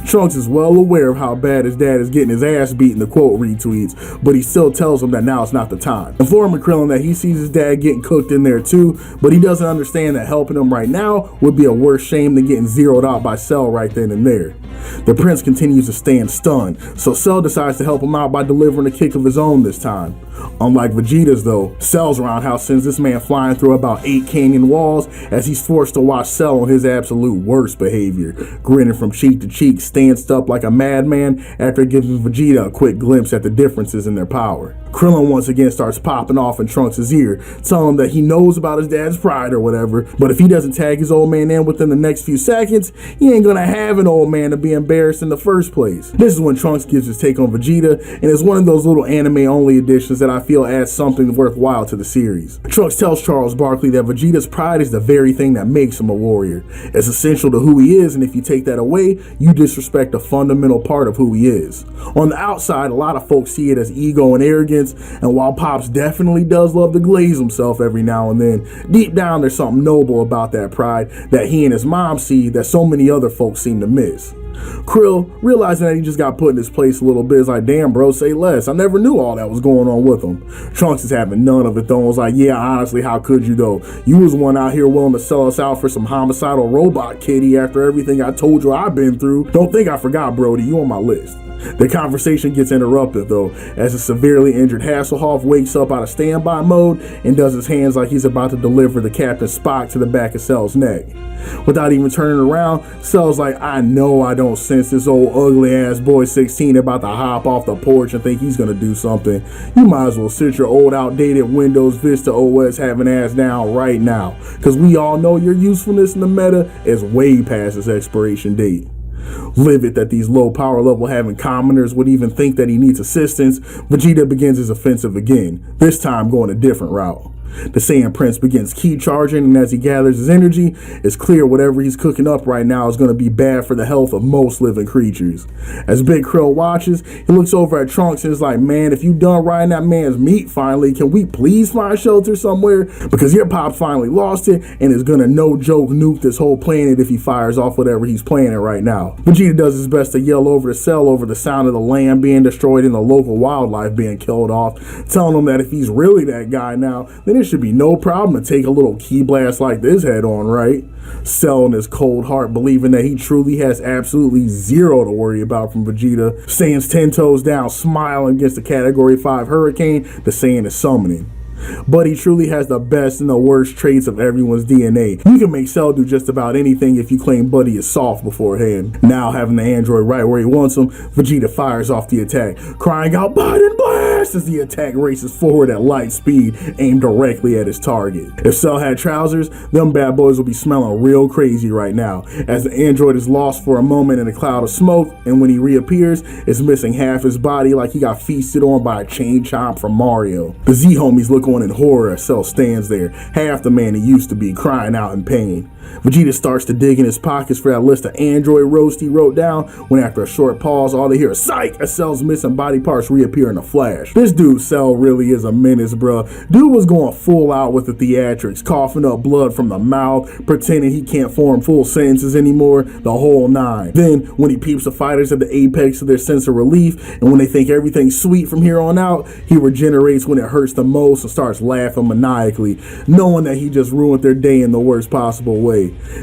Trunks is well aware of how bad his dad is getting his ass beat in the quote retweets, but he still tells him that now it's not the time. Informing Krillin that he sees his dad getting cooked in there too, but he doesn't understand that helping him right now would be a worse shame than getting zeroed out by Cell right then and there. The prince continues to stand stunned, so Cell decides to help him out by delivering a kick of his own this time. Unlike Vegeta's though, Cell's roundhouse sends this man flying through about 8 canyon walls as he's forced to watch Cell on his absolute worst behavior, grinning from cheek to cheek, stanced up like a madman after giving Vegeta a quick glimpse at the differences in their power. Krillin once again starts popping off in Trunks' ear, telling him that he knows about his dad's pride or whatever, but if he doesn't tag his old man in within the next few seconds, he ain't gonna have an old man to be embarrassed in the first place. This is when Trunks gives his take on Vegeta, and it's one of those little anime-only additions that I feel adds something worthwhile to the series. Trunks tells Charles Barkley that Vegeta's pride is the very thing that makes him a warrior. It's essential to who he is, and if you take that away, you disrespect a fundamental part of who he is. On the outside, a lot of folks see it as ego and arrogance, and while Pops definitely does love to glaze himself every now and then, deep down there's something noble about that pride that he and his mom see that so many other folks seem to miss. Krill, realizing that he just got put in his place a little bit, is like, damn bro, say less. I never knew all that was going on with him. Trunks is having none of it though, and was like, yeah, honestly, how could you though? You was one out here willing to sell us out for some homicidal robot kitty after everything I told you I've been through. Don't think I forgot, Brody, you on my list. The conversation gets interrupted though, as a severely injured Hasselhoff wakes up out of standby mode and does his hands like he's about to deliver the Captain Spock to the back of Cell's neck. Without even turning around, Cell's like, I know I don't sense this old ugly ass boy 16 about to hop off the porch and think he's gonna do something. You might as well sit your old outdated Windows Vista OS having ass down right now, cause we all know your usefulness in the meta is way past its expiration date. Livid that these low power level having commoners would even think that he needs assistance, Vegeta begins his offensive again, this time going a different route. The Saiyan Prince begins key charging, and as he gathers his energy, it's clear whatever he's cooking up right now is going to be bad for the health of most living creatures. As Big Krill watches, he looks over at Trunks and is like, man, if you done riding that man's meat finally, can we please find shelter somewhere? Because your pop finally lost it and is going to no joke nuke this whole planet if he fires off whatever he's planning right now. Vegeta does his best to yell over to Cell over the sound of the land being destroyed and the local wildlife being killed off, telling him that if he's really that guy now, then it should be no problem to take a little key blast like this head on, right? Cell in his cold heart believing that he truly has absolutely zero to worry about from Vegeta, stands 10 toes down smiling against the Category 5 Hurricane the Saiyan is summoning. But he truly has the best and the worst traits of everyone's DNA. You can make Cell do just about anything if you claim Buddy is soft beforehand. Now having the android right where he wants him, Vegeta fires off the attack, crying out Biden blast as the attack races forward at light speed, aimed directly at his target. If Cell had trousers, them bad boys will be smelling real crazy right now, as the android is lost for a moment in a cloud of smoke, and when he reappears, it's missing half his body like he got feasted on by a chain chomp from Mario. The Z homies look on in horror as Cell stands there, half the man he used to be, crying out in pain. Vegeta starts to dig in his pockets for that list of android roast he wrote down, when after a short pause, all they hear is psych as Cell's missing body parts reappear in a flash. This dude Cell really is a menace, bruh. Dude was going full out with the theatrics, coughing up blood from the mouth, pretending he can't form full sentences anymore, the whole nine. Then, when he peeps the fighters at the apex of their sense of relief, and when they think everything's sweet from here on out, he regenerates when it hurts the most and starts laughing maniacally, knowing that he just ruined their day in the worst possible way.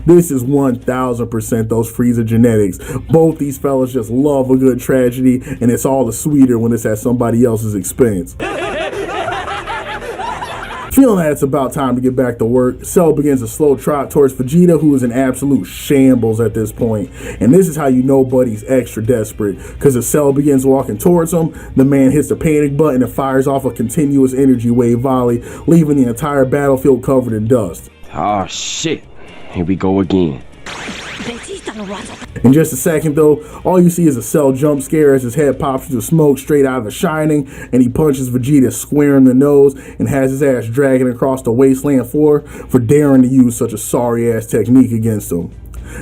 This is 1000% those Frieza genetics. Both these fellas just love a good tragedy, and it's all the sweeter when it's at somebody else's expense. Feeling that it's about time to get back to work, Cell begins a slow trot towards Vegeta, who is in absolute shambles at this point. And this is how you know Buddy's extra desperate, because as Cell begins walking towards him, the man hits the panic button and fires off a continuous energy wave volley, leaving the entire battlefield covered in dust. Oh shit, here we go again. In just a second though, all you see is a Cell jump scare as his head pops into smoke straight out of The Shining, and he punches Vegeta square in the nose and has his ass dragging across the wasteland floor for daring to use such a sorry ass technique against him.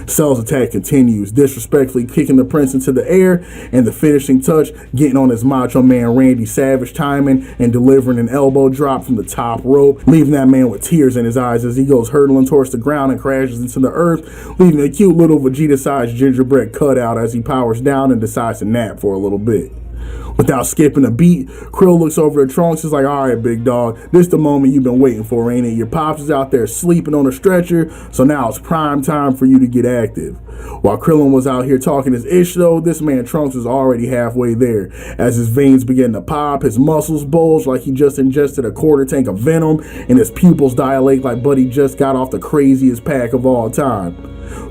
Cell's attack continues, disrespectfully kicking the prince into the air, and the finishing touch getting on his Macho Man Randy Savage timing and delivering an elbow drop from the top rope, leaving that man with tears in his eyes as he goes hurtling towards the ground and crashes into the earth, leaving a cute little Vegeta-sized gingerbread cutout as he powers down and decides to nap for a little bit. Without skipping a beat, Krill looks over at Trunks and is like, alright big dog, this the moment you've been waiting for, ain't it? Your pops is out there sleeping on a stretcher, so now it's prime time for you to get active. While Krillin was out here talking his ish though, this man Trunks was already halfway there. As his veins begin to pop, his muscles bulge like he just ingested a quarter tank of venom, and his pupils dilate like Buddy just got off the craziest pack of all time.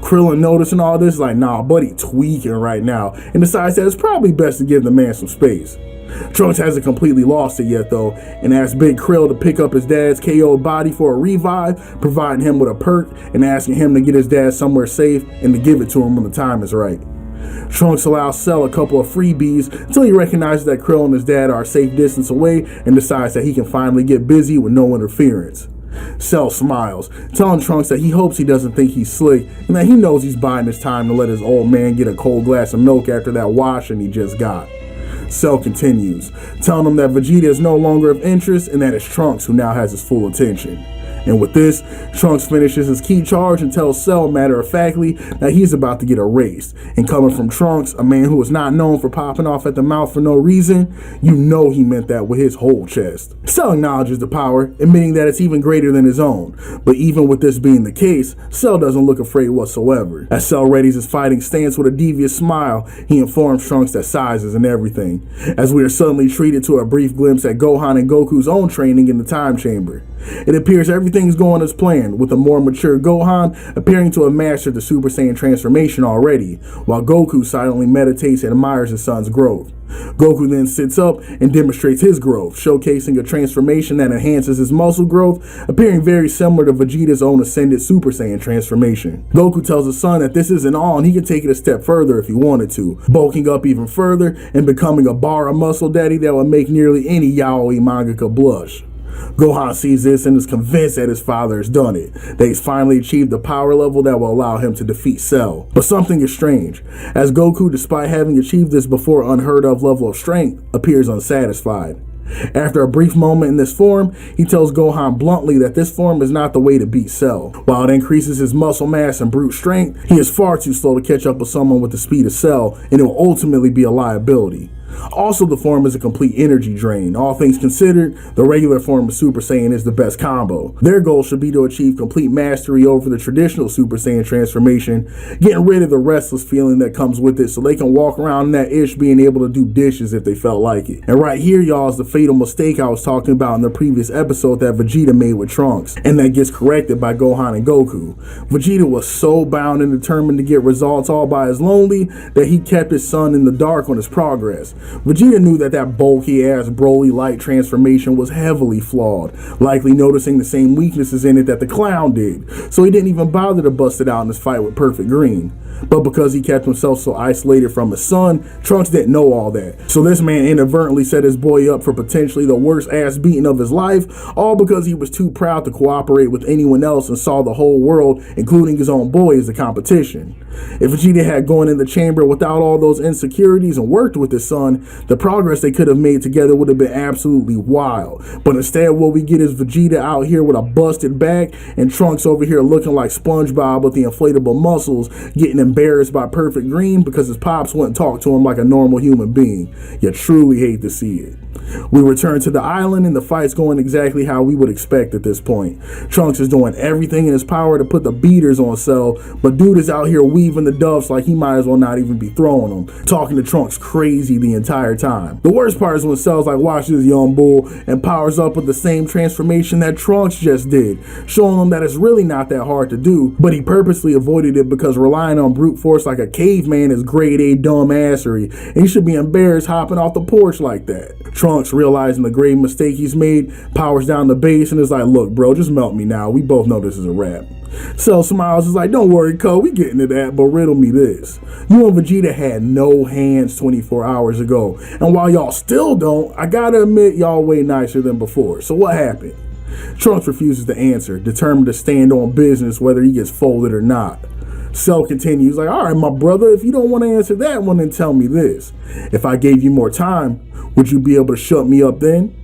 Krillin noticing all this like, nah, Buddy tweaking right now, and decides that it's probably best to give the man some space. Trunks hasn't completely lost it yet though, and asks Big Krill to pick up his dad's KO'd body for a revive, providing him with a perk and asking him to get his dad somewhere safe and to give it to him when the time is right. Trunks allows Cell a couple of freebies until he recognizes that Krill and his dad are a safe distance away and decides that he can finally get busy with no interference. Cell smiles, telling Trunks that he hopes he doesn't think he's slick and that he knows he's buying his time to let his old man get a cold glass of milk after that washing he just got. Cell continues, telling him that Vegeta is no longer of interest and that it's Trunks who now has his full attention. And with this, Trunks finishes his key charge and tells Cell matter-of-factly that he's about to get erased. And coming from Trunks, a man who is not known for popping off at the mouth for no reason, you know he meant that with his whole chest. Cell acknowledges the power, admitting that it's even greater than his own. But even with this being the case, Cell doesn't look afraid whatsoever. As Cell readies his fighting stance with a devious smile, he informs Trunks that size isn't everything, as we are suddenly treated to a brief glimpse at Gohan and Goku's own training in the time chamber. It appears everything's going as planned, with a more mature Gohan appearing to have mastered the Super Saiyan transformation already, while Goku silently meditates and admires his son's growth. Goku then sits up and demonstrates his growth, showcasing a transformation that enhances his muscle growth, appearing very similar to Vegeta's own ascended Super Saiyan transformation. Goku tells his son that this isn't all and he can take it a step further if he wanted to, bulking up even further and becoming a bar of muscle daddy that would make nearly any yaoi mangaka blush. Gohan sees this and is convinced that his father has done it, that he's finally achieved the power level that will allow him to defeat Cell. But something is strange, as Goku, despite having achieved this before unheard of level of strength, appears unsatisfied. After a brief moment in this form, he tells Gohan bluntly that this form is not the way to beat Cell. While it increases his muscle mass and brute strength, he is far too slow to catch up with someone with the speed of Cell, and it will ultimately be a liability. Also, the form is a complete energy drain. All things considered, the regular form of Super Saiyan is the best combo. Their goal should be to achieve complete mastery over the traditional Super Saiyan transformation, getting rid of the restless feeling that comes with it so they can walk around in that ish being able to do dishes if they felt like it. And right here, y'all, is the fatal mistake I was talking about in the previous episode that Vegeta made with Trunks, and that gets corrected by Gohan and Goku. Vegeta was so bound and determined to get results all by his lonely that he kept his son in the dark on his progress. Vegeta knew that that bulky-ass Broly light transformation was heavily flawed, likely noticing the same weaknesses in it that the clown did, so he didn't even bother to bust it out in his fight with Perfect Green. But because he kept himself so isolated from his son, Trunks didn't know all that. So this man inadvertently set his boy up for potentially the worst ass beating of his life, all because he was too proud to cooperate with anyone else and saw the whole world, including his own boy, as a competition. If Vegeta had gone in the chamber without all those insecurities and worked with his son, the progress they could have made together would have been absolutely wild. But instead, what we get is Vegeta out here with a busted back and Trunks over here looking like SpongeBob with the inflatable muscles, getting embarrassed by Perfect Green because his pops wouldn't talk to him like a normal human being. You truly hate to see it. We return to the island and the fight's going exactly how we would expect at this point. Trunks is doing everything in his power to put the beaters on Cell, but dude is out here weaving the duffs like he might as well not even be throwing them, talking to Trunks crazy the entire time. The worst part is when Cell's like, watch this young bull, and powers up with the same transformation that Trunks just did, showing him that it's really not that hard to do, but he purposely avoided it because relying on brute force like a caveman is grade A dumbassery, and he should be embarrassed hopping off the porch like that. Trunks, realizing the grave mistake he's made, powers down the base and is like, look bro, just melt me now, we both know this is a wrap. Cell smiles, is like, don't worry cuz, we getting to that, but riddle me this. You and Vegeta had no hands 24 hours ago, and while y'all still don't, I gotta admit y'all way nicer than before, so what happened? Trunks refuses to answer, determined to stand on business whether he gets folded or not. Cell continues like, alright my brother, if you don't want to answer that one, then tell me this. If I gave you more time, would you be able to shut me up then?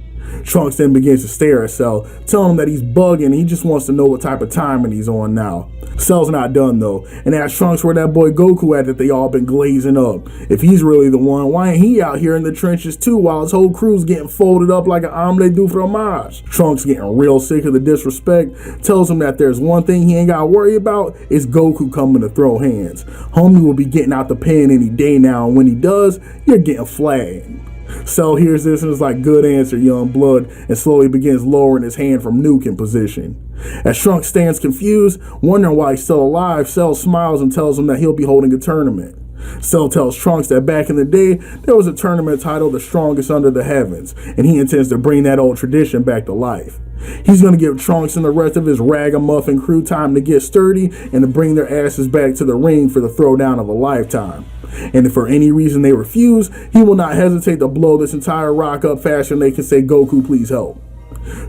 Trunks then begins to stare at Cell, telling him that he's bugging and he just wants to know what type of timing he's on now. Cell's not done though, and asks Trunks where that boy Goku at that they all been glazing up. If he's really the one, why ain't he out here in the trenches too while his whole crew's getting folded up like an omelette du fromage? Trunks, getting real sick of the disrespect, tells him that there's one thing he ain't gotta worry about, is Goku coming to throw hands. Homie will be getting out the pen any day now, and when he does, you're getting flagged. Cell hears this and is like, good answer, young blood, and slowly begins lowering his hand from nuking position. As Trunks stands confused, wondering why he's still alive, Cell smiles and tells him that he'll be holding a tournament. Cell tells Trunks that back in the day, there was a tournament titled The Strongest Under the Heavens, and he intends to bring that old tradition back to life. He's going to give Trunks and the rest of his ragamuffin crew time to get sturdy and to bring their asses back to the ring for the throwdown of a lifetime. And if for any reason they refuse, he will not hesitate to blow this entire rock up faster than they can say, Goku, please help.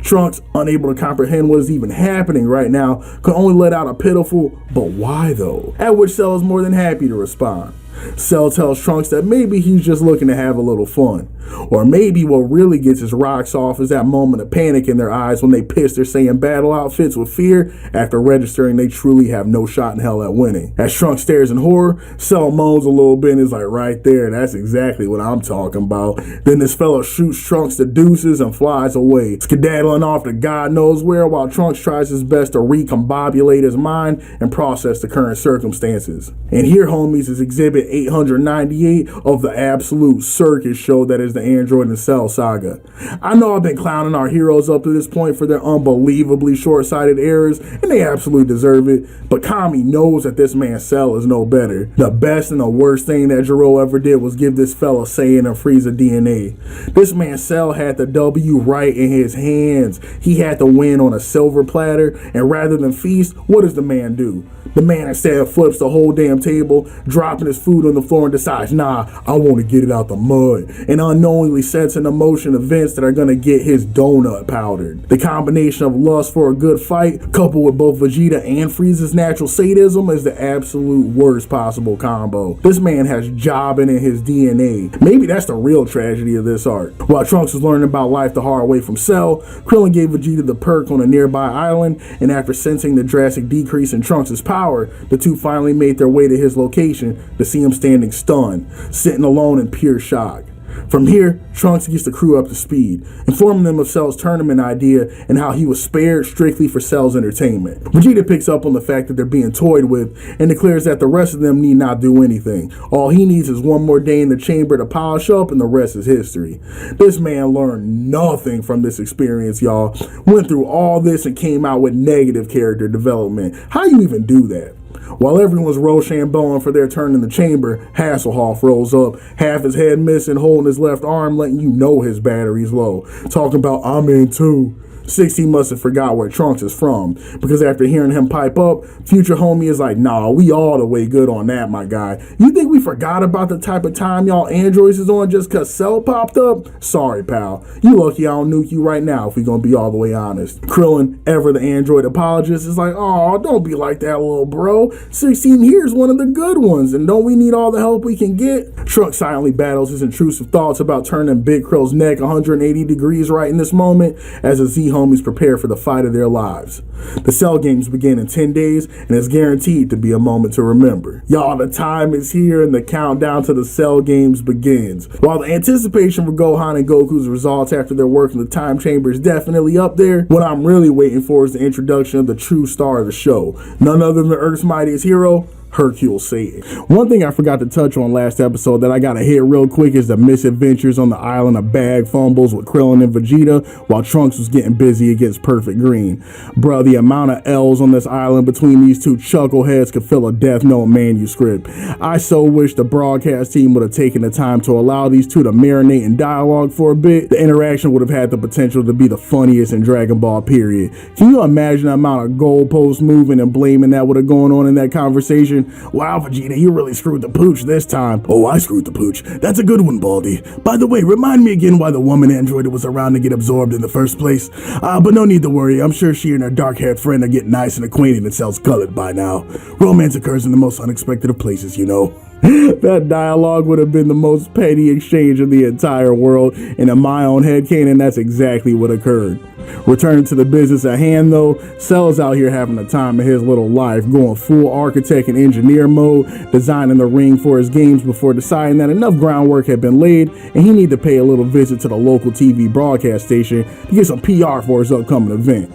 Trunks, unable to comprehend what is even happening right now, could only let out a pitiful, but why though? At which Cell is more than happy to respond. Cell tells Trunks that maybe he's just looking to have a little fun. Or maybe what really gets his rocks off is that moment of panic in their eyes when they piss their Saiyan battle outfits with fear after registering they truly have no shot in hell at winning. As Trunks stares in horror, Cell moans a little bit and is like, right there, that's exactly what I'm talking about. Then this fellow shoots Trunks to deuces and flies away, skedaddling off to God knows where while Trunks tries his best to recombobulate his mind and process the current circumstances. And here, homies, is Exhibit 898 of the absolute circus show that is the Android and Cell saga. I know I've been clowning our heroes up to this point for their unbelievably short-sighted errors, and they absolutely deserve it, but Kami knows that this man Cell is no better. The best and the worst thing that Jiro ever did was give this fella Saiyan and Frieza DNA. This man Cell had the W right in his hands. He had to win on a silver platter, and rather than feast, what does the man do? The man instead flips the whole damn table, dropping his food on the floor and decides, nah, I want to get it out the mud, and unknowingly sets in motion events that are going to get his donut powdered. The combination of lust for a good fight, coupled with both Vegeta and Frieza's natural sadism, is the absolute worst possible combo. This man has jobbing in his DNA. Maybe that's the real tragedy of this arc. While Trunks was learning about life the hard way from Cell, Krillin gave Vegeta the perk on a nearby island, and after sensing the drastic decrease in Trunks' power, the two finally made their way to his location to see him standing stunned, sitting alone in pure shock. From here, Trunks gets the crew up to speed, informing them of Cell's tournament idea and how he was spared strictly for Cell's entertainment. Vegeta picks up on the fact that they're being toyed with and declares that the rest of them need not do anything. All he needs is one more day in the chamber to polish up, and the rest is history. This man learned nothing from this experience, y'all. Went through all this and came out with negative character development. How you even do that? While everyone's Rochambeauing for their turn in the chamber, Hasselhoff rolls up, half his head missing, holding his left arm, letting you know his battery's low. Talking about, I'm in too. 16 must have forgot where Trunks is from, because after hearing him pipe up, future homie is like, nah, we all the way good on that, my guy. You think we forgot about the type of time y'all androids is on just cause Cell popped up? Sorry, pal. You lucky I don't nuke you right now if we gonna be all the way honest. Krillin, ever the android apologist, is like, oh, don't be like that, little bro. 16 here's one of the good ones, and don't we need all the help we can get? Trunks silently battles his intrusive thoughts about turning Big Krill's neck 180 degrees right in this moment as a Z homies prepare for the fight of their lives. The Cell games begin in 10 days and is guaranteed to be a moment to remember. Y'all, the time is here and the countdown to the Cell games begins. While the anticipation for Gohan and Goku's results after their work in the time chamber is definitely up there, what I'm really waiting for is the introduction of the true star of the show. None other than Earth's mightiest hero, Hercule Satan. One thing I forgot to touch on last episode that I gotta hit real quick is the misadventures on the island of bag fumbles with Krillin and Vegeta while Trunks was getting busy against Perfect Green. Bruh, the amount of L's on this island between these two chuckleheads could fill a Death Note manuscript. I so wish the broadcast team would have taken the time to allow these two to marinate in dialogue for a bit. The interaction would have had the potential to be the funniest in Dragon Ball, period. Can you imagine the amount of goalposts moving and blaming that would have gone on in that conversation? Wow, Vegeta, you really screwed the pooch this time. Oh, I screwed the pooch. That's a good one, Baldy. By the way, remind me again why the woman android was around to get absorbed in the first place. But no need to worry. I'm sure she and her dark-haired friend are getting nice and acquainted and Cell's gullet by now. Romance occurs in the most unexpected of places, you know. That dialogue would have been the most petty exchange in the entire world, and in my own headcanon, that's exactly what occurred. Returning to the business at hand though, Cell is out here having the time of his little life, going full architect and engineer mode, designing the ring for his games before deciding that enough groundwork had been laid and he needed to pay a little visit to the local TV broadcast station to get some PR for his upcoming event.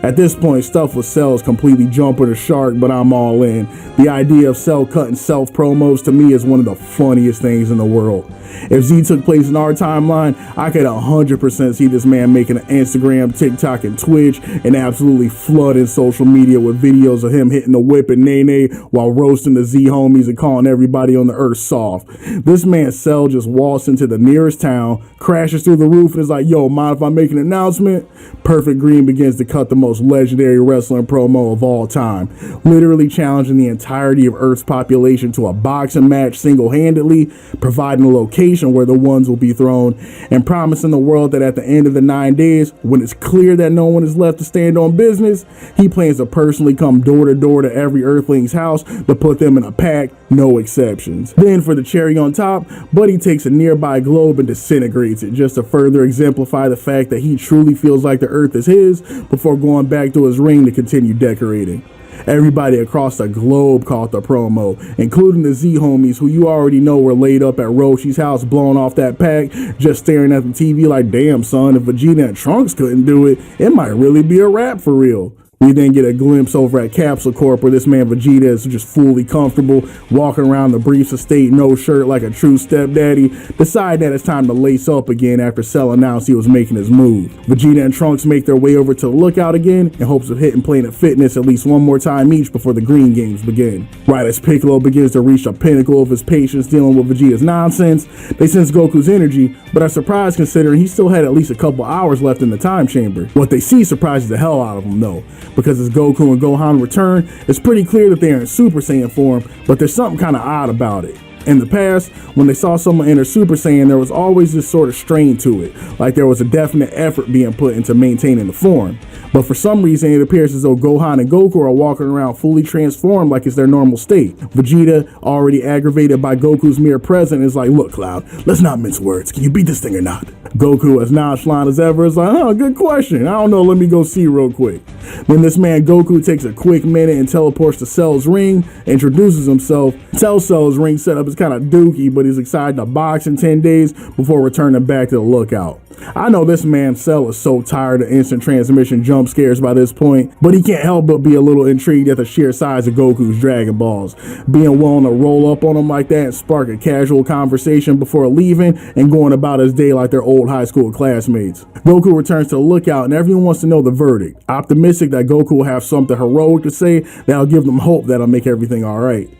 At this point, stuff with Cell is completely jumping the shark, but I'm all in. The idea of Cell cutting self promos to me is one of the funniest things in the world. If Z took place in our timeline, I could 100% see this man making an Instagram, TikTok, and Twitch and absolutely flooding social media with videos of him hitting the whip and Nene while roasting the Z homies and calling everybody on the earth soft. This man Cell just walks into the nearest town, crashes through the roof, and is like, yo, mind if I make an announcement? Perfect Green begins to cut the most legendary wrestling promo of all time, literally challenging the entirety of Earth's population to a boxing match single-handedly, providing a location where the ones will be thrown, and promising the world that at the end of the 9 days, when it's clear that no one is left to stand on business, he plans to personally come door to door to every Earthling's house to put them in a pack, no exceptions. Then for the cherry on top, Buddy takes a nearby globe and disintegrates it just to further exemplify the fact that he truly feels like the Earth is his before going back to his ring to continue decorating. Everybody across the globe caught the promo, including the Z homies who you already know were laid up at Roshi's house blowing off that pack, just staring at the TV like, damn son, if Vegeta and Trunks couldn't do it, it might really be a wrap for real. We then get a glimpse over at Capsule Corp where this man Vegeta is just fully comfortable, walking around the Briefs estate, no shirt like a true stepdaddy, decide that it's time to lace up again after Cell announced he was making his move. Vegeta and Trunks make their way over to the lookout again in hopes of hitting Planet Fitness at least one more time each before the Green Games begin. Right as Piccolo begins to reach the pinnacle of his patience dealing with Vegeta's nonsense, they sense Goku's energy, but are surprised considering he still had at least a couple hours left in the time chamber. What they see surprises the hell out of them though, because as Goku and Gohan return, it's pretty clear that they are in Super Saiyan form, but there's something kind of odd about it. In the past, when they saw someone enter Super Saiyan, there was always this sort of strain to it, like there was a definite effort being put into maintaining the form. But for some reason, it appears as though Gohan and Goku are walking around fully transformed like it's their normal state. Vegeta, already aggravated by Goku's mere presence, is like, look Cloud, let's not mince words, can you beat this thing or not? Goku, as nonchalant as ever, is like, oh, good question, I don't know, let me go see real quick. Then this man Goku takes a quick minute and teleports to Cell's ring, introduces himself, tells Cell's ring setup is kind of dookie, but he's excited to box in 10 days before returning back to the lookout. I know this man Cell is so tired of instant transmission jump scares by this point, but he can't help but be a little intrigued at the sheer size of Goku's Dragon Balls, being willing to roll up on him like that and spark a casual conversation before leaving and going about his day like they're old high school classmates. Goku returns to the lookout and everyone wants to know the verdict, optimistic that Goku will have something heroic to say that'll give them hope that'll make everything alright.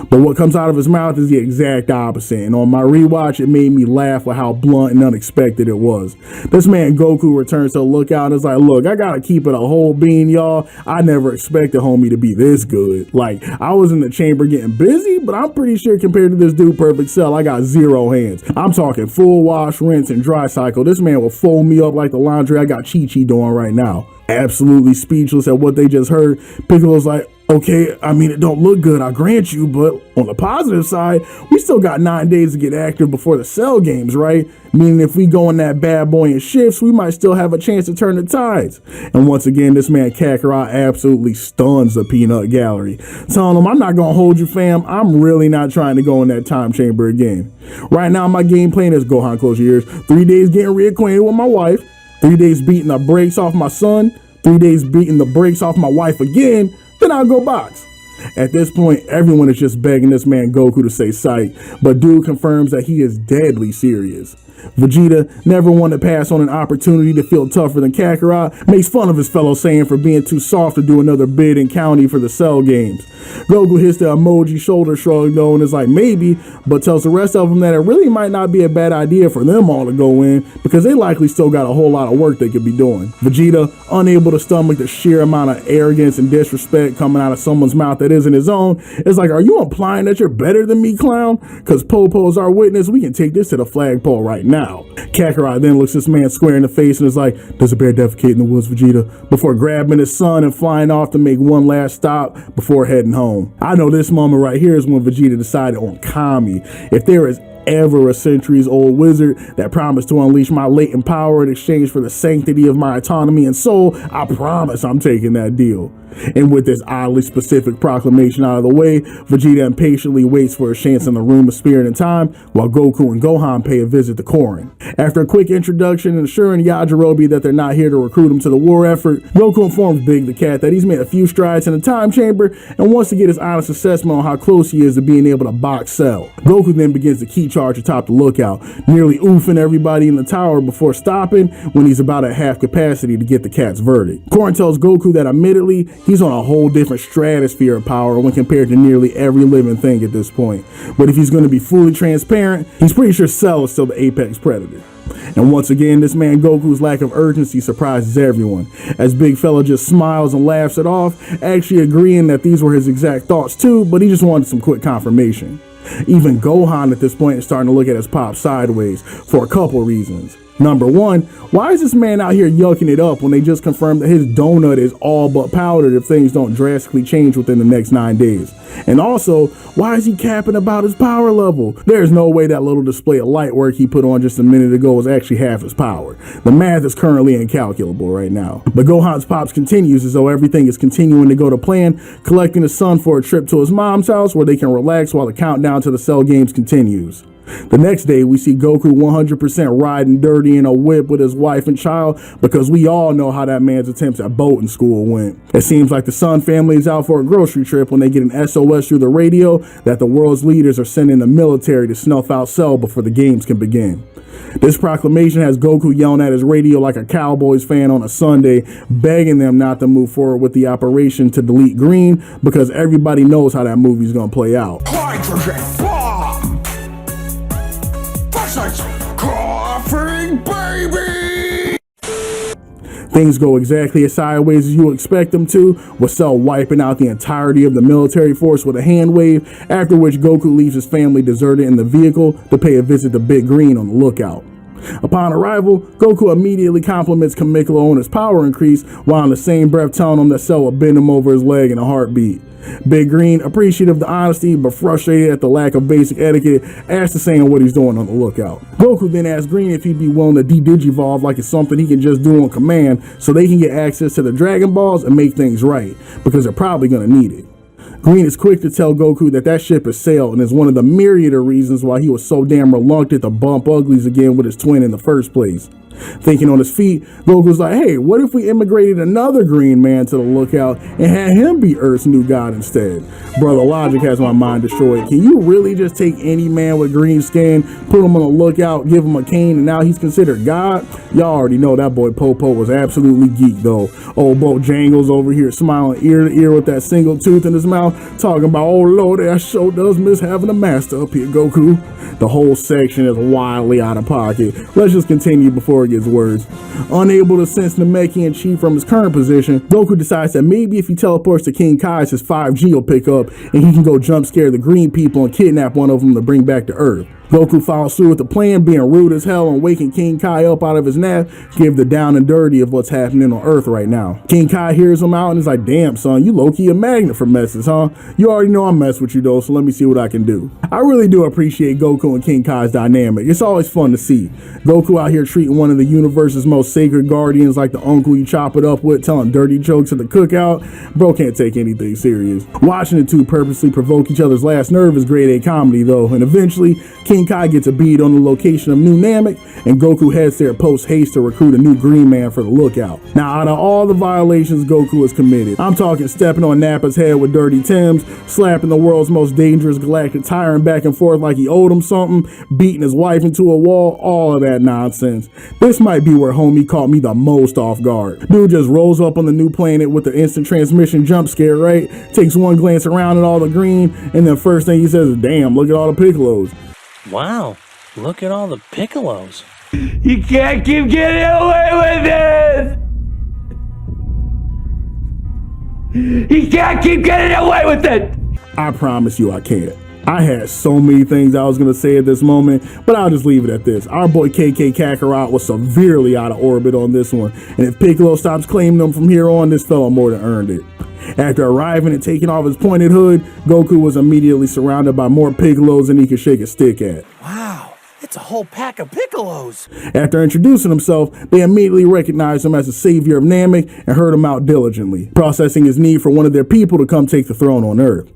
But what comes out of his mouth is the exact opposite, and on my rewatch, it made me laugh with how blunt and unexpected it was. This man Goku returns to the lookout and is like, look, I gotta keep it a whole bean, y'all. I never expected homie to be this good. Like, I was in the chamber getting busy, but I'm pretty sure compared to this dude Perfect Cell, I got zero hands. I'm talking full wash, rinse, and dry cycle. This man will fold me up like the laundry I got Chi-Chi doing right now. Absolutely speechless at what they just heard, Piccolo's like, okay, I mean, it don't look good, I grant you, but on the positive side, we still got 9 days to get active before the Cell games, right? Meaning if we go in that bad boy in shifts, we might still have a chance to turn the tides. And once again, this man Kakarot absolutely stuns the peanut gallery, telling him, I'm not gonna hold you, fam. I'm really not trying to go in that time chamber again. Right now, my game plan is Gohan, close your ears. 3 days getting reacquainted with my wife, 3 days beating the brakes off my son, 3 days beating the brakes off my wife again, then I'll go box. At this point, everyone is just begging this man Goku to say sight, but dude confirms that he is deadly serious. Vegeta, never one to pass on an opportunity to feel tougher than Kakarot, makes fun of his fellow Saiyan for being too soft to do another bid in county for the Cell games. Goku hits the emoji shoulder shrug though and is like maybe, but tells the rest of them that it really might not be a bad idea for them all to go in because they likely still got a whole lot of work they could be doing. Vegeta, unable to stomach the sheer amount of arrogance and disrespect coming out of someone's mouth that isn't his own, is like, are you implying that you're better than me, clown? Because Popo's our witness, we can take this to the flagpole right now. Kakarot then looks this man square in the face and is like, does a bear defecate in the woods, Vegeta? Before grabbing his son and flying off to make one last stop before heading home. I know this moment right here is when Vegeta decided on Kami. If there is ever a centuries-old wizard that promised to unleash my latent power in exchange for the sanctity of my autonomy and soul, I promise I'm taking that deal. And with this oddly specific proclamation out of the way, Vegeta impatiently waits for a chance in the Room of Spirit and Time, while Goku and Gohan pay a visit to Korin. After a quick introduction and assuring Yajirobe that they're not here to recruit him to the war effort, Goku informs Big the Cat that he's made a few strides in the time chamber and wants to get his honest assessment on how close he is to being able to box Cell. Goku then begins the key charge atop the lookout, nearly oofing everybody in the tower before stopping when he's about at half capacity to get the Cat's verdict. Korin tells Goku that admittedly, he's on a whole different stratosphere of power when compared to nearly every living thing at this point. But if he's going to be fully transparent, he's pretty sure Cell is still the apex predator. And once again, this man Goku's lack of urgency surprises everyone, as Big Fella just smiles and laughs it off, actually agreeing that these were his exact thoughts too, but he just wanted some quick confirmation. Even Gohan at this point is starting to look at his pop sideways for a couple reasons. Number one, why is this man out here yucking it up when they just confirmed that his donut is all but powdered if things don't drastically change within the next 9 days? And also, why is he capping about his power level? There's no way that little display of light work he put on just a minute ago was actually half his power. The math is currently incalculable right now. But Gohan's pops continues as though everything is continuing to go to plan, collecting his son for a trip to his mom's house where they can relax while the countdown to the Cell games continues. The next day, we see Goku 100% riding dirty in a whip with his wife and child because we all know how that man's attempts at boating school went. It seems like the Sun family is out for a grocery trip when they get an SOS through the radio that the world's leaders are sending the military to snuff out Cell before the games can begin. This proclamation has Goku yelling at his radio like a Cowboys fan on a Sunday, begging them not to move forward with the operation to delete Green because everybody knows how that movie's gonna play out. Hydrogen bomb! That's coughing, baby! Things go exactly as sideways as you expect them to, with Cell wiping out the entirety of the military force with a hand wave, after which Goku leaves his family deserted in the vehicle to pay a visit to Big Green on the lookout. Upon arrival, Goku immediately compliments Kamiklo on his power increase, while in the same breath telling him that Cell will bend him over his leg in a heartbeat. Big Green, appreciative of the honesty but frustrated at the lack of basic etiquette, asks the Saiyan what he's doing on the lookout. Goku then asks Green if he'd be willing to de-digivolve like it's something he can just do on command so they can get access to the Dragon Balls and make things right, because they're probably going to need it. Green is quick to tell Goku that that ship has sailed and is one of the myriad of reasons why he was so damn reluctant to bump uglies again with his twin in the first place. Thinking on his feet, Goku's like, hey, what if we immigrated another green man to the lookout and had him be Earth's new god instead? Brother Logic has my mind destroyed. Can you really just take any man with green skin, put him on the lookout, give him a cane, and now he's considered god? Y'all already know that boy Popo was absolutely geek though. Old Bo Jangles over here smiling ear to ear with that single tooth in his mouth, talking about, oh lord, that show does miss having a master up here, Goku. The whole section is wildly out of pocket. Let's just continue before it gets worse. Unable to sense Namekian Chi from his current position, Goku decides that maybe if he teleports to King Kai's, his 5G will pick up and he can go jump scare the green people and kidnap one of them to bring back to Earth. Goku follows through with the plan, being rude as hell and waking King Kai up out of his nap, give the down and dirty of what's happening on Earth right now. King Kai hears him out and is like, damn son, you low-key a magnet for messes, huh? You already know I mess with you though, so let me see what I can do. I really do appreciate Goku and King Kai's dynamic. It's always fun to see. Goku out here treating one of the universe's most sacred guardians like the uncle you chop it up with, telling dirty jokes at the cookout. Bro can't take anything serious. Watching the two purposely provoke each other's last nerve is grade A comedy though, and eventually King King Kai gets a bead on the location of New Namek, and Goku heads there post haste to recruit a new Green Man for the lookout. Now, out of all the violations Goku has committed, I'm talking stepping on Nappa's head with dirty Timbs, slapping the world's most dangerous galactic tyrant back and forth like he owed him something, beating his wife into a wall, all of that nonsense. This might be where homie caught me the most off guard. Dude just rolls up on the new planet with the instant transmission jump scare, right? Takes one glance around at all the green, and then first thing he says is, damn, look at all the Piccolos. Wow, look at all the Piccolos. You can't keep getting away with this! You can't keep getting away with it! I promise you I can't. I had so many things I was going to say at this moment, but I'll just leave it at this. Our boy KK Kakarot was severely out of orbit on this one, and if Piccolo stops claiming them from here on, this fella more than earned it. After arriving and taking off his pointed hood, Goku was immediately surrounded by more Piccolos than he could shake a stick at. Wow, it's a whole pack of Piccolos. After introducing himself, they immediately recognized him as the savior of Namek and heard him out diligently, processing his need for one of their people to come take the throne on Earth.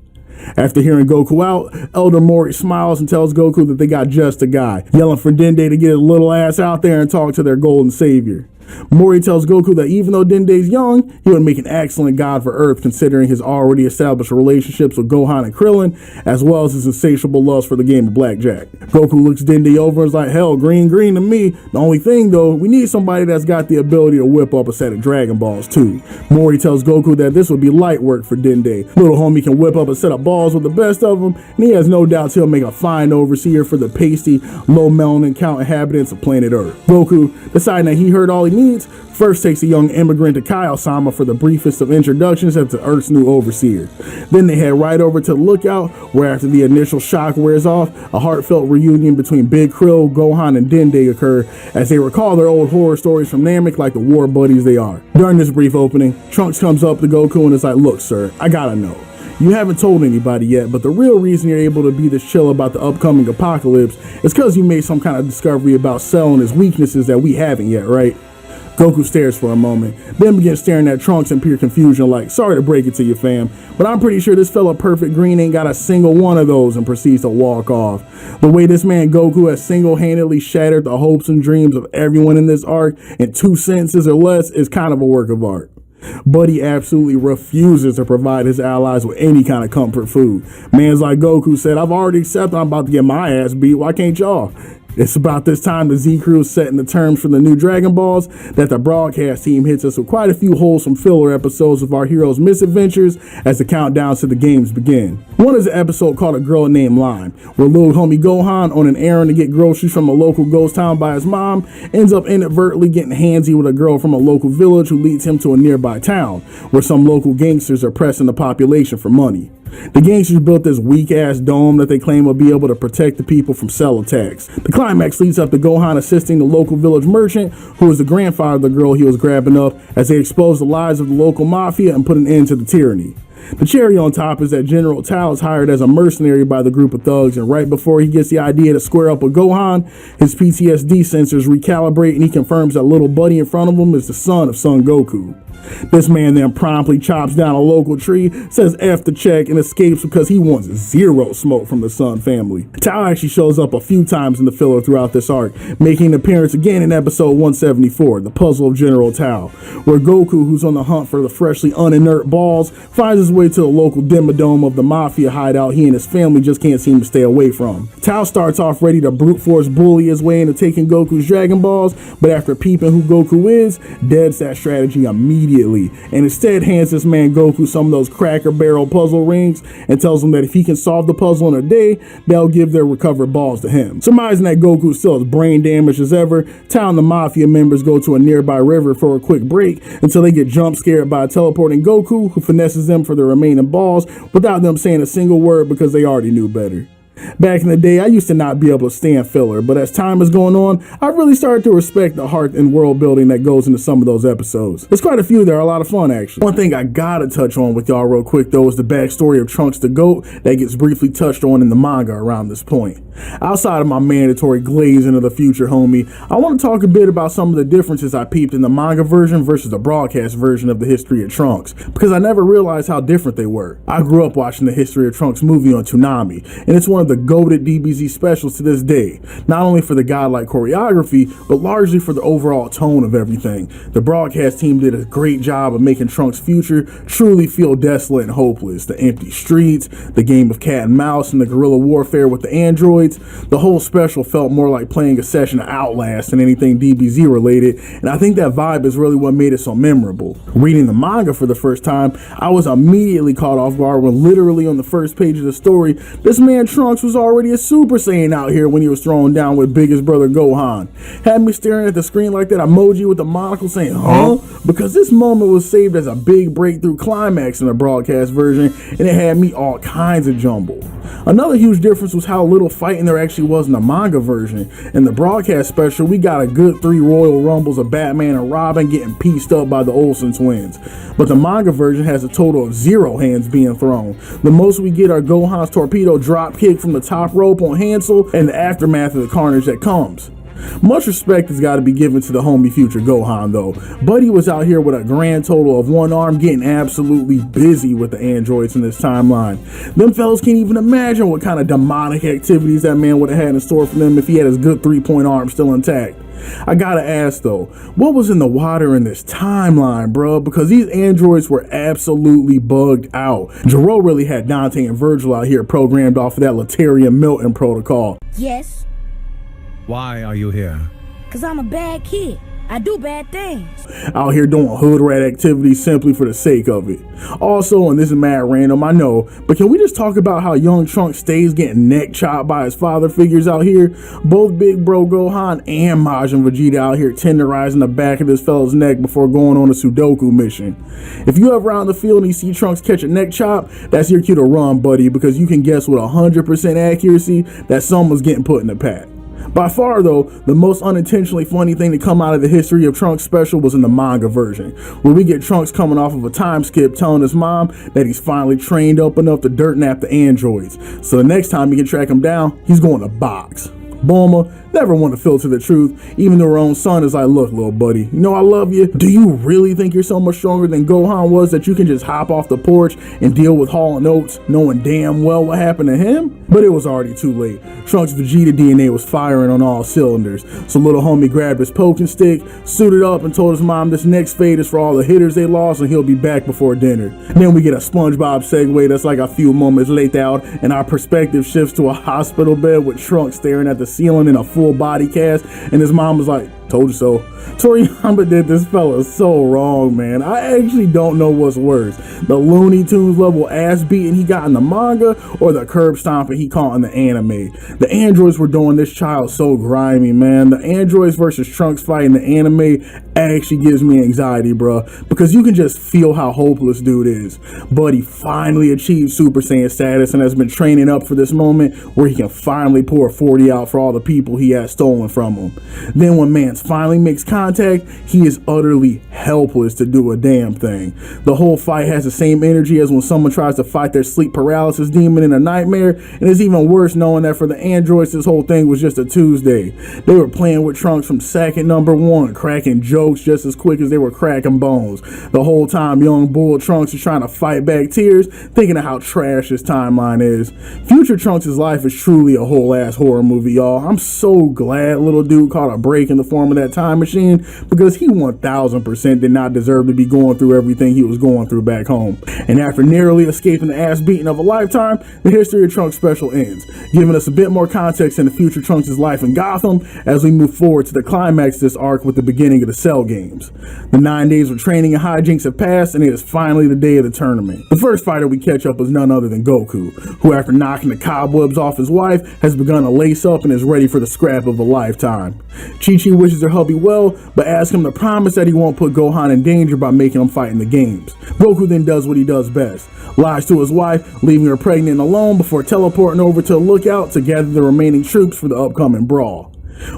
After hearing Goku out, Elder Mori smiles and tells Goku that they got just a guy, yelling for Dende to get his little ass out there and talk to their golden savior. Mori tells Goku that even though Dende's young, he would make an excellent god for Earth considering his already established relationships with Gohan and Krillin, as well as his insatiable lust for the game of blackjack. Goku looks Dende over and is like, hell, green to me. The only thing though, we need somebody that's got the ability to whip up a set of Dragon Balls too. Mori tells Goku that this would be light work for Dende. Little homie can whip up a set of balls with the best of them, and he has no doubts he'll make a fine overseer for the pasty, low melanin count inhabitants of planet Earth. Goku, deciding that he heard all he needs, first takes a young immigrant to Kyle-sama for the briefest of introductions as to Earth's new overseer. Then they head right over to the lookout, where after the initial shock wears off, a heartfelt reunion between Big Krill, Gohan, and Dende occur as they recall their old horror stories from Namek like the war buddies they are. During this brief opening, Trunks comes up to Goku and is like, look sir, I gotta know. You haven't told anybody yet, but the real reason you're able to be this chill about the upcoming apocalypse is because you made some kind of discovery about Cell and his weaknesses that we haven't yet, right? Goku stares for a moment, then begins staring at Trunks in pure confusion like, sorry to break it to you fam, but I'm pretty sure this fella Perfect Green ain't got a single one of those, and proceeds to walk off. The way this man Goku has single-handedly shattered the hopes and dreams of everyone in this arc in 2 sentences or less is kind of a work of art. But he absolutely refuses to provide his allies with any kind of comfort food. Man's like Goku said, I've already accepted I'm about to get my ass beat, why can't y'all? It's about this time the Z-Crew is setting the terms for the new Dragon Balls that the broadcast team hits us with quite a few wholesome filler episodes of our heroes' misadventures as the countdowns to the games begin. One is an episode called A Girl Named Lime, where little homie Gohan, on an errand to get groceries from a local ghost town by his mom, ends up inadvertently getting handsy with a girl from a local village who leads him to a nearby town, where some local gangsters are pressing the population for money. The gangsters built this weak-ass dome that they claim will be able to protect the people from cell attacks. The climax leads up to Gohan assisting the local village merchant, who is the grandfather of the girl he was grabbing up, as they expose the lies of the local mafia and put an end to the tyranny. The cherry on top is that General Tao is hired as a mercenary by the group of thugs, and right before he gets the idea to square up with Gohan, his PTSD sensors recalibrate and he confirms that little buddy in front of him is the son of Son Goku. This man then promptly chops down a local tree, says F the check, and escapes because he wants zero smoke from the Sun family. Tao actually shows up a few times in the filler throughout this arc, making an appearance again in episode 174, The Puzzle of General Tao, where Goku, who's on the hunt for the freshly uninert balls, finds his way to the local Dimmadome of the Mafia hideout he and his family just can't seem to stay away from. Tao starts off ready to brute force bully his way into taking Goku's Dragon Balls, but after peeping who Goku is, deads that strategy immediately, and instead hands this man Goku some of those Cracker Barrel puzzle rings and tells him that if he can solve the puzzle in a day, they'll give their recovered balls to him. Surmising that Goku is still as brain damaged as ever, Tao and the Mafia members go to a nearby river for a quick break until they get jump scared by a teleporting Goku who finesses them for the remaining balls without them saying a single word because they already knew better. Back in the day, I used to not be able to stand filler, but as time is going on, I've really started to respect the heart and world building that goes into some of those episodes. There's quite a few that are a lot of fun, actually. One thing I gotta touch on with y'all real quick, though, is the backstory of Trunks the Goat that gets briefly touched on in the manga around this point. Outside of my mandatory glaze into the future, homie, I want to talk a bit about some of the differences I peeped in the manga version versus the broadcast version of the history of Trunks, because I never realized how different they were. I grew up watching the History of Trunks movie on Toonami, and it's one of of the goated DBZ specials to this day, not only for the godlike choreography, but largely for the overall tone of everything. The broadcast team did a great job of making Trunks' future truly feel desolate and hopeless. The empty streets, the game of cat and mouse, and the guerrilla warfare with the androids. The whole special felt more like playing a session of Outlast than anything DBZ related, and I think that vibe is really what made it so memorable. Reading the manga for the first time, I was immediately caught off guard when literally on the first page of the story, this man Trunks was already a Super Saiyan out here when he was thrown down with biggest brother Gohan. Had me staring at the screen like that emoji with the monocle saying, huh? Because this moment was saved as a big breakthrough climax in the broadcast version, and it had me all kinds of jumbled. Another huge difference was how little fighting there actually was in the manga version. In the broadcast special, we got a good 3 Royal Rumbles of Batman and Robin getting pieced up by the Olsen twins. But the manga version has a total of 0 hands being thrown. The most we get are Gohan's torpedo drop kick from the top rope on Hansel and the aftermath of the carnage that comes. Much respect has got to be given to the homie future Gohan though. Buddy was out here with a grand total of 1 arm getting absolutely busy with the androids in this timeline. Them fellas can't even imagine what kind of demonic activities that man would have had in store for them if he had his good 3-point arm still intact. I gotta ask though, what was in the water in this timeline, bro? Because these androids were absolutely bugged out. Jiro really had Dante and Virgil out here programmed off of that Laterian Milton protocol. Yes. Why are you here? Cause I'm a bad kid. I do bad things. Out here doing hood rat activities simply for the sake of it. Also, and this is mad random, I know, but can we just talk about how young Trunks stays getting neck chopped by his father figures out here? Both Big Bro Gohan and Majin Vegeta out here tenderizing the back of this fella's neck before going on a Sudoku mission. If you ever out in the field and you see Trunks catch a neck chop, that's your cue to run, buddy, because you can guess with 100% accuracy that someone's getting put in the pack. By far though, the most unintentionally funny thing to come out of the history of Trunks special was in the manga version, where we get Trunks coming off of a time skip telling his mom that he's finally trained up enough to dirt nap the androids. So the next time he can track him down, he's going to box. Bulma never want to filter the truth, even though her own son is like, look, little buddy, you know I love you. Do you really think you're so much stronger than Gohan was that you can just hop off the porch and deal with Hall and Oates knowing damn well what happened to him? But it was already too late. Trunks' Vegeta DNA was firing on all cylinders. So little homie grabbed his poking stick, suited up, and told his mom this next fade is for all the hitters they lost and he'll be back before dinner. Then we get a SpongeBob segue that's like a few moments later out, and our perspective shifts to a hospital bed with Trunks staring at the ceiling in a full body cast, and his mom was like, told you so. Toriyama did this fella so wrong, man. I actually don't know what's worse. The Looney Tunes level ass beating he got in the manga, or the curb stomping he caught in the anime. The androids were doing this child so grimy, man. The androids versus Trunks fight in the anime actually gives me anxiety, bro, because you can just feel how hopeless dude is. But he finally achieved Super Saiyan status and has been training up for this moment where he can finally pour 40 out for all the people he has stolen from him. Then when man finally makes contact, he is utterly helpless to do a damn thing. The whole fight has the same energy as when someone tries to fight their sleep paralysis demon in a nightmare, and it's even worse knowing that for the androids this whole thing was just a Tuesday. They were playing with Trunks from second number 1, cracking jokes just as quick as they were cracking bones. The whole time young bull Trunks is trying to fight back tears, thinking of how trash this timeline is. Future Trunks' life is truly a whole ass horror movie, y'all. I'm so glad little dude caught a break in the form of that time machine, because he 1000% did not deserve to be going through everything he was going through back home. And after narrowly escaping the ass beating of a lifetime, the history of Trunks special ends, giving us a bit more context into future Trunks' life in Gotham as we move forward to the climax of this arc with the beginning of the Cell games. The 9 days of training and hijinks have passed, and it is finally the day of the tournament. The first fighter we catch up is none other than Goku, who after knocking the cobwebs off his wife has begun to lace up and is ready for the scrap of a lifetime. Chi-Chi wishes her hubby well, but asks him to promise that he won't put Gohan in danger by making him fight in the games. Goku then does what he does best, lies to his wife, leaving her pregnant and alone before teleporting over to a lookout to gather the remaining troops for the upcoming brawl.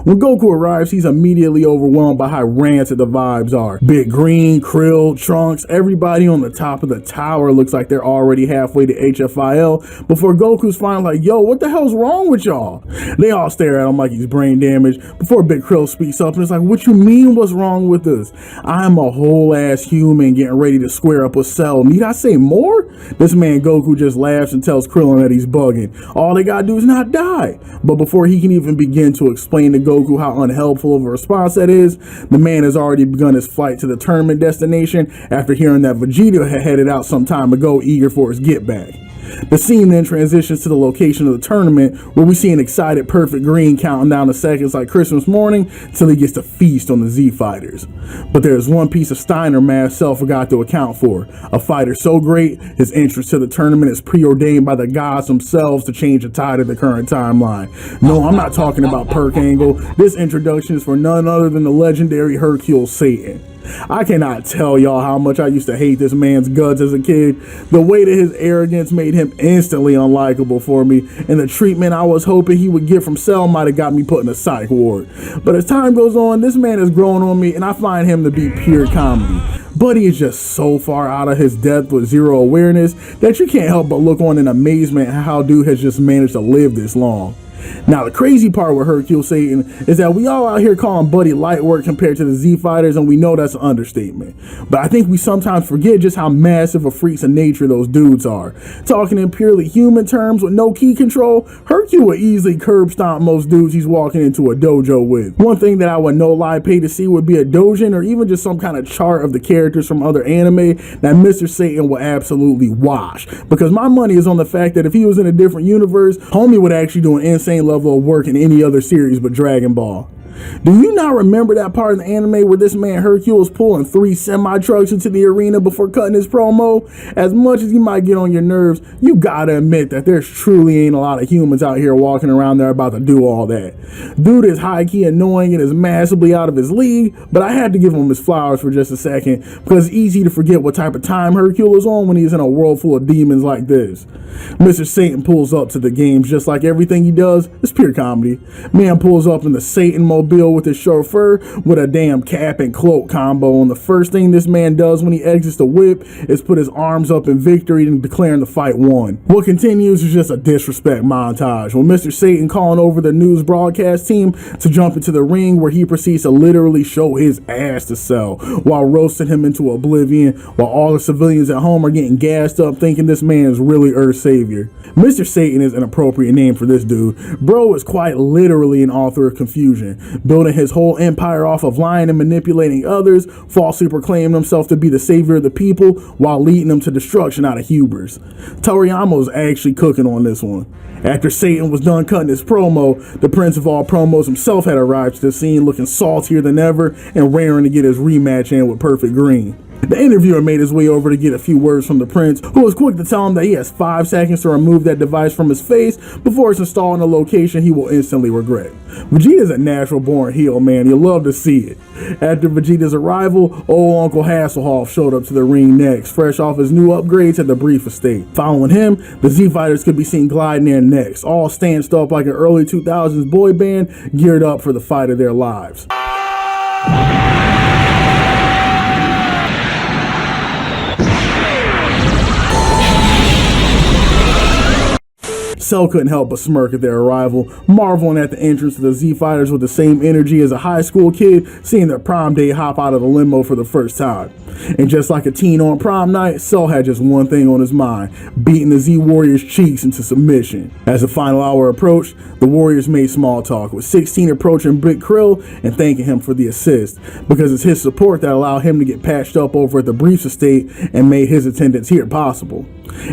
When Goku arrives, he's immediately overwhelmed by how rancid the vibes are. Big Green, Krill, Trunks, everybody on the top of the tower looks like they're already halfway to HFIL before Goku's finally like, yo, what the hell's wrong with y'all? They all stare at him like he's brain damaged before Big Krill speaks up and is like, what you mean what's wrong with us? I'm a whole ass human getting ready to square up with Cell. Need I say more? This man Goku just laughs and tells Krillin that he's bugging. All they gotta do is not die. But before he can even begin to explain to Goku how unhelpful of a response that is, the man has already begun his flight to the tournament destination after hearing that Vegeta had headed out some time ago, eager for his get back. The scene then transitions to the location of the tournament, where we see an excited Perfect Green counting down the seconds like Christmas morning till he gets to feast on the Z fighters. But there's one piece of Steiner math Cell forgot to account for. A fighter so great, his entrance to the tournament is preordained by the gods themselves to change the tide of the current timeline. No, I'm not talking about Perk Angle. This introduction is for none other than the legendary Hercule Satan. I cannot tell y'all how much I used to hate this man's guts as a kid. The weight of his arrogance made him instantly unlikable for me, and the treatment I was hoping he would get from Cell might have got me put in a psych ward. But as time goes on, this man has grown on me, and I find him to be pure comedy. Buddy is just so far out of his depth with zero awareness that you can't help but look on in amazement at how dude has just managed to live this long. Now, the crazy part with Hercule Satan is that we all out here calling Buddy light work compared to the Z Fighters, and we know that's an understatement. But I think we sometimes forget just how massive of freaks of nature those dudes are. Talking in purely human terms with no ki control, Hercule would easily curb stomp most dudes he's walking into a dojo with. One thing that I would no lie pay to see would be a dojin or even just some kind of chart of the characters from other anime that Mr. Satan would absolutely wash. Because my money is on the fact that if he was in a different universe, homie would actually do an insane level of work in any other series but Dragon Ball. Do you not remember that part of the anime where this man Hercule was pulling 3 semi-trucks into the arena before cutting his promo? As much as he might get on your nerves, you gotta admit that there's truly ain't a lot of humans out here walking around there about to do all that. Dude is high-key annoying and is massively out of his league, but I had to give him his flowers for just a second because it's easy to forget what type of time Hercule is on when he's in a world full of demons like this. Mr. Satan pulls up to the games just like everything he does is pure comedy. Man pulls up in the Satan mobile with his chauffeur with a damn cap and cloak combo, and the first thing this man does when he exits the whip is put his arms up in victory and declaring the fight won. What continues is just a disrespect montage, with Mr. Satan calling over the news broadcast team to jump into the ring, where he proceeds to literally show his ass to Cell while roasting him into oblivion, while all the civilians at home are getting gassed up thinking this man is really Earth's savior. Mr. Satan is an appropriate name for this dude. Bro is quite literally an author of confusion, building his whole empire off of lying and manipulating others, falsely proclaiming himself to be the savior of the people while leading them to destruction out of hubris. Toriyama's actually cooking on this one. After Satan was done cutting his promo, the prince of all promos himself had arrived to the scene looking saltier than ever and raring to get his rematch in with Perfect Green. The interviewer made his way over to get a few words from the prince, who was quick to tell him that he has 5 seconds to remove that device from his face before it's installed in a location he will instantly regret. Vegeta's a natural born heel, man. You'll love to see it. After Vegeta's arrival, old Uncle Hasselhoff showed up to the ring next, fresh off his new upgrades at the Brief Estate. Following him, the Z Fighters could be seen gliding in next, all stanced up like an early 2000s boy band, geared up for the fight of their lives. Cell couldn't help but smirk at their arrival, marveling at the entrance of the Z Fighters with the same energy as a high school kid seeing their prom date hop out of the limo for the first time. And just like a teen on prom night, Cell had just one thing on his mind: beating the Z Warriors' cheeks into submission. As the final hour approached, the Warriors made small talk, with 16 approaching Big Krill and thanking him for the assist, because it's his support that allowed him to get patched up over at the Briefs Estate and made his attendance here possible.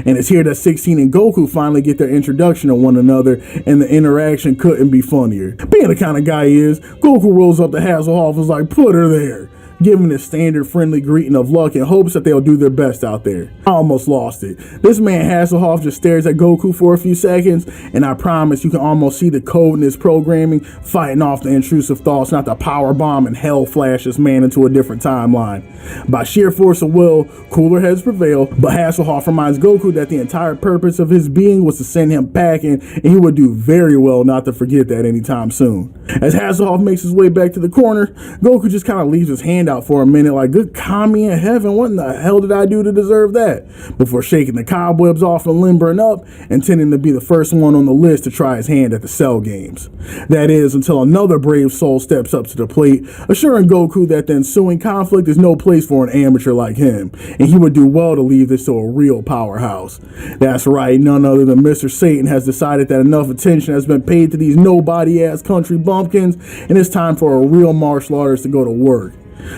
And it's here that 16 and Goku finally get their introduction to one another, and the interaction couldn't be funnier. Being the kind of guy he is, Goku rolls up to Hasselhoff and is like, "Put her there." giving his standard friendly greeting of luck in hopes that they'll do their best out there. I almost lost it. This man Hasselhoff just stares at Goku for a few seconds, and I promise you can almost see the code in his programming fighting off the intrusive thoughts not to powerbomb and hell flash this man into a different timeline. By sheer force of will, cooler heads prevail, but Hasselhoff reminds Goku that the entire purpose of his being was to send him packing, and he would do very well not to forget that anytime soon. As Hasselhoff makes his way back to the corner, Goku just kind of leaves his hand out for a minute like, good commie in heaven, what in the hell did I do to deserve that? Before shaking the cobwebs off and limbering up, intending to be the first one on the list to try his hand at the Cell games. That is, until another brave soul steps up to the plate, assuring Goku that the ensuing conflict is no place for an amateur like him, and he would do well to leave this to a real powerhouse. That's right, none other than Mr. Satan has decided that enough attention has been paid to these nobody-ass country bumpkins, and it's time for a real martial artist to go to work.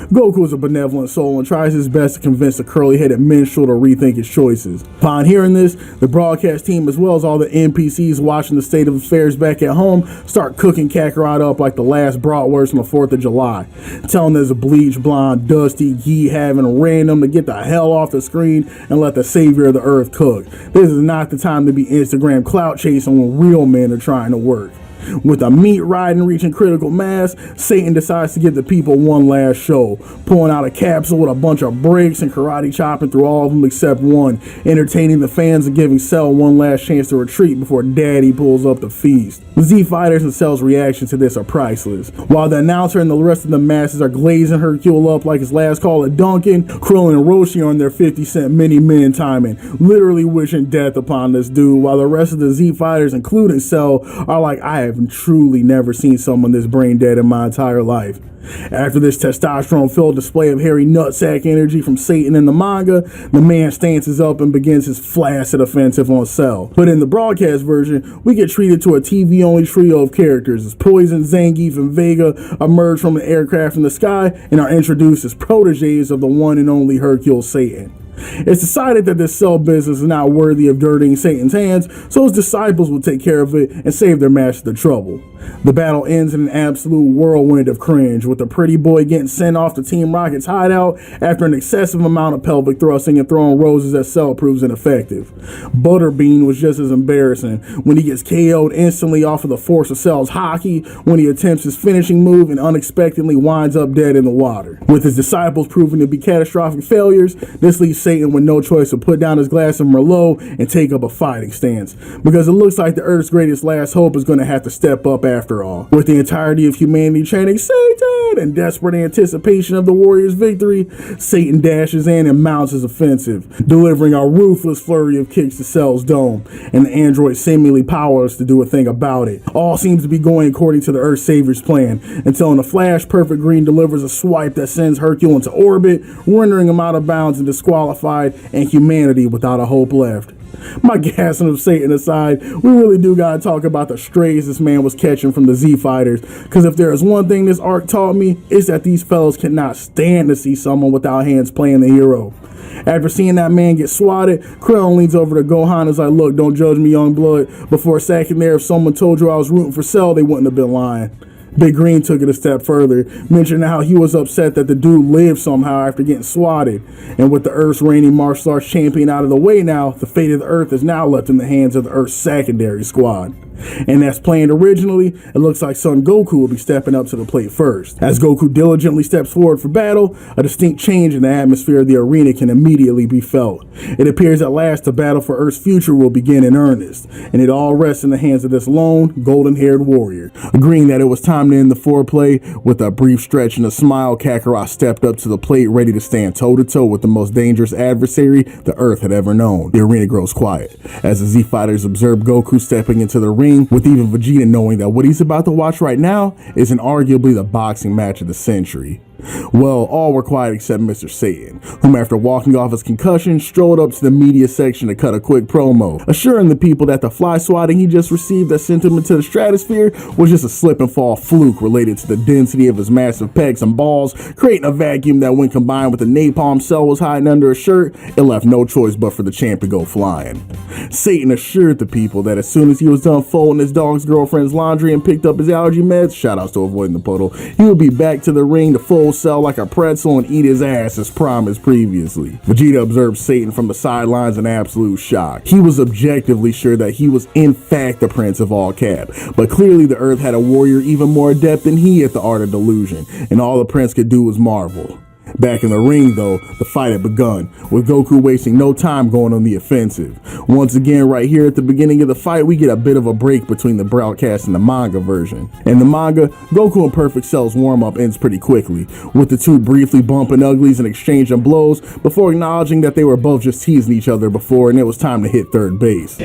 Goku is a benevolent soul and tries his best to convince the curly-headed minstrel to rethink his choices. Upon hearing this, the broadcast team as well as all the NPCs watching the state of affairs back at home start cooking Kakarot up like the last bratwurst on the 4th of July, telling this bleach blonde, dusty, yeet-having random to get the hell off the screen and let the savior of the earth cook. This is not the time to be Instagram clout chasing when real men are trying to work. With a meat riding reaching critical mass, Satan decides to give the people one last show, pulling out a capsule with a bunch of breaks and karate chopping through all of them except one, entertaining the fans and giving Cell one last chance to retreat before Daddy pulls up the feast. The Z Fighters and Cell's reaction to this are priceless. While the announcer and the rest of the masses are glazing Hercule up like his last call at Duncan, Krillin and Roshi are on their 50-cent mini-min timing, literally wishing death upon this dude, while the rest of the Z Fighters, including Cell, are like, I have truly never seen someone this brain dead in my entire life. After this testosterone-filled display of hairy nutsack energy from Satan in the manga, the man stances up and begins his flaccid offensive on Cell. But in the broadcast version, we get treated to a TV-only trio of characters as Poison, Zangief, and Vega emerge from an aircraft in the sky and are introduced as proteges of the one and only Hercule Satan. It's decided that this Cell business is not worthy of dirtying Satan's hands, so his disciples will take care of it and save their master the trouble. The battle ends in an absolute whirlwind of cringe, with the pretty boy getting sent off to Team Rocket's hideout after an excessive amount of pelvic thrusting and throwing roses as Cell proves ineffective. Butterbean was just as embarrassing when he gets KO'd instantly off of the force of Cell's hockey when he attempts his finishing move and unexpectedly winds up dead in the water. With his disciples proving to be catastrophic failures, this leaves Satan with no choice to put down his glass of Merlot and take up a fighting stance, because it looks like the Earth's greatest last hope is going to have to step up after all. With the entirety of humanity chanting Satan in desperate anticipation of the warrior's victory, Satan dashes in and mounts his offensive, delivering a ruthless flurry of kicks to Cell's dome, and the android seemingly powerless to do a thing about it. All seems to be going according to the Earth Savior's plan, until in a flash, Perfect Green delivers a swipe that sends Hercule into orbit, rendering him out of bounds and disqualified, and humanity without a hope left. My gassing of Satan aside, we really do gotta talk about the strays this man was catching from the Z Fighters, because if there is one thing this arc taught me, it's that these fellas cannot stand to see someone without hands playing the hero. After seeing that man get swatted, Krillin leans over to Gohan and is like, look, don't judge me, young blood. Before a second there, if someone told you I was rooting for Cell, they wouldn't have been lying. Big Green took it a step further, mentioning how he was upset that the dude lived somehow after getting swatted. And with the Earth's reigning martial arts champion out of the way now, the fate of the Earth is now left in the hands of the Earth's secondary squad. And as planned originally, it looks like Son Goku will be stepping up to the plate first. As Goku diligently steps forward for battle, a distinct change in the atmosphere of the arena can immediately be felt. It appears at last the battle for Earth's future will begin in earnest, and it all rests in the hands of this lone, golden-haired warrior. Agreeing that it was time to end the foreplay, with a brief stretch and a smile, Kakarot stepped up to the plate ready to stand toe-to-toe with the most dangerous adversary the Earth had ever known. The arena grows quiet, as the Z Fighters observe Goku stepping into the ring, with even Vegeta knowing that what he's about to watch right now is arguably the boxing match of the century. Well, all were quiet except Mr. Satan, whom after walking off his concussion, strolled up to the media section to cut a quick promo, assuring the people that the fly swatting he just received that sent him into the stratosphere was just a slip and fall fluke related to the density of his massive pecs and balls, creating a vacuum that when combined with the napalm Cell was hiding under a shirt, it left no choice but for the champ to go flying. Satan assured the people that as soon as he was done folding his dog's girlfriend's laundry and picked up his allergy meds, shoutouts to avoiding the puddle, he would be back to the ring to fold unfold Cell like a pretzel and eat his ass as promised previously. Vegeta observed Satan from the sidelines in absolute shock. He was objectively sure that he was in fact the Prince of all Cap, but clearly the Earth had a warrior even more adept than he at the art of delusion, and all the Prince could do was marvel. Back in the ring though, the fight had begun, with Goku wasting no time going on the offensive. Once again, right here at the beginning of the fight, we get a bit of a break between the broadcast and the manga version. In the manga, Goku and Perfect Cell's warm-up ends pretty quickly, with the two briefly bumping uglies and exchanging blows before acknowledging that they were both just teasing each other before and it was time to hit third base.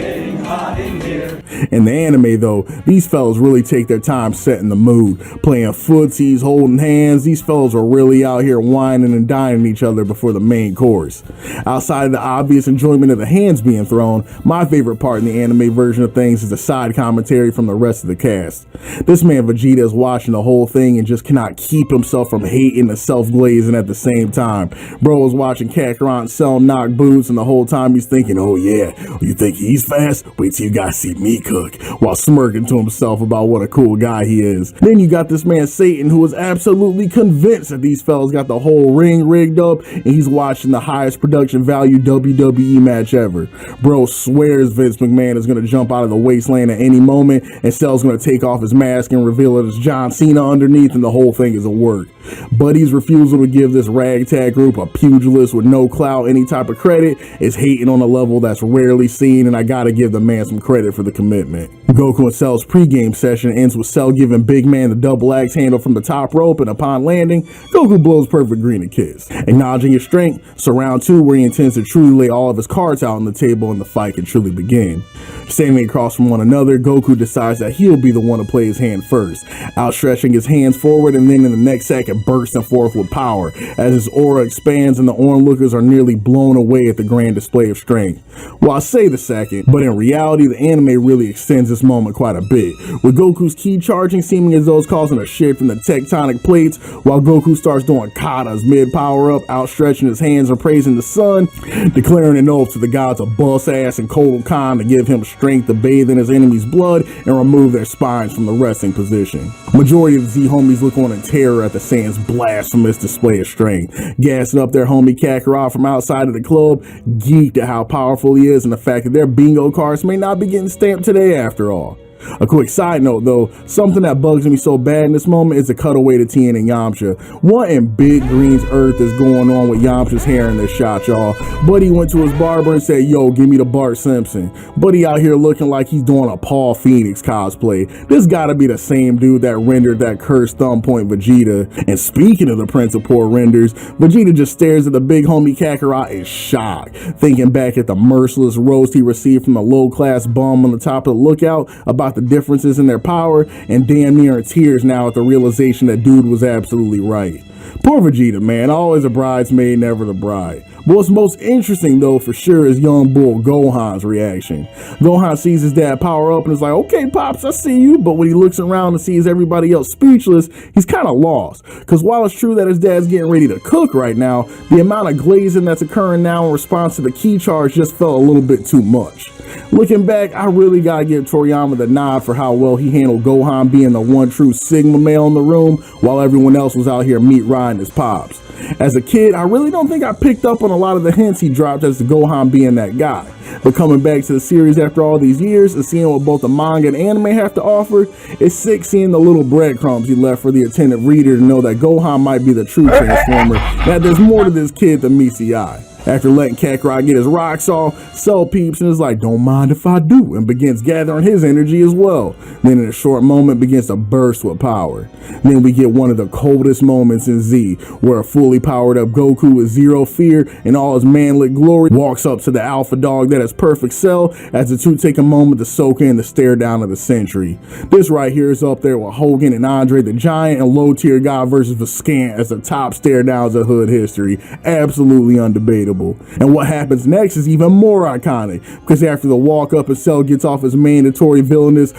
In the anime though, these fellas really take their time setting the mood, playing footsies, holding hands. These fellas are really out here whining and dining each other before the main course. Outside of the obvious enjoyment of the hands being thrown, my favorite part in the anime version of things is the side commentary from the rest of the cast. This man Vegeta is watching the whole thing and just cannot keep himself from hating and self-glazing at the same time. Bro was watching Kakarot Cell knock boots, and the whole time he's thinking, oh yeah, you think he's fast? Wait till you guys see me cook, while smirking to himself about what a cool guy he is. Then you got this man Satan, who is absolutely convinced that these fellas got the whole ring rigged up, and he's watching the highest production value WWE match ever. Bro swears Vince McMahon is gonna jump out of the wasteland at any moment, and Cell's gonna take off his mask and reveal it as John Cena underneath, and the whole thing is a work. Buddy's refusal to give this ragtag group a pugilist with no clout any type of credit is hating on a level that's rarely seen, and I gotta give the man some credit for the commitment. Goku and Cell's pregame session ends with Cell giving Big Man the double axe handle from the top rope, and upon landing, Goku blows Perfect Green a kiss. Acknowledging his strength, so round 2, where he intends to truly lay all of his cards out on the table and the fight can truly begin. Standing across from one another, Goku decides that he'll be the one to play his hand first, outstretching his hands forward, and then in the next second bursting forth with power as his aura expands and the onlookers are nearly blown away at the grand display of strength. Well, I say the second, but in reality the anime really extends this moment quite a bit, with Goku's ki charging seeming as though it's causing a shift in the tectonic plates, while Goku starts doing katas mid-power up, outstretching his hands and praising the sun, declaring an oath to the gods of Bus Ass and Kotal Khan to give him strength to bathe in his enemy's blood and remove their spines from the resting position. Majority of the Z homies look on in terror at the Saiyan's blasphemous display of strength, gassing up their homie Kakarot from outside of the club, geeked at how powerful he is and the fact that their bingo cards may not be getting stamped today after all. A quick side note though, something that bugs me so bad in this moment is the cutaway to Tien and Yamcha. What in Big Green's earth is going on with Yamcha's hair in this shot, y'all? Buddy went to his barber and said, yo, give me the Bart Simpson. Buddy out here looking like he's doing a Paul Phoenix cosplay. This gotta be the same dude that rendered that cursed thumb point Vegeta. And speaking of the Prince of Poor renders, Vegeta just stares at the big homie Kakarot in shock, thinking back at the merciless roast he received from the low-class bum on the top of the lookout about the differences in their power, and damn near in tears now at the realization that dude was absolutely right. Poor Vegeta, man, always a bridesmaid, never the bride. But what's most interesting though for sure is young bull Gohan's reaction. Gohan sees his dad power up and is like, okay Pops, I see you, but when he looks around and sees everybody else speechless, he's kind of lost. Because while it's true that his dad's getting ready to cook right now, the amount of glazing that's occurring now in response to the ki charge just felt a little bit too much. Looking back, I really gotta give Toriyama the nod for how well he handled Gohan being the one true Sigma male in the room while everyone else was out here meat riding his pops. As a kid, I really don't think I picked up on a lot of the hints he dropped as to Gohan being that guy. But coming back to the series after all these years and seeing what both the manga and anime have to offer, it's sick seeing the little breadcrumbs he left for the attentive reader to know that Gohan might be the true Transformer, that there's more to this kid than meets the eye. After letting Kakarot get his rocks off, Cell peeps and is like, don't mind if I do, and begins gathering his energy as well. Then in a short moment begins to burst with power. Then we get one of the coldest moments in Z, where a fully powered up Goku with zero fear and all his manlit glory walks up to the alpha dog that is Perfect Cell as the two take a moment to soak in the stare down of the century. This right here is up there with Hogan and Andre the Giant and Low Tier God versus Viscant as the top stare downs of hood history. Absolutely undebatable. unbeatable. And what happens next is even more iconic, because after the walk up and Cell gets off his mandatory villainous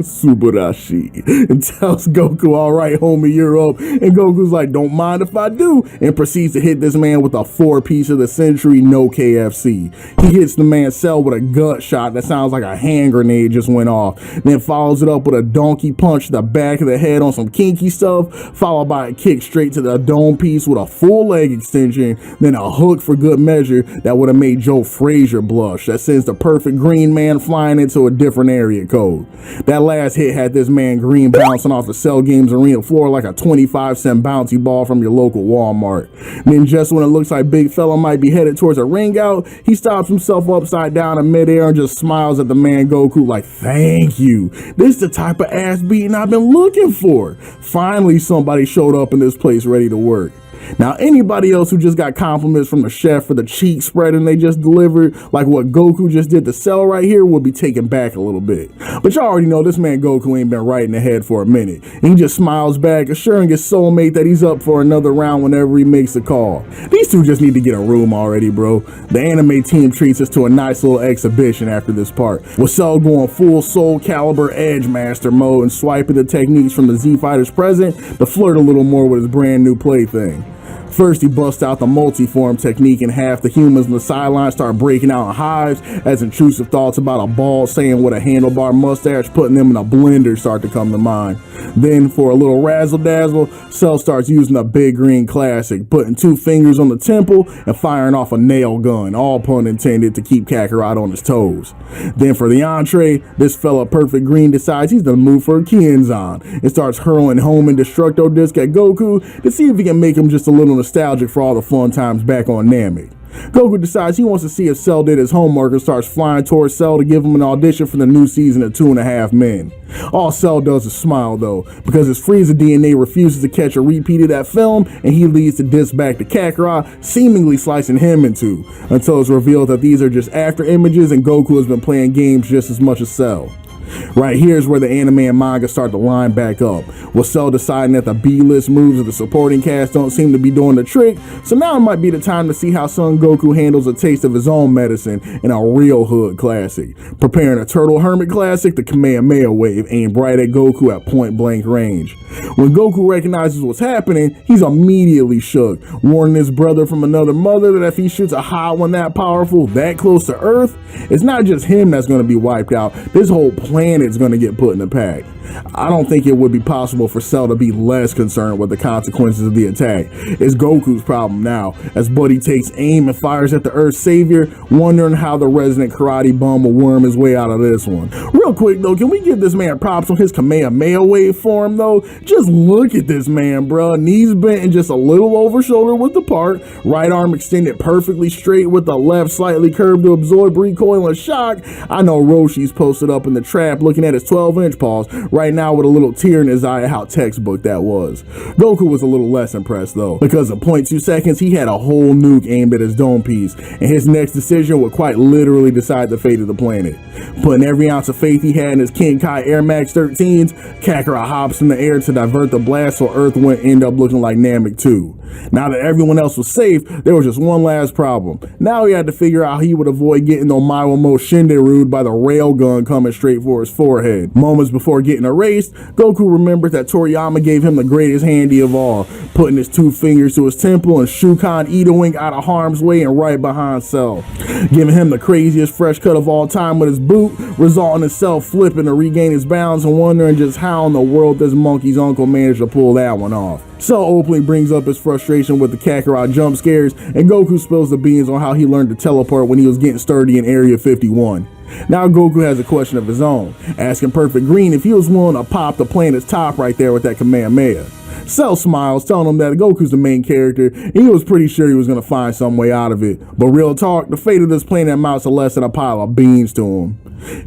Subarashi and tells Goku, all right homie, you're up, and Goku's like, don't mind if I do, and proceeds to hit this man with a 4-piece of the century, no KFC. He hits the man Cell with a gut shot that sounds like a hand grenade just went off, then follows it up with a donkey punch to the back of the head on some kinky stuff, followed by a kick straight to the dome piece with a full leg extension, then a hook for good measure that would have made Joe Frazier blush, that sends the perfect green man flying into a different area code. That last hit had this man green bouncing off the Cell Games arena floor like a 25-cent bouncy ball from your local Walmart. Then just when it looks like big fella might be headed towards a ring out, he stops himself upside down in midair and just smiles at the man Goku like, thank you. This is the type of ass beating I've been looking for. Finally somebody showed up in this place ready to work. Now, anybody else who just got compliments from the chef for the cheek spreading they just delivered, like what Goku just did to Cell right here, will be taken back a little bit. But y'all already know this man Goku ain't been right in the head for a minute. And he just smiles back, assuring his soulmate that he's up for another round whenever he makes a call. These two just need to get a room already, bro. The anime team treats us to a nice little exhibition after this part, with Cell going full Soul Calibur Edge Master mode and swiping the techniques from the Z Fighters present to flirt a little more with his brand new plaything. First, he busts out the multi-form technique and half the humans on the sideline start breaking out in hives as intrusive thoughts about a bald Saiyan with a handlebar mustache putting them in a blender start to come to mind. Then, for a little razzle-dazzle, Cell starts using a big green classic, putting 2 fingers on the temple and firing off a nail gun, all pun intended, to keep Kakarot on his toes. Then for the entree, this fella Perfect Green decides he's gonna move for a Kienzan and starts hurling home and Destructo Disc at Goku to see if he can make him just a little nostalgic for all the fun times back on Namek. Goku decides he wants to see if Cell did his homework and starts flying towards Cell to give him an audition for the new season of 2.5 Men. All Cell does is smile though, because his Frieza DNA refuses to catch a repeat of that film, and he leads the disc back to Kakarot, seemingly slicing him in two, until it's revealed that these are just after images and Goku has been playing games just as much as Cell. Right here is where the anime and manga start to line back up, with Cell deciding that the B-list moves of the supporting cast don't seem to be doing the trick, so now it might be the time to see how Son Goku handles a taste of his own medicine in a real hood classic, preparing a Turtle Hermit classic, the Kamehameha Wave, aimed right at Goku at point blank range. When Goku recognizes what's happening, he's immediately shook, warning his brother from another mother that if he shoots a hot one that powerful, that close to Earth, it's not just him that's going to be wiped out, this whole planet's going to get put in the pack. I don't think it would be possible for Cell to be less concerned with the consequences of the attack. It's Goku's problem now, as Buddy takes aim and fires at the Earth's savior, wondering how the resident karate bum will worm his way out of this one. Real quick though, can we give this man props on his Kamehameha Wave form though? Just look at this man, bruh. Knees bent and just a little over shoulder width apart, right arm extended perfectly straight with the left slightly curved to absorb recoil and shock. I know Roshi's posted up in the trap looking at his 12-inch paws right now with a little tear in his eye at how textbook that was. Goku was a little less impressed though, because in 0.2 seconds he had a whole nuke aimed at his dome piece, and his next decision would quite literally decide the fate of the planet. Putting every ounce of faith he had in his King Kai Air Max 13s, Kakarot hops in the air to divert the blast so Earth wouldn't end up looking like Namek 2. Now that everyone else was safe, there was just one last problem. Now he had to figure out how he would avoid getting Omawa Shinderu'd by the railgun coming straight for his forehead. Moments before getting erased, Goku remembered that Toriyama gave him the greatest handy of all, putting his 2 fingers to his temple and Shukan Ida-wing out of harm's way and right behind Cell, giving him the craziest fresh cut of all time with his boot, resulting in Cell flipping to regain his balance and wondering just how in the world this monkey's uncle managed to pull that one off. Cell openly brings up his frustration with the Kakarot jump scares, and Goku spills the beans on how he learned to teleport when he was getting sturdy in Area 51. Now Goku has a question of his own, asking Perfect Green if he was willing to pop the planet's top right there with that Kamehameha. Cell smiles, telling him that Goku's the main character, and he was pretty sure he was going to find some way out of it. But real talk, the fate of this planet amounts to less than a pile of beans to him.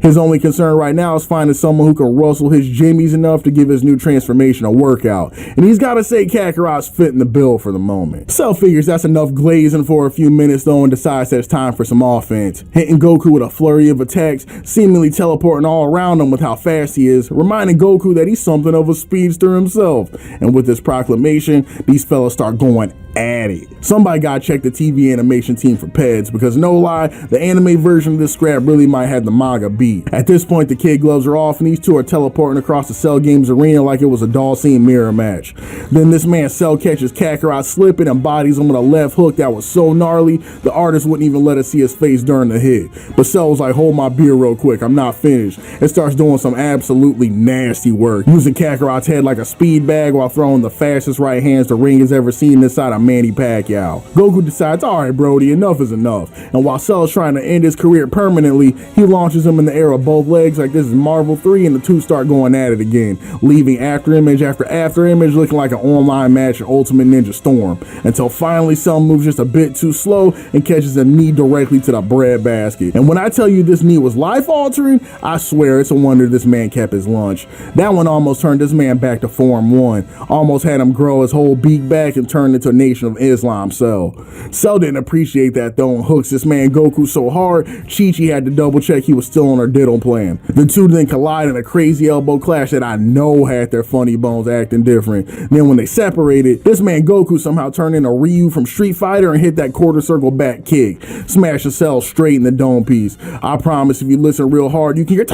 His only concern right now is finding someone who can rustle his jimmies enough to give his new transformation a workout, and he's got to say Kakarot's fitting the bill for the moment. Cell figures that's enough glazing for a few minutes though and decides that it's time for some offense, hitting Goku with a flurry of attacks, seemingly teleporting all around him with how fast he is, reminding Goku that he's something of a speedster himself. And with this proclamation, these fellas start going at it. Somebody gotta check the TV animation team for peds, because no lie, the anime version of this scrap really might have the manga beat. At this point, the kid gloves are off and these two are teleporting across the Cell Games arena like it was a Dalsim mirror match. Then this man Cell catches Kakarot slipping and bodies him with a left hook that was so gnarly, the artist wouldn't even let us see his face during the hit. But Cell was like, hold my beer real quick, I'm not finished, and starts doing some absolutely nasty work, using Kakarot's head like a speed bag while throwing the fastest right hands the ring has ever seen inside of Manny Pacquiao. Goku decides, alright Brody, enough is enough, and while Cell's trying to end his career permanently, he launches him in the air with both legs like this is Marvel 3, and the two start going at it again, leaving after image after after image looking like an online match in Ultimate Ninja Storm, until finally Cell moves just a bit too slow and catches a knee directly to the breadbasket. And when I tell you this knee was life altering, I swear it's a wonder this man kept his lunch. That one almost turned this man back to Form 1, almost had him grow his whole beak back and turn into a Nation of Islam. Cell didn't appreciate that though, and hooks this man Goku so hard, Chi-Chi had to double check he was still on her diddle plan. The two then collide in a crazy elbow clash that I know had their funny bones acting different. Then when they separated, this man Goku somehow turned into Ryu from Street Fighter and hit that quarter circle back kick, smashing Cell straight in the dome piece. I promise if you listen real hard, you can hear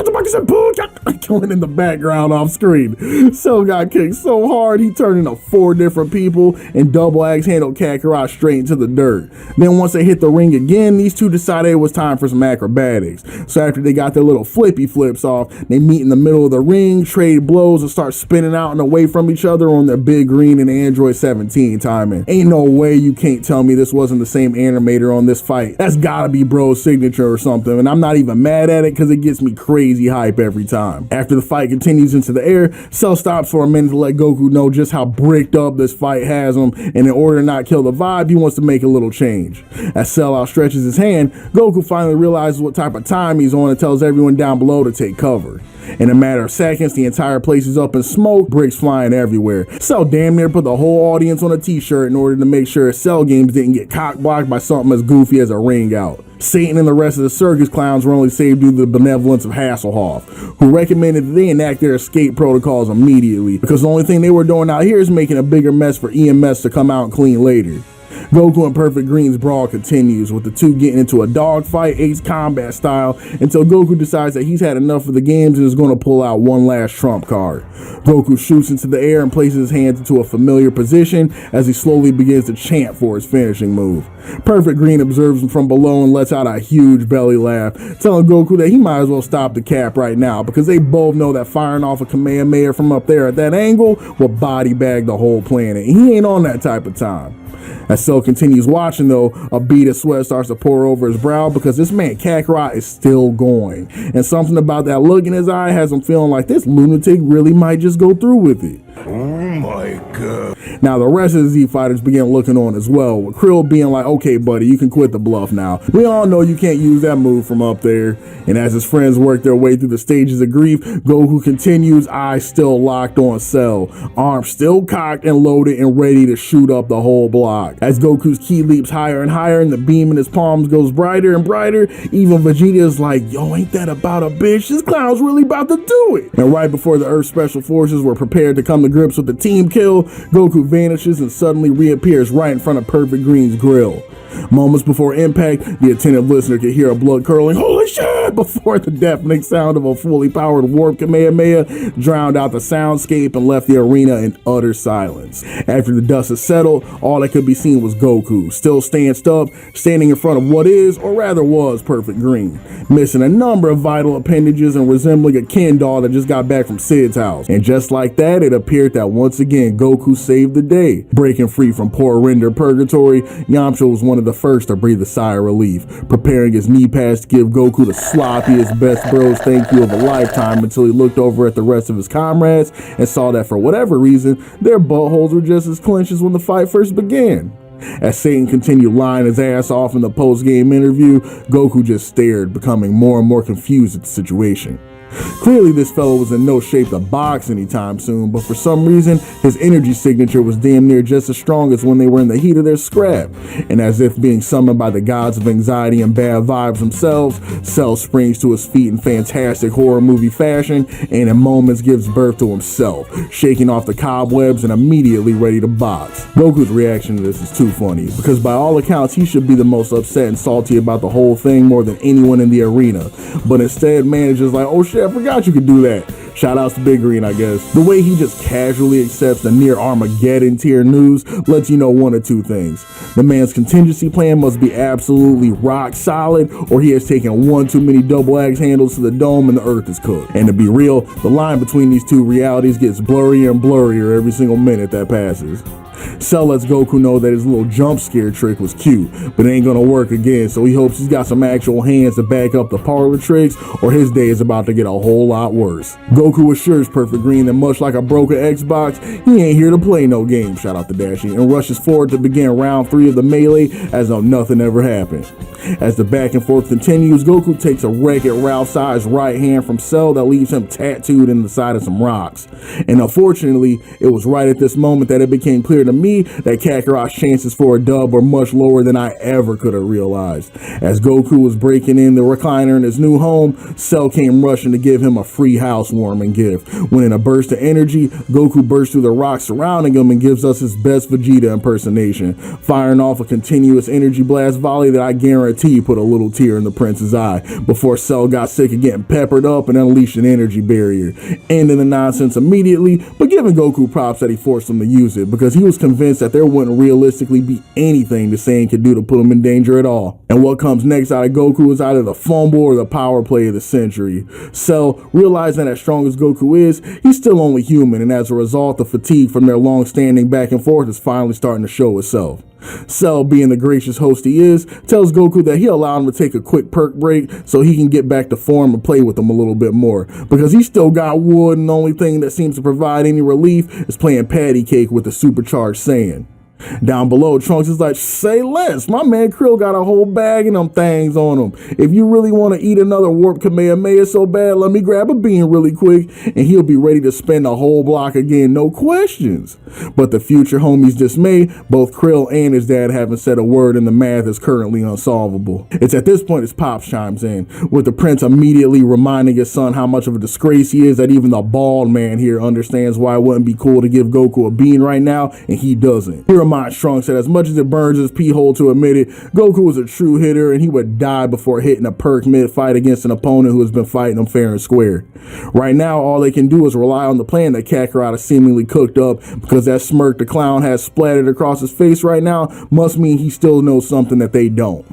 going in the background off screen. Cell got kicked so hard he turned into 4 different people and double axe handled Kakarot straight into the dirt. Then once they hit the ring again, these two decided it was time for some acrobatics. So after they got their little flippy flips off, they meet in the middle of the ring, trade blows, and start spinning out and away from each other on their big green and Android 17 timing. Ain't no way you can't tell me this wasn't the same animator on this fight. That's gotta be Bro's signature or something, and I'm not even mad at it because it gets me crazy hype every time. After the fight continues into the air, Cell stops for a minute to let Goku know just how bricked up this fight has him, and in order to not kill the vibe, he wants to make a little change. As Cell outstretches his hand, Goku finally realizes what type of time he's on and tells everyone down below to take cover. In a matter of seconds, the entire place is up in smoke, bricks flying everywhere. Cell damn near put the whole audience on a t-shirt in order to make sure Cell Games didn't get cock-blocked by something as goofy as a ring out. Satan and the rest of the circus clowns were only saved due to the benevolence of Hasselhoff, who recommended that they enact their escape protocols immediately, because the only thing they were doing out here is making a bigger mess for EMS to come out and clean later. Goku and Perfect Green's brawl continues, with the two getting into a dogfight, Ace Combat style, until Goku decides that he's had enough of the games and is going to pull out one last trump card. Goku shoots into the air and places his hands into a familiar position as he slowly begins to chant for his finishing move. Perfect Green observes him from below and lets out a huge belly laugh, telling Goku that he might as well stop the cap right now, because they both know that firing off a Kamehameha from up there at that angle will body bag the whole planet, and he ain't on that type of time. As Cell continues watching though, a bead of sweat starts to pour over his brow because this man Kakarot is still going, and something about that look in his eye has him feeling like this lunatic really might just go through with it. Oh my god. Now the rest of the Z fighters begin looking on as well, with Krill being like, okay buddy, you can quit the bluff now. We all know you can't use that move from up there. And as his friends work their way through the stages of grief, Goku continues, eyes still locked on Cell, arms still cocked and loaded and ready to shoot up the whole block. As Goku's ki leaps higher and higher and the beam in his palms goes brighter and brighter, even Vegeta is like, yo, ain't that about a bitch? This clown's really about to do it. And right before the Earth Special Forces were prepared to come to grips with the team kill, Goku vanishes and suddenly reappears right in front of Perfect Green's grill. Moments before impact, the attentive listener could hear a blood-curdling "holy shit" before the deafening sound of a fully powered warp Kamehameha drowned out the soundscape and left the arena in utter silence. After the dust had settled, all that could be seen was Goku, still stanced up, standing in front of what is, or rather was, Perfect Green, missing a number of vital appendages and resembling a Ken doll that just got back from Sid's house. And just like that, it appeared that once again Goku saved the day. Breaking free from poor render purgatory, Yamcha was one of the first to breathe a sigh of relief, preparing his knee pads to give Goku the sloppiest best bros thank you of a lifetime, until he looked over at the rest of his comrades and saw that for whatever reason, their buttholes were just as clenched as when the fight first began. As Satan continued lying his ass off in the post-game interview, Goku just stared, becoming more and more confused at the situation. Clearly this fellow was in no shape to box anytime soon, but for some reason his energy signature was damn near just as strong as when they were in the heat of their scrap. And as if being summoned by the gods of anxiety and bad vibes themselves, Cell springs to his feet in fantastic horror movie fashion and in moments gives birth to himself, shaking off the cobwebs and immediately ready to box. Goku's reaction to this is too funny, because by all accounts he should be the most upset and salty about the whole thing more than anyone in the arena, but instead manages like, oh shit, I forgot you could do that. Shout outs to Big Green, I guess. The way he just casually accepts the near Armageddon tier news lets you know one of two things. The man's contingency plan must be absolutely rock solid, or he has taken one too many double axe handles to the dome and the earth is cooked. And to be real, the line between these two realities gets blurrier and blurrier every single minute that passes. Cell lets Goku know that his little jump scare trick was cute, but it ain't gonna work again, so he hopes he's got some actual hands to back up the parlor tricks, or his day is about to get a whole lot worse. Goku assures Perfect Green that much like a broken Xbox, he ain't here to play no game, shout out to Dashi, and rushes forward to begin round 3 of the melee as though nothing ever happened. As the back and forth continues, Goku takes a Wreck-It Ralph-sized right hand from Cell that leaves him tattooed in the side of some rocks. And unfortunately, it was right at this moment that it became clear to me that Kakarot's chances for a dub were much lower than I ever could have realized. As Goku was breaking in the recliner in his new home, Cell came rushing to give him a free housewarming gift. When in a burst of energy, Goku bursts through the rocks surrounding him and gives us his best Vegeta impersonation, firing off a continuous energy blast volley that I guarantee put a little tear in the prince's eye before Cell got sick of getting peppered up and unleashed an energy barrier, ending the nonsense immediately, but giving Goku props that he forced him to use it because he was convinced that there wouldn't realistically be anything the Saiyan could do to put him in danger at all. And what comes next out of Goku is either the fumble or the power play of the century. Cell, realizing that as strong as Goku is, he's still only human, and as a result, the fatigue from their long-standing back and forth is finally starting to show itself. Cell, being the gracious host he is, tells Goku that he'll allow him to take a quick perk break so he can get back to form and play with him a little bit more, because he's still got wood and the only thing that seems to provide any relief is playing patty cake with the supercharged Saiyan. Down below, Trunks is like, say less, my man Krill got a whole bag of them things on him. If you really want to eat another warp Kamehameha so bad, let me grab a bean really quick and he'll be ready to spend a whole block again, no questions. But the future homie's dismay, both Krill and his dad haven't said a word and the math is currently unsolvable. It's at this point his pops chimes in, with the prince immediately reminding his son how much of a disgrace he is that even the bald man here understands why it wouldn't be cool to give Goku a bean right now, and he doesn't. He reminds Trunks that as much as it burns his pee hole to admit it, Goku was a true hitter and he would die before hitting a perk mid-fight against an opponent who has been fighting him fair and square. Right now, all they can do is rely on the plan that Kakarot has seemingly cooked up, because that smirk the clown has splattered across his face right now must mean he still knows something that they don't.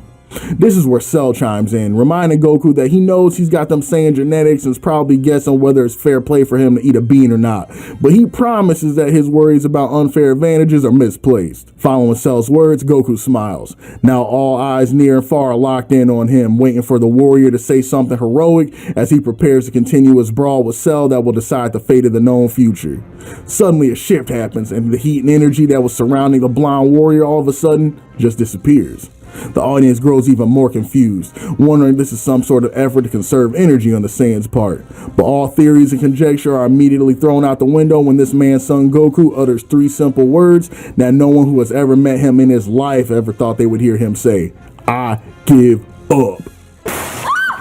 This is where Cell chimes in, reminding Goku that he knows he's got them Saiyan genetics and is probably guessing whether it's fair play for him to eat a bean or not, but he promises that his worries about unfair advantages are misplaced. Following Cell's words, Goku smiles. Now all eyes near and far are locked in on him, waiting for the warrior to say something heroic as he prepares to continue his brawl with Cell that will decide the fate of the known future. Suddenly a shift happens and the heat and energy that was surrounding the blonde warrior all of a sudden just disappears. The audience grows even more confused, wondering if this is some sort of effort to conserve energy on the Saiyan's part. But all theories and conjecture are immediately thrown out the window when this man's son Goku utters 3 simple words that no one who has ever met him in his life ever thought they would hear him say: I give up.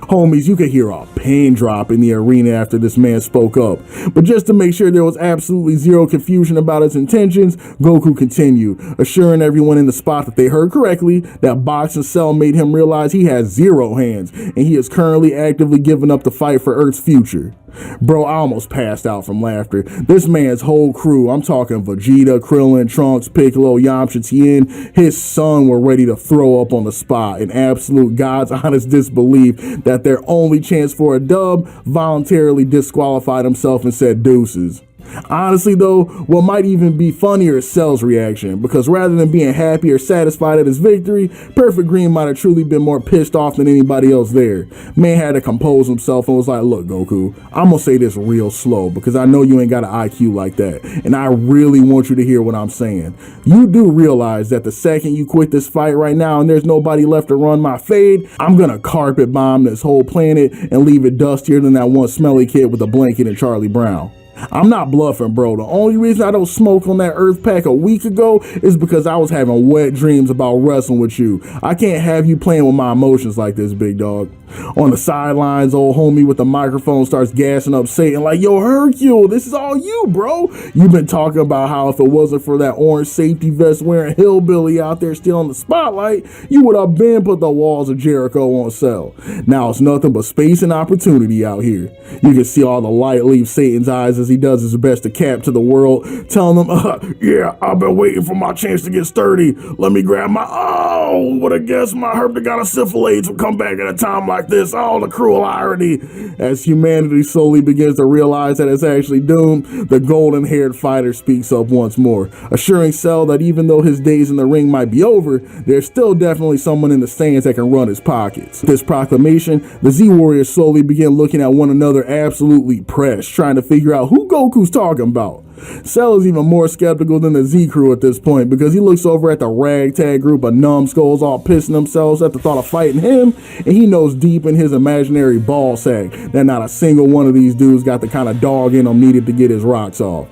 Homies, you could hear a pin drop in the arena after this man spoke up. But just to make sure there was absolutely zero confusion about his intentions, Goku continued, assuring everyone in the spot that they heard correctly, that Box and Cell made him realize he has 0 hands, and he is currently actively giving up the fight for Earth's future. Bro, I almost passed out from laughter. This man's whole crew, I'm talking Vegeta, Krillin, Trunks, Piccolo, Yamcha, Tien, his son were ready to throw up on the spot in absolute God's honest disbelief that their only chance for a dub voluntarily disqualified himself and said deuces. Honestly though, what might even be funnier is Cell's reaction, because rather than being happy or satisfied at his victory, Perfect Green might have truly been more pissed off than anybody else there. Man had to compose himself and was like, look Goku, I'm gonna say this real slow because I know you ain't got an IQ like that, and I really want you to hear what I'm saying. You do realize that the second you quit this fight right now and there's nobody left to run my fade, I'm gonna carpet bomb this whole planet and leave it dustier than that one smelly kid with a blanket and Charlie Brown. I'm not bluffing, bro. The only reason I don't smoke on that Earth pack a week ago is because I was having wet dreams about wrestling with you. I can't have you playing with my emotions like this, big dog. On the sidelines, old homie with the microphone starts gassing up Satan like, yo, Hercule, this is all you, bro. You've been talking about how if it wasn't for that orange safety vest wearing hillbilly out there still in the spotlight, you would have been put the walls of Jericho on Cell. Now it's nothing but space and opportunity out here. You can see all the light leave Satan's eyes as he does his best to capture the world, telling them, yeah, I've been waiting for my chance to get sturdy. Let me grab my, would have guessed my herb that got a syphilis would come back at a time like this. Oh, the cruel irony. As humanity slowly begins to realize that it's actually doomed, the golden-haired fighter speaks up once more, assuring Cell that even though his days in the ring might be over, there's still definitely someone in the stands that can run his pockets. With this proclamation, the Z-Warriors slowly begin looking at one another absolutely pressed, trying to figure out who Goku's talking about. Cell is even more skeptical than the Z crew at this point because he looks over at the ragtag group of numbskulls all pissing themselves at the thought of fighting him, and he knows deep in his imaginary ball sack that not a single one of these dudes got the kind of dog in him needed to get his rocks off.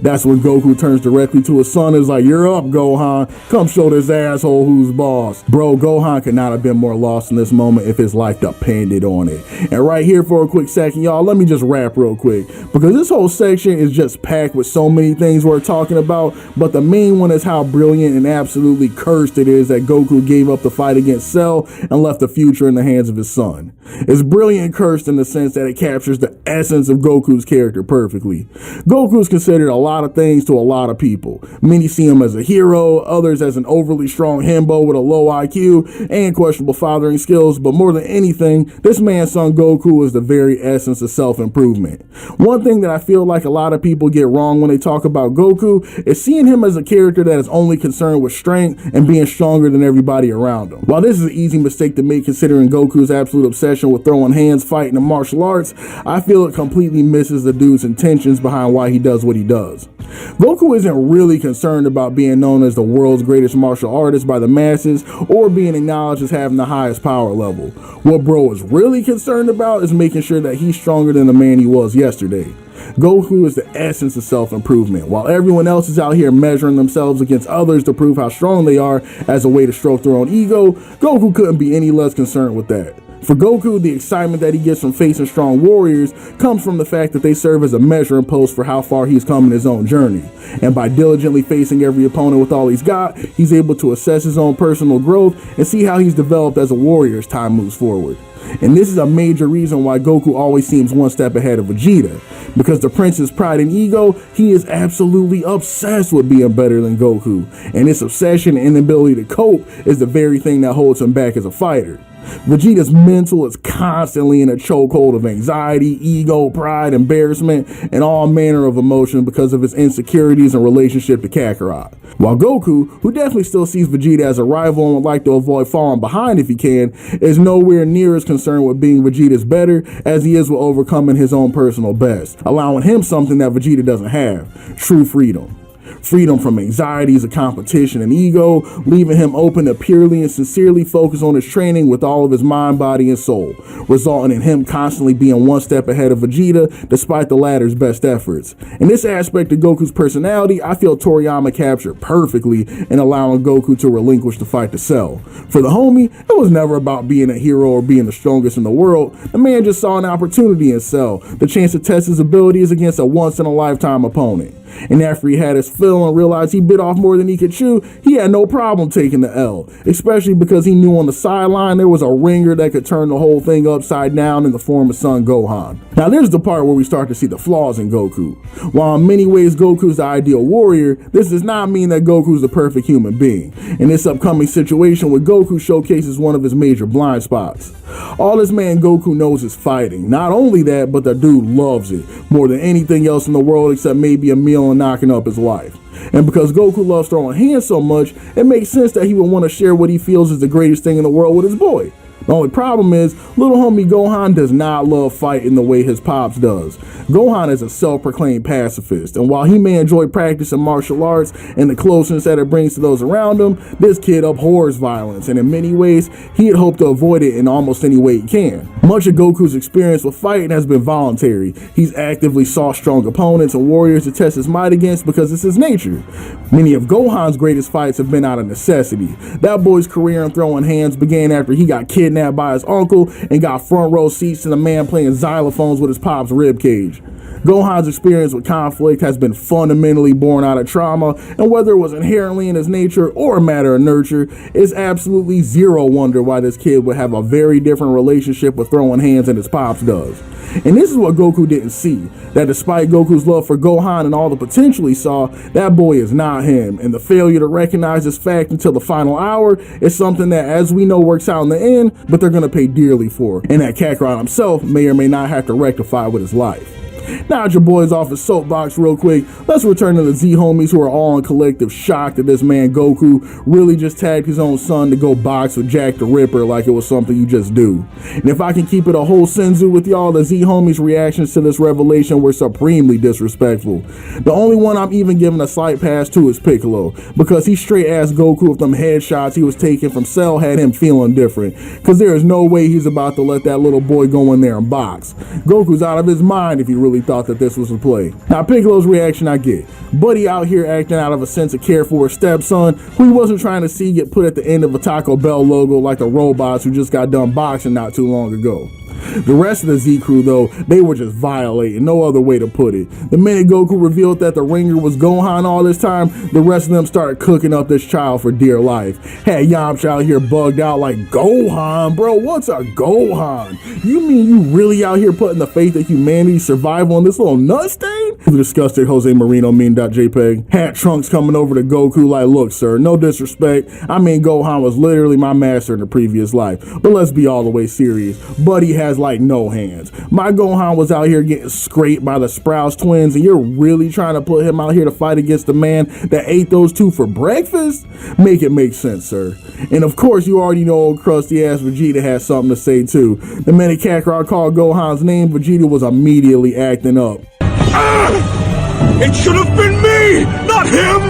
That's when Goku turns directly to his son and is like, you're up, Gohan. Come show this asshole who's boss. Bro, Gohan could not have been more lost in this moment if his life depended on it. And right here for a quick second, y'all, let me just rap real quick, because this whole section is just packed with so many things we're talking about, but the main one is how brilliant and absolutely cursed it is that Goku gave up the fight against Cell and left the future in the hands of his son. It's brilliant and cursed in the sense that it captures the essence of Goku's character perfectly. Goku is considered a lot of things to a lot of people. Many see him as a hero, others as an overly strong himbo with a low IQ and questionable fathering skills, but more than anything, this man's son Goku is the very essence of self-improvement. One thing that I feel like a lot of people get wrong when they talk about Goku is seeing him as a character that is only concerned with strength and being stronger than everybody around him. While this is an easy mistake to make considering Goku's absolute obsession with throwing hands, fighting, and martial arts, I feel it completely misses the dude's intentions behind why he does what he does. Goku isn't really concerned about being known as the world's greatest martial artist by the masses or being acknowledged as having the highest power level. What bro is really concerned about is making sure that he's stronger than the man he was yesterday. Goku is the essence of self-improvement. While everyone else is out here measuring themselves against others to prove how strong they are as a way to stroke their own ego, Goku couldn't be any less concerned with that. For Goku, the excitement that he gets from facing strong warriors comes from the fact that they serve as a measuring post for how far he's come in his own journey. And by diligently facing every opponent with all he's got, he's able to assess his own personal growth and see how he's developed as a warrior as time moves forward. And this is a major reason why Goku always seems one step ahead of Vegeta. Because the prince's pride and ego, he is absolutely obsessed with being better than Goku. And this obsession and inability to cope is the very thing that holds him back as a fighter. Vegeta's mental is constantly in a chokehold of anxiety, ego, pride, embarrassment, and all manner of emotion because of his insecurities and relationship to Kakarot. While Goku, who definitely still sees Vegeta as a rival and would like to avoid falling behind if he can, is nowhere near as concerned with being Vegeta's better as he is with overcoming his own personal best, allowing him something that Vegeta doesn't have: true freedom. Freedom from anxieties of competition and ego, leaving him open to purely and sincerely focus on his training with all of his mind, body, and soul, resulting in him constantly being one step ahead of Vegeta despite the latter's best efforts. In this aspect of Goku's personality, I feel Toriyama captured perfectly in allowing Goku to relinquish the fight to Cell. For the homie, it was never about being a hero or being the strongest in the world. The man just saw an opportunity in Cell, the chance to test his abilities against a once-in-a-lifetime opponent. And after he had his fill and realized he bit off more than he could chew, he had no problem taking the L, especially because he knew on the sideline there was a ringer that could turn the whole thing upside down in the form of Son Gohan. Now there's the part where we start to see the flaws in Goku. While in many ways Goku's the ideal warrior, this does not mean that Goku's the perfect human being. In this upcoming situation with Goku showcases one of his major blind spots. All this man Goku knows is fighting. Not only that, but the dude loves it more than anything else in the world except maybe a meal and knocking up his wife. And because Goku loves throwing hands so much, it makes sense that he would want to share what he feels is the greatest thing in the world with his boy. The only problem is, little homie Gohan does not love fighting the way his pops does. Gohan is a self-proclaimed pacifist, and while he may enjoy practicing martial arts and the closeness that it brings to those around him, this kid abhors violence, and in many ways, he'd hope to avoid it in almost any way he can. Much of Goku's experience with fighting has been voluntary. He's actively sought strong opponents and warriors to test his might against because it's his nature. Many of Gohan's greatest fights have been out of necessity. That boy's career in throwing hands began after he got kidnapped by his uncle and got front row seats to the man playing xylophones with his pop's ribcage. Gohan's experience with conflict has been fundamentally born out of trauma, and whether it was inherently in his nature or a matter of nurture, it's absolutely zero wonder why this kid would have a very different relationship with throwing hands than his pops does. And this is what Goku didn't see, that despite Goku's love for Gohan and all the potential he saw, that boy is not him, and the failure to recognize this fact until the final hour is something that, as we know, works out in the end, but they're gonna pay dearly for, and that Kakarot himself may or may not have to rectify with his life. Now that your boy's off his soapbox real quick, let's return to the Z homies who are all in collective shock that this man Goku really just tagged his own son to go box with Jack the Ripper like it was something you just do. And if I can keep it a whole senzu with y'all, the Z homies' reactions to this revelation were supremely disrespectful. The only one I'm even giving a slight pass to is Piccolo, because he straight asked Goku if them headshots he was taking from Cell had him feeling different, because there is no way he's about to let that little boy go in there and box. Goku's out of his mind if he really thought that this was a play. Now Piccolo's reaction I get. Buddy out here acting out of a sense of care for his stepson, who he wasn't trying to see get put at the end of a Taco Bell logo like the robots who just got done boxing not too long ago. The rest of the Z crew though, they were just violating, no other way to put it. The minute Goku revealed that the ringer was Gohan all this time, the rest of them started cooking up this child for dear life. Had Yamcha out here bugged out like, Gohan, bro, what's a Gohan? You mean you really out here putting the faith of humanity's survival on this little nut stain? The disgusted Jose Marino meme.jpg. Had Trunks coming over to Goku like, look sir, no disrespect, I mean Gohan was literally my master in the previous life, but let's be all the way serious. Buddy has like no hands. My Gohan was out here getting scraped by the Sprouse twins, and you're really trying to put him out here to fight against the man that ate those two for breakfast? Make it make sense, sir. And of course, you already know old crusty ass Vegeta has something to say too. The minute Kakarot called Gohan's name, Vegeta was immediately acting up. It should have been me, not him!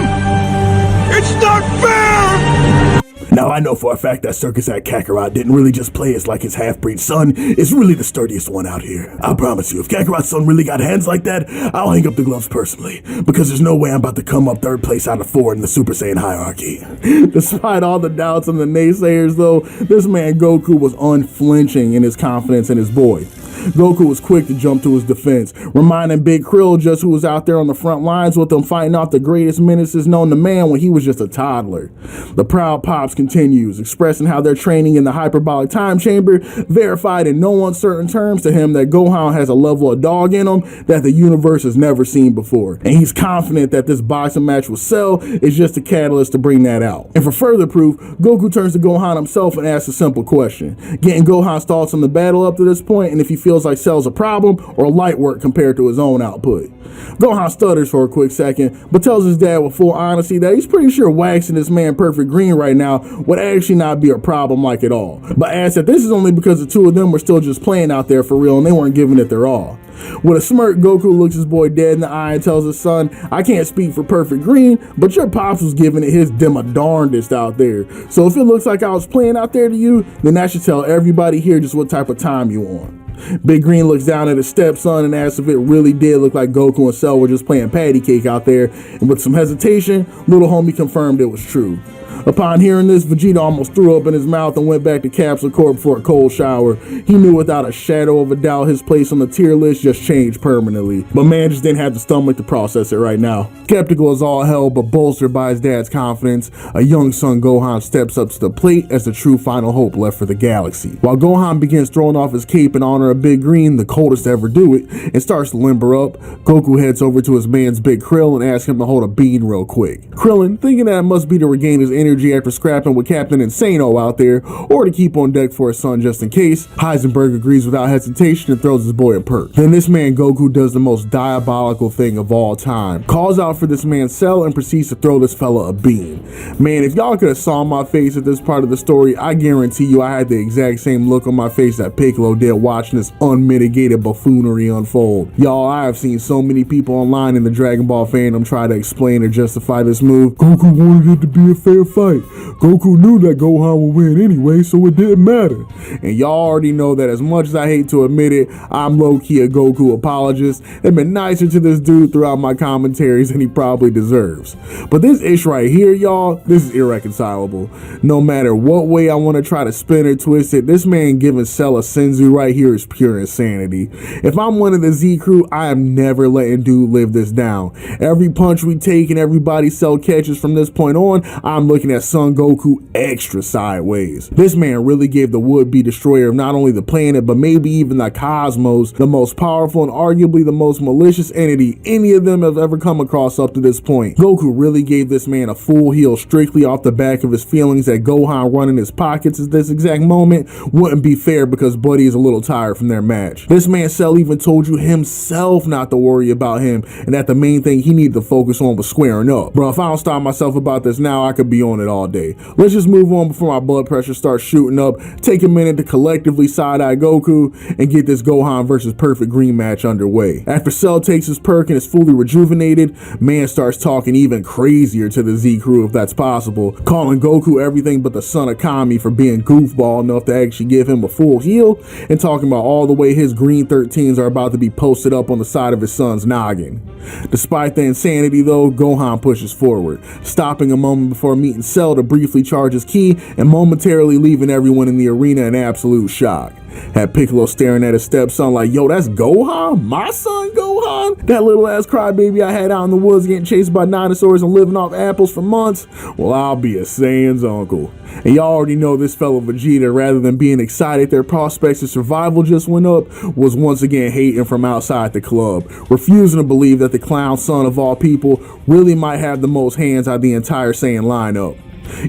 It's not fair! Now I know for a fact that Circus at Kakarot didn't really just play us like his half-breed son is really the sturdiest one out here. I promise you, if Kakarot's son really got hands like that, I'll hang up the gloves personally, because there's no way I'm about to come up third place out of 4 in the Super Saiyan hierarchy. Despite all the doubts and the naysayers though, this man Goku was unflinching in his confidence in his boy. Goku was quick to jump to his defense, reminding Big Krill just who was out there on the front lines with him fighting off the greatest menaces known to man when he was just a toddler. The proud Pops continues, expressing how their training in the hyperbolic time chamber verified in no uncertain terms to him that Gohan has a level of dog in him that the universe has never seen before, and he's confident that this boxing match with Cell is just a catalyst to bring that out. And for further proof, Goku turns to Gohan himself and asks a simple question, getting Gohan's thoughts on the battle up to this point and if he feels like Cell's a problem or light work compared to his own output. Gohan stutters for a quick second, but tells his dad with full honesty that he's pretty sure waxing this man perfect green right now would actually not be a problem like at all, but adds that this is only because the two of them were still just playing out there for real and they weren't giving it their all. With a smirk, Goku looks his boy dead in the eye and tells his son, I can't speak for perfect green, but your pops was giving it his darndest out there. So if it looks like I was playing out there to you, then that should tell everybody here just what type of time you on. Big Green looks down at his stepson and asks if it really did look like Goku and Cell were just playing patty cake out there, and with some hesitation, little homie confirmed it was true. Upon hearing this, Vegeta almost threw up in his mouth and went back to Capsule Corp for a cold shower. He knew without a shadow of a doubt his place on the tier list just changed permanently, but man just didn't have the stomach to process it right now. Skeptical as all hell, but bolstered by his dad's confidence, a young son Gohan steps up to the plate as the true final hope left for the galaxy. While Gohan begins throwing off his cape in honor of Big Green, the coldest to ever do it, and starts to limber up, Goku heads over to his man's Big Krill and asks him to hold a bean real quick. Krillin, thinking that it must be to regain his energy after scrapping with Captain Insano out there, or to keep on deck for his son just in case, Heisenberg agrees without hesitation and throws his boy a perk. Then this man Goku does the most diabolical thing of all time, calls out for this man's Cell and proceeds to throw this fella a bean. Man, if y'all could have saw my face at this part of the story, I guarantee you I had the exact same look on my face that Piccolo did watching this unmitigated buffoonery unfold. Y'all, I have seen so many people online in the Dragon Ball fandom try to explain or justify this move. Goku wanted it to be a fair fight. Goku knew that Gohan would win anyway, so it didn't matter. And y'all already know that as much as I hate to admit it, I'm low-key a Goku apologist and been nicer to this dude throughout my commentaries than he probably deserves. But this ish right here, y'all, this is irreconcilable. No matter what way I want to try to spin or twist it, this man giving Cell a Senzu right here is pure insanity. If I'm one of the Z crew, I am never letting dude live this down. Every punch we take and everybody Cell catches from this point on, I'm looking at Son Goku extra sideways. This man really gave the would-be destroyer of not only the planet, but maybe even the cosmos, the most powerful and arguably the most malicious entity any of them have ever come across up to this point. Goku really gave this man a full heal strictly off the back of his feelings that Gohan running his pockets at this exact moment wouldn't be fair because Buddy is a little tired from their match. This man Cell even told you himself not to worry about him and that the main thing he needed to focus on was squaring up. Bro, if I don't stop myself about this now, I could be on it all day. Let's just move on before my blood pressure starts shooting up, take a minute to collectively side-eye Goku, and get this Gohan versus Perfect Green match underway. After Cell takes his perk and is fully rejuvenated, man starts talking even crazier to the Z crew if that's possible, calling Goku everything but the son of Kami for being goofball enough to actually give him a full heal, and talking about all the way his green 13s are about to be posted up on the side of his son's noggin. Despite the insanity though, Gohan pushes forward, stopping a moment before meeting Cell to briefly charge his ki and momentarily leaving everyone in the arena in absolute shock. Had Piccolo staring at his stepson like, yo, that's Gohan? My son Gohan? That little ass crybaby I had out in the woods getting chased by dinosaurs and living off apples for months? Well, I'll be a Saiyan's uncle. And y'all already know this fellow Vegeta, rather than being excited their prospects of survival just went up, was once again hating from outside the club, refusing to believe that the clown son of all people really might have the most hands out of the entire Saiyan lineup.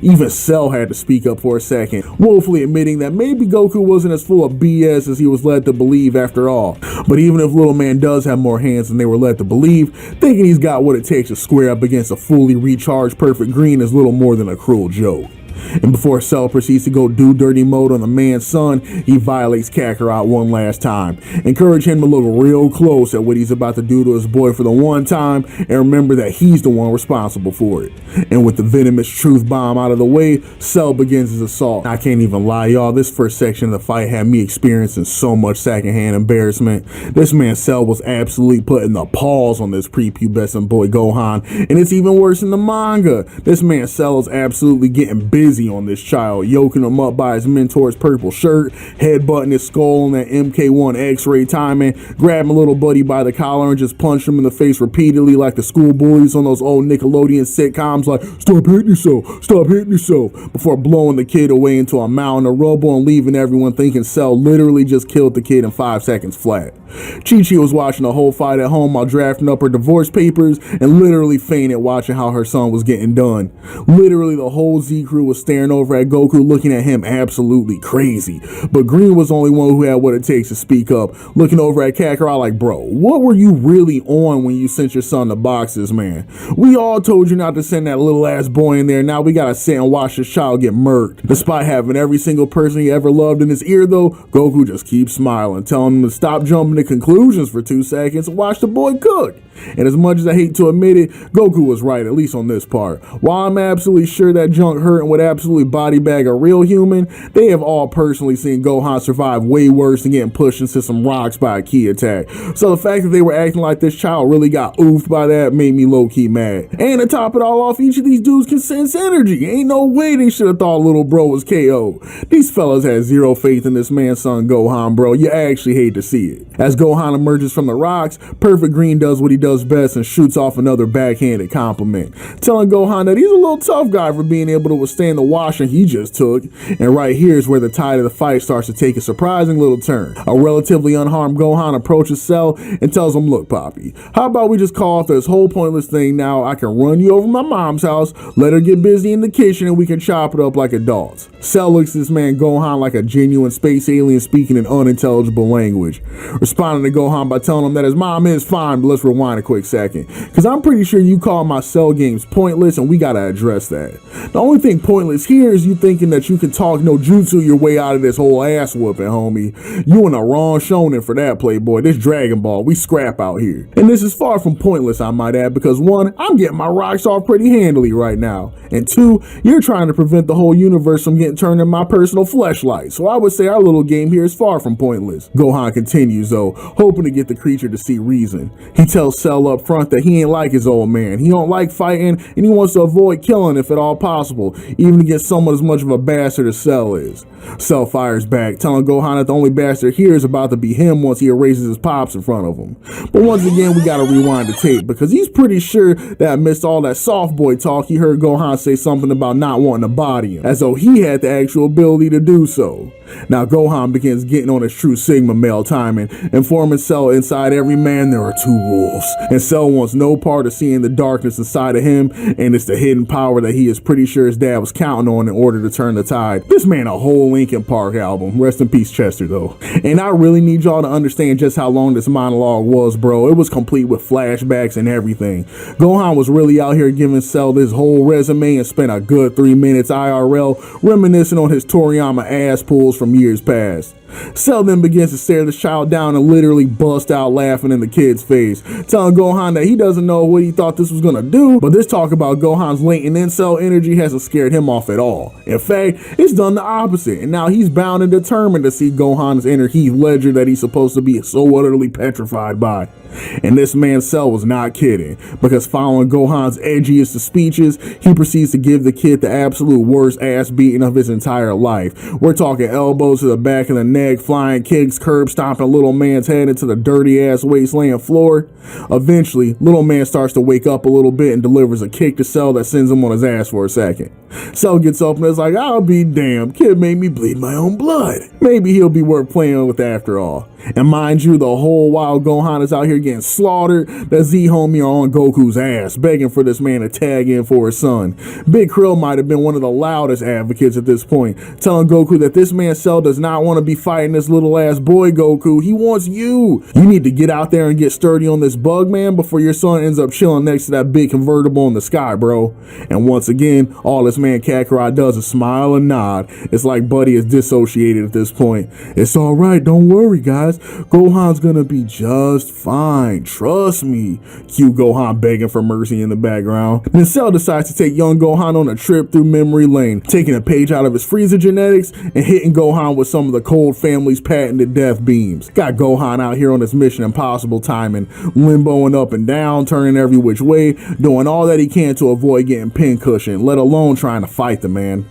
Even Cell had to speak up for a second, woefully admitting that maybe Goku wasn't as full of BS as he was led to believe after all. But even if little man does have more hands than they were led to believe, thinking he's got what it takes to square up against a fully recharged Perfect Green is little more than a cruel joke. And before Cell proceeds to go do dirty mode on the man's son, he violates Kakarot one last time, encourage him to look real close at what he's about to do to his boy for the one time, and remember that he's the one responsible for it. And with the venomous truth bomb out of the way, Cell begins his assault. I can't even lie, y'all, this first section of the fight had me experiencing so much secondhand embarrassment. This man Cell was absolutely putting the paws on this prepubescent boy Gohan, and it's even worse in the manga. This man Cell is absolutely getting busy on this child, yoking him up by his mentor's purple shirt, headbutting his skull on that MK1 X-ray timing, grabbing little buddy by the collar and just punching him in the face repeatedly like the school bullies on those old Nickelodeon sitcoms like, stop hitting yourself, before blowing the kid away into a mountain of rubble and leaving everyone thinking Cell literally just killed the kid in 5 seconds flat. Chi-Chi was watching the whole fight at home while drafting up her divorce papers and literally fainted watching how her son was getting done. Literally the whole Z crew was staring over at Goku looking at him absolutely crazy. But Green was the only one who had what it takes to speak up, looking over at Kakarot like, bro, what were you really on when you sent your son to boxes, man? We all told you not to send that little ass boy in there, now we gotta sit and watch this child get murked. Despite having every single person he ever loved in his ear though, Goku just keeps smiling, telling him to stop jumping to conclusions for 2 seconds and watch the boy cook. And as much as I hate to admit it, Goku was right, at least on this part. While I'm absolutely sure that junk hurting would absolutely body bag a real human, they have all personally seen Gohan survive way worse than getting pushed into some rocks by a ki attack. So the fact that they were acting like this child really got oofed by that made me low-key mad. And to top it all off, each of these dudes can sense energy. Ain't no way they should have thought little bro was KO. These fellas had zero faith in this man's son Gohan, bro. You actually hate to see it. As Gohan emerges from the rocks, Perfect Green does what he does best and shoots off another backhanded compliment, telling Gohan that he's a little tough guy for being able to withstand the washing he just took. And right here is where the tide of the fight starts to take a surprising little turn. A relatively unharmed Gohan approaches Cell and tells him, look Poppy, how about we just call off this whole pointless thing now? I can run you over to my mom's house, let her get busy in the kitchen, and we can chop it up like adults. Cell looks at this man Gohan like a genuine space alien speaking an unintelligible language, responding to Gohan by telling him that his mom is fine, but let's rewind a quick second, because I'm pretty sure you call my Cell games pointless and we gotta address that. The only thing pointless here is you thinking that you can talk no jutsu your way out of this whole ass whooping, homie. You in the wrong shonen for that, playboy. This Dragon Ball, we scrap out here. And this is far from pointless, I might add, because one, I'm getting my rocks off pretty handily right now, and two, you're trying to prevent the whole universe from getting turned into my personal fleshlight. So I would say our little game here is far from pointless. Gohan continues though, hoping to get the creature to see reason. He tells Cell up front that he ain't like his old man. He don't like fighting and he wants to avoid killing if at all possible, even against someone as much of a bastard as Cell is. Cell fires back, telling Gohan that the only bastard here is about to be him once he erases his pops in front of him. But once again, we gotta rewind the tape, because he's pretty sure that amidst all that soft boy talk, he heard Gohan say something about not wanting to body him, as though he had the actual ability to do so. Now Gohan begins getting on his true Sigma male timing, informing Cell inside every man there are two wolves, and Cell wants no part of seeing the darkness inside of him, and it's the hidden power that he is pretty sure his dad was counting on in order to turn the tide. This man a whole Linkin Park album. Rest in peace Chester though. And I really need y'all to understand just how long this monologue was, bro. It was complete with flashbacks and everything. Gohan was really out here giving Cell this whole resume and spent a good 3 minutes IRL reminiscing on his Toriyama ass pulls from years past. Cell then begins to stare the child down and literally bust out laughing in the kid's face, telling Gohan that he doesn't know what he thought this was gonna do, but this talk about Gohan's latent incel energy hasn't scared him off at all. In fact, it's done the opposite, and now he's bound and determined to see Gohan's inner Heath Ledger that he's supposed to be so utterly petrified by. And this man Cell was not kidding, because following Gohan's edgiest of speeches, he proceeds to give the kid the absolute worst ass beating of his entire life. We're talking elbows to the back of the neck, flying kicks, curb stomping little man's head into the dirty ass wasteland floor. Eventually, little man starts to wake up a little bit and delivers a kick to Cell that sends him on his ass for a second. Cell gets up and is like, I'll be damned, kid made me bleed my own blood. Maybe he'll be worth playing with after all. And mind you, the whole while Gohan is out here getting slaughtered, the Z homie are on Goku's ass, begging for this man to tag in for his son. Big Krill might have been one of the loudest advocates at this point, telling Goku that this man Cell does not want to be fighting this little ass boy Goku. He wants you. You need to get out there and get sturdy on this bug, man, before your son ends up chilling next to that big convertible in the sky, bro. And once again, all this man Kakarot does is smile and nod. It's like Buddy is dissociated at this point. It's alright, don't worry guys. Gohan's gonna be just fine. Trust me. Cue Gohan begging for mercy in the background. Then Cell decides to take young Gohan on a trip through memory lane, taking a page out of his Frieza genetics and hitting Gohan with some of the Cold family's patented death beams. Got Gohan out here on his Mission Impossible timing, limboing up and down, turning every which way, doing all that he can to avoid getting pincushioned, let alone trying to fight the man.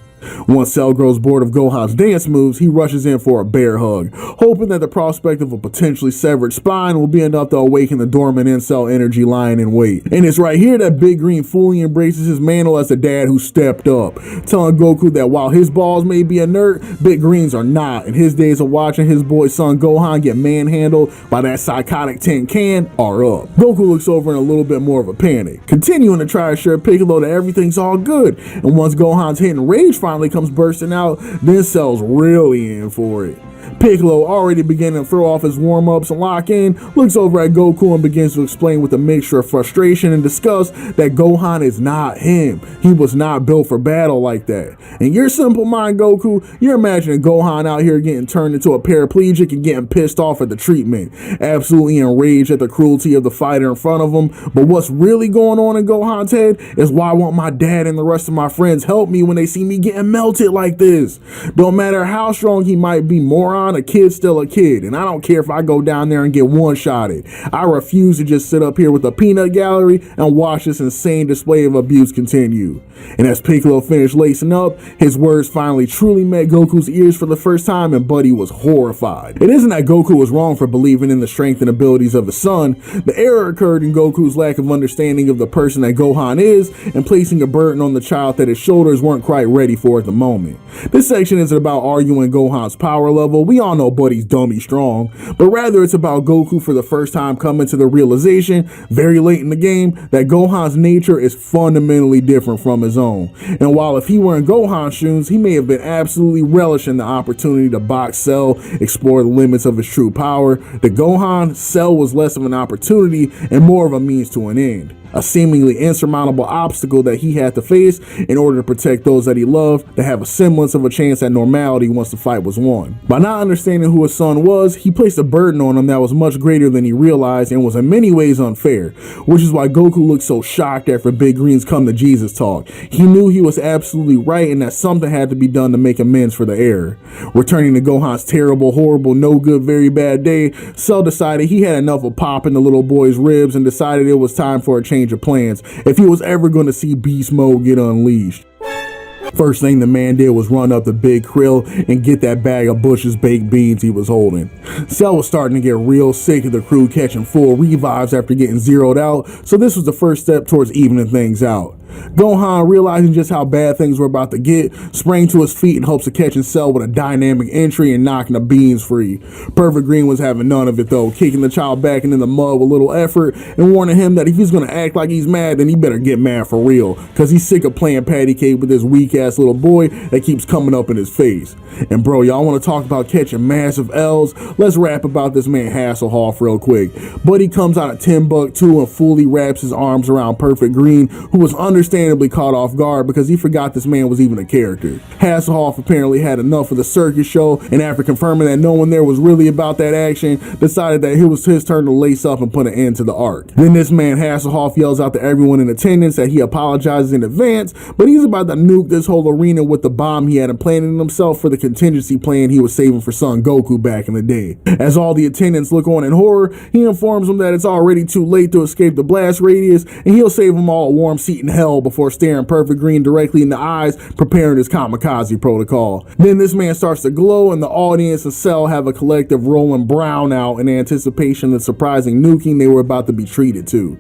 Once Cell grows bored of Gohan's dance moves, he rushes in for a bear hug, hoping that the prospect of a potentially severed spine will be enough to awaken the dormant incel energy lying in wait. And it's right here that Big Green fully embraces his mantle as the dad who stepped up, telling Goku that while his balls may be inert, Big Greens are not, and his days of watching his boy son Gohan get manhandled by that psychotic tin can are up. Goku looks over in a little bit more of a panic, continuing to try to assure Piccolo that everything's all good, and once Gohan's hidden rage finally comes bursting out, then Cell's really in for it. Piccolo, already beginning to throw off his warm-ups and lock in, looks over at Goku and begins to explain with a mixture of frustration and disgust that Gohan is not him. He was not built for battle like that. In your simple mind, Goku, you're imagining Gohan out here getting turned into a paraplegic and getting pissed off at the treatment, absolutely enraged at the cruelty of the fighter in front of him. But what's really going on in Gohan's head is why won't my dad and the rest of my friends help me when they see me getting melted like this? Don't matter how strong he might be, moron, a kid's still a kid, and I don't care if I go down there and get one-shotted. I refuse to just sit up here with a peanut gallery and watch this insane display of abuse continue. And as Piccolo finished lacing up, his words finally truly met Goku's ears for the first time, and Buddy was horrified. It isn't that Goku was wrong for believing in the strength and abilities of his son. The error occurred in Goku's lack of understanding of the person that Gohan is and placing a burden on the child that his shoulders weren't quite ready for at the moment. This section isn't about arguing Gohan's power level. We all know Buddy's dummy strong, but rather it's about Goku for the first time coming to the realization very late in the game that Gohan's nature is fundamentally different from his own. And while if he were in Gohan's shoes, he may have been absolutely relishing the opportunity to box Cell, explore the limits of his true power, the Gohan, Cell was less of an opportunity and more of a means to an end. A seemingly insurmountable obstacle that he had to face in order to protect those that he loved, to have a semblance of a chance at normality once the fight was won. By not understanding who his son was, he placed a burden on him that was much greater than he realized and was in many ways unfair, which is why Goku looked so shocked after Big Green's come to Jesus talk. He knew he was absolutely right and that something had to be done to make amends for the error. Returning to Gohan's terrible, horrible, no good, very bad day, Cell decided he had enough of popping the little boy's ribs and decided it was time for a change of plans if he was ever going to see beast mode get unleashed. First thing the man did was run up to Big Krill and get that bag of Bush's baked beans he was holding. Cell was starting to get real sick of the crew catching full revives after getting zeroed out, so this was the first step towards evening things out. Gohan, realizing just how bad things were about to get, sprang to his feet in hopes of catching Cell with a dynamic entry and knocking the beans free. Perfect Green was having none of it though, kicking the child back into the mud with little effort and warning him that if he's gonna act like he's mad, then he better get mad for real, cause he's sick of playing patty cake with this weak ass little boy that keeps coming up in his face. And bro, y'all wanna talk about catching massive L's? Let's rap about this man Hasselhoff real quick. Buddy comes out of Timbuktu and fully wraps his arms around Perfect Green, who was understandably caught off guard because he forgot this man was even a character. Hasselhoff apparently had enough of the circus show, and after confirming that no one there was really about that action, decided that it was his turn to lace up and put an end to the arc. Then this man Hasselhoff yells out to everyone in attendance that he apologizes in advance, but he's about to nuke this whole arena with the bomb he had implanted in himself for the contingency plan he was saving for son Goku back in the day. As all the attendants look on in horror, he informs them that it's already too late to escape the blast radius, and he'll save them all a warm seat in hell before staring Perfect Green directly in the eyes, preparing his kamikaze protocol. Then this man starts to glow, and the audience and Cell have a collective rolling brown out in anticipation of the surprising nuking they were about to be treated to.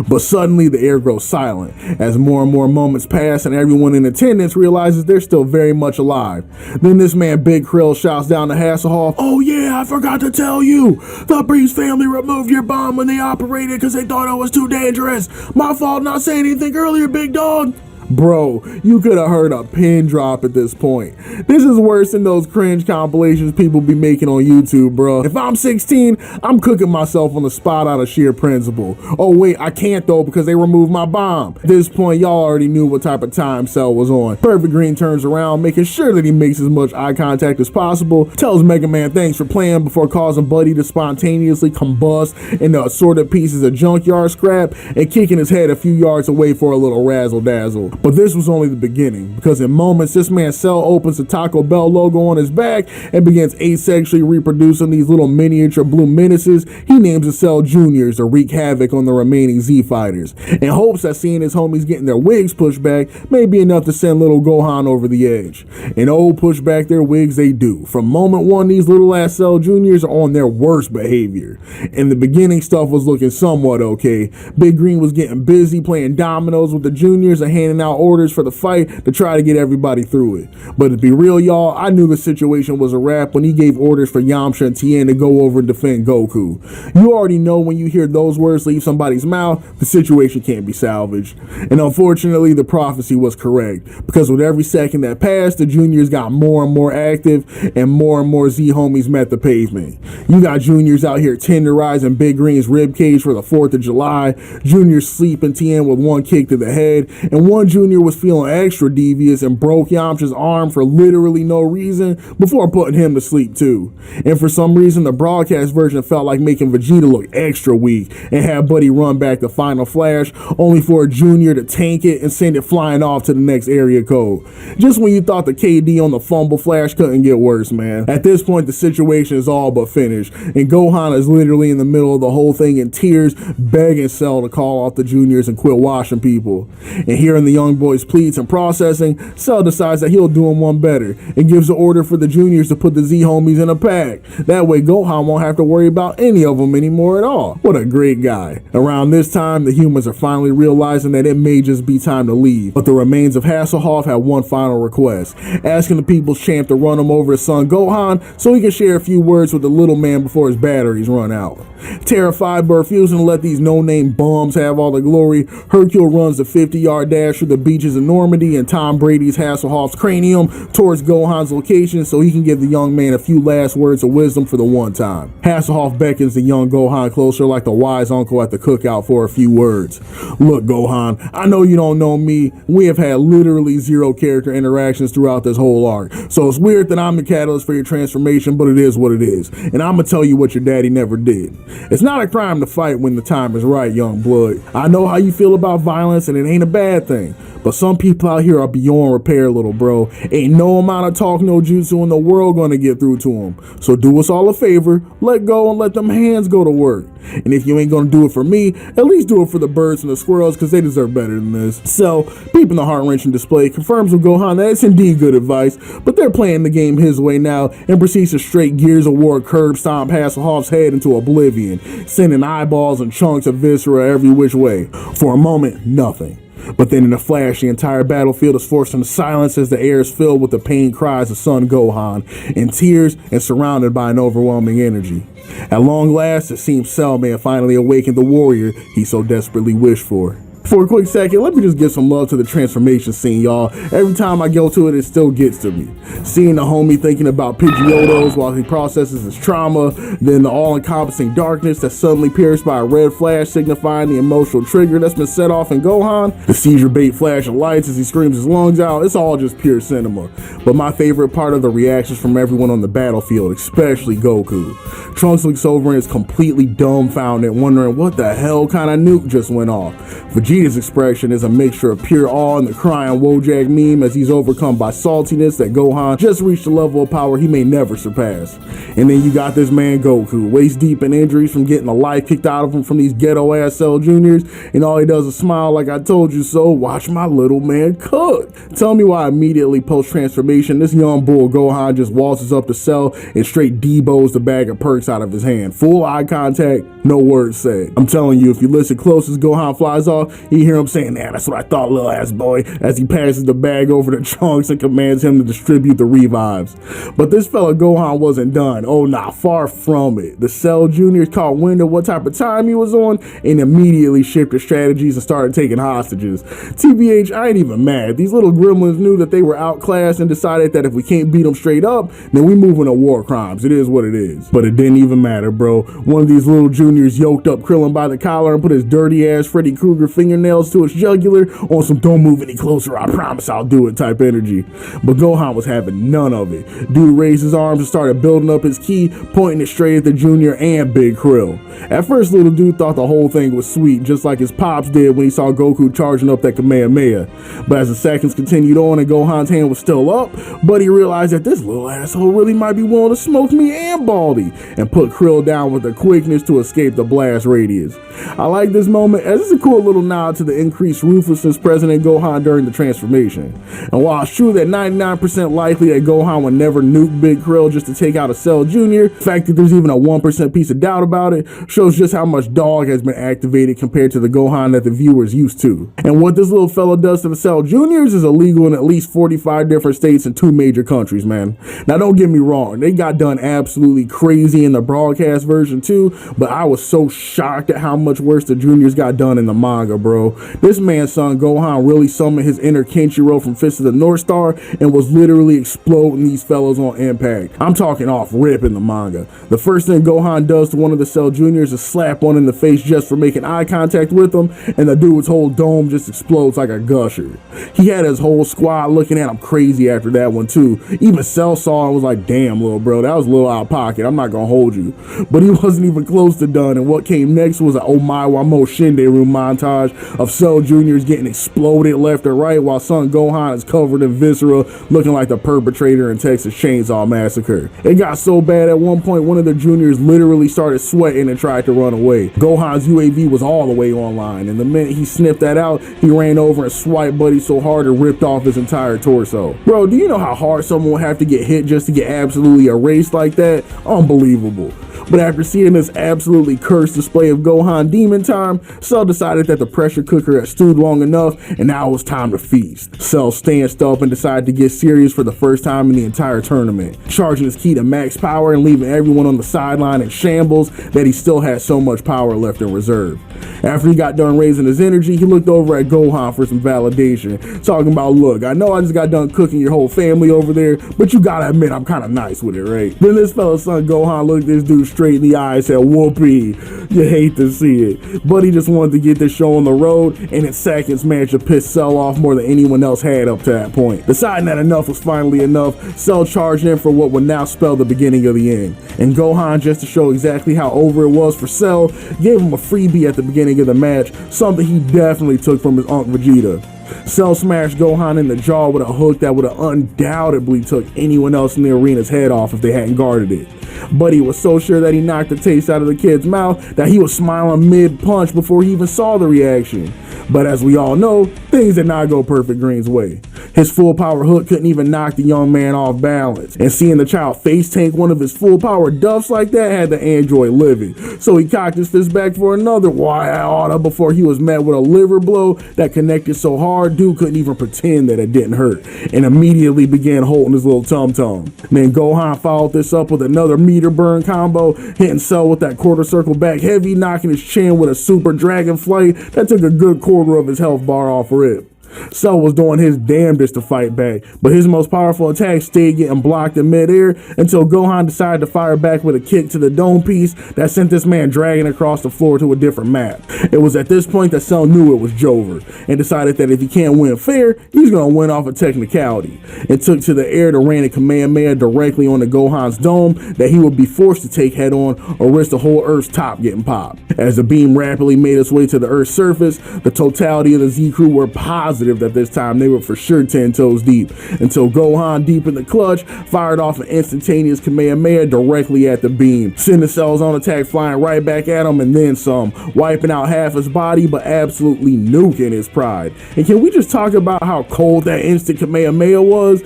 But suddenly the air grows silent as more and more moments pass and everyone in attendance realizes they're still very much alive. Then this man Big Krill shouts down to Hasselhoff, "Oh yeah, I forgot to tell you, the Breeze family removed your bomb when they operated because they thought it was too dangerous. My fault not saying anything earlier, big dog." Bro, you could have heard a pin drop at this point. This is worse than those cringe compilations people be making on YouTube, bro. If I'm 16, I'm cooking myself on the spot out of sheer principle. Oh wait, I can't though because they removed my bomb. At this point, y'all already knew what type of time Cell was on. Perfect Green turns around, making sure that he makes as much eye contact as possible, tells Mega Man thanks for playing before causing Buddy to spontaneously combust into assorted pieces of junkyard scrap and kicking his head a few yards away for a little razzle dazzle. But this was only the beginning, because in moments this man Cell opens the Taco Bell logo on his back and begins asexually reproducing these little miniature blue menaces he names the Cell Juniors to wreak havoc on the remaining Z fighters, in hopes that seeing his homies getting their wigs pushed back may be enough to send little Gohan over the edge. And push back their wigs they do. From moment one, these little ass Cell Juniors are on their worst behavior. In the beginning, stuff was looking somewhat okay. Big Green was getting busy playing dominoes with the Juniors and handing out out orders for the fight to try to get everybody through it. But to be real, y'all, I knew the situation was a wrap when he gave orders for Yamcha and Tien to go over and defend Goku. You already know when you hear those words leave somebody's mouth, the situation can't be salvaged. And unfortunately, the prophecy was correct, because with every second that passed, the juniors got more and more active, and more Z homies met the pavement. You got juniors out here tenderizing Big Green's ribcage for the 4th of July, juniors sleeping Tien with one kick to the head, and one junior was feeling extra devious and broke Yamcha's arm for literally no reason before putting him to sleep too. And for some reason, the broadcast version felt like making Vegeta look extra weak and had Buddy run back the final flash, only for a junior to tank it and send it flying off to the next area code. Just when you thought the KD on the fumble flash couldn't get worse, man. At this point, the situation is all but finished, and Gohan is literally in the middle of the whole thing in tears, begging Cell to call off the juniors and quit washing people. And hearing the young boy's pleads and processing, Cell decides that he'll do him one better and gives the order for the juniors to put the Z homies in a pack. That way Gohan won't have to worry about any of them anymore at all. What a great guy. Around this time, the humans are finally realizing that it may just be time to leave, but the remains of Hasselhoff had one final request, asking the People's Champ to run him over his son Gohan so he can share a few words with the little man before his batteries run out. Terrified but refusing to let these no-name bums have all the glory, Hercule runs the 50-yard dash through the beaches of Normandy and Tom Brady's Hasselhoff's cranium towards Gohan's location so he can give the young man a few last words of wisdom for the one time. Hasselhoff beckons the young Gohan closer like the wise uncle at the cookout for a few words. Look, Gohan, I know you don't know me. We have had literally zero character interactions throughout this whole arc, so it's weird that I'm the catalyst for your transformation, but it is what it is, and I'm gonna tell you what your daddy never did. It's not a crime to fight when the time is right, young blood. I know how you feel about violence, and it ain't a bad thing, but some people out here are beyond repair, little bro. Ain't no amount of talk no jutsu in the world gonna get through to them. So do us all a favor, let go and let them hands go to work. And if you ain't gonna do it for me, at least do it for the birds and the squirrels, because they deserve better than this. So, peeping the heart-wrenching display confirms with Gohan that it's indeed good advice, but they're playing the game his way now and proceeds to straight Gears of War curb stomp Hasselhoff's head into oblivion, sending eyeballs and chunks of viscera every which way. For a moment, nothing. But then in a flash, the entire battlefield is forced into silence as the air is filled with the pain cries of son Gohan, in tears and surrounded by an overwhelming energy. At long last, it seems Cell may have finally awakened the warrior he so desperately wished for. For a quick second, let me just give some love to the transformation scene, y'all. Every time I go to it, it still gets to me. Seeing the homie thinking about Pidgeotos while he processes his trauma, then the all-encompassing darkness that's suddenly pierced by a red flash signifying the emotional trigger that's been set off in Gohan, the seizure bait flash of lights as he screams his lungs out, it's all just pure cinema. But my favorite part of the reactions from everyone on the battlefield, especially Goku. Trunks looks over and is completely dumbfounded, wondering what the hell kind of nuke just went off. Vegeta's expression is a mixture of pure awe and the crying Wojak meme as he's overcome by saltiness that Gohan just reached a level of power he may never surpass. And then you got this man Goku, waist deep in injuries from getting the life kicked out of him from these ghetto ass Cell Juniors, and all he does is smile like I told you so, watch my little man cook. Tell me why immediately post transformation this young bull Gohan just waltzes up to Cell and straight debows the bag of perks out of his hand. Full eye contact, no words said. I'm telling you, if you listen close as Gohan flies off, you hear him saying, "Man, that's what I thought, little ass boy," as he passes the bag over to Trunks and commands him to distribute the revives. But this fella Gohan wasn't done. Oh nah, far from it. The Cell Juniors caught wind of what type of time he was on and immediately shifted strategies and started taking hostages. TBH, I ain't even mad. These little gremlins knew that they were outclassed and decided that if we can't beat them straight up, then we move into war crimes. It is what it is. But it didn't even matter, bro. One of these little juniors yoked up Krillin by the collar and put his dirty ass Freddy Krueger fingernails to his jugular on some "don't move any closer, I promise I'll do it" type energy. But Gohan was having none of it. Dude raised his arms and started building up his ki, pointing it straight at the Junior and Big Krill. At first, little dude thought the whole thing was sweet, just like his pops did when he saw Goku charging up that Kamehameha. But as the seconds continued on and Gohan's hand was still up, Buddy realized that this little asshole really might be willing to smoke me and Baldy, and put Krill down with the quickness to escape the blast radius. I like this moment as it's a cool little nod nod to the increased ruthlessness present in Gohan during the transformation. And while it's true that 99% likely that Gohan would never nuke Big Krill just to take out a Cell Jr., the fact that there's even a 1% piece of doubt about it shows just how much dog has been activated compared to the Gohan that the viewer's used to. And what this little fella does to the Cell Juniors is illegal in at least 45 different states and 2 major countries, man. Now don't get me wrong, they got done absolutely crazy in the broadcast version too, but I was so shocked at how much worse the Juniors got done in the manga, bro. This man's son Gohan really summoned his inner Kenshiro from Fist of the North Star and was literally exploding these fellows on impact. I'm talking off rip in the manga. The first thing Gohan does to one of the Cell Juniors is slap one in the face just for making eye contact with him, and the dude's whole dome just explodes like a gusher. He had his whole squad looking at him crazy after that one too. Even Cell saw and was like, damn little bro, that was a little out of pocket, I'm not gonna hold you. But he wasn't even close to done, and what came next was an Omae Mo Shinderu montage of Cell Juniors getting exploded left and right while son Gohan is covered in viscera looking like the perpetrator in Texas Chainsaw Massacre. It got so bad at one point one of the Juniors literally started sweating and tried to run away. Gohan's UAV was all the way online, and the minute he sniffed that out, he ran over and swiped Buddy so hard it ripped off his entire torso. Bro, do you know how hard someone would have to get hit just to get absolutely erased like that? Unbelievable. But after seeing this absolutely cursed display of Gohan demon time, Cell decided that the pressure cooker had stewed long enough and now it was time to feast. Cell stanced up and decided to get serious for the first time in the entire tournament, charging his ki to max power and leaving everyone on the sideline in shambles that he still had so much power left in reserve. After he got done raising his energy, he looked over at Gohan for some validation, talking about, look, I know I just got done cooking your whole family over there, but you gotta admit I'm kinda nice with it, right? Then this fella's son Gohan looked this dude straight in the eye and said, whoopee, you hate to see it. But he just wanted to get this show on the road, and in seconds managed to piss Cell off more than anyone else had up to that point. Deciding that enough was finally enough, Cell charged in for what would now spell the beginning of the end. And Gohan, just to show exactly how over it was for Cell, gave him a freebie at the beginning of the match, something he definitely took from his Uncle Vegeta. Cell smashed Gohan in the jaw with a hook that would have undoubtedly took anyone else in the arena's head off if they hadn't guarded it. But he was so sure that he knocked the taste out of the kid's mouth that he was smiling mid-punch before he even saw the reaction. But as we all know, things did not go Perfect Green's way. His full power hook couldn't even knock the young man off balance, and seeing the child face tank one of his full power duffs like that had the android livid. So he cocked his fist back for another why I oughta before he was met with a liver blow that connected so hard dude couldn't even pretend that it didn't hurt, and immediately began holding his little tum-tum. Then Gohan followed this up with another meter burn combo, hitting Cell with that quarter circle back heavy, knocking his chin with a super dragon flight that took a good quarter of his health bar off rip. Cell was doing his damnedest to fight back, but his most powerful attack stayed getting blocked in midair until Gohan decided to fire back with a kick to the dome piece that sent this man dragging across the floor to a different map. It was at this point that Cell knew it was Jover and decided that if he can't win fair, he's gonna win off a technicality, and took to the air to rain a Kamehameha directly onto Gohan's dome that he would be forced to take head on or risk the whole Earth's top getting popped. As the beam rapidly made its way to the Earth's surface, the totality of the Z crew were positive that this time they were for sure 10 toes deep, until Gohan, deep in the clutch, fired off an instantaneous Kamehameha directly at the beam, sending Cell's own attack flying right back at him and then some, wiping out half his body but absolutely nuking his pride. And can we just talk about how cold that instant Kamehameha was?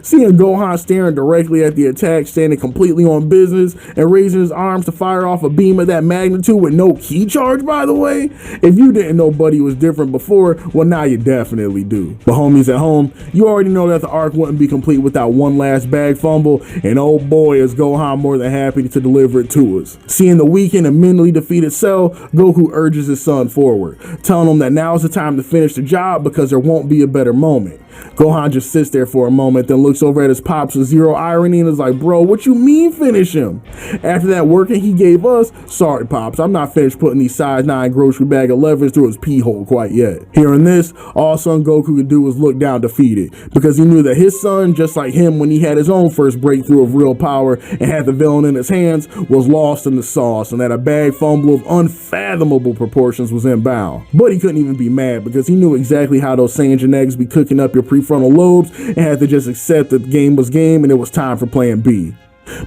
Seeing Gohan staring directly at the attack, standing completely on business, and raising his arms to fire off a beam of that magnitude with no key charge, by the way. If you didn't know Buddy was different before, well now you definitely do. But homies at home, you already know that the arc wouldn't be complete without one last bag fumble, and oh boy is Gohan more than happy to deliver it to us. Seeing the weakened and mentally defeated Cell, Goku urges his son forward, telling him that now is the time to finish the job because there won't be a better moment. Gohan just sits there for a moment, then looks over at his pops with zero irony and is like, bro, what you mean finish him? After that working he gave us, sorry pops, I'm not finished putting these size 9 grocery bag 11s through his pee hole quite yet. Hearing this, all son Goku could do was look down defeated, because he knew that his son, just like him when he had his own first breakthrough of real power and had the villain in his hands, was lost in the sauce, and that a bag fumble of unfathomable proportions was inbound. But he couldn't even be mad, because he knew exactly how those Saiyan genetics be cooking up your prefrontal lobes, and had to just accept that the game was game and it was time for plan B.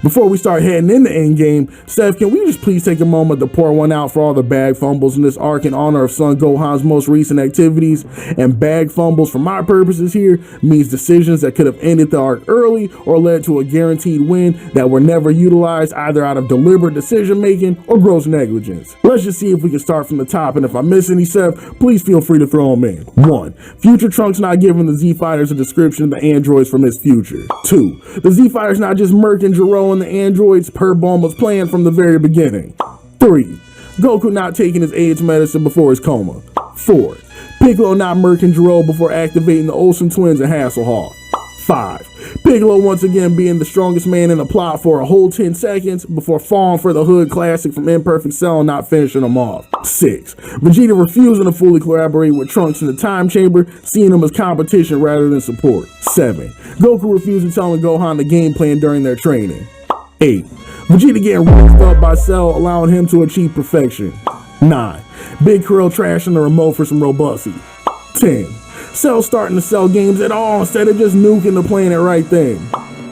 Before we start heading into endgame, Steph, can we just please take a moment to pour one out for all the bag fumbles in this arc in honor of Son Gohan's most recent activities? And bag fumbles, for my purposes here, means decisions that could have ended the arc early or led to a guaranteed win that were never utilized either out of deliberate decision making or gross negligence. Let's just see if we can start from the top, and if I miss any, Steph, please feel free to throw them in. 1. Future Trunks not giving the Z-Fighters a description of the androids from his future. 2. The Z-Fighters not just murking and the androids per Bulma's was planned from the very beginning. 3. Goku not taking his AIDS medicine before his coma. 4. Piccolo not murking Jiro before activating the Olsen twins in Hasselhoff. 5. Piccolo once again being the strongest man in the plot for a whole 10 seconds before falling for the hood classic from Imperfect Cell and not finishing him off. 6. Vegeta refusing to fully collaborate with Trunks in the time chamber, seeing him as competition rather than support. 7. Goku refusing telling Gohan the game plan during their training. 8. Vegeta getting roughed up by Cell, allowing him to achieve perfection. 9. Big Krill trashing the remote for some robusty. 10. Cell starting to sell games at all instead of just nuking the planet right thing.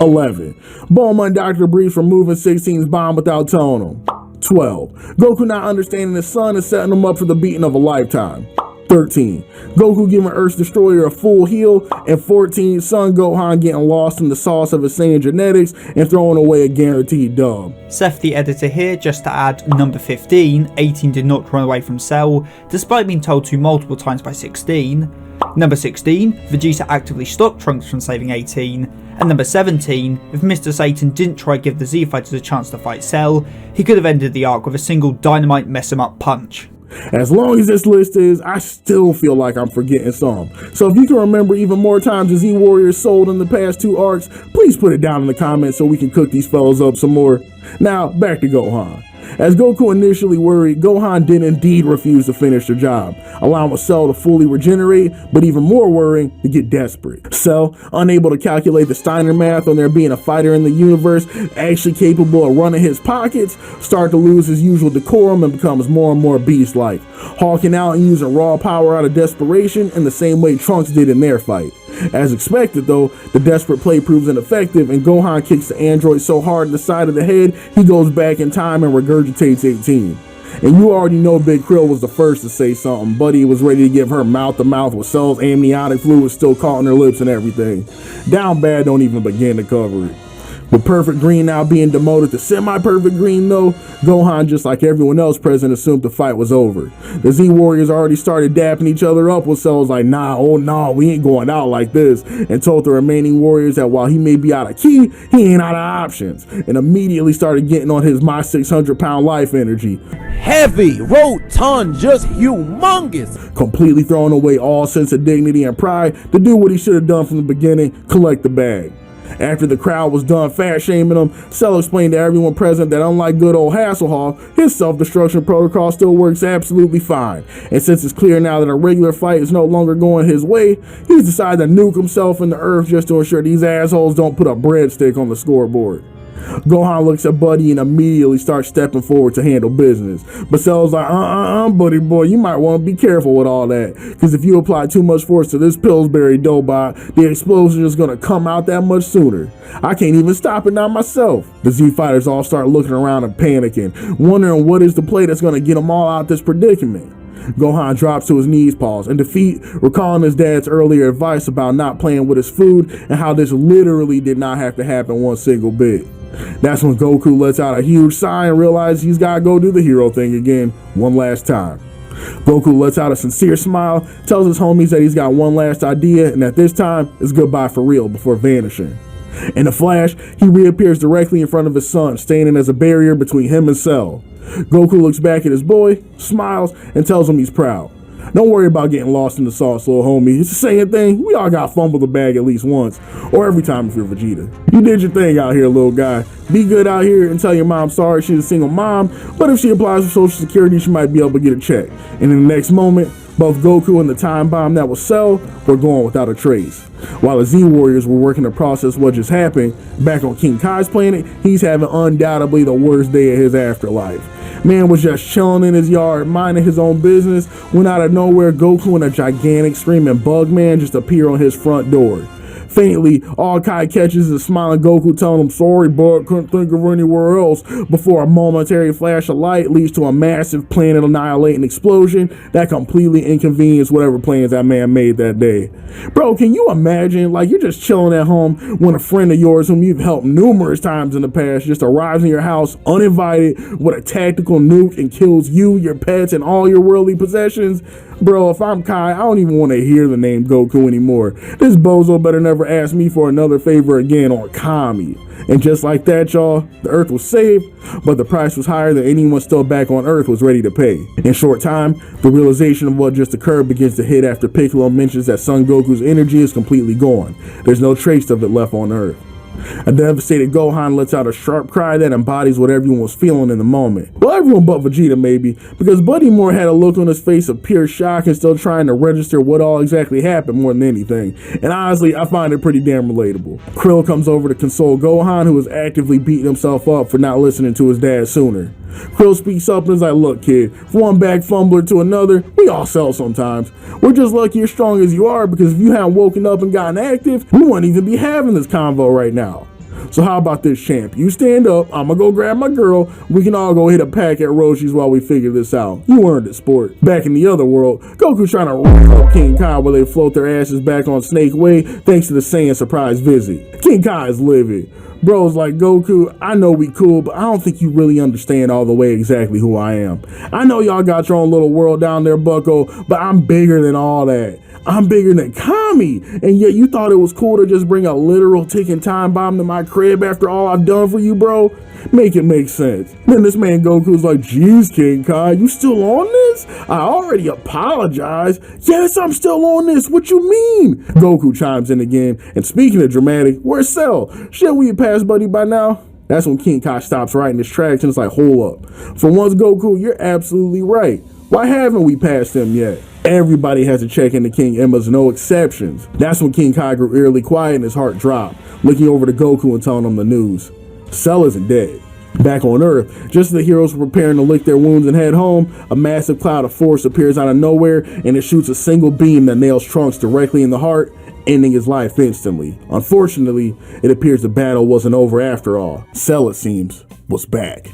11. Bulma and Dr. Briefs removing 16's bomb without telling him. 12. Goku not understanding his son and setting him up for the beating of a lifetime. 13. Goku giving Earth's Destroyer a full heal. And 14. Son Gohan getting lost in the sauce of his Saiyan genetics and throwing away a guaranteed dub. Seth the editor here, just to add number 15, 18 did not run away from Cell, despite being told to multiple times by 16. Number 16, Vegeta actively stopped Trunks from saving 18. And number 17, if Mr. Satan didn't try to give the Z-Fighters a chance to fight Cell, he could have ended the arc with a single dynamite mess him up punch. As long as this list is, I still feel like I'm forgetting some. So if you can remember even more times the Z-Warriors sold in the past 2 arcs, please put it down in the comments so we can cook these fellas up some more. Now, back to Gohan. As Goku initially worried, Gohan did indeed refuse to finish the job, allowing Cell to fully regenerate, but even more worrying, to get desperate. Cell, unable to calculate the Steiner math on there being a fighter in the universe actually capable of running his pockets, started to lose his usual decorum and becomes more and more beast-like, hawking out and using raw power out of desperation in the same way Trunks did in their fight. As expected though, the desperate play proves ineffective and Gohan kicks the android so hard in the side of the head, he goes back in time and regurgitates 18. And you already know Big Krill was the first to say something. Buddy was ready to give her mouth-to-mouth with Cell's amniotic fluid still caught in her lips and everything. Down bad don't even begin to cover it. With Perfect Green now being demoted to Semi-Perfect Green though, Gohan, just like everyone else present, assumed the fight was over. The Z-Warriors already started dapping each other up with Cell's like, nah, oh nah, we ain't going out like this, and told the remaining warriors that while he may be out of ki, he ain't out of options, and immediately started getting on his my 600-pound life energy. Heavy, rotund, just humongous. Completely throwing away all sense of dignity and pride to do what he should have done from the beginning, collect the bag. After the crowd was done fat shaming him, Cell explained to everyone present that unlike good old Hasselhoff, his self-destruction protocol still works absolutely fine. And since it's clear now that a regular fight is no longer going his way, he's decided to nuke himself in the earth just to ensure these assholes don't put a breadstick on the scoreboard. Gohan looks at Buddy and immediately starts stepping forward to handle business. But Cell's like, buddy boy, you might want to be careful with all that. Because if you apply too much force to this Pillsbury Doughbot, the explosion is going to come out that much sooner. I can't even stop it now myself. The Z-Fighters all start looking around and panicking, wondering what is the play that's going to get them all out this predicament. Gohan drops to his knees, pause, in defeat, recalling his dad's earlier advice about not playing with his food and how this literally did not have to happen one single bit. That's when Goku lets out a huge sigh and realizes he's gotta go do the hero thing again, one last time. Goku lets out a sincere smile, tells his homies that he's got one last idea and that this time is goodbye for real before vanishing. In a flash, he reappears directly in front of his son, standing as a barrier between him and Cell. Goku looks back at his boy, smiles, and tells him he's proud. Don't worry about getting lost in the sauce, little homie. It's the same thing. We all got fumbled the bag at least once, or every time if you're Vegeta. You did your thing out here, little guy. Be good out here and tell your mom sorry she's a single mom, but if she applies for Social Security, she might be able to get a check. And in the next moment, both Goku and the time bomb that was Cell were gone without a trace. While the Z-Warriors were working to process what just happened, back on King Kai's planet, he's having undoubtedly the worst day of his afterlife. Man was just chilling in his yard, minding his own business, when out of nowhere, Goku and a gigantic screaming bug man just appear on his front door. Faintly, all Kai catches is a smiling Goku telling him, sorry, but couldn't think of anywhere else, before a momentary flash of light leads to a massive planet-annihilating explosion that completely inconvenienced whatever plans that man made that day. Bro, can you imagine, like, you're just chilling at home when a friend of yours whom you've helped numerous times in the past just arrives in your house uninvited with a tactical nuke and kills you, your pets, and all your worldly possessions? Bro, if I'm Kai, I don't even want to hear the name Goku anymore. This bozo better never ask me for another favor again on Kami. And just like that, y'all, the Earth was saved, but the price was higher than anyone still back on Earth was ready to pay. In short time, the realization of what just occurred begins to hit after Piccolo mentions that Son Goku's energy is completely gone. There's no trace of it left on Earth. A devastated Gohan lets out a sharp cry that embodies what everyone was feeling in the moment. Well, everyone but Vegeta maybe, because Buddy Moore had a look on his face of pure shock and still trying to register what all exactly happened more than anything. And honestly, I find it pretty damn relatable. Krill comes over to console Gohan, who is actively beating himself up for not listening to his dad sooner. Krill speaks up and is like, look kid, from one back fumbler to another, we all sell sometimes. We're just lucky you're strong as you are, because if you hadn't woken up and gotten active, we wouldn't even be having this convo right now. So how about this, champ? You stand up, I'ma go grab my girl, we can all go hit a pack at Roshi's while we figure this out. You earned it, sport. Back in the other world, Goku's trying to roll up King Kai while they float their asses back on Snake Way thanks to the Saiyan surprise visit. King Kai is livid. Bro's like, Goku, I know we cool, but I don't think you really understand all the way exactly who I am. I know y'all got your own little world down there, bucko, but I'm bigger than all that. I'm bigger than Kami, and yet you thought it was cool to just bring a literal ticking time bomb to my crib after all I've done for you, bro? Make it make sense. Then this man Goku's like, geez, King Kai, you still on this? I already apologized. Yes, I'm still on this. What you mean? Goku chimes in again, and speaking of dramatic, where's Cell? Shouldn't we have passed Buddy by now? That's when King Kai stops right in his tracks and it's like, hold up. For once, Goku, you're absolutely right. Why haven't we passed him yet? Everybody has to check into King Emma's, no exceptions. That's when King Kai grew eerily quiet and his heart dropped, looking over to Goku and telling him the news. Cell isn't dead. Back on Earth, just as the heroes were preparing to lick their wounds and head home, a massive cloud of force appears out of nowhere and it shoots a single beam that nails Trunks directly in the heart, ending his life instantly. Unfortunately, it appears the battle wasn't over after all. Cell, it seems, was back.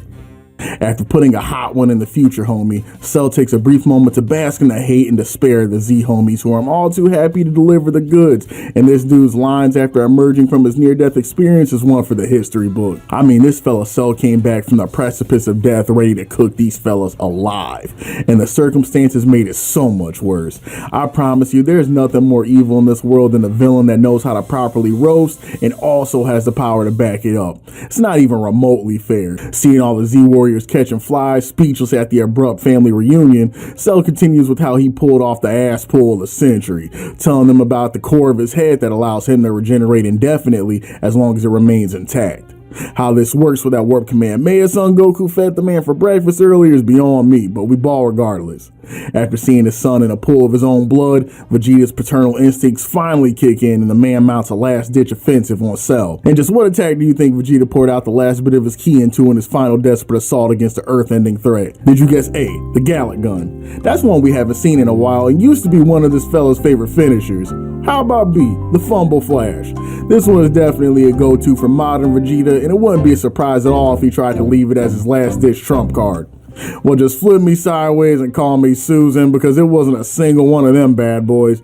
After putting a hot one in the future, homie, Cell takes a brief moment to bask in the hate and despair of the Z homies, who are all too happy to deliver the goods. And this dude's lines after emerging from his near-death experience is one for the history book. I mean, this fella Cell came back from the precipice of death ready to cook these fellas alive. And the circumstances made it so much worse. I promise you, there's nothing more evil in this world than a villain that knows how to properly roast and also has the power to back it up. It's not even remotely fair. Seeing all the Z Warriors catching flies, speechless at the abrupt family reunion, Cell continues with how he pulled off the ass pull of the century, telling them about the core of his head that allows him to regenerate indefinitely as long as it remains intact. How this works with that warp command Son Goku fed the man for breakfast earlier is beyond me, but we ball regardless. After seeing his son in a pool of his own blood, Vegeta's paternal instincts finally kick in and the man mounts a last-ditch offensive on Cell. And just what attack do you think Vegeta poured out the last bit of his ki into in his final desperate assault against the Earth-ending threat? Did you guess A, the Gallic Gun? That's one we haven't seen in a while and used to be one of this fella's favorite finishers. How about B, the Fumble Flash? This one is definitely a go-to for modern Vegeta, and it wouldn't be a surprise at all if he tried to leave it as his last-ditch trump card. Well, just flip me sideways and call me Susan, because it wasn't a single one of them bad boys.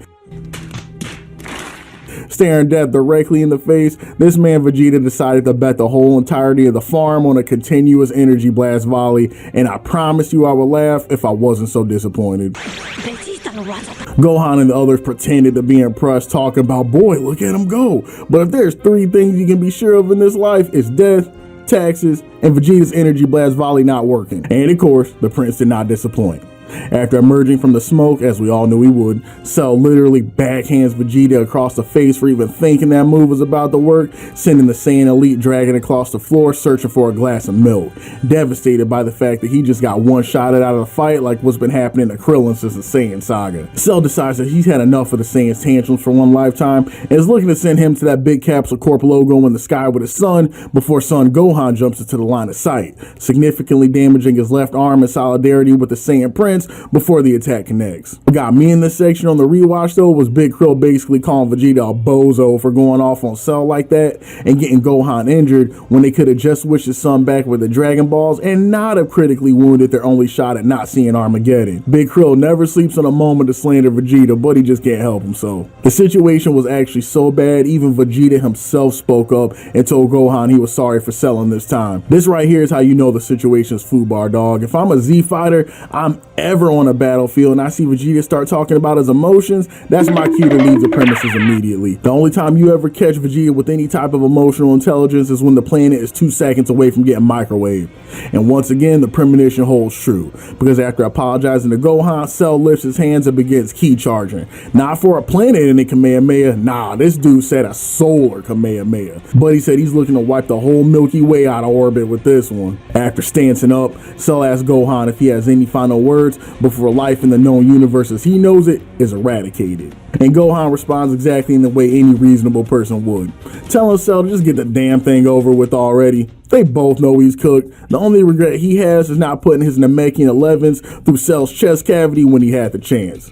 Staring death directly in the face, this man Vegeta decided to bet the whole entirety of the farm on a continuous energy blast volley, and I promise you I would laugh if I wasn't so disappointed. Gohan and the others pretended to be impressed, talking about, boy, look at him go. But if there's three things you can be sure of in this life, it's death, taxes, and Vegeta's energy blast volley not working. And of course, the prince did not disappoint. After emerging from the smoke, as we all knew he would, Cell literally backhands Vegeta across the face for even thinking that move was about to work, sending the Saiyan Elite dragging across the floor searching for a glass of milk, devastated by the fact that he just got one-shotted out of the fight like what's been happening to Krillin since the Saiyan Saga. Cell decides that he's had enough of the Saiyan's tantrums for one lifetime and is looking to send him to that big Capsule Corp logo in the sky with his son before Son Gohan jumps into the line of sight, significantly damaging his left arm in solidarity with the Saiyan Prince defense before the attack connects. What got me in this section on the rewatch though was Big Krill basically calling Vegeta a bozo for going off on Cell like that and getting Gohan injured when they could have just wished his son back with the Dragon Balls and not have critically wounded their only shot at not seeing Armageddon. Big Krill never sleeps on a moment to slander Vegeta, but he just can't help himself. The situation was actually so bad, even Vegeta himself spoke up and told Gohan he was sorry for selling this time. This right here is how you know the situation's foobar, dog. If I'm a Z fighter, I'm ever on a battlefield and I see Vegeta start talking about his emotions, that's my cue to leave the premises immediately. The only time you ever catch Vegeta with any type of emotional intelligence is when the planet is 2 seconds away from getting microwaved. And once again, the premonition holds true, because after apologizing to Gohan, Cell lifts his hands and begins key charging. Not for a planet in the Kamehameha, nah, this dude said a solar Kamehameha. But he said he's looking to wipe the whole Milky Way out of orbit with this one. After stancing up, Cell asks Gohan if he has any final words before life in the known universe as he knows it is eradicated. And Gohan responds exactly in the way any reasonable person would, telling Cell to just get the damn thing over with already. They both know he's cooked. The only regret he has is not putting his Namekian 11s through Cell's chest cavity when he had the chance.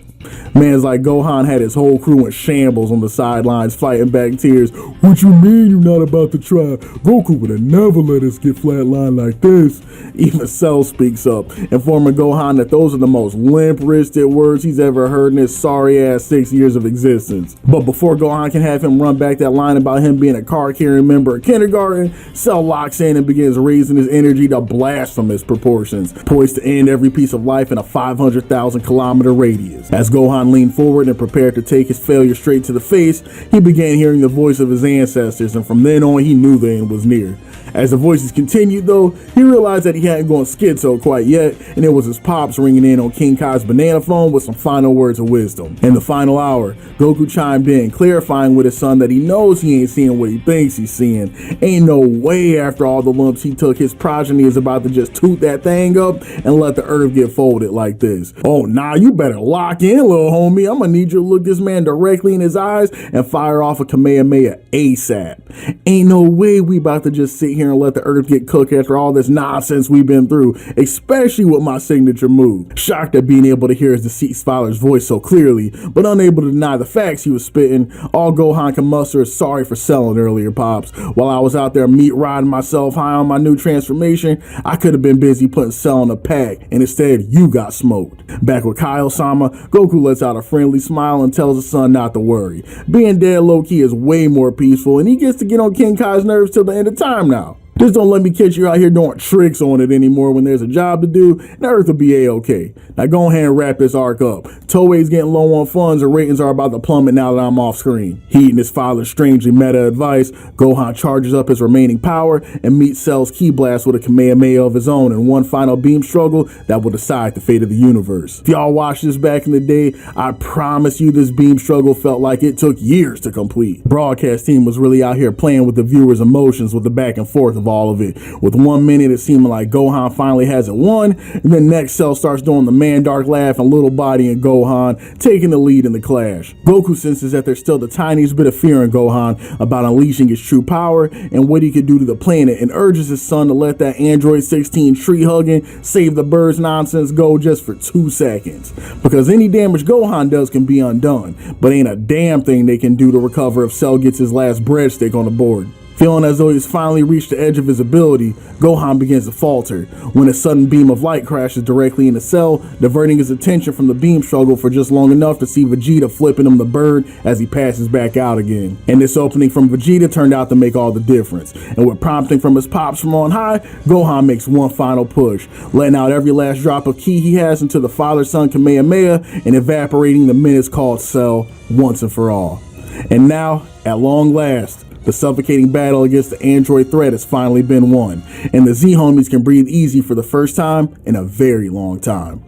Man's like Gohan had his whole crew in shambles on the sidelines fighting back tears. What you mean you not about to try? Goku would have never let us get flatlined like this. Even Cell speaks up, informing Gohan that those are the most limp-wristed words he's ever heard in his sorry-ass 6 years of existence. But before Gohan can have him run back that line about him being a card-carrying member of kindergarten, Cell locks in and begins raising his energy to blasphemous proportions, poised to end every piece of life in a 500,000 kilometer radius. As Gohan leaned forward and prepared to take his failure straight to the face, he began hearing the voice of his ancestors, and from then on he knew the end was near. As the voices continued though, he realized that he hadn't gone schizo quite yet, and it was his pops ringing in on King Kai's banana phone with some final words of wisdom. In the final hour, Goku chimed in, clarifying with his son that he knows he ain't seeing what he thinks he's seeing. Ain't no way after all the lumps he took, his progeny is about to just toot that thing up and let the earth get folded like this. Oh nah, you better lock in, little homie. I'm gonna need you to look this man directly in his eyes and fire off a Kamehameha ASAP. Ain't no way we about to just sit here and let the earth get cooked after all this nonsense we've been through, especially with my signature move. Shocked at being able to hear his deceased father's voice so clearly, but unable to deny the facts he was spitting, all Gohan can muster is sorry for selling earlier, Pops. While I was out there meat riding myself high on my new transformation, I could have been busy putting Cell in a pack, and instead you got smoked. Back with Kyle-sama, Goku lets out a friendly smile and tells his son not to worry. Being dead low-key is way more peaceful, and he gets to get on King Kai's nerves till the end of time now. Just don't let me catch you out here doing tricks on it anymore when there's a job to do, and Earth will be a-okay. Now go ahead and wrap this arc up. Toei's getting low on funds and ratings are about to plummet now that I'm off screen. Heeding his father's strangely meta advice, Gohan charges up his remaining power and meets Cell's ki blast with a Kamehameha of his own in one final beam struggle that will decide the fate of the universe. If y'all watched this back in the day, I promise you this beam struggle felt like it took years to complete. Broadcast team was really out here playing with the viewers' emotions with the back and forth of all of it, with 1 minute it seeming like Gohan finally has it won, and then next Cell starts doing the man dark laugh and little body and Gohan taking the lead in the clash. Goku senses that there's still the tiniest bit of fear in Gohan about unleashing his true power and what he could do to the planet, and urges his son to let that Android 16 tree hugging save the birds nonsense go just for 2 seconds, because any damage Gohan does can be undone, but ain't a damn thing they can do to recover if Cell gets his last breadstick on the board. Feeling as though he's finally reached the edge of his ability, Gohan begins to falter when a sudden beam of light crashes directly into Cell, diverting his attention from the beam struggle for just long enough to see Vegeta flipping him the bird as he passes back out again. And this opening from Vegeta turned out to make all the difference, and with prompting from his pops from on high, Gohan makes one final push, letting out every last drop of ki he has into the father-son Kamehameha and evaporating the menace called Cell once and for all. And now, at long last, the suffocating battle against the android threat has finally been won, and the Z-homies can breathe easy for the first time in a very long time.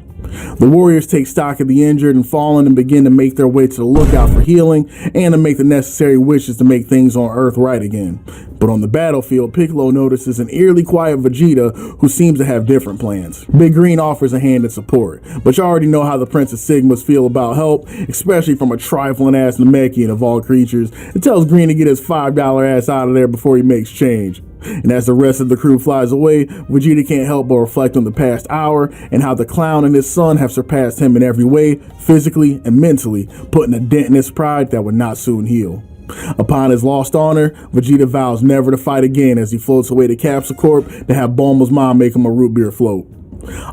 The warriors take stock of the injured and fallen and begin to make their way to the lookout for healing and to make the necessary wishes to make things on Earth right again. But on the battlefield, Piccolo notices an eerily quiet Vegeta who seems to have different plans. Big Green offers a hand in support, but you already know how the Prince of Sigmas feel about help, especially from a trifling ass Namekian of all creatures. It tells Green to get his $5 ass out of there before he makes change. And as the rest of the crew flies away, Vegeta can't help but reflect on the past hour and how the clown and his son have surpassed him in every way, physically and mentally, putting a dent in his pride that would not soon heal. Upon his lost honor, Vegeta vows never to fight again as he floats away to Capsule Corp to have Bulma's mom make him a root beer float.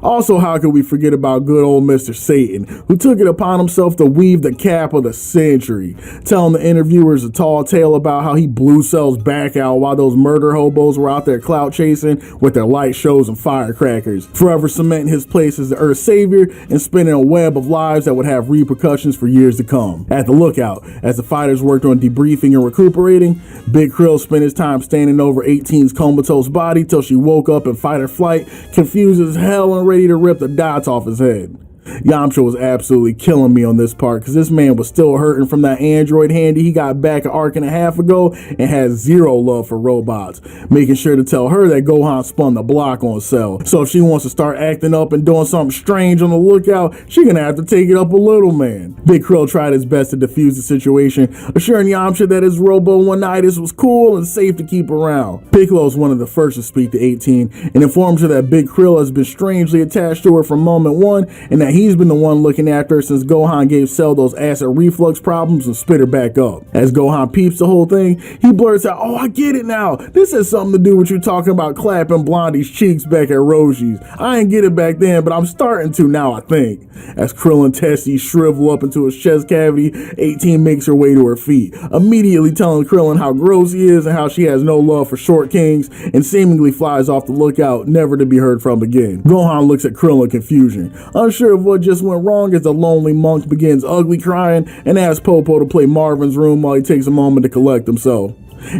Also, how could we forget about good old Mr. Satan, who took it upon himself to weave the cap of the century, telling the interviewers a tall tale about how he blew Cell's back out while those murder hobos were out there clout chasing with their light shows and firecrackers, forever cementing his place as the Earth's savior and spinning a web of lives that would have repercussions for years to come. At the lookout, as the fighters worked on debriefing and recuperating, Big Krill spent his time standing over 18's comatose body till she woke up in fight or flight, confused as hell and ready to rip the dots off his head. Yamcha was absolutely killing me on this part because this man was still hurting from that android handy he got back an arc and a half ago and has zero love for robots, making sure to tell her that Gohan spun the block on Cell. So if she wants to start acting up and doing something strange on the lookout, she gonna have to take it up a little, man. Big Krill tried his best to defuse the situation, assuring Yamcha that his robo-one-itis was cool and safe to keep around. Piccolo's one of the first to speak to 18 and informs her that Big Krill has been strangely attached to her from moment one and that he's been the one looking after her since Gohan gave Cell those acid reflux problems and spit her back up. As Gohan peeps the whole thing, he blurts out, "Oh, I get it now. This has something to do with you talking about clapping Blondie's cheeks back at Roshi's. I didn't get it back then, but I'm starting to now, I think." As Krill and Tessie shrivel up into his chest cavity, 18 makes her way to her feet, immediately telling Krillin how gross he is and how she has no love for short kings, and seemingly flies off the lookout, never to be heard from again. Gohan looks at Krill in confusion, unsure of what just went wrong as the lonely monk begins ugly crying and asks Popo to play Marvin's Room while he takes a moment to collect himself.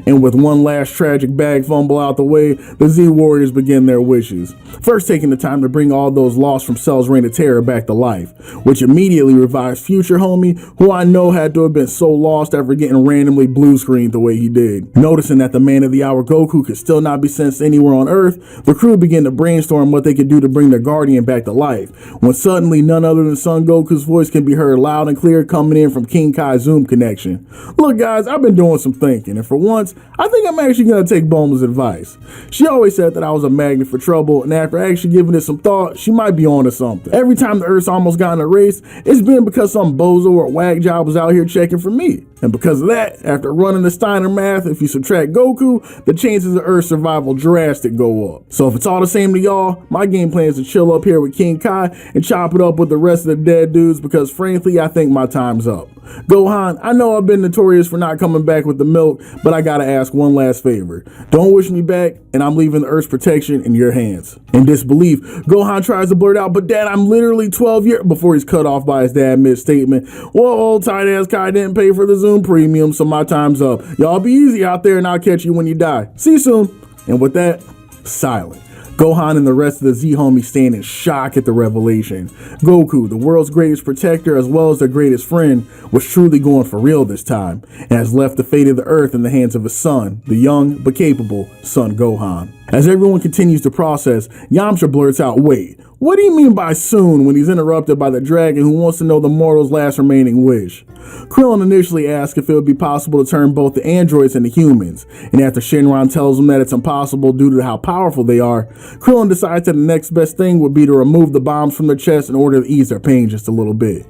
And with one last tragic bag fumble out the way, the Z Warriors begin their wishes. First taking the time to bring all those lost from Cell's reign of terror back to life, which immediately revives future homie, who I know had to have been so lost after getting randomly blue screened the way he did. Noticing that the man of the hour Goku could still not be sensed anywhere on Earth, the crew began to brainstorm what they could do to bring their guardian back to life, when suddenly none other than Son Goku's voice can be heard loud and clear coming in from King Kai's Zoom connection. "Look guys, I've been doing some thinking, and for once, I think I'm actually going to take Bulma's advice. She always said that I was a magnet for trouble, and after actually giving it some thought, she might be onto something. Every time the Earth's almost gotten erased, it's been because some bozo or whack job was out here checking for me. And because of that, after running the Steiner math, if you subtract Goku, the chances of Earth's survival drastic go up. So if it's all the same to y'all, my game plan is to chill up here with King Kai and chop it up with the rest of the dead dudes because frankly, I think my time's up. Gohan, I know I've been notorious for not coming back with the milk, but I gotta ask one last favor. Don't wish me back, and I'm leaving the Earth's protection in your hands." In disbelief, Gohan tries to blurt out, "But Dad, I'm literally 12 years," before he's cut off by his dad mid-statement. "Well, old tight ass Kai didn't pay for the Zoom premium, so my time's up. Y'all be easy out there and I'll catch you when you die. See you soon." And with that, silent. Gohan and the rest of the Z homies stand in shock at the revelation. Goku, the world's greatest protector as well as their greatest friend, was truly going for real this time, and has left the fate of the Earth in the hands of his son, the young but capable Son Gohan. As everyone continues to process, Yamcha blurts out, "Wait, what do you mean by soon?" when he's interrupted by the dragon who wants to know the mortal's last remaining wish. Krillin initially asks if it would be possible to turn both the androids into humans, and after Shenron tells him that it's impossible due to how powerful they are, Krillin decides that the next best thing would be to remove the bombs from their chests in order to ease their pain just a little bit.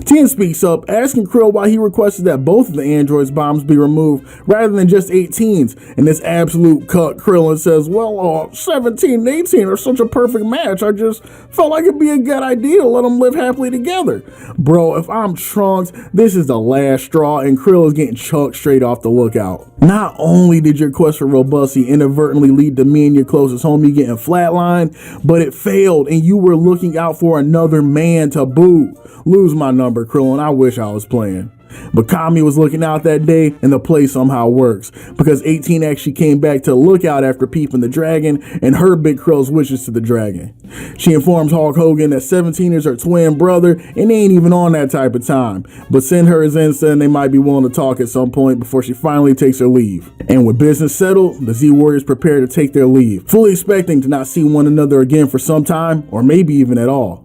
Tien speaks up, asking Krill why he requested that both of the androids' bombs be removed rather than just 18's, and this absolute cut Krillin says, "Well, 17 and 18 are such a perfect match, I just felt like it'd be a good idea to let them live happily together." Bro, if I'm Trunks, this is the last straw, and Krill is getting chucked straight off the lookout. Not only did your quest for robustly inadvertently lead to me and your closest homie getting flatlined, but it failed, and you were looking out for another man to boot. Lose my number, Krillin. I wish I was playing. But Kami was looking out that day, and the play somehow works, because 18 actually came back to look out after peeping the dragon and heard Big Krill's wishes to the dragon. She informs Hulk Hogan that 17 is her twin brother, and they ain't even on that type of time, but send her his Insta and they might be willing to talk at some point before she finally takes her leave. And with business settled, the Z Warriors prepare to take their leave, fully expecting to not see one another again for some time, or maybe even at all.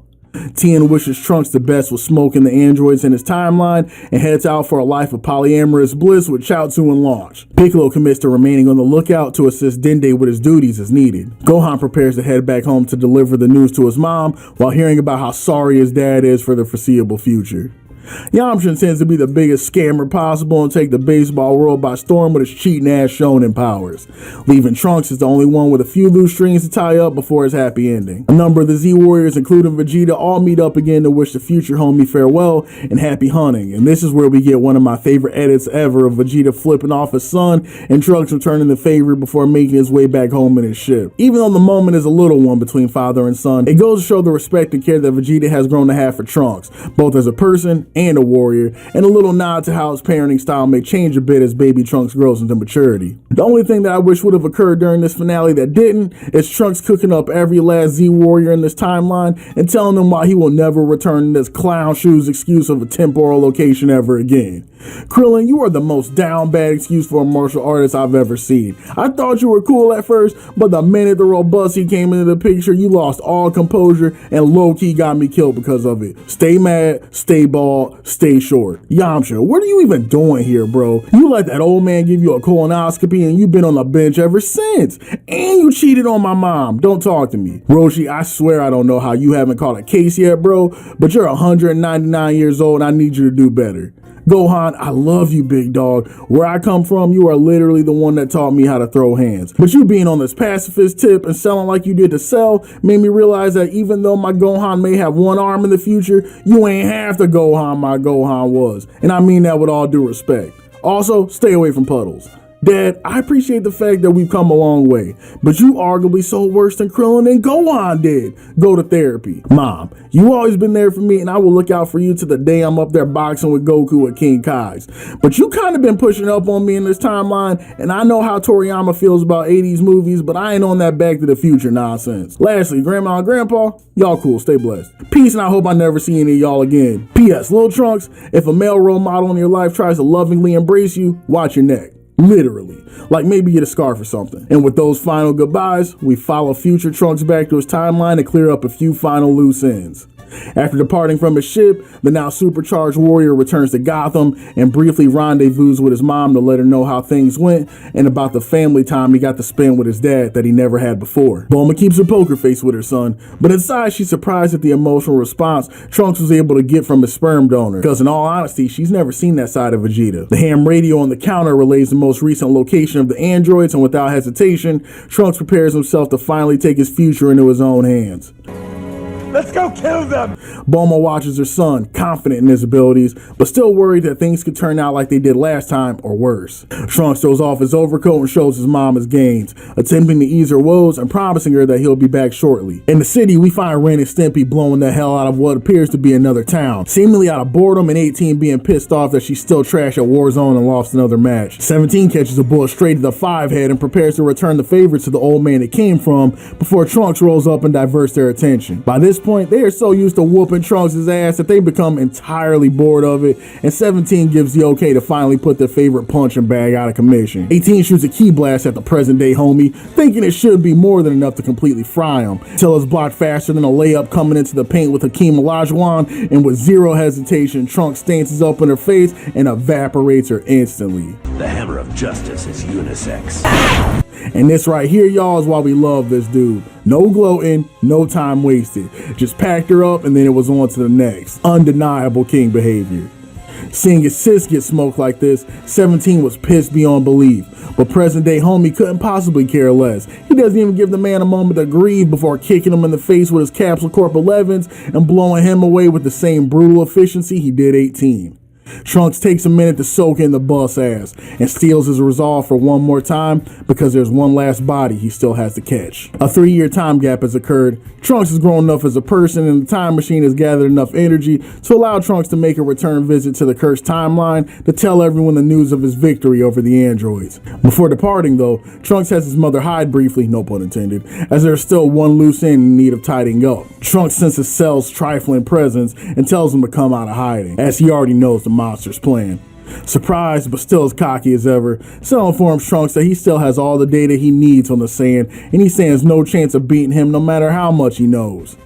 Tien wishes Trunks the best with smoking the androids in his timeline and heads out for a life of polyamorous bliss with Chaozu and Launch. Piccolo commits to remaining on the lookout to assist Dende with his duties as needed. Gohan prepares to head back home to deliver the news to his mom while hearing about how sorry his dad is for the foreseeable future. Yamcha intends to be the biggest scammer possible and take the baseball world by storm with his cheating ass shonen powers, leaving Trunks as the only one with a few loose strings to tie up before his happy ending. A number of the Z Warriors, including Vegeta, all meet up again to wish the future homie farewell and happy hunting, and this is where we get one of my favorite edits ever of Vegeta flipping off his son and Trunks returning the favor before making his way back home in his ship. Even though the moment is a little one between father and son, it goes to show the respect and care that Vegeta has grown to have for Trunks, both as a person and a warrior, and a little nod to how his parenting style may change a bit as baby Trunks grows into maturity. The only thing that I wish would have occurred during this finale that didn't is Trunks cooking up every last Z Warrior in this timeline and telling them why he will never return to this clown shoes excuse of a temporal location ever again. Krillin, you are the most down bad excuse for a martial artist I've ever seen. I thought you were cool at first, but the minute the robustity came into the picture, you lost all composure and low-key got me killed because of it. Stay mad, stay bald, stay short. Yamcha, what are you even doing here, bro? You let that old man give you a colonoscopy and you've been on the bench ever since. And you cheated on my mom. Don't talk to me. Roshi, I swear I don't know how you haven't caught a case yet, bro, but you're 199 years old and I need you to do better. Gohan, I love you, big dog. Where I come from, you are literally the one that taught me how to throw hands. But you being on this pacifist tip and selling like you did to Cell made me realize that even though my Gohan may have one arm in the future, you ain't half the Gohan my Gohan was. And I mean that with all due respect. Also, stay away from puddles. Dad, I appreciate the fact that we've come a long way, but you arguably sold worse than Krillin and Gohan did. Go to therapy. Mom, you always been there for me and I will look out for you to the day I'm up there boxing with Goku at King Kai's. But you kind of been pushing up on me in this timeline, and I know how Toriyama feels about 80s movies, but I ain't on that Back to the Future nonsense. Lastly, Grandma and Grandpa, y'all cool, stay blessed. Peace, and I hope I never see any of y'all again. P.S. Lil Trunks, if a male role model in your life tries to lovingly embrace you, watch your neck. Literally. Like maybe get a scarf or something. And with those final goodbyes, we follow future Trunks back to his timeline to clear up a few final loose ends. After departing from his ship, the now supercharged warrior returns to Gotham and briefly rendezvous with his mom to let her know how things went and about the family time he got to spend with his dad that he never had before. Bulma keeps her poker face with her son, but inside she's surprised at the emotional response Trunks was able to get from his sperm donor, because in all honesty, she's never seen that side of Vegeta. The ham radio on the counter relays the most recent location of the androids, and without hesitation, Trunks prepares himself to finally take his future into his own hands. Let's go kill them! Bulma watches her son, confident in his abilities, but still worried that things could turn out like they did last time or worse. Trunks throws off his overcoat and shows his mom his gains, attempting to ease her woes and promising her that he'll be back shortly. In the city, we find Ren and Stimpy blowing the hell out of what appears to be another town, seemingly out of boredom, and 18 being pissed off that she's still trash at Warzone and lost another match. 17 catches a bullet straight to the 5 head and prepares to return the favor to the old man it came from before Trunks rolls up and diverts their attention. By this point, they are so used to whooping Trunks' ass that they become entirely bored of it, and 17 gives the okay to finally put their favorite punching bag out of commission. 18 shoots a key blast at the present day homie, thinking it should be more than enough to completely fry him, till it's blocked faster than a layup coming into the paint with Hakeem Olajuwon, and with zero hesitation, Trunks stances up in her face and evaporates her instantly. The hammer of justice is unisex. And this right here, y'all, is why we love this dude. No gloating, no time wasted. Just packed her up and then it was on to the next. Undeniable king behavior. Seeing his sis get smoked like this, 17 was pissed beyond belief. But present day homie couldn't possibly care less. He doesn't even give the man a moment to grieve before kicking him in the face with his Capsule Corp 11s and blowing him away with the same brutal efficiency he did 18. Trunks takes a minute to soak in the bus ass and steals his resolve for one more time because there's one last body he still has to catch. A 3-year time gap has occurred. Trunks has grown enough as a person and the time machine has gathered enough energy to allow Trunks to make a return visit to the cursed timeline to tell everyone the news of his victory over the androids. Before departing though, Trunks has his mother hide briefly, no pun intended, as there's still one loose end in need of tidying up. Trunks senses Cell's trifling presence and tells him to come out of hiding, as he already knows the monster's plan. Surprised, but still as cocky as ever, Cell informs Trunks that he still has all the data he needs on the Saiyan, and he stands no chance of beating him no matter how much he knows.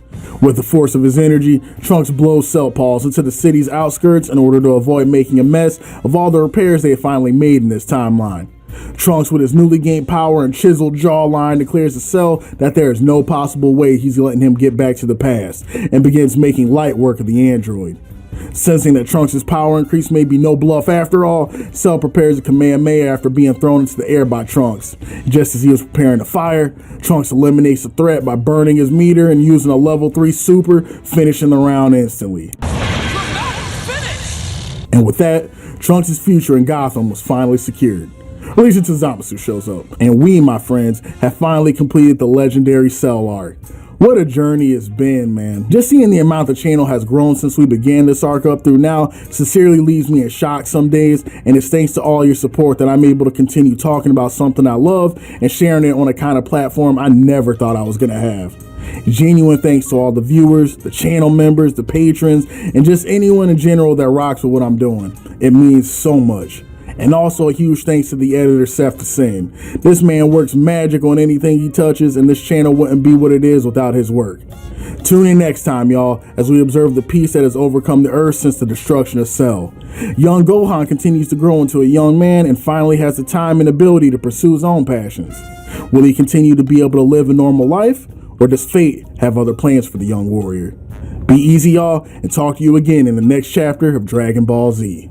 With the force of his energy, Trunks blows Cell Pulse into the city's outskirts in order to avoid making a mess of all the repairs they have finally made in this timeline. Trunks, with his newly gained power and chiseled jawline, declares to Cell that there is no possible way he's letting him get back to the past, and begins making light work of the android. Sensing that Trunks' power increase may be no bluff after all, Cell prepares a Kamehameha after being thrown into the air by Trunks. Just as he was preparing to fire, Trunks eliminates the threat by burning his meter and using a level 3 super, finishing the round instantly. And with that, Trunks' future in Gotham was finally secured. Legion to Zamasu shows up, and we, my friends, have finally completed the legendary Cell arc. What a journey it's been, man. Just seeing the amount the channel has grown since we began this arc up through now sincerely leaves me in shock some days, and it's thanks to all your support that I'm able to continue talking about something I love and sharing it on a kind of platform I never thought I was gonna have. Genuine thanks to all the viewers, the channel members, the patrons, and just anyone in general that rocks with what I'm doing. It means so much. And also a huge thanks to the editor Seth Sin. This man works magic on anything he touches, and this channel wouldn't be what it is without his work. Tune in next time, y'all, as we observe the peace that has overcome the Earth since the destruction of Cell. Young Gohan continues to grow into a young man and finally has the time and ability to pursue his own passions. Will he continue to be able to live a normal life, or does fate have other plans for the young warrior? Be easy, y'all, and talk to you again in the next chapter of Dragon Ball Z.